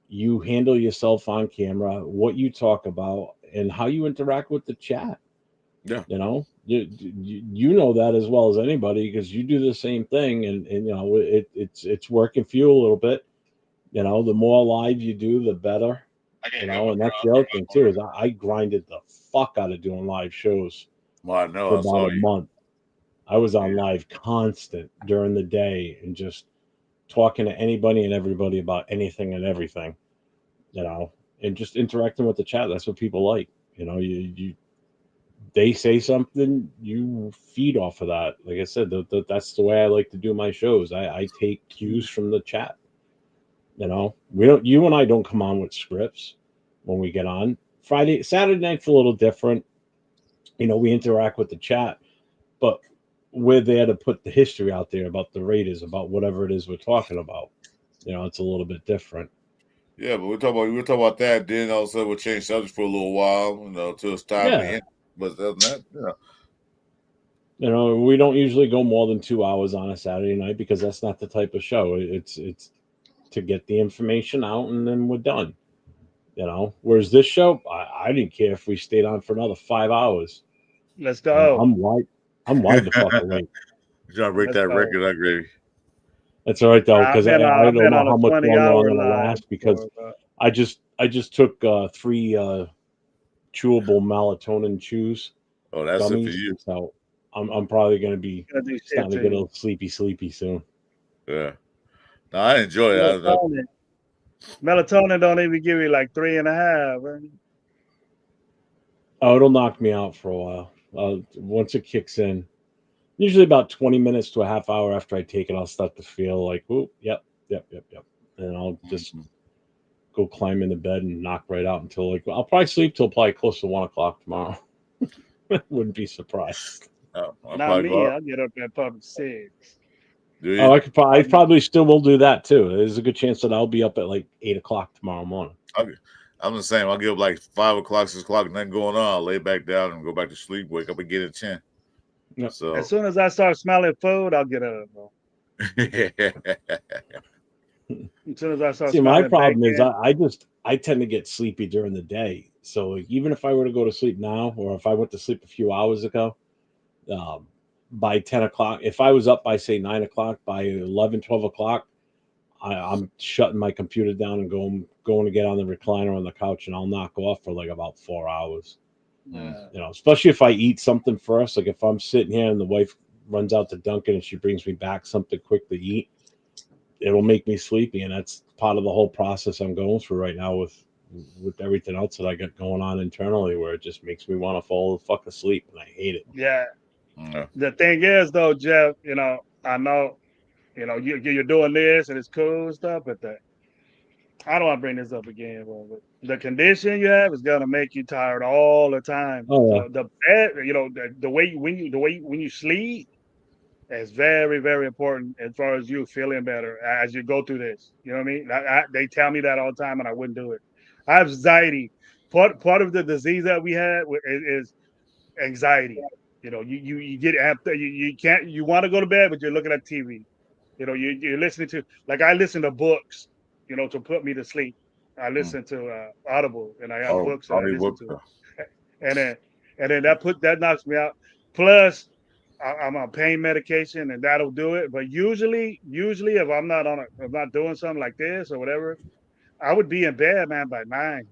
you handle yourself on camera, what you talk about, and how you interact with the chat. Yeah, you know that as well as anybody because you do the same thing, and it's working for you a little bit. The more live you do, the better. And that's the other thing too is I grinded the fuck out of doing live shows. Well, I know. For about a month. I was on live constant during the day and just talking to anybody and everybody about anything and everything, and just interacting with the chat. That's what people like. They say something, you feed off of that. Like I said, that's the way I like to do my shows. I take cues from the chat. You and I don't come on with scripts when we get on. Saturday night's a little different. We interact with the chat, but we're there to put the history out there about the Raiders, about whatever it is we're talking about. It's a little bit different. Yeah, but we're talking about that. Then all of a sudden we'll change subject for a little while, till it's time to end. But other than that, we don't usually go more than 2 hours on a Saturday night because that's not the type of show. It's to get the information out and then we're done. Whereas this show, I didn't care if we stayed on for another 5 hours. Let's go. I'm wide the fuck awake. You're trying to break that record, I agree. That's all right though, because I don't know how much longer I'm gonna last because I just took 3 chewable melatonin chews. Oh, that's gummies, it for you. So I'm probably gonna be starting to get a little sleepy soon. Yeah. No, I enjoy it. Melatonin don't even give you like 3.5, right? Oh, it'll knock me out for a while. Once it kicks in, usually about 20 minutes to a half hour after I take it, I'll start to feel like, oh, yep. And I'll just go climb into bed and knock right out until I'll probably sleep till probably close to 1 o'clock tomorrow. Wouldn't be surprised. Oh, I'll Not probably me. go out. I'll get up at probably 6. Do you? Oh, I probably still will do that too. There's a good chance that I'll be up at like 8 o'clock tomorrow morning. I'm the same. I'll get up like 5 o'clock, 6 o'clock, nothing going on. I'll lay back down and go back to sleep. Wake up again at 10. Yep. So As soon as I start smelling food, I'll get up, bro. As soon as I start See, my smelling problem is bacon, I tend to get sleepy during the day. So like, even if I were to go to sleep now, or if I went to sleep a few hours ago, by 10 o'clock, if I was up by say 9 o'clock, by 11, 12 o'clock, I'm shutting my computer down and going to get on the recliner on the couch, and I'll knock off for like about 4 hours. You know, especially if I eat something first. Like if I'm sitting here and the wife runs out to Dunkin' and she brings me back something quick to eat, it'll make me sleepy, and that's part of the whole process I'm going through right now with everything else that I got going on internally, where it just makes me want to fall the fuck asleep, and I hate it. yeah. yeah. The thing is, though, Jeff, you know, I know, you know, you're doing this and it's cool and stuff, but I don't want to bring this up again, but the condition you have is gonna make you tired all the time. Oh, yeah. So the bed, you know, the way when you sleep is very, very important as far as you feeling better as you go through this. You know what I mean? They tell me that all the time, and I wouldn't do it. I have anxiety. Part of the disease that we had is anxiety. You know, you get after you can't, you want to go to bed, but you're looking at TV. You know, you're listening to, like, I listen to books, you know, to put me to sleep. I listen to Audible, and I have books that I listen to, and then that knocks me out. Plus, I'm on pain medication, and that'll do it. But usually, if I'm not doing something like this or whatever, I would be in bed, man, by 9,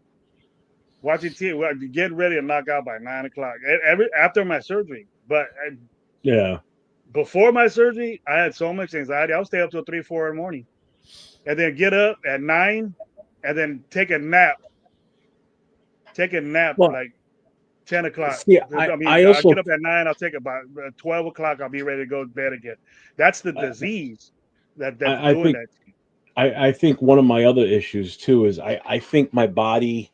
watching TV, getting ready to knock out by 9 o'clock. After my surgery, but Yeah. before my surgery, I had so much anxiety. I would stay up till 3, 4 in the morning, and then get up at 9, and then take a nap. Well, Like 10 o'clock. see, I mean, I I'll also get up at 9. I'll take about 12 o'clock. I'll be ready to go to bed again. That's the disease that's I doing think that. I think one of my other issues too is I think my body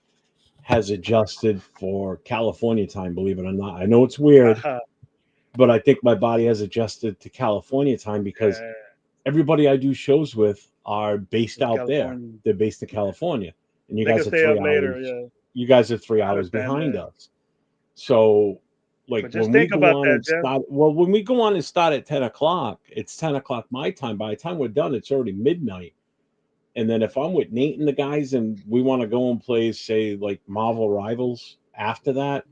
has adjusted for California time, believe it or not. I know it's weird, but I think my body has adjusted to California time because everybody I do shows with are based out there. California. They're based in California, and you They can guys are stay 3 up later. hours. Yeah, You guys are 3 I hours understand behind that. us. So, like But just when we think go about on that, and Jeff. start, when we go on and start at 10 o'clock, it's 10 o'clock my time. By the time we're done, it's already midnight. And then if I'm with Nate and the guys and we want to go and play, say, like Marvel Rivals after that,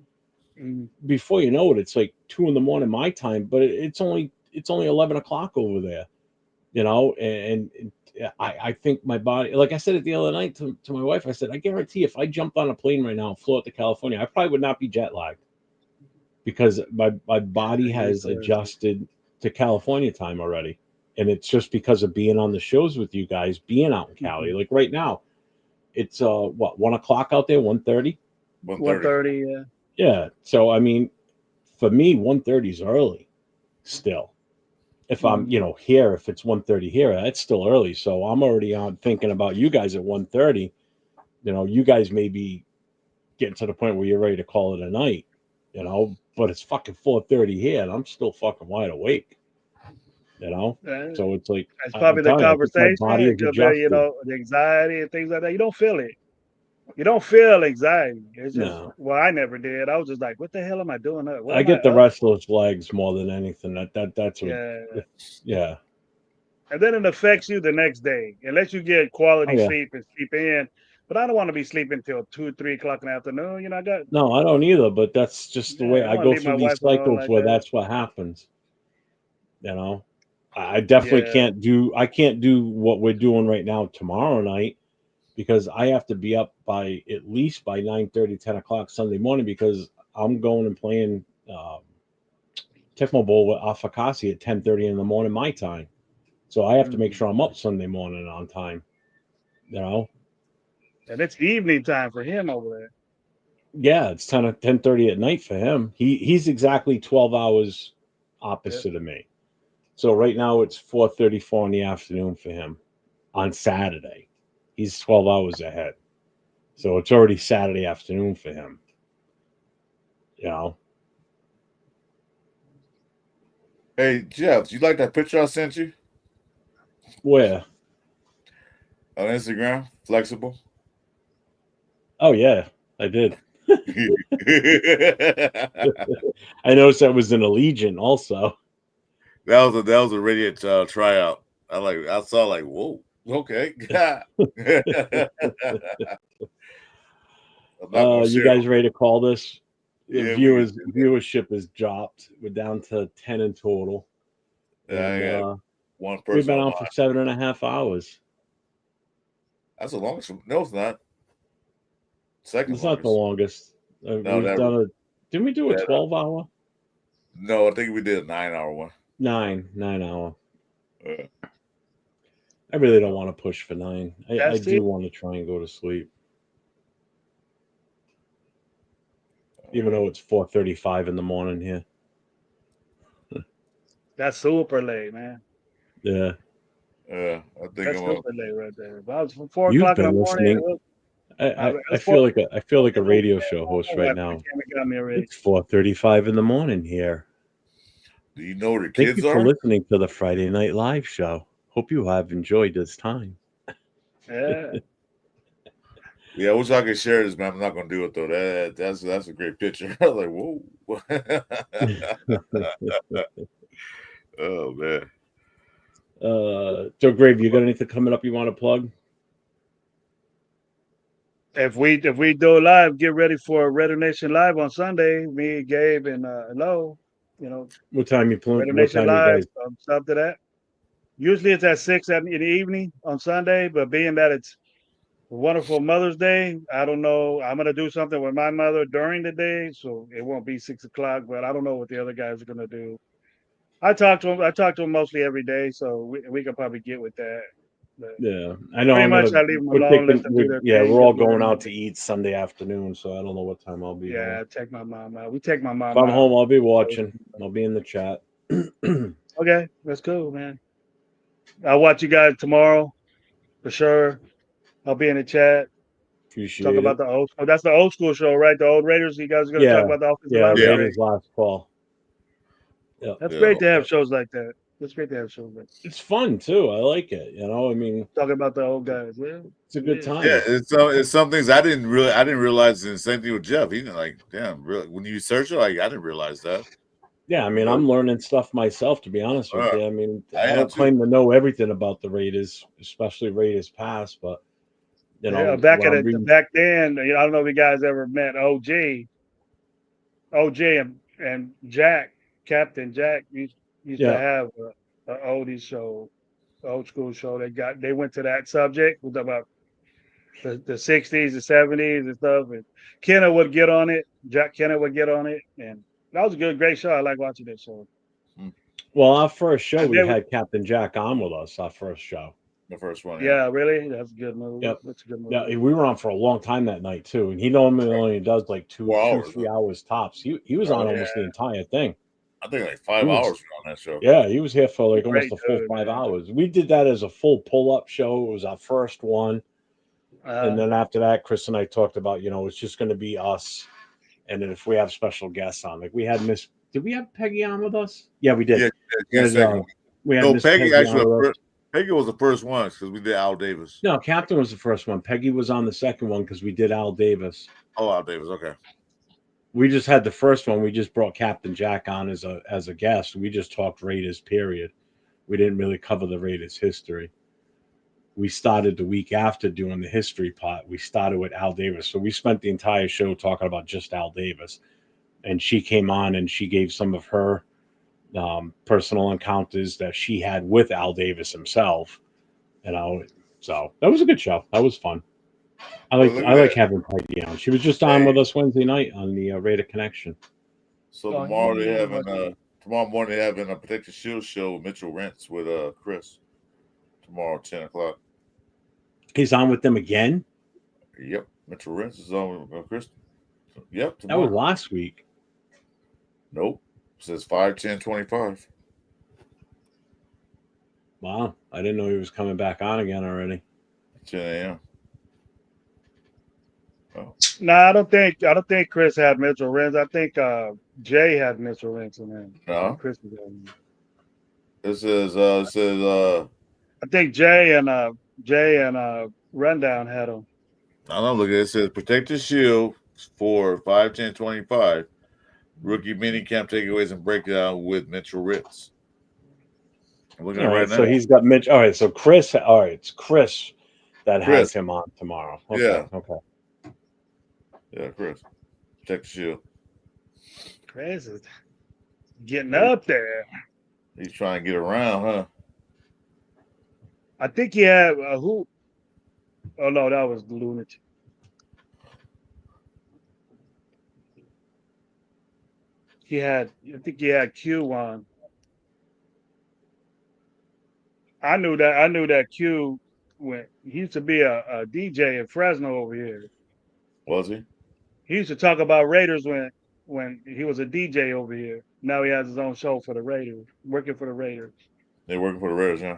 before you know it, it's like 2 in the morning my time, but it's only 11 o'clock over there, you know, and I think my body, like I said it the other night to my wife, I said, I guarantee if I jumped on a plane right now and flew out to California, I probably would not be jet lagged because my body has adjusted to California time already. And it's just because of being on the shows with you guys, being out in Cali. Like right now, it's 1 o'clock out there, 1:30? 1:30, yeah. Yeah. So I mean, for me, 1:30 is early still. If I'm, here, if it's 1:30 here, that's still early. So I'm already on thinking about you guys at 1:30. You know, you guys may be getting to the point where you're ready to call it a night, but it's fucking 4:30 here and I'm still fucking wide awake. So it's like That's I'm probably the telling you, I think my conversation. body It is could be, adjusted. the anxiety and things like that. You don't feel it. You don't feel anxiety. It's just, No. well, I never did. I was just like, what the hell am I doing? What I am get the up? restless legs more than anything. That's what. Yeah. Yeah. And then it affects you the next day, unless you get quality Oh, yeah. sleep and sleep in. But I don't want to be sleeping till 2, 3 o'clock in the afternoon. You know, I got. No, I don't either. But that's just the way I I want to go leave my through these wife alone cycles like where that. that's what happens. I definitely can't do. I can't do what we're doing right now tomorrow night because I have to be up by at least by 9:30, 10 o'clock Sunday morning because I'm going and playing Tecmo Bowl with Afakasi at 10:30 in the morning my time. So I have to make sure I'm up Sunday morning on time. And it's evening time for him over there. Yeah, it's 10:30 at night for him. He's exactly 12 hours opposite of me. So right now it's 4:34 in the afternoon for him on Saturday. He's 12 hours ahead. So it's already Saturday afternoon for him. Hey Jeff, you like that picture I sent you Where? on Instagram? Flexible. Oh yeah, I did. that I noticed that was an Allegiant also. was a radiant tryout. I saw like whoa, okay. I'm not gonna You share. guys ready to call this? The Yeah, we can do viewership has dropped. We're down to 10 in total. that. I And got one we've person been online. on for 7.5 hours. That's the longest. No, it's not. Second It's not the longest. longest. No, We've that, done a. Didn't we do a that 12-hour? no, I think we did a 9-hour one. 9 hour. Uh, I really don't want to push for 9. I That's do it. want to try and go to sleep, even though it's 4:35 in the morning here. That's super late, man. Yeah. I think That's I'm super late right there. If I was from 4 You've o'clock in the been morning, listening. I feel like a radio show host right now. Got me already. It's 4:35 in the morning here. Do you know where the Thank you kids for are? listening to the Friday Night Live show. Hope you have enjoyed this time. Yeah. Yeah, I wish I could share this, man. I'm not gonna do it though. That's a great picture. I was like, whoa. Oh man. Joe Grave, you got anything coming up you want to plug? If we do live, get ready for Raider Nation Live on Sunday. Me, Gabe, and Lo. You know, What time you Raider what Nation time you Live. guys? Stuff to that. Usually it's at 6 in the evening on Sunday, but being that it's a wonderful Mother's Day, I don't know. I'm gonna do something with my mother during the day, so it won't be 6 o'clock. But I don't know what the other guys are gonna do. I talk to him mostly every day, so we could probably get with that. But Yeah, I know. pretty I'm much gonna. I leave them We're alone, let taking. them do their Yeah, thing. we're all Just going learn. out to eat Sunday afternoon, so I don't know what time I'll be home. Yeah, take my mom out. We take my If mom I'm out. home, I'll be watching. I'll be in the chat. Okay, that's cool, man. I'll watch you guys tomorrow for sure. I'll be in the chat. Talk Appreciate about it. the old. Oh, that's the old school show, right? The old Raiders. You guys are gonna talk Yeah, about the offensive yeah. line. Yeah. Raiders last call. Yeah, That's Yeah. great to have shows like that. That's great to have shows like that. it's fun too. I like it. You know, I mean, Talking about the old guys. Yeah, it's a good time. Yeah, it's some things I didn't realize. And the same thing with Jeff. He didn't like, damn, really. When you search it, like I didn't realize that. Yeah, I mean, You know? I'm learning stuff myself. To be honest with you, I mean, I I am don't too. claim to know everything about the Raiders, especially Raiders past, but you know, yeah. Back when I'm at it, reading, back then, I don't know if you guys ever met OG, and Jack, Captain Jack used to yeah, have a oldie show, old school show. They went to that subject. We talk about the 60s, the 70s and stuff. And Kenna would get on it. Jack Kenna would get on it. And that was a great show. I like watching that show. well, our first show And we then had Captain Jack on with us. Our first show. The first one. yeah, really? That's a good movie. Yep. That's a good Yeah, movie. we were on for a long time that night too, and he normally only does like 4 hours, 3 hours tops. He was on almost the entire thing. I think like 5 hours on that show. Yeah, he was here for like almost Great a full dude, 5 man. hours. We did that as a full pull-up show. It was our first one. And then after that, Chris and I talked about, it's just going to be us. And then if we have special guests on, like we had did we have Peggy on with us? Yeah, we did. We had Miss Peggy on actually, with us. Peggy was the first one because we did Al Davis. No, Captain was the first one. Peggy was on the second one because we did Al Davis. Oh, Al Davis. Okay. We just had the first one. We just brought Captain Jack on as a guest. We just talked Raiders, period. We didn't really cover the Raiders history. We started the week after doing the history part. We started with Al Davis. So we spent the entire show talking about just Al Davis. And she came on and she gave some of her personal encounters that she had with Al Davis himself. So that was a good show. That was fun. I like having Peggy on. She was just on with us Wednesday night on the Raider Connection. So tomorrow tomorrow morning they're having a Protected Shield show with Mitch Rens with Chris. Tomorrow 10 o'clock. He's on with them again? Yep. Mitch Rens is on with Chris. Yep. Tomorrow. That was last week. Nope. It says 5/10/25. Wow. I didn't know he was coming back on again already. 10 a.m. Oh. No, I don't think Chris had Mitchell Rens. I think Jay had Mitchell Rens in him. No. Chris was on. It says I think Jay and Rundown had them. I don't know, look at it. It says protect the shield for 5/10/25. Rookie mini camp takeaways and breakdown with Mitch Rens. I'm looking All at it right, right so now. he's got Mitch. All right, so Chris. All right, it's Chris that has Chris. him on tomorrow. Okay, Yeah. okay. Yeah, Chris. Protect the shield. Chris is getting up there. He's trying to get around, huh? I think he had who? Oh no, that was the lunatic. I think he had Q on. I knew that Q when he used to be a DJ in Fresno over here. Was he? He used to talk about Raiders when he was a DJ over here. Now he has his own show for the Raiders, working for the Raiders. They're working for the Raiders, yeah.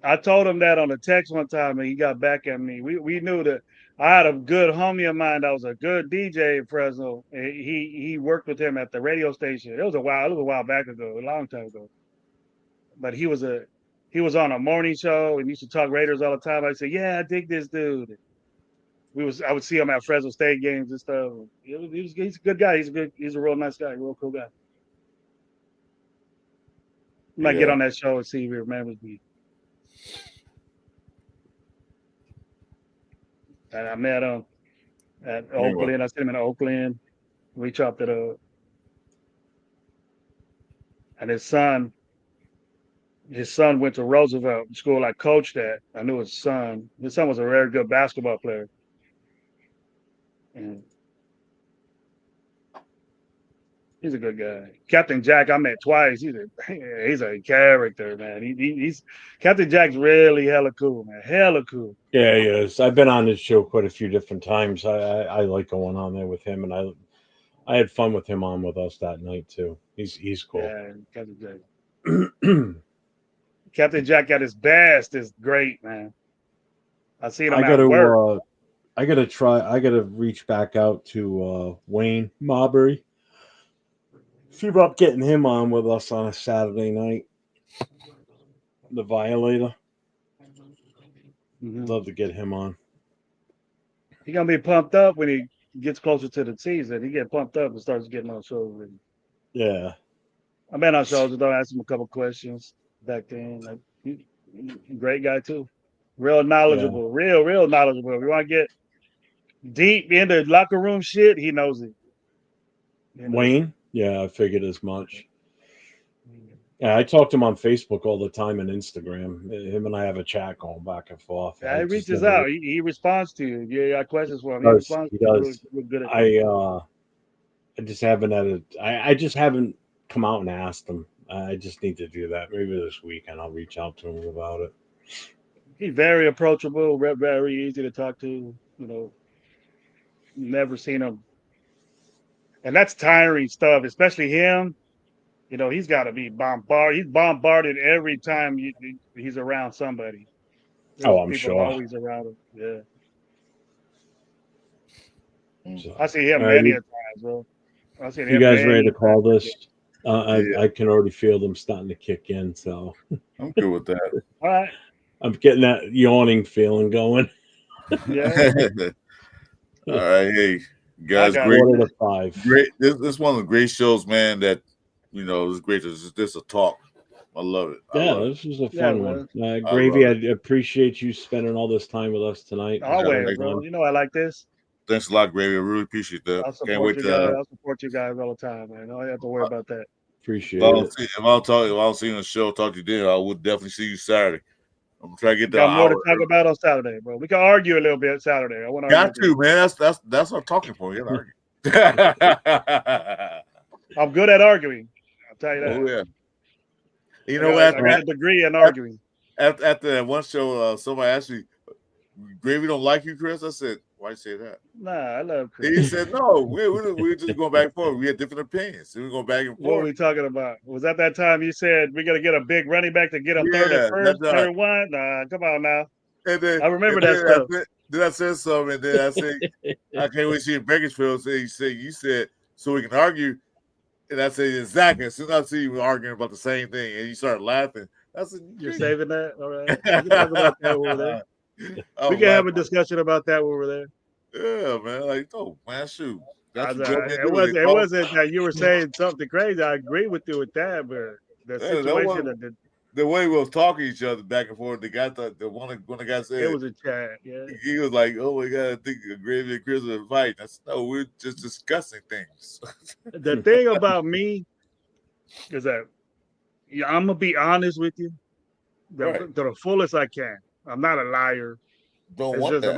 I told him that on a text one time, and he got back at me. We knew that I had a good homie of mine that was a good DJ in Fresno. And he worked with him at the radio station. It was a while back ago, a long time ago. But he was on a morning show and used to talk Raiders all the time. I said, "Yeah, I dig this dude." I would see him at Fresno State games and stuff. He's a good guy. He's a real nice guy, real cool guy. I might get on that show and see if he remembers me. And I met him at Oakland. I seen him in Oakland. We chopped it up. And his son went to Roosevelt school I coached at. I knew his son. His son was a very good basketball player. And he's a good guy. Captain Jack, I met twice. He's a character, man. He's Captain Jack's really hella cool, man. Hella cool. Yeah, he is. I've been on his show quite a few different times. I like going on there with him, and I had fun with him on with us that night too. He's cool. Yeah, Captain Jack. Captain Jack at his best is great, man. I seen him at work. I gotta reach back out to Wayne Marbury. See about getting him on with us on a Saturday night. The Violator. Mm-hmm. Love to get him on. He's gonna be pumped up when he gets closer to the season. He get pumped up and starts getting on shows. Yeah. I've been on shows and ask him a couple questions back then. Like, he's a great guy too. Real knowledgeable. Yeah. Real knowledgeable. If you want to get deep into locker room shit, he knows it. Wayne? Yeah, I figured as much. Yeah, I talk to him on Facebook all the time and Instagram. Him and I have a chat going back and forth. Yeah, he reaches out. He responds to you. You got questions for him. He responds. He does. We're good at I just haven't had it. I just haven't come out and asked him. I just need to do that. Maybe this weekend I'll reach out to him about it. He's very approachable, very easy to talk to. You know, never seen him. And that's tiring stuff, especially him. You know, he's got to be bombarded. He's bombarded every time he's around somebody. I'm sure. Always around him. Yeah. So, I see him many times, bro. I see him. You guys ready to call this? I can already feel them starting to kick in. So I'm good with that. All right. I'm getting that yawning feeling going. Yeah. All right, hey guys, great. This is one of the great shows, man. That it's great. This is a talk. I love it. This was a fun one. Gravy, I appreciate you spending all this time with us tonight. Always, bro. You know I like this. Thanks a lot, Gravy. I really appreciate that. I'll support you guys all the time, man. I don't have to worry about that. Appreciate it. If I don't see you on the show, talk to you then, I would definitely see you Saturday. I'm trying to get that. Got more to talk about on Saturday, bro. We can argue a little bit Saturday. I want to. Got to, man. That's our talking point. You gotta argue. I'm good at arguing. I'll tell you that. Oh yeah. You know, I got a degree in arguing. After one show, somebody asked me, "Gravy don't like you, Chris?" I said, "Why you say that?" Nah, I love Chris. He said, "No, we're just going back and forth. We had different opinions. We're going back and forth." What were we talking about? Was that time you said we got to get a big running back to get a third and first, third one? Nah, come on now. And then, I remember that stuff. Then I said something, and then I said, "I can't wait to see in Bakersfield." So you said, "So we can argue." And I said, exactly. As soon as I see you arguing about the same thing and you start laughing, I said, You're saving that? All right. We can talk about that when we're there. We can have a discussion about that when we're there. Yeah, man. Like, oh, man, shoot. That's what it wasn't that you were saying something crazy. I agree with you with that, but the situation the way we was talking to each other back and forth, the guy thought when the guy said it was a chat, yeah. He was like, "Oh my god, I think Gravy and Chris are fighting." I said, "No, we're just discussing things." The thing about me is that I'm gonna be honest with you to the fullest I can. I'm not a liar. Don't want that. If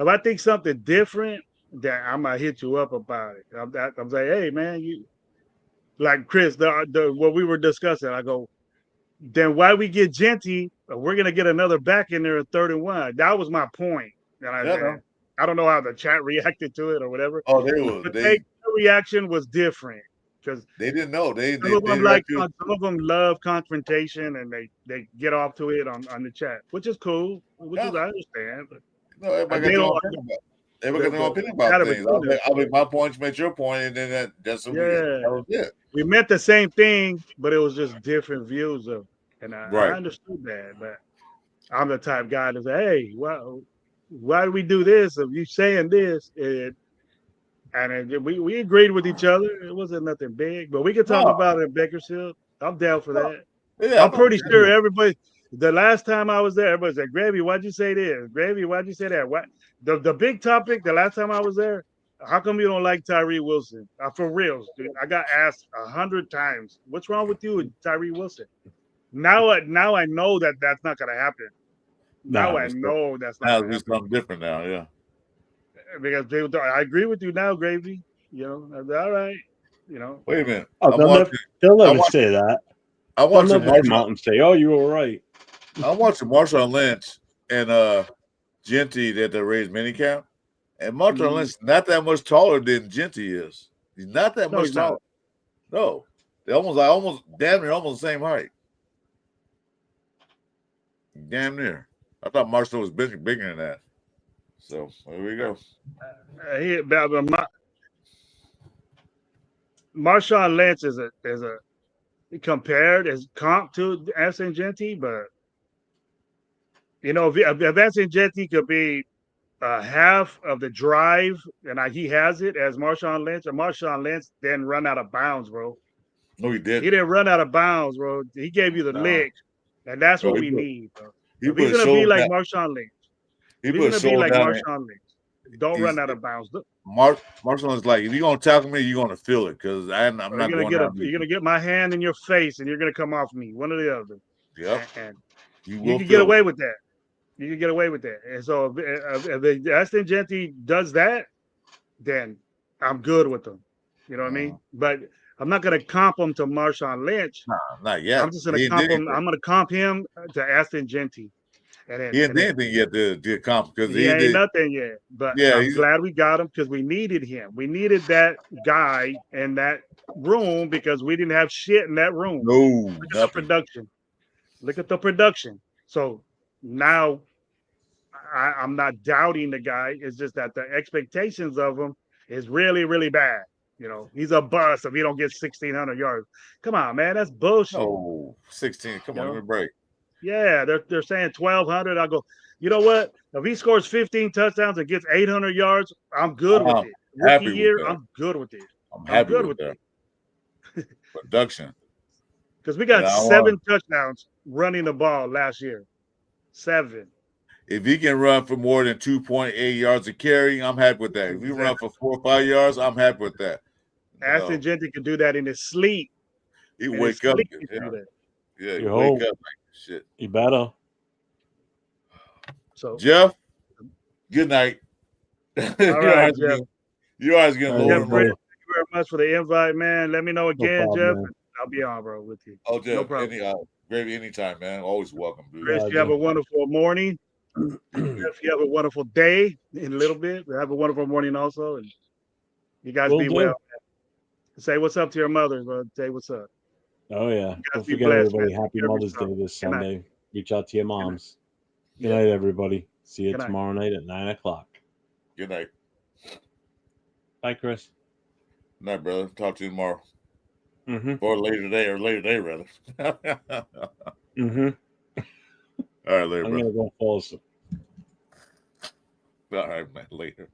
I think something different, then I'm gonna hit you up about it. I'm saying, hey man, you like Chris, what we were discussing. I go, then why we get Genty? We're gonna get another back in there at 31. That was my point. And I don't know how the chat reacted to it or whatever. Oh, they were. Their reaction was different because they didn't know. Some of them love confrontation and they get off to it on the chat, which is cool, which is I understand. But no, everybody got their opinion about things. I'll make my point, you make your point, and then that's what we meant the same thing, but it was just different views of. And I understood that, but I'm the type guy to say, "Hey, why do we do this? If you saying this?" And we agreed with each other. It wasn't nothing big, but we could talk about it in Bakersfield. I'm down for that. Yeah, I'm pretty sure everybody. The last time I was there, everybody said, "Gravy, why'd you say this? Gravy, why'd you say that?" What the big topic? The last time I was there, how come you don't like Tyree Wilson? For real, dude. I got asked 100 times, "What's wrong with you and Tyree Wilson?" Now I know that's not gonna happen. Now I know that's not gonna happen. Something different now, yeah. Because I agree with you now, Gravy. You know, all right. You know. Wait a minute. They'll never say that. I'm watching Mountain say, "Oh, you were right." I'm watching Marshawn Lynch and Genty that they raised minicamp, and Marshawn Lynch is not that much taller than Genty is. He's not that much taller. No, they're almost damn near almost the same height. Damn near. I thought Marshall was bigger than that. So there we go. Marshawn Lynch is a compared as comp to Anson Genty, but you know if Anson Genty could be half of the drive, and he has it as Marshawn Lynch, and Marshawn Lynch didn't run out of bounds, bro. No, he didn't. He didn't run out of bounds, bro. He gave you the lick, and that's what we need, bro. If he's gonna be like Marshawn Lynch, don't run out of bounds. Marshawn is like, if you're gonna tackle me, you're gonna feel it because I'm not going to. You're gonna get my hand in your face, and you're gonna come off me, one or the other. Yep. And you can get away with that. You can get away with that. And so if Aston Genty does that, then I'm good with them. You know what I mean? But I'm not gonna comp him to Marshawn Lynch. No, not yet. I'm just gonna comp him. I'm gonna comp him to Aston Genty. And then, he ain't anything yet to comp because he ain't nothing yet. But I'm glad we got him because we needed him. We needed that guy in that room because we didn't have shit in that room. No, look at the production. Look at the production. So now I'm not doubting the guy. It's just that the expectations of him is really, really bad. You know, he's a bust if he don't get 1,600 yards. Come on, man, that's bullshit. Oh, 16. Come on, let me break. Yeah, they're saying 1,200. I go, you know what? If he scores 15 touchdowns and gets 800 yards, I'm good with it. Rookie year, I'm good with it. I'm happy with that. Production. Because we got 7 touchdowns running the ball last year. 7. If he can run for more than 2.8 yards a carry, I'm happy with that. If he run for 4 or 5 yards, I'm happy with that. Aston Genty can do that in his sleep. He wake up. Yeah, he wake up like shit. You better. So Jeff, good night. All right, Jeff. You always getting lower. Thank you very much for the invite, man. Let me know again, Jeff. Man. I'll be on, bro, with you. Oh, Jeff, no problem. Gravy anytime, man. Always welcome, dude. Chris, you have a wonderful morning. Jeff, you have a wonderful day in a little bit. Have a wonderful morning also. And you guys be well. Man. Say what's up to your mother, bro. Say what's up. Oh, yeah. Don't forget, everybody. Happy Mother's Day this Sunday. Reach out to your moms. Good night, everybody. See you tomorrow night at 9 o'clock. Good night. Bye, Chris. Night, brother. Talk to you tomorrow. Mm-hmm. Or later today, rather. Mm-hmm. All right, later, I'm bro. gonna go fall asleep. All right, man. Later.